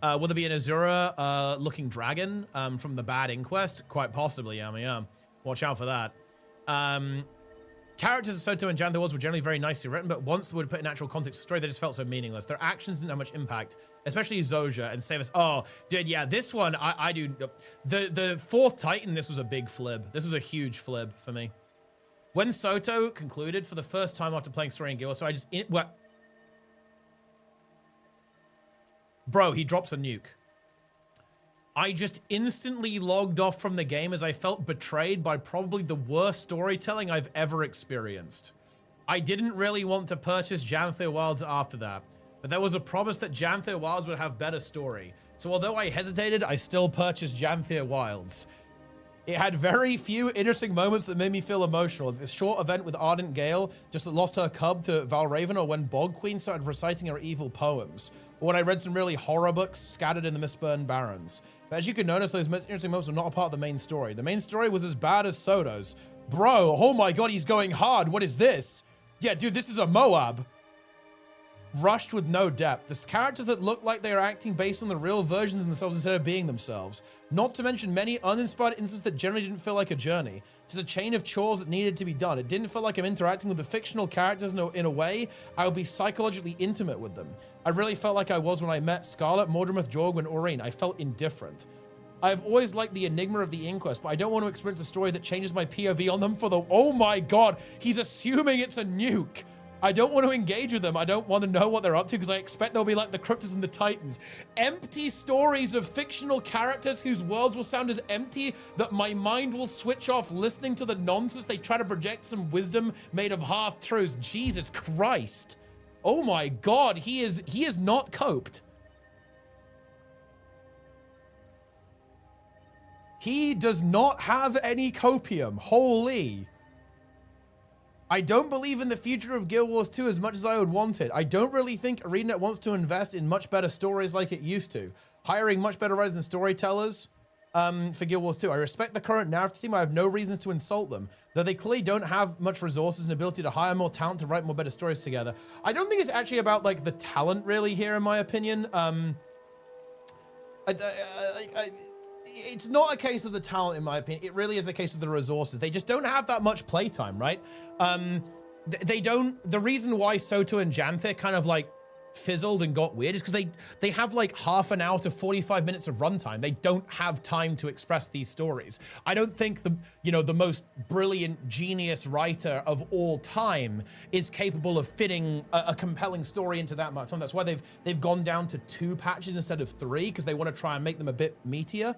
Will there be an Azura looking dragon from the Bad Inquest? Quite possibly, yeah. Watch out for that. Characters of Soto and Jantho Worlds were generally very nicely written, but once they would put in actual context to the story, they just felt so meaningless. Their actions didn't have much impact, especially Zoja and Savus. Oh, dude, yeah, this one, I do. The fourth Titan, this was a big flib. This was a huge flib for me. When Soto concluded for the first time after playing story in Guild, so I just, bro, he drops a nuke. I just instantly logged off from the game as I felt betrayed by probably the worst storytelling I've ever experienced. I didn't really want to purchase Jantho Wilds after that, but there was a promise that Jantho Wilds would have better story. So although I hesitated, I still purchased Jantho Wilds. It had very few interesting moments that made me feel emotional. This short event with Ardent Gale just lost her cub to Valraven, or when Bog Queen started reciting her evil poems, or when I read some really horror books scattered in the Mistburn Barrens. But as you can notice, those most interesting moments were not a part of the main story. The main story was as bad as Soto's. Bro, oh my god, he's going hard. What is this? Yeah, dude, this is a Moab. Rushed with no depth. There's characters that look like they are acting based on the real versions of themselves instead of being themselves. Not to mention many uninspired instances that generally didn't feel like a journey. Just a chain of chores that needed to be done. It didn't feel like I'm interacting with the fictional characters in a way I would be psychologically intimate with them. I really felt like I was when I met Scarlet, Mordremoth, Jorg, and Aurene. I felt indifferent. I've always liked the enigma of the Inquest, but I don't want to experience a story that changes my POV on them for the— oh my god, he's assuming it's a nuke. I don't want to engage with them. I don't want to know what they're up to because I expect they'll be like the Cryptids and the Titans. Empty stories of fictional characters whose worlds will sound as empty that my mind will switch off listening to the nonsense they try to project some wisdom made of half-truths. Jesus Christ. Oh my god, he is not coped. He does not have any copium. Holy. I don't believe in the future of Guild Wars 2 as much as I would want it. I don't really think ArenaNet wants to invest in much better stories like it used to. Hiring much better writers and storytellers for Guild Wars 2. I respect the current narrative team. I have no reasons to insult them. Though they clearly don't have much resources and ability to hire more talent to write more better stories together. I don't think it's actually about like the talent really here in my opinion. It's not a case of the talent, in my opinion. It really is a case of the resources. They just don't have that much playtime, right? They don't. The reason why Soto and Janthe kind of like fizzled and got weird is because they have like half an hour to 45 minutes of runtime. They don't have time to express these stories. I don't think the most brilliant genius writer of all time is capable of fitting a compelling story into that much time. That's why they've gone down to 2 patches instead of 3 because they want to try and make them a bit meatier.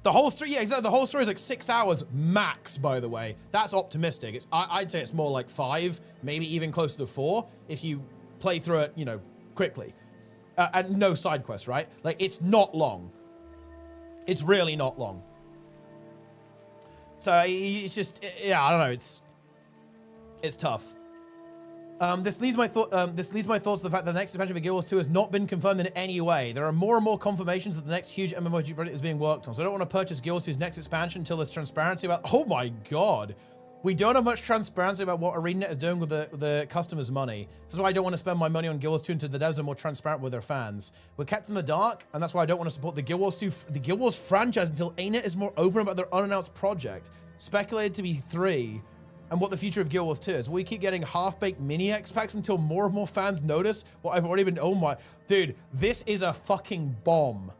The whole story, yeah, exactly. The whole story is like 6 hours max, by the way. That's optimistic. I'd say it's more like 5, maybe even closer to 4 if you play through it, quickly. And no side quests, right? Like, it's not long. It's really not long. So it's just, yeah, I don't know. It's tough. This leads my thoughts to the fact that the next expansion of Guild Wars 2 has not been confirmed in any way. There are more and more confirmations that the next huge MMORPG project is being worked on. So I don't want to purchase Guild Wars 2's next expansion until there's transparency about— oh my god. We don't have much transparency about what ArenaNet is doing with the customers' money. This is why I don't want to spend my money on Guild Wars 2 until the devs are more transparent with their fans. We're kept in the dark, and that's why I don't want to support the Guild Wars franchise until ArenaNet is more open about their unannounced project. Speculated to be 3. And what the future of Guild Wars 2 is. We keep getting half-baked mini-X packs until more and more fans notice what I've already been— oh my— dude, this is a fucking bomb.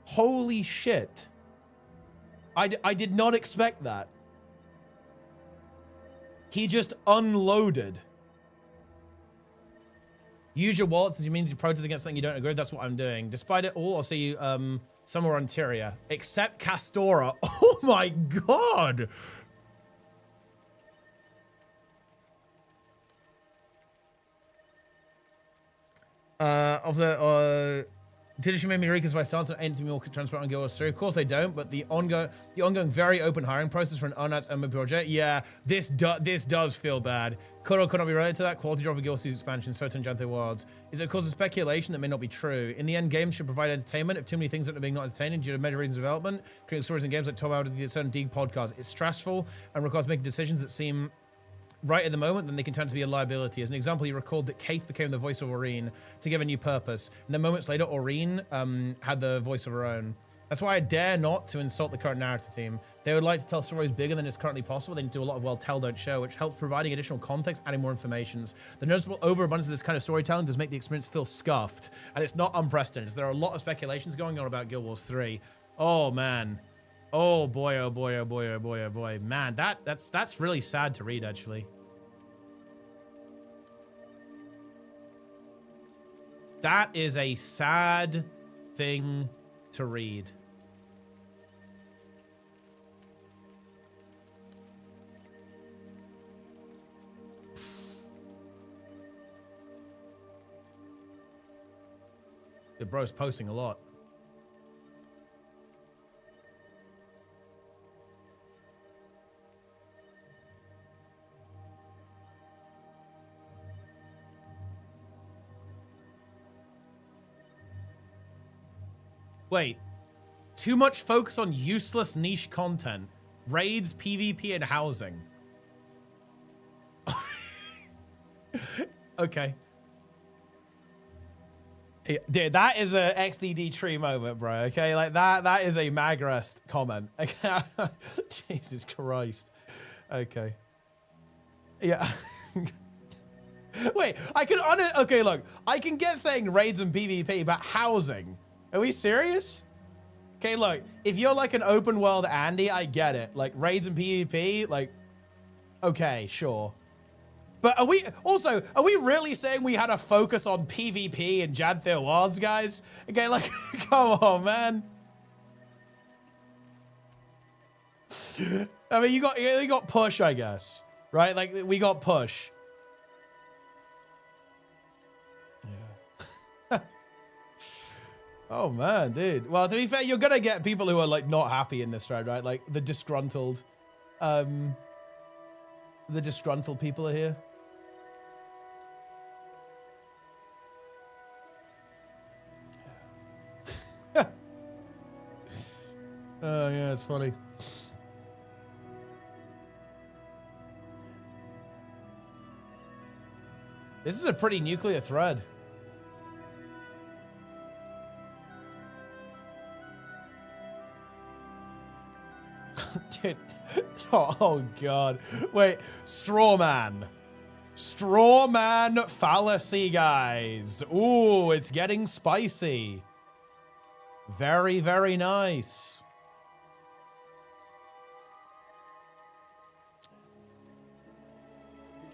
Holy shit. I did not expect that. He just unloaded. Use your wallet since it means you protest against something you don't agree with. That's what I'm doing. Despite it all, I'll see you somewhere on Tyria. Except Castora. Oh my god. Did she make me because my stance on anything more transparent on Guild Wars 3? Of course they don't, but the ongoing very open hiring process for an unannounced MMO project, yeah, this does feel bad. Could or could not be related to that. Quality drop of Guild Wars 2's expansion, certain Janthe Wilds. Is it cause of speculation that may not be true? In the end, games should provide entertainment. If too many things are being not entertaining due to major reasons of development, creating stories and games like Top Out of the certain Dig podcast, it's stressful and requires making decisions that seem right at the moment, then they can turn to be a liability. As an example, you recalled that Kaith became the voice of Aurene to give a new purpose. And then moments later, Aurene had the voice of her own. That's why I dare not to insult the current narrative team. They would like to tell stories bigger than is currently possible. They need to do a lot of tell, don't show, which helps providing additional context, adding more information. The noticeable overabundance of this kind of storytelling does make the experience feel scuffed. And it's not unprecedented. There are a lot of speculations going on about Guild Wars 3. Oh, man. Oh boy, oh boy, oh boy, oh boy, oh boy. Man, that's really sad to read, actually. That is a sad thing to read. The bro's posting a lot. Wait, too much focus on useless niche content, raids, PvP, and housing. Okay. Yeah, dude, that is a XDD tree moment, bro. Okay, like that is a Magrest comment. Okay. Jesus Christ. Okay. Yeah. Wait, I can okay, look, I can get saying raids and PvP, but housing. Are we serious? Okay, look, if you're like an open world Andy, I get it. Like raids and PvP, like, okay, sure. But are we really saying we had a focus on PvP and Janther Wilds, guys? Okay, like, come on, man. I mean, you got push, I guess, right? Like, we got push. Yeah. Oh man, dude. Well, to be fair, you're gonna get people who are like not happy in this thread, right? Like the disgruntled people are here. Oh yeah, it's funny. This is a pretty nuclear thread. Dude. Oh god. Wait, Strawman. Strawman fallacy, guys. Ooh, it's getting spicy. Very, very nice.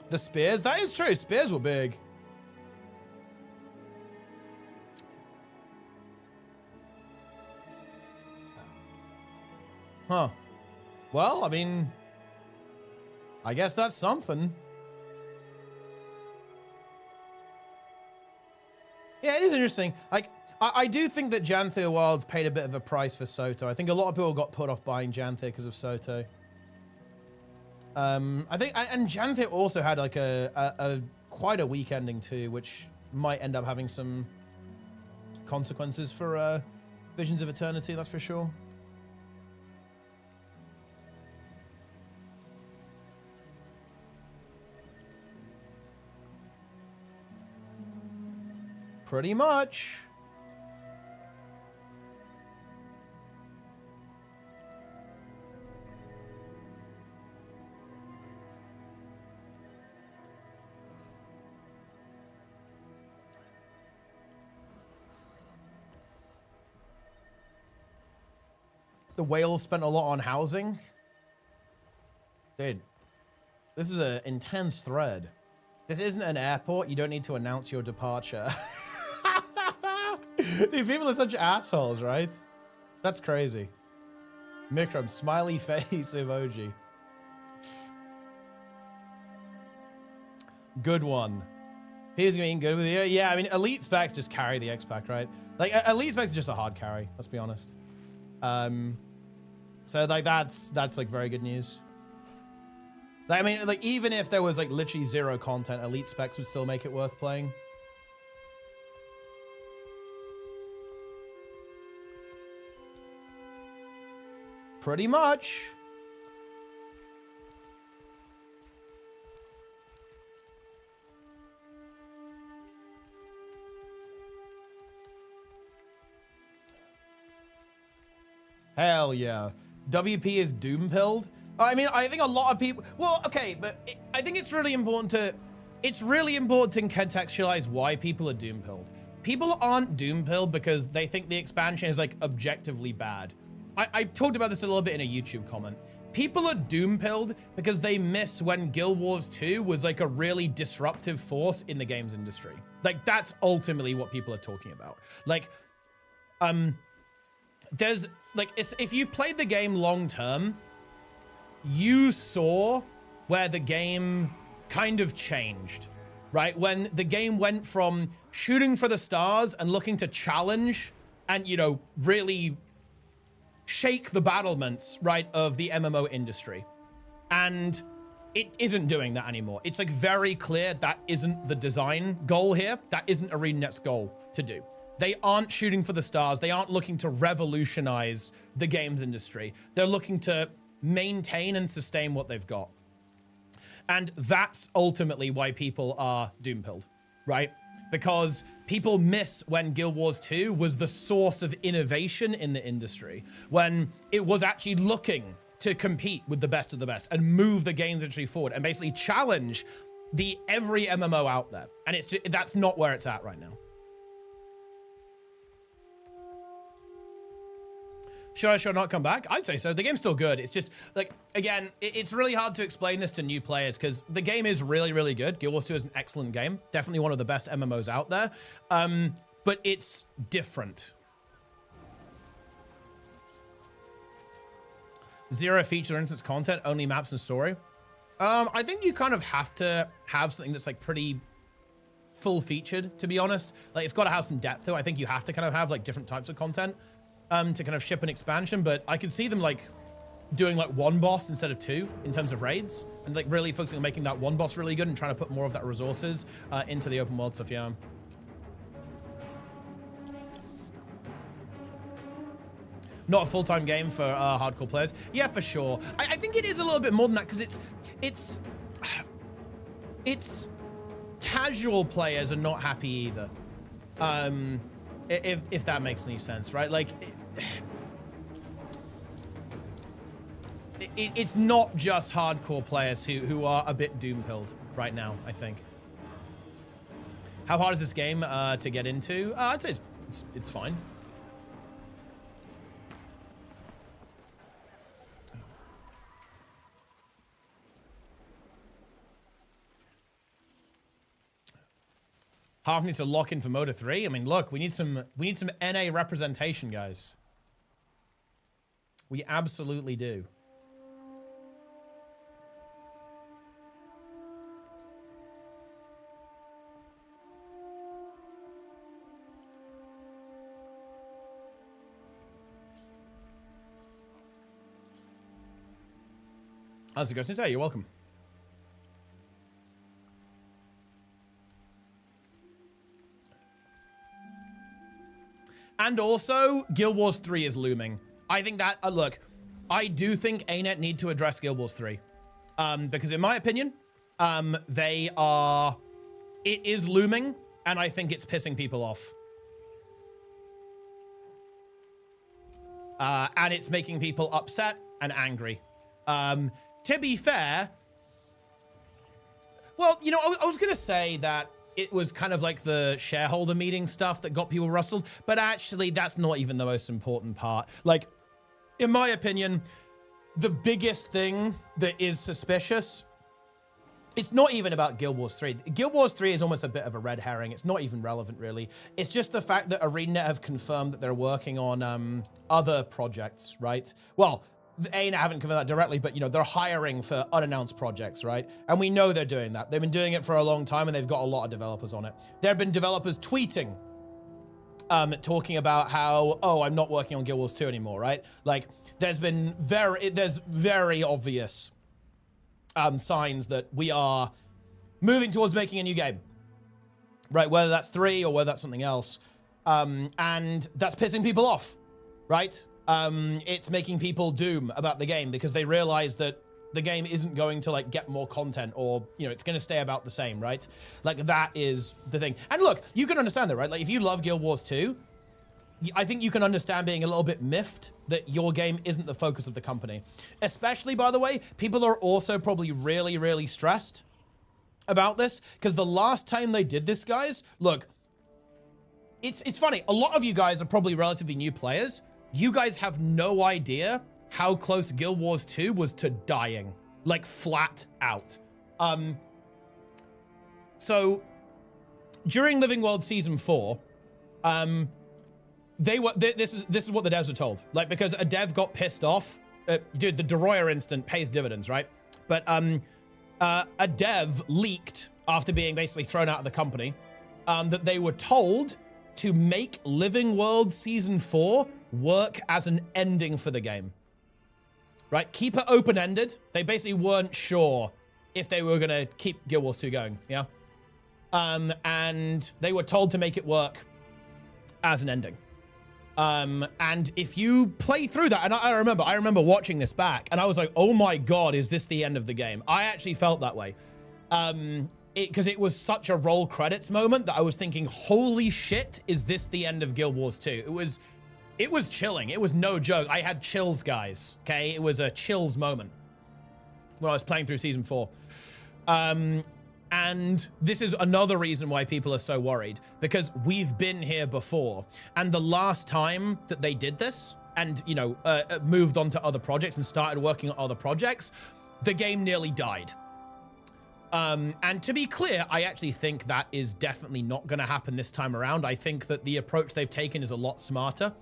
The spears? That is true. Spears were big. Huh. Well, I mean, I guess that's something. Yeah, it is interesting. Like, I do think that Janther Wilds paid a bit of a price for Soto. I think a lot of people got put off buying Janther because of Soto. I think, and Janther also had like a quite a weak ending too, which might end up having some consequences for Visions of Eternity, that's for sure. Pretty much. The whales spent a lot on housing. Dude, this is an intense thread. This isn't an airport. You don't need to announce your departure. Dude, people are such assholes, right? That's crazy. Mikram, smiley face emoji. Good one. He's being good with you. Yeah, I mean, elite specs just carry the X-Pack, right? Like, elite specs are just a hard carry, let's be honest. So like that's like very good news. Like, I mean, like even if there was like literally zero content, elite specs would still make it worth playing. Pretty much. Hell yeah. WP is doom pilled. I mean, I think a lot of people, well, okay, but I think it's really important to contextualize why people are doom pilled. People aren't doom pilled because they think the expansion is like objectively bad. I talked about this a little bit in a YouTube comment. People are doom pilled because they miss when Guild Wars 2 was like a really disruptive force in the games industry. Like that's ultimately what people are talking about. Like, there's like, if you've played the game long term, you saw where the game kind of changed, right? When the game went from shooting for the stars and looking to challenge and, you know, really shake the battlements, right, of the MMO industry. And it isn't doing that anymore. It's like very clear that isn't the design goal here. That isn't ArenaNet's goal to do. They aren't shooting for the stars. They aren't looking to revolutionize the games industry. They're looking to maintain and sustain what they've got. And that's ultimately why people are doom-pilled. right? Because people miss when Guild Wars 2 was the source of innovation in the industry, when it was actually looking to compete with the best of the best and move the games industry forward and basically challenge every MMO out there. And that's not where it's at right now. Should I not come back? I'd say so. The game's still good. It's just, like, again, it's really hard to explain this to new players because the game is really, really good. Guild Wars 2 is an excellent game. Definitely one of the best MMOs out there. But it's different. Zero feature instance content, only maps and story. I think you kind of have to have something that's, like, pretty full featured, to be honest. Like, it's got to have some depth, though. I think you have to kind of have, like, different types of content. To kind of ship an expansion, but I could see them like doing like one boss instead of two in terms of raids, and like really focusing on making that one boss really good and trying to put more of that resources into the open world stuff. Yeah. Not a full-time game for hardcore players. Yeah, for sure. I think it is a little bit more than that because it's casual players are not happy either. If that makes any sense, right? Like, it's not just hardcore players who are a bit doom-pilled right now, I think. How hard is this game to get into? I'd say it's fine. Half needs to lock in for MOTA 3. I mean, look, we need some NA representation, guys. We absolutely do. How's it going? You're welcome. And also, Guild Wars 3 is looming. I think that, look, I do think ArenaNet need to address Guild Wars 3. Because in my opinion, it is looming, and I think it's pissing people off. And it's making people upset and angry. To be fair, well, you know, I was going to say that it was kind of like the shareholder meeting stuff that got people rustled, but actually that's not even the most important part. Like, in my opinion, the biggest thing that is suspicious, it's not even about Guild Wars 3. Guild Wars 3 is almost a bit of a red herring. It's not even relevant, really. It's just the fact that ArenaNet have confirmed that they're working on other projects, right? Well, ArenaNet haven't confirmed that directly, but, you know, they're hiring for unannounced projects, right? And we know they're doing that. They've been doing it for a long time, and they've got a lot of developers on it. There have been developers tweeting, talking about how, oh, I'm not working on Guild Wars 2 anymore, right? Like, there's very obvious signs that we are moving towards making a new game, right? Whether that's 3 or whether that's something else. And that's pissing people off, right? It's making people doom about the game because they realize that the game isn't going to like get more content, or, you know, it's going to stay about the same, right? Like, that is the thing. And look, you can understand that, right? Like, if you love Guild Wars 2, I think you can understand being a little bit miffed that your game isn't the focus of the company. Especially, by the way, people are also probably really, really stressed about this because the last time they did this, guys, look, it's funny. A lot of you guys are probably relatively new players. You guys have no idea how close Guild Wars 2 was to dying, like flat out. So during Living World Season 4, this is what the devs were told. Like, because a dev got pissed off. Dude, the Deroyer instant pays dividends, right? But a dev leaked after being basically thrown out of the company that they were told to make Living World Season 4 work as an ending for the game. Right? Keep it open-ended. They basically weren't sure if they were going to keep Guild Wars 2 going, yeah? And they were told to make it work as an ending. And if you play through that, and I remember watching this back, and I was like, oh my god, is this the end of the game? I actually felt that way. because it was such a roll credits moment that I was thinking, holy shit, is this the end of Guild Wars 2? It was chilling. It was no joke. I had chills, guys. Okay, it was a chills moment when I was playing through season 4. And this is another reason why people are so worried, because we've been here before. And the last time that they did this and, you know, moved on to other projects and started working on other projects, the game nearly died. And to be clear, I actually think that is definitely not going to happen this time around. I think that the approach they've taken is a lot smarter.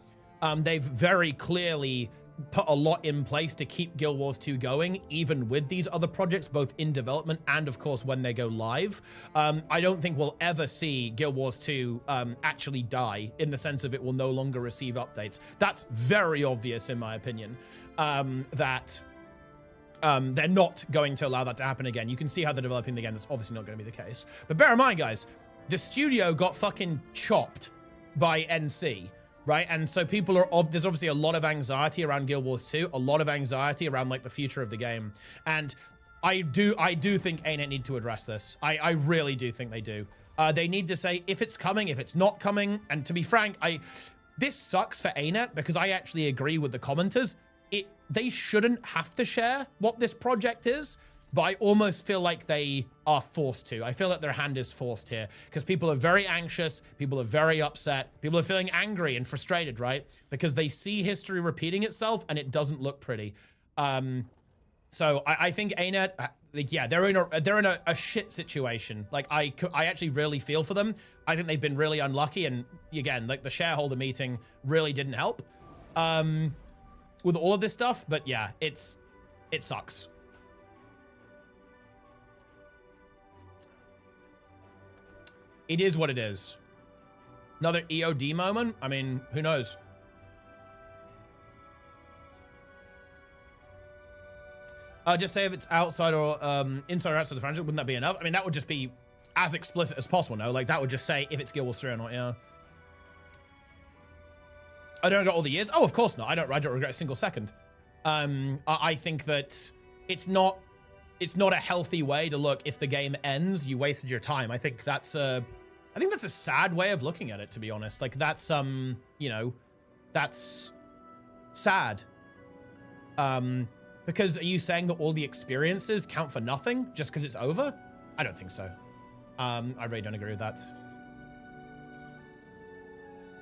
They've very clearly put a lot in place to keep Guild Wars 2 going, even with these other projects, both in development and, of course, when they go live. I don't think we'll ever see Guild Wars 2 actually die, in the sense of it will no longer receive updates. That's very obvious, in my opinion, that they're not going to allow that to happen again. You can see how they're developing the game. That's obviously not going to be the case. But bear in mind, guys, the studio got fucking chopped by NC. Right, and so people are, there's obviously a lot of anxiety around Guild Wars 2, a lot of anxiety around like the future of the game, and I do think ArenaNet need to address this. I really do think they do. They need to say if it's coming, if it's not coming, and to be frank, this sucks for ArenaNet because I actually agree with the commenters. They shouldn't have to share what this project is, but I almost feel like they are forced to. I feel like their hand is forced here because people are very anxious. People are very upset. People are feeling angry and frustrated, right? Because they see history repeating itself and it doesn't look pretty. So I think ArenaNet, like, yeah, they're in a shit situation. Like I actually really feel for them. I think they've been really unlucky. And again, like the shareholder meeting really didn't help with all of this stuff. But yeah, it sucks. It is what it is. Another EOD moment? I mean, who knows? Just say if it's outside or inside or outside the franchise, wouldn't that be enough? I mean, that would just be as explicit as possible, no? Like, that would just say if it's Guild Wars 3 or not, yeah. I don't regret all the years. Oh, of course not. I don't regret a single second. I think that it's not a healthy way to look. If the game ends, you wasted your time. I think that's a sad way of looking at it, to be honest. Like that's you know, that's sad. Because are you saying that all the experiences count for nothing just because it's over? I don't think so. I really don't agree with that.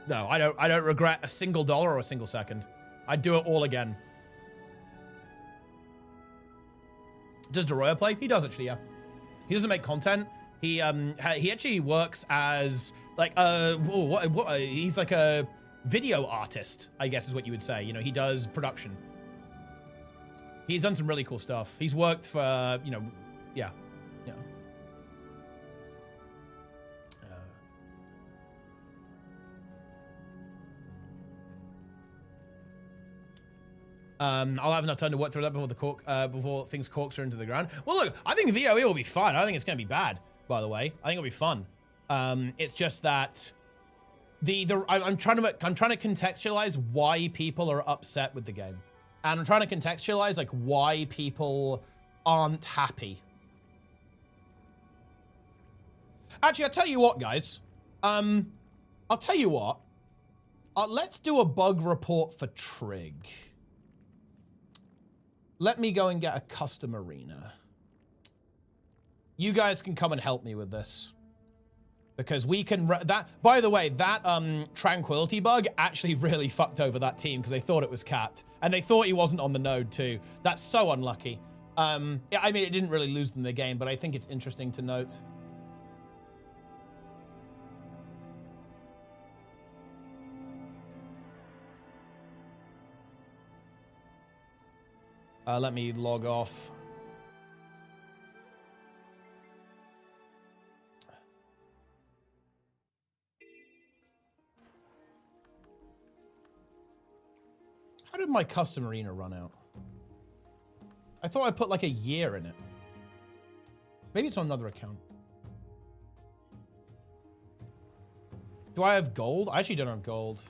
No, I don't regret a single dollar or a single second. I'd do it all again. Does DeRoya play? He does actually, yeah. He doesn't make content. He actually works as like he's like a video artist, I guess is what you would say. You know, he does production. He's done some really cool stuff. He's worked for, you know, yeah. I'll have enough time to work through that before things corks her into the ground. Well, look, I think VOE will be fine. I don't think it's going to be bad, by the way. I think it'll be fun. It's just that I'm trying to contextualize why people are upset with the game. And I'm trying to contextualize like why people aren't happy. Actually, I'll tell you what, guys. I'll tell you what. Let's do a bug report for Trig. Let me go and get a custom arena. You guys can come and help me with this. Because we can... By the way, that tranquility bug actually really fucked over that team because they thought it was capped. And they thought he wasn't on the node too. That's so unlucky. Yeah, I mean, it didn't really lose them the game, but I think it's interesting to note. Let me log off. How did my custom arena run out? I thought I put like a year in it. Maybe it's on another account. Do I have gold? I actually don't have gold.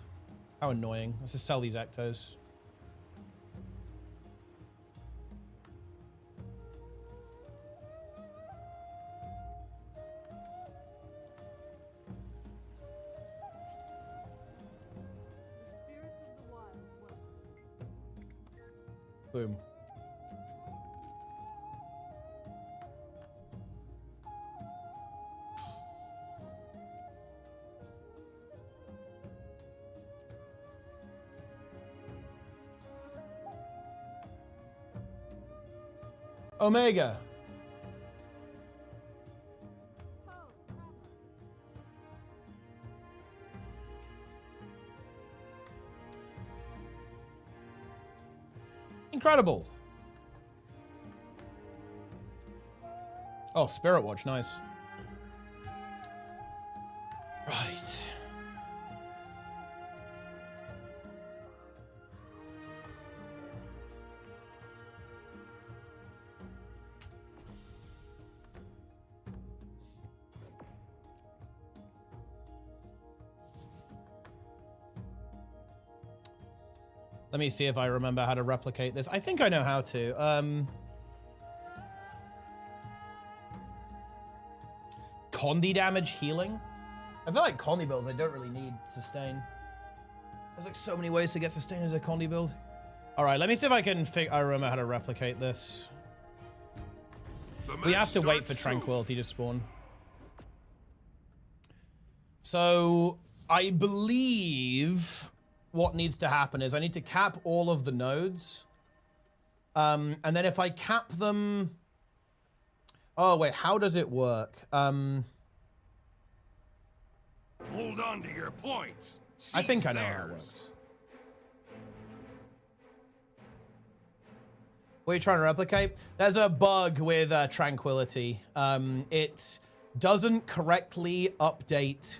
How annoying. Let's just sell these ectos. Boom. Omega. Incredible. Oh, Spirit Watch, nice. Right. Let me see if I remember how to replicate this. I think I know how to. Condi damage healing? I feel like Condi builds, I don't really need sustain. There's like so many ways to get sustain as a Condi build. All right, let me see if I can I remember how to replicate this. We have to wait for Tranquility to spawn. So I believe what needs to happen is I need to cap all of the nodes. And then if I cap them... Oh, wait, how does it work? Hold on to your points. I think I know how it works. What are you trying to replicate? There's a bug with Tranquility. It doesn't correctly update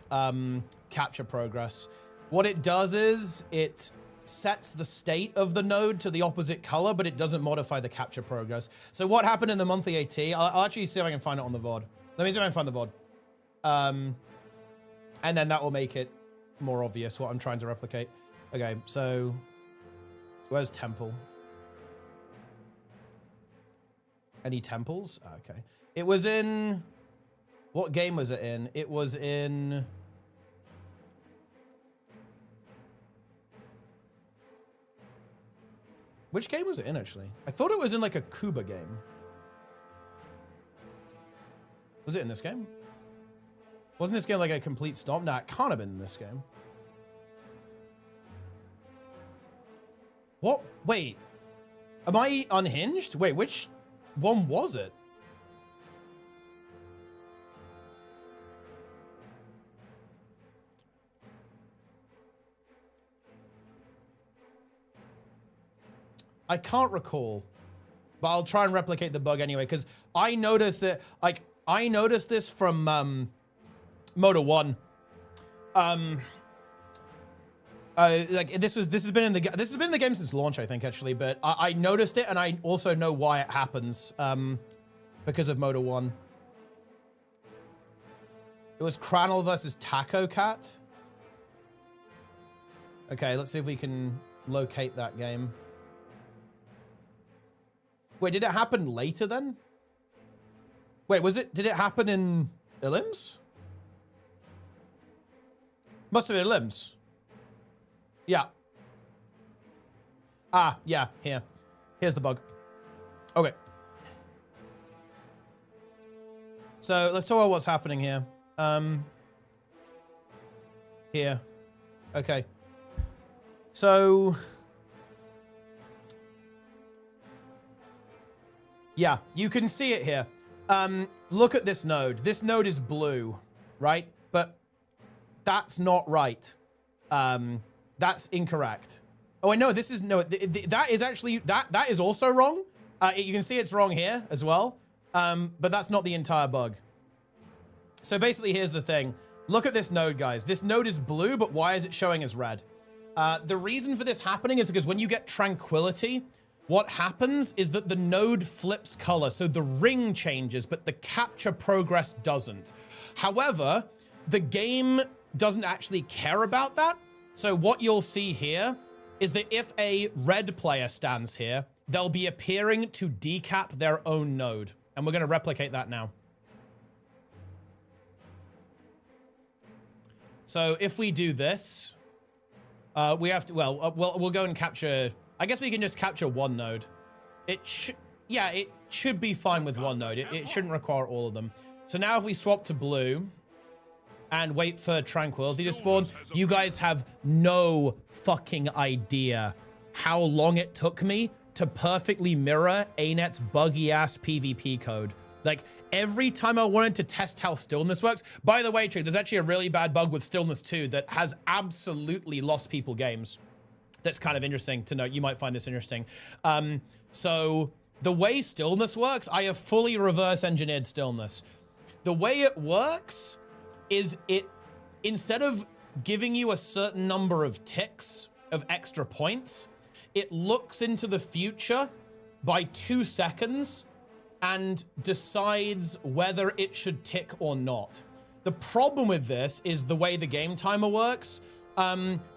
capture progress. What it does is it sets the state of the node to the opposite color, but it doesn't modify the capture progress. So what happened in the monthly AT, I'll actually see if I can find it on the VOD. Let me see if I can find the VOD. And then that will make it more obvious what I'm trying to replicate. Okay, so where's Temple? Any temples? Oh, okay. It was in, what game was it in? It was in... Which game was it in, actually? I thought it was in, like, a Cuba game. Was it in this game? Wasn't this game, like, a complete stomp? Nah, it can't have been in this game. What? Wait. Am I unhinged? Wait, which one was it? I can't recall, but I'll try and replicate the bug anyway, because I noticed that, like, I noticed this from MOTA 1. Like this has been in the game since launch, I think, actually, but I noticed it, and I also know why it happens because of MOTA 1. It was Cranel versus Taco Cat. Okay, let's see if we can locate that game. Wait, did it happen later then? Wait, did it happen in Ilims? Must have been Ilims. Yeah. Ah, yeah, here. Here's the bug. Okay. So let's talk about what's happening here. Here. Okay. So... yeah, you can see it here. Look at this node. This node is blue, right? But that's not right. That's incorrect. Oh, I know this is no. That is actually that is also wrong. You can see it's wrong here as well. But that's not the entire bug. So basically, here's the thing. Look at this node, guys. This node is blue, but why is it showing as red? The reason for this happening is because when you get Tranquility, what happens is that the node flips color, so the ring changes, but the capture progress doesn't. However, the game doesn't actually care about that. So what you'll see here is that if a red player stands here, they'll be appearing to decap their own node. And we're going to replicate that now. So if we do this, we have to, well, we'll go and capture... I guess we can just capture one node. it should be fine with one node. It shouldn't require all of them. So now if we swap to blue and wait for Tranquility to spawn, you guys have no fucking idea how long it took me to perfectly mirror ANET's buggy ass PvP code. Like every time I wanted to test how Stillness works, by the way, Trick, there's actually a really bad bug with Stillness 2 that has absolutely lost people games. That's kind of interesting to note. You might find this interesting. So the way Stillness works, I have fully reverse engineered Stillness. The way it works is instead of giving you a certain number of ticks of extra points, it looks into the future by 2 seconds and decides whether it should tick or not. The problem with this is the way the game timer works,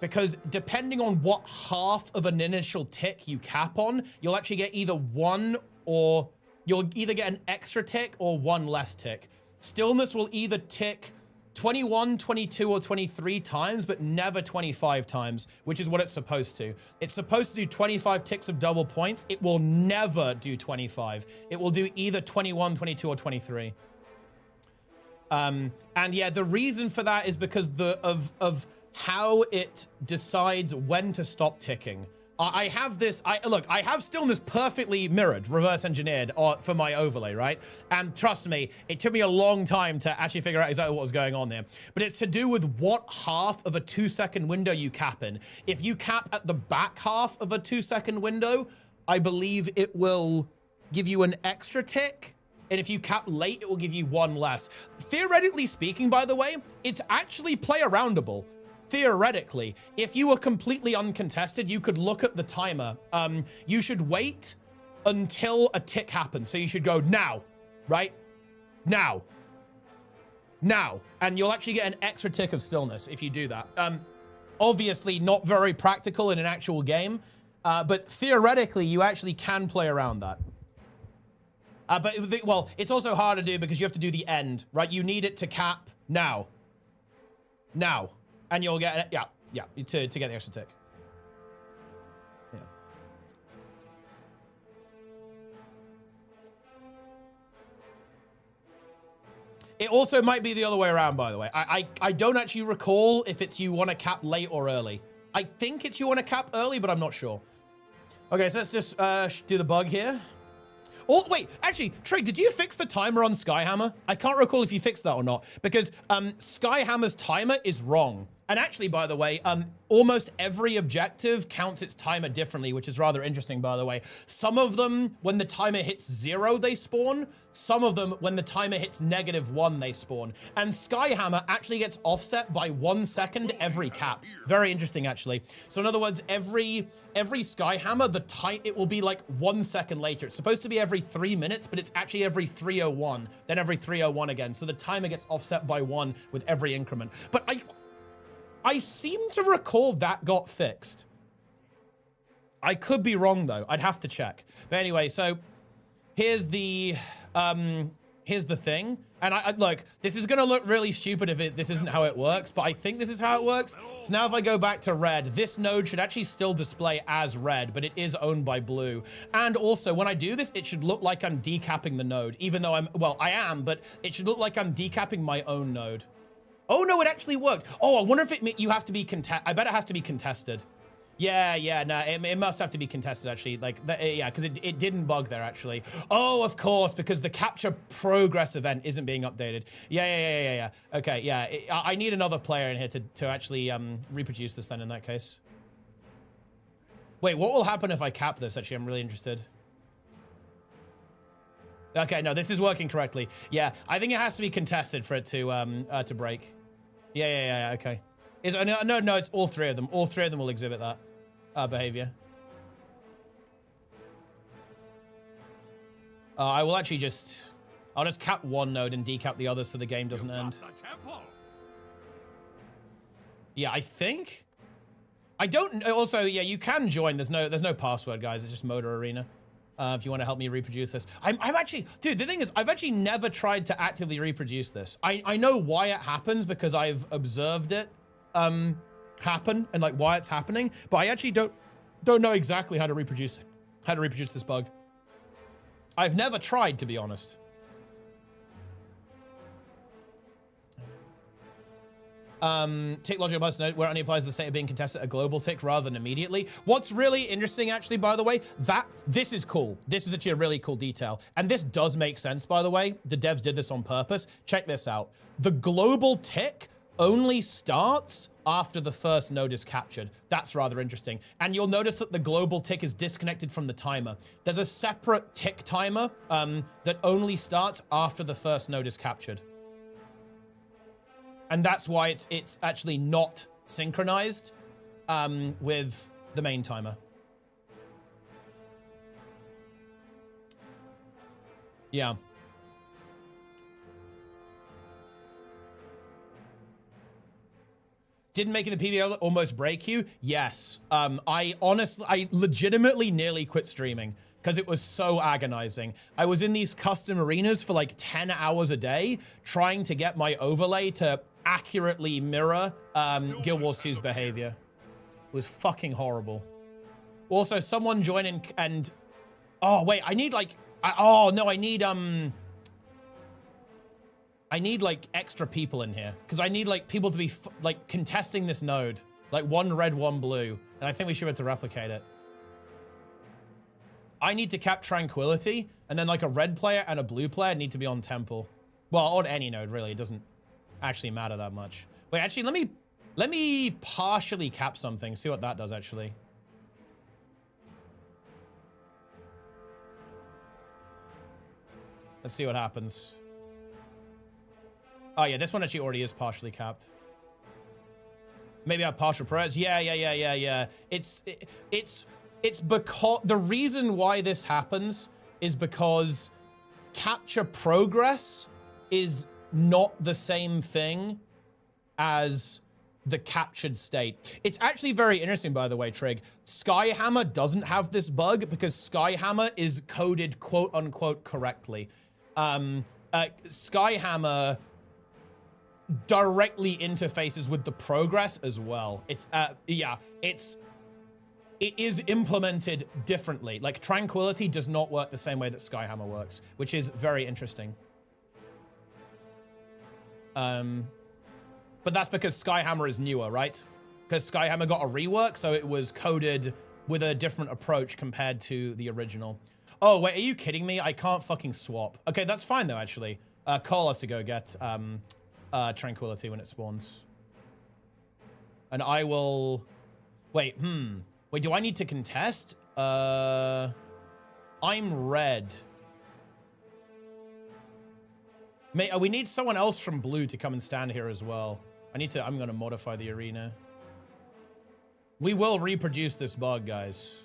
because depending on what half of an initial tick you cap on, you'll actually get either one or you'll either get an extra tick or one less tick. Stillness will either tick 21, 22, or 23 times, but never 25 times, which is what it's supposed to. It's supposed to do 25 ticks of double points. It will never do 25. It will do either 21, 22, or 23. And yeah, the reason for that is because of how it decides when to stop ticking. I have this, look, I have Stillness perfectly mirrored, reverse engineered for my overlay, right? And trust me, it took me a long time to actually figure out exactly what was going on there. But it's to do with what half of a 2-second window you cap in. If you cap at the back half of a 2-second window, I believe it will give you an extra tick. And if you cap late, it will give you one less. Theoretically speaking, by the way, it's actually play-aroundable. Theoretically, if you were completely uncontested, you could look at the timer. You should wait until a tick happens. So you should go now, right? Now. And you'll actually get an extra tick of Stillness if you do that. Obviously not very practical in an actual game, but theoretically you actually can play around that. Well, it's also hard to do because you have to do the end, right? You need it to cap now. And you'll get, yeah, to get the extra tick. Yeah. It also might be the other way around, by the way. I don't actually recall if it's you want to cap late or early. I think it's you want to cap early, but I'm not sure. Okay, so let's just do the bug here. Oh, wait, actually, Trig, did you fix the timer on Skyhammer? I can't recall if you fixed that or not, because Skyhammer's timer is wrong. And actually, by the way, almost every objective counts its timer differently, which is rather interesting, by the way. Some of them, when the timer hits 0, they spawn. Some of them, when the timer hits -1, they spawn. And Skyhammer actually gets offset by 1 second every cap. Very interesting, actually. So in other words, every Skyhammer, it will be like 1 second later. It's supposed to be every 3 minutes, but it's actually every 301, then every 301 again. So the timer gets offset by 1 with every increment. But I seem to recall that got fixed. I could be wrong though. I'd have to check. But anyway, so here's the thing. And look, this is gonna look really stupid if this isn't how it works, but I think this is how it works. So now if I go back to red, this node should actually still display as red, but it is owned by blue. And also when I do this, it should look like I'm decapping the node, even though I am, but it should look like I'm decapping my own node. Oh no, it actually worked. Oh, I wonder if you have to be I bet it has to be contested. Yeah, no, it must have to be contested actually. Like, yeah, because it didn't bug there actually. Oh, of course, because the capture progress event isn't being updated. Yeah. Okay, yeah, I need another player in here to actually reproduce this then in that case. Wait, what will happen if I cap this? Actually, I'm really interested. Okay, no, this is working correctly. Yeah, I think it has to be contested for it to break. Yeah, okay. No, it's all 3 of them. All 3 of them will exhibit that behavior. I will actually I'll just cap 1 node and decap the other so the game doesn't end. Yeah, I think. I don't. Also, yeah, you can join. There's no password, guys. It's just MOTA Arena. If you want to help me reproduce this. I'm actually, dude, the thing is, I've actually never tried to actively reproduce this. I know why it happens because I've observed it happen and like why it's happening, but I actually don't know exactly how to reproduce this bug. I've never tried, to be honest. Tick logic must note where it only applies to the state of being contested a global tick rather than immediately. What's really interesting, actually, by the way, this is cool. This is actually a really cool detail. And this does make sense, by the way. The devs did this on purpose. Check this out. The global tick only starts after the first node is captured. That's rather interesting. And you'll notice that the global tick is disconnected from the timer. There's a separate tick timer that only starts after the first node is captured. And that's why it's actually not synchronized with the main timer. Yeah. Didn't making the PvO almost break you? Yes. I legitimately nearly quit streaming because it was so agonizing. I was in these custom arenas for like 10 hours a day trying to get my overlay to accurately mirror Guild Wars 2's behavior. It was fucking horrible. Also, someone join in and... Oh, wait, I need like... I need like extra people in here because I need like people to be like contesting this node. Like one red, one blue. And I think we should be able to replicate it. I need to cap Tranquility and then like a red player and a blue player need to be on Temple. Well, on any node, really. It doesn't actually matter that much. Wait, actually, let me partially cap something. See what that does, actually. Let's see what happens. Oh, yeah, this one actually already is partially capped. Maybe I have partial prayers. Yeah. It's because the reason why this happens is because capture progress is not the same thing as the captured state. It's actually very interesting, by the way, Trig. Skyhammer doesn't have this bug because Skyhammer is coded quote unquote correctly. Skyhammer directly interfaces with the progress as well. It's it is implemented differently. Like Tranquility does not work the same way that Skyhammer works, which is very interesting. But that's because Skyhammer is newer, right? Because Skyhammer got a rework, so it was coded with a different approach compared to the original. Oh, wait, are you kidding me? I can't fucking swap. Okay, that's fine though, actually. Cole has to go get Tranquility when it spawns. And I will... Wait, Wait, do I need to contest? I'm red. We need someone else from blue to come and stand here as well. I'm gonna modify the arena. We will reproduce this bug, guys.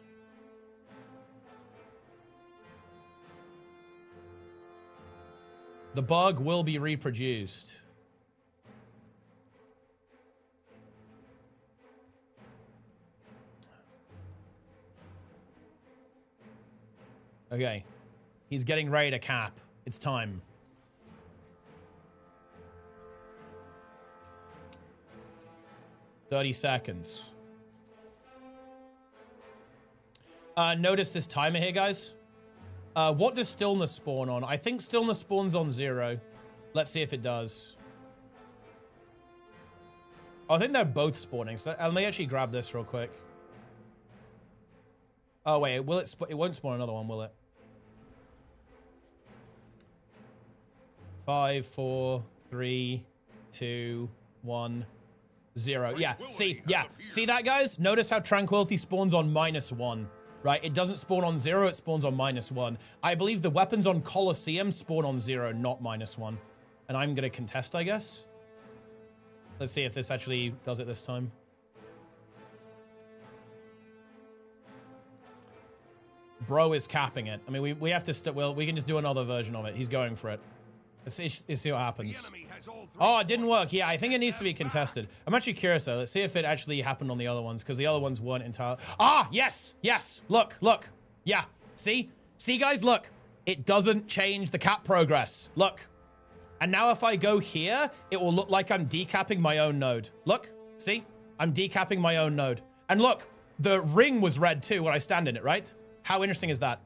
The bug will be reproduced. Okay. He's getting ready to cap. It's time. "30 seconds. Notice this timer here, guys. What does Stillness spawn on? I think Stillness spawns on 0. Let's see if it does. Oh, I think they're both spawning. So let me actually grab this real quick. Oh, wait. Will it? It won't spawn another one, will it? 5, 4, 3, 2, 1, 0. Yeah. See? Yeah. See that, guys? Notice how Tranquility spawns on -1. Right? It doesn't spawn on 0. It spawns on -1. I believe the weapons on Colosseum spawn on 0, not -1. And I'm going to contest, I guess. Let's see if this actually does it this time. Bro is capping it. I mean, we have to... Well, we can just do another version of it. He's going for it. Let's see what happens. Oh, it didn't work. Yeah, I think it needs to be contested. I'm actually curious, though. Let's see if it actually happened on the other ones, because the other ones weren't entirely... Ah, yes, yes. Look. Yeah, see? See, guys, look. It doesn't change the cap progress. Look. And now if I go here, it will look like I'm decapping my own node. Look, see? I'm decapping my own node. And look, the ring was red, too, when I stand in it, right? How interesting is that?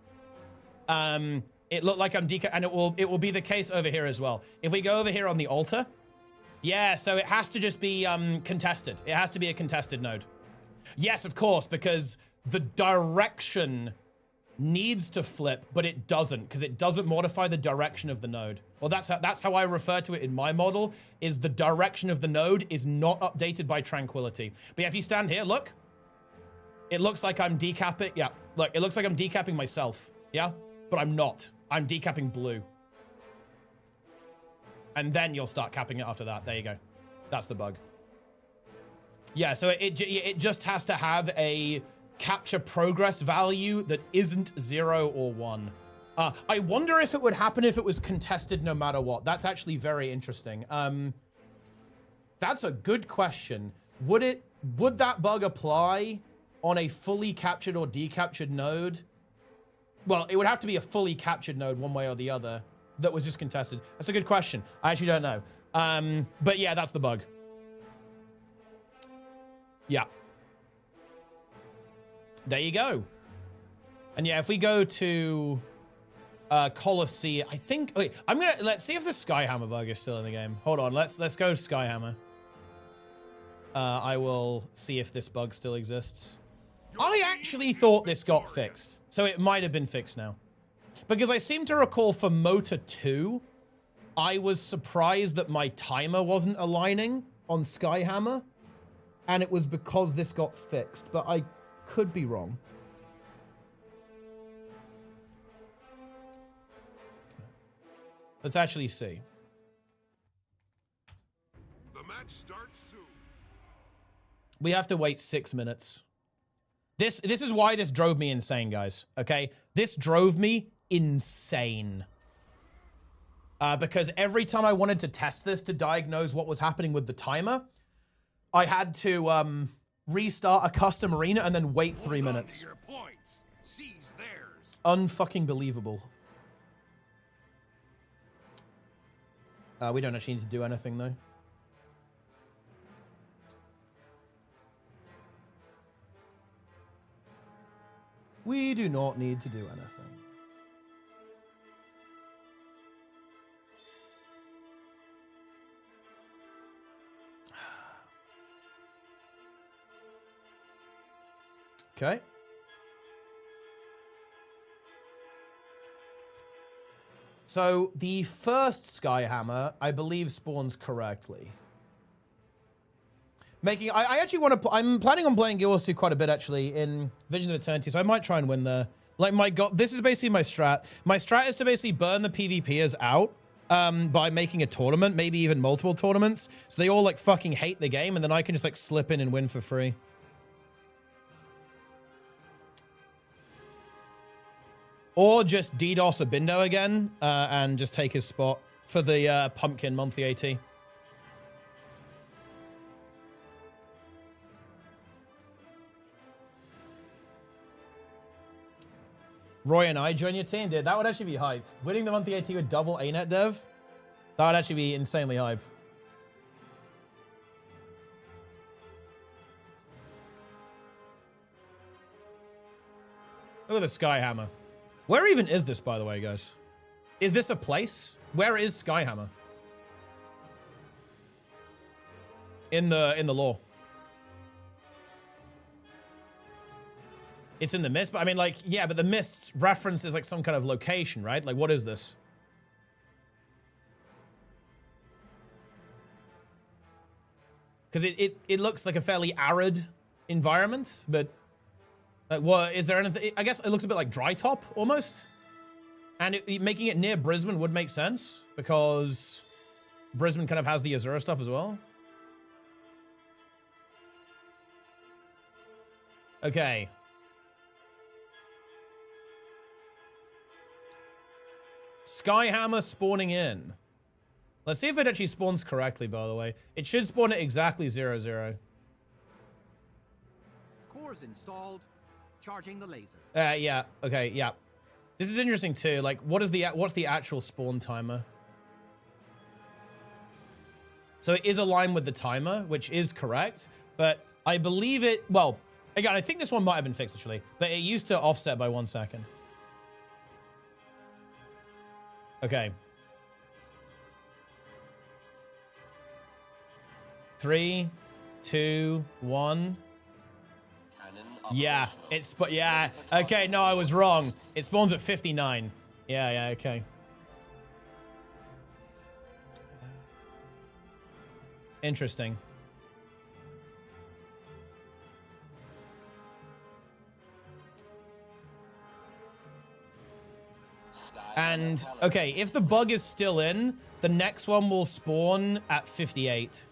It looked like I'm and it will be the case over here as well. If we go over here on the altar, yeah, so it has to just be contested. It has to be a contested node. Yes, of course, because the direction needs to flip, but it doesn't, because it doesn't modify the direction of the node. Well, that's how I refer to it in my model, is the direction of the node is not updated by tranquility. But yeah, if you stand here, look, it looks like I'm decapping. Yeah, look, it looks like I'm decapping myself. Yeah, but I'm not. I'm decapping blue. And then you'll start capping it after that. There you go. That's the bug. Yeah, so it just has to have a capture progress value that isn't 0 or 1. I wonder if it would happen if it was contested no matter what. That's actually very interesting. That's a good question. Would that bug apply on a fully captured or decaptured node? Well, it would have to be a fully captured node one way or the other that was just contested. That's a good question. I actually don't know. But yeah, that's the bug. Yeah. There you go. And yeah, if we go to Colosseum, I think, wait, let's see if the Skyhammer bug is still in the game. Hold on, let's go Skyhammer. I will see if this bug still exists. I actually thought this got fixed, so it might have been fixed now. Because I seem to recall for MOTA 2, I was surprised that my timer wasn't aligning on Skyhammer, and it was because this got fixed, but I could be wrong. Let's actually see. The match starts soon. We have to wait 6 minutes. This is why this drove me insane, guys. Okay? This drove me insane. Because every time I wanted to test this to diagnose what was happening with the timer, I had to restart a custom arena and then wait 3 minutes. Your points. Seize theirs. Unfucking believable. We don't actually need to do anything though. We do not need to do anything. Okay. So the first Skyhammer, I believe, spawns correctly. I actually want to. I'm planning on playing gw2 quite a bit actually in Visions of Eternity, so I might try and win there. Like my god, this is basically my strat. My strat is to basically burn the PvPers out by making a tournament, maybe even multiple tournaments, so they all like fucking hate the game, and then I can just like slip in and win for free. Or just DDoS Abindo again and just take his spot for the pumpkin monthly AT. Roy and I join your team, dude. That would actually be hype. Winning the monthly AT with double ANET dev, that would actually be insanely hype. Look at the Skyhammer. Where even is this, by the way, guys? Is this a place? Where is Skyhammer? In the lore. It's in the mist, but I mean, like, yeah, but the mist's reference is like some kind of location, right? Like, what is this? Because it looks like a fairly arid environment, but like, what is there anything? I guess it looks a bit like Dry Top almost, and making it near Brisbane would make sense because Brisbane kind of has the Azura stuff as well. Okay. Skyhammer spawning in. Let's see if it actually spawns correctly, by the way. It should spawn at exactly 0, 0. Cores installed. Charging the laser. Yeah. Okay, yeah. This is interesting too. Like, what's the actual spawn timer? So it is aligned with the timer, which is correct, but I believe it, well, again, I think this one might have been fixed actually, but it used to offset by 1 second. Okay. 3, 2, 1. Yeah, yeah. Okay, no, I was wrong. It spawns at 59. Yeah, okay. Interesting. And, okay, if the bug is still in, the next one will spawn at 58.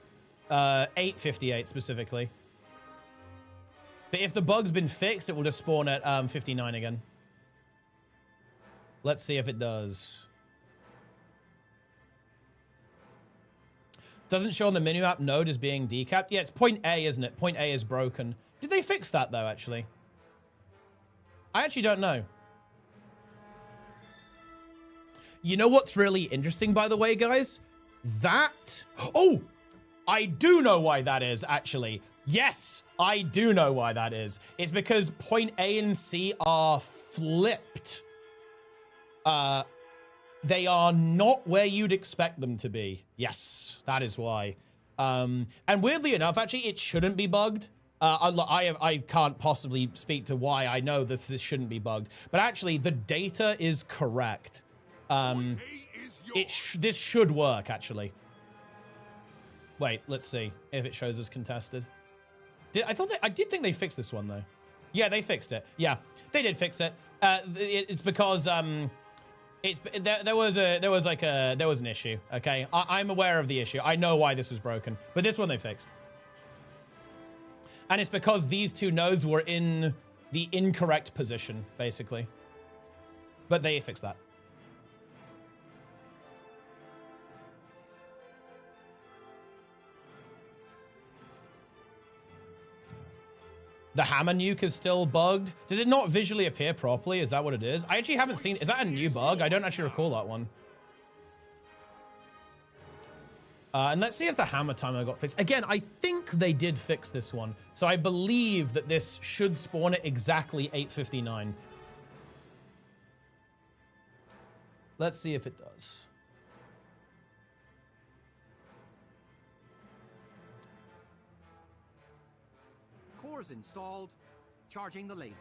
858 specifically. But if the bug's been fixed, it will just spawn at 59 again. Let's see if it does. Doesn't show on the minimap node as being decapped. Yeah, it's point A, isn't it? Point A is broken. Did they fix that, though, actually? I actually don't know. You know what's really interesting, by the way, guys? That... Oh! I do know why that is, actually. Yes, I do know why that is. It's because point A and C are flipped. They are not where you'd expect them to be. Yes, that is why. And weirdly enough, actually, it shouldn't be bugged. I can't possibly speak to why I know that this shouldn't be bugged. But actually, the data is correct. This should work, actually. Wait, let's see if it shows as contested. I did think they fixed this one, though. Yeah, they fixed it. Yeah, they did fix it. It's because there was an issue. Okay, I'm aware of the issue. I know why this was broken, but this one they fixed. And it's because these two nodes were in the incorrect position, basically. But they fixed that. The hammer nuke is still bugged. Does it not visually appear properly? Is that what it is? I actually haven't seen... Is that a new bug? I don't actually recall that one. And let's see if the hammer timer got fixed. Again, I think they did fix this one. So I believe that this should spawn at exactly 8:59. Let's see if it does. Cores installed. Charging the laser.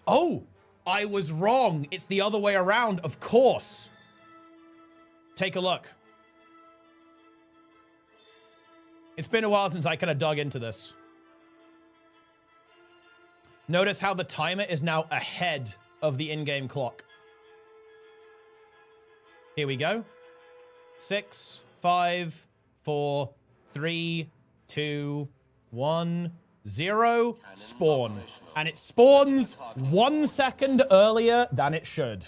Oh, I was wrong. It's the other way around, of course. Take a look. It's been a while since I kind of dug into this. Notice how the timer is now ahead of the in-game clock. Here we go. 6, 5, 4, 3, 2, 1, 0. Spawn. And it spawns 1 second earlier than it should.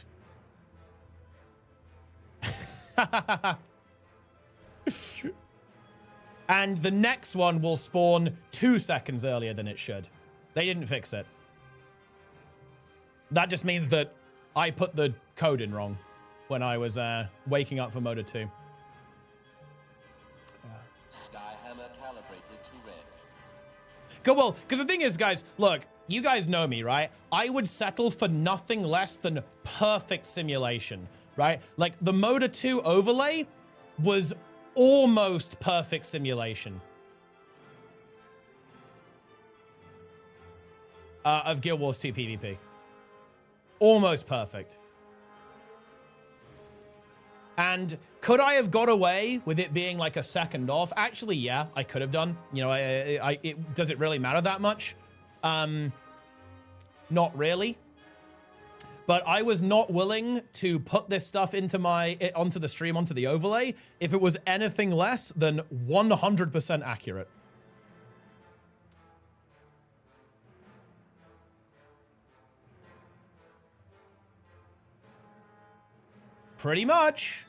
And the next one will spawn 2 seconds earlier than it should. They didn't fix it. That just means that I put the code in wrong when I was waking up for MOTA 2. Skyhammer calibrated to red. Go well, because the thing is, guys, look, you guys know me, right? I would settle for nothing less than perfect simulation, right? Like the MOTA 2 overlay was almost perfect simulation of Guild Wars 2 PvP. Almost perfect. And could I have got away with it being like a second off? Actually, yeah, I could have done. You know, does it really matter that much? Not really. But I was not willing to put this stuff into onto the stream, onto the overlay, if it was anything less than 100% accurate. Pretty much.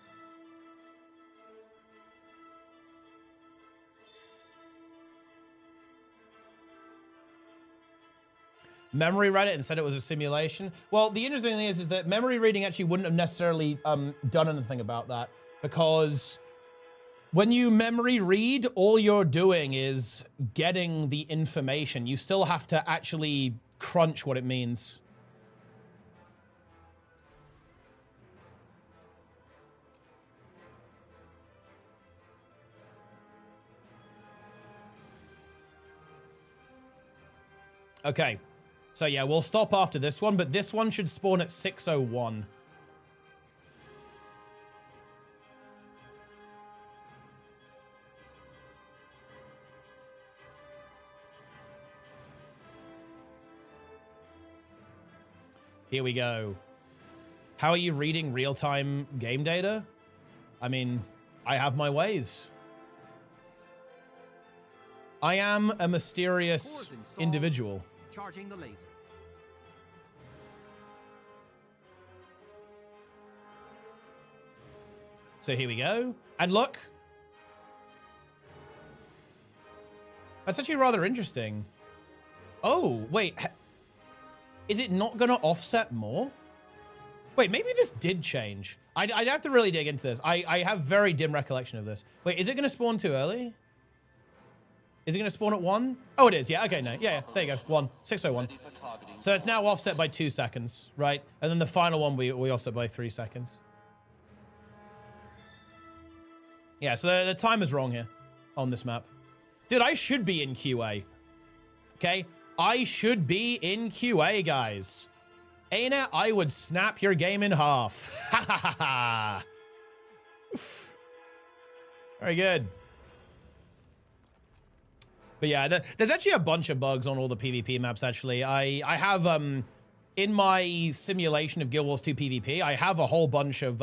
Memory read it and said it was a simulation. Well, the interesting thing is that memory reading actually wouldn't have necessarily done anything about that, because when you memory read, all you're doing is getting the information. You still have to actually crunch what it means. Okay. So yeah, we'll stop after this one, but this one should spawn at 6:01. Here we go. How are you reading real-time game data? I mean, I have my ways. I am a mysterious individual. Charging the laser. So here we go. And look. That's actually rather interesting. Oh, wait. Is it not going to offset more? Wait, maybe this did change. I'd have to really dig into this. I have very dim recollection of this. Wait, is it going to spawn too early? Is it going to spawn at 1? Oh, it is. Yeah, okay, no. Yeah, there you go. 1. 6:01. So it's now offset by 2 seconds, right? And then the final one, we offset by 3 seconds. Yeah, so the time is wrong here on this map. Dude, I should be in QA. Okay? I should be in QA, guys. ArenaNet, I would snap your game in half. Ha ha ha ha. Very good. But yeah, there's actually a bunch of bugs on all the PvP maps, actually. I have, in my simulation of Guild Wars 2 PvP, I have a whole bunch of,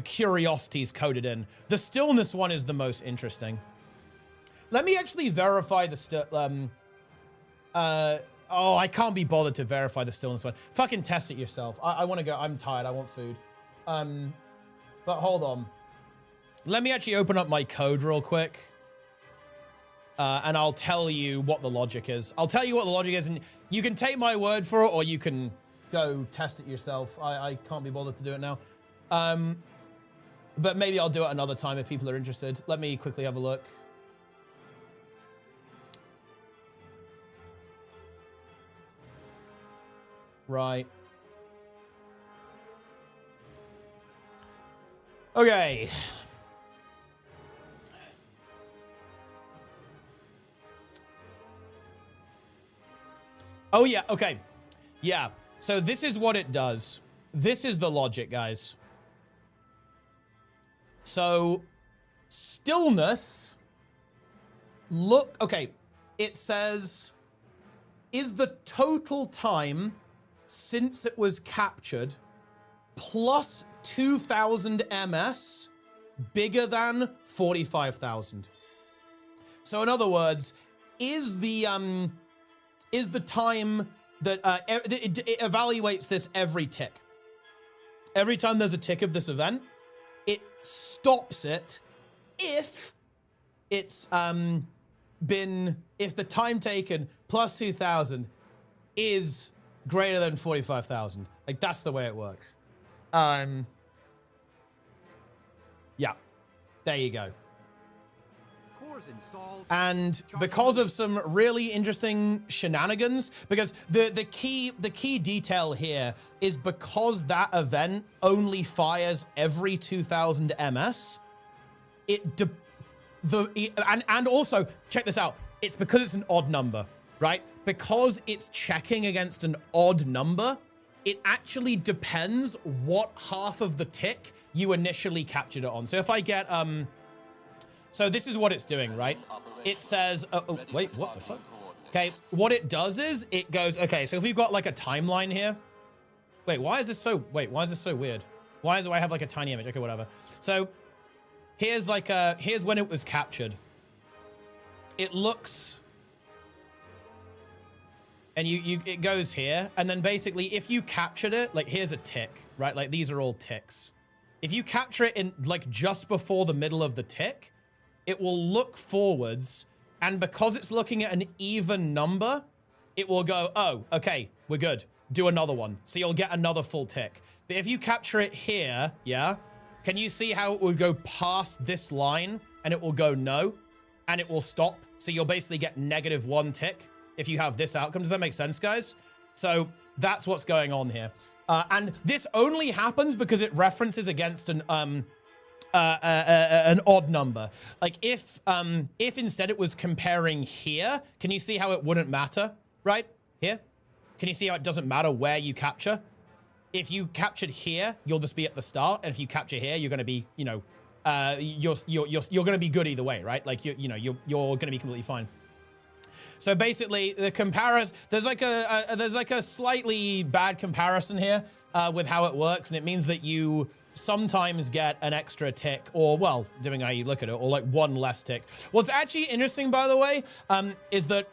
curiosities coded in. The stillness one is the most interesting. Let me actually verify the oh, I can't be bothered to verify the stillness one. Fucking test it yourself. I want to go. I'm tired. I want food. But hold on. Let me actually open up my code real quick. And I'll tell you what the logic is. I'll tell you what the logic is, and you can take my word for it, or you can go test it yourself. I can't be bothered to do it now. But maybe I'll do it another time if people are interested. Let me quickly have a look. Right. Okay. Oh, yeah. Okay. Yeah. So this is what it does. This is the logic, guys. So stillness. Look. Okay. It says, is the total time since it was captured plus 2,000 ms bigger than 45,000? So in other words, is the time that it evaluates this every tick. Every time there's a tick of this event, it stops it if it's if the time taken plus 2,000 is greater than 45,000. Like, that's the way it works. Yeah, there you go. And because of some really interesting shenanigans, because the key detail here is because that event only fires every 2,000 ms, and also check this out, it's because it's an odd number, right? Because it's checking against an odd number, it actually depends what half of the tick you initially captured it on. So if I get so this is what it's doing, right? It says, oh, wait, what the fuck? Okay, what it does is it goes, okay, so if we've got like a timeline here. Wait, why is this so weird? Why do I have like a tiny image? Okay, whatever. So here's like here's when it was captured. It looks, and it goes here. And then basically if you captured it, like here's a tick, right? Like these are all ticks. If you capture it in like just before the middle of the tick, it will look forwards, and because it's looking at an even number, it will go, oh, okay, we're good. Do another one. So you'll get another full tick. But if you capture it here, yeah, can you see how it would go past this line and it will go no, and it will stop? So you'll basically get -1 tick if you have this outcome. Does that make sense, guys? So that's what's going on here. And this only happens because it references against an an odd number. Like if instead it was comparing here, can you see how it wouldn't matter, right? Here, can you see how it doesn't matter where you capture? If you captured here, you'll just be at the start, and if you capture here, you're going to be, you know, you're going to be good either way, right? Like you're going to be completely fine. So basically, the comparison, there's like a slightly bad comparison here with how it works, and it means that you sometimes get an extra tick, or well, depending on how you look at it, or like one less tick. What's actually interesting, by the way, is that,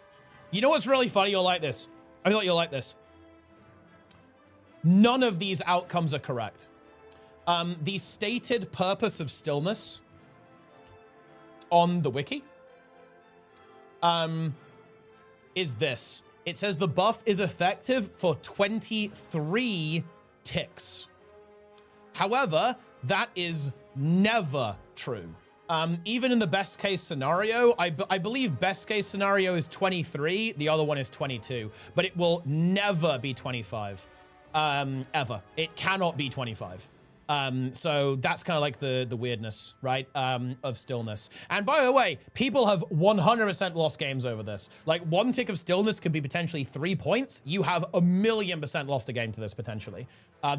you know what's really funny? You'll like this. I feel like you'll like this. None of these outcomes are correct. The stated purpose of stillness on the wiki is this. It says the buff is effective for 23 ticks. However, that is never true. Even in the best case scenario, I believe best case scenario is 23. The other one is 22, but it will never be 25, ever. It cannot be 25. So that's kind of like the weirdness, right? Of stillness. And by the way, people have 100% lost games over this. Like one tick of stillness could be potentially 3 points. You have 1,000,000% lost a game to this potentially.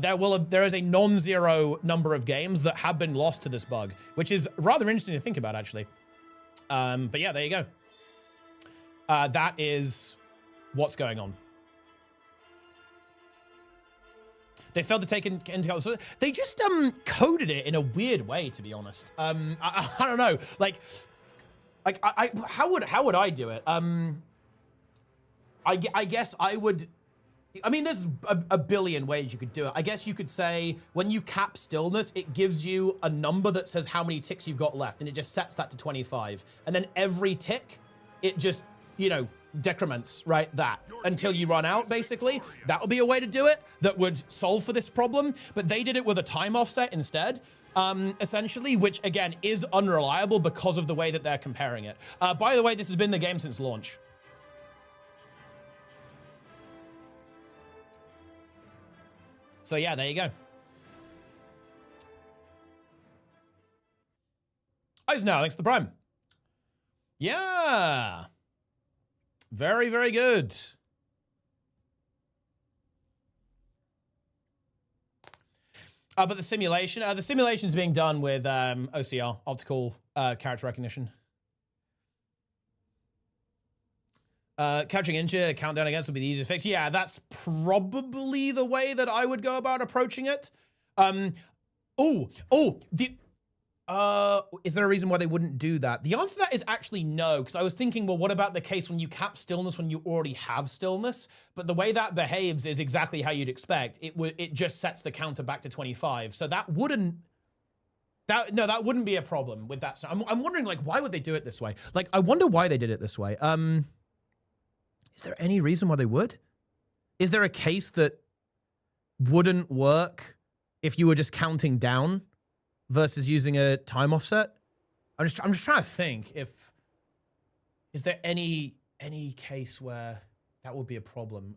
There is a non-zero number of games that have been lost to this bug, which is rather interesting to think about actually. But yeah, there you go. That is what's going on. They failed to take into account. So they just coded it in a weird way, to be honest. I don't know. Like how would I do it? I guess I would. I mean, there's a billion ways you could do it. I guess you could say when you cap stillness, it gives you a number that says how many ticks you've got left, and it just sets that to 25. And then every tick, it just, you know, decrements, right, that until you run out, basically. That would be a way to do it that would solve for this problem. But they did it with a time offset instead, essentially, which again is unreliable because of the way that they're comparing it. By the way, this has been the game since launch. So yeah, there you go. Eisenhower, thanks for the prime. Yeah. Very, very good. But the simulation's being done with OCR, optical character recognition. Capturing injure, countdown against will be the easiest fix. Yeah, that's probably the way that I would go about approaching it. Is there a reason why they wouldn't do that? The answer to that is actually no, because I was thinking, well, what about the case when you cap stillness when you already have stillness? But the way that behaves is exactly how you'd expect. It just sets the counter back to 25. So that wouldn't be a problem with that. So I'm wondering, like, why would they do it this way? Like, I wonder why they did it this way. Is there any reason why they would? Is there a case that wouldn't work if you were just counting down versus using a time offset? I'm just trying to think is there any case where that would be a problem?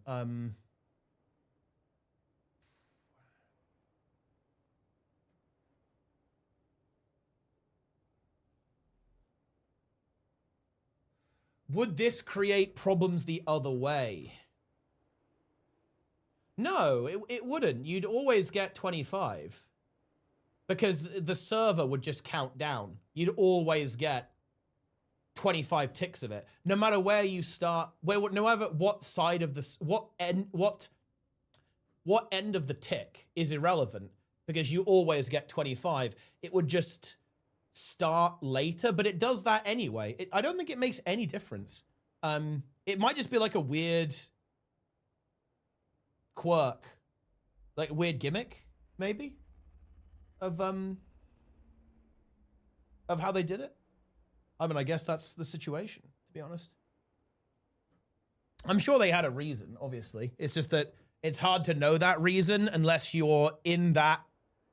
Would this create problems the other way? No, it wouldn't. You'd always get 25. Because the server would just count down. You'd always get 25 ticks of it. No matter where you start, no matter what side of this, what end of the tick is irrelevant, because you always get 25. It would just start later, but it does that anyway. I don't think it makes any difference. It might just be like a weird quirk, like a weird gimmick, maybe, of how they did it. I mean, I guess that's the situation, to be honest. I'm sure they had a reason, obviously. It's just that it's hard to know that reason unless you're in that,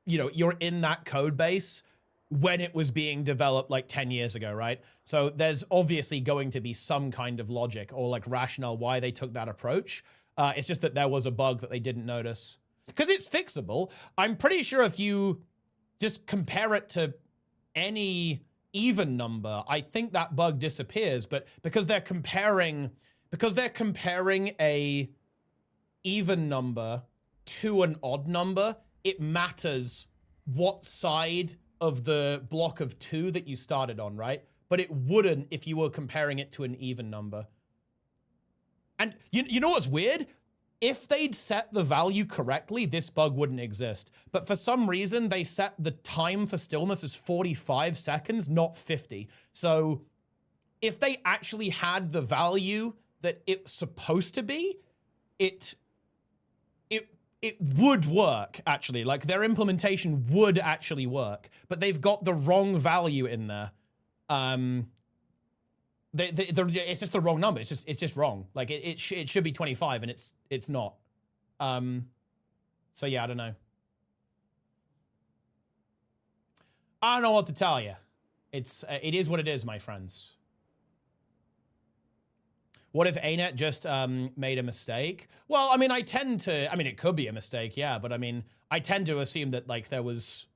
you're in that code base when it was being developed like 10 years ago, right? So there's obviously going to be some kind of logic or like rationale why they took that approach. It's just that there was a bug that they didn't notice. Because it's fixable. I'm pretty sure if you just compare it to any even number, I think that bug disappears. But because they're comparing a even number to an odd number, it matters what side of the block of 2 that you started on, right? But it wouldn't if you were comparing it to an even number. And you know what's weird? If they'd set the value correctly, this bug wouldn't exist. But for some reason, they set the time for stillness as 45 seconds, not 50. So if they actually had the value that it's supposed to be, it would work, actually. Like, their implementation would actually work. But they've got the wrong value in there. It's just the wrong number. It's just wrong. Like it should be 25 and it's not. So yeah, I don't know. I don't know what to tell you. It is what it is, my friends. What if ArenaNet just made a mistake? Well, I mean, it could be a mistake, yeah, but I mean, I tend to assume that like there was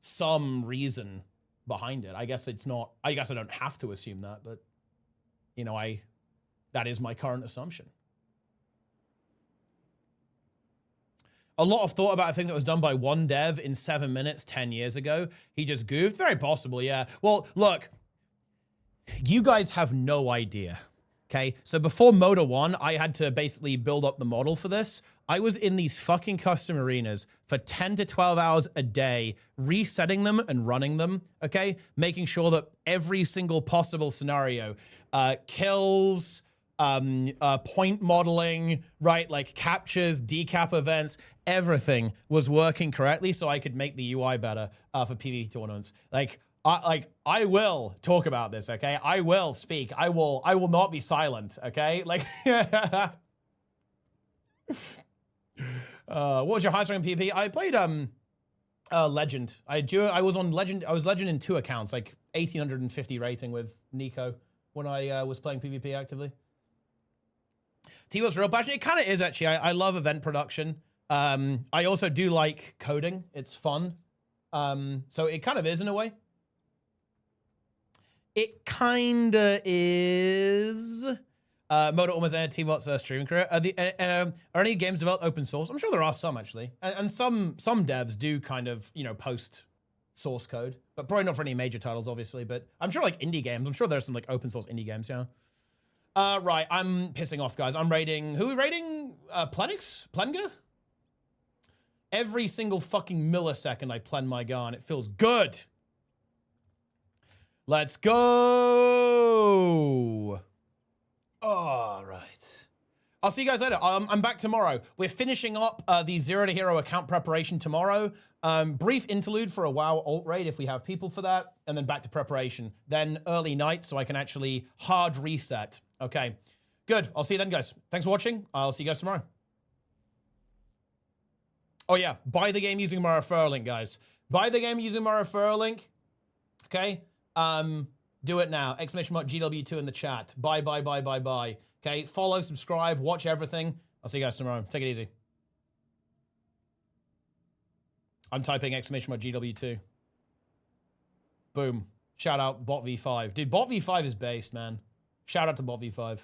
some reason behind it. I guess it's not. I guess I don't have to assume that, but. You know, that is my current assumption. A lot of thought about a thing that was done by one dev in 7 minutes 10 years ago. He just goofed. Very possible, yeah. Well, look, you guys have no idea, okay? So before MOTA 1, I had to basically build up the model for this. I was in these fucking custom arenas for 10 to 12 hours a day, resetting them and running them, okay? Making sure that every single possible scenario, kills, point modeling, right? Like captures, decap events, everything was working correctly so I could make the UI better for PvP tournaments. I will talk about this, okay? I will speak. I will not be silent, okay? Like, what was your highest rank in PvP? I played Legend. I was on Legend. I was Legend in 2 accounts, like 1850 rating with Nico when I was playing PvP actively. Teapot's real passion. It kind of is actually. I love event production. I also do like coding. It's fun. So it kind of is in a way. It kind of is. MOTA almost ended Teapot's streaming career. Are any games developed open source? I'm sure there are some actually, and some devs do kind of post source code, but probably not for any major titles, obviously. But I'm sure like indie games. I'm sure there's some like open source indie games. Yeah. Right. I'm pissing off, guys. I'm raiding. Who are we raiding? Plenga. Every single fucking millisecond I plen my gun, it feels good. Let's go. All right. I'll see you guys later. I'm back tomorrow. We're finishing up the Zero to Hero account preparation tomorrow. Brief interlude for a WoW alt raid if we have people for that, and then back to preparation. Then early night so I can actually hard reset. Okay, good. I'll see you then, guys. Thanks for watching. I'll see you guys tomorrow. Oh yeah, buy the game using my referral link, guys. Buy the game using my referral link. Okay. Do it now. !GW2 in the chat. Buy. Okay, follow, subscribe, watch everything. I'll see you guys tomorrow. Take it easy. I'm typing !GW2. Boom. Shout out Bot V5. Dude, Bot V5 is based, man. Shout out to Bot V5.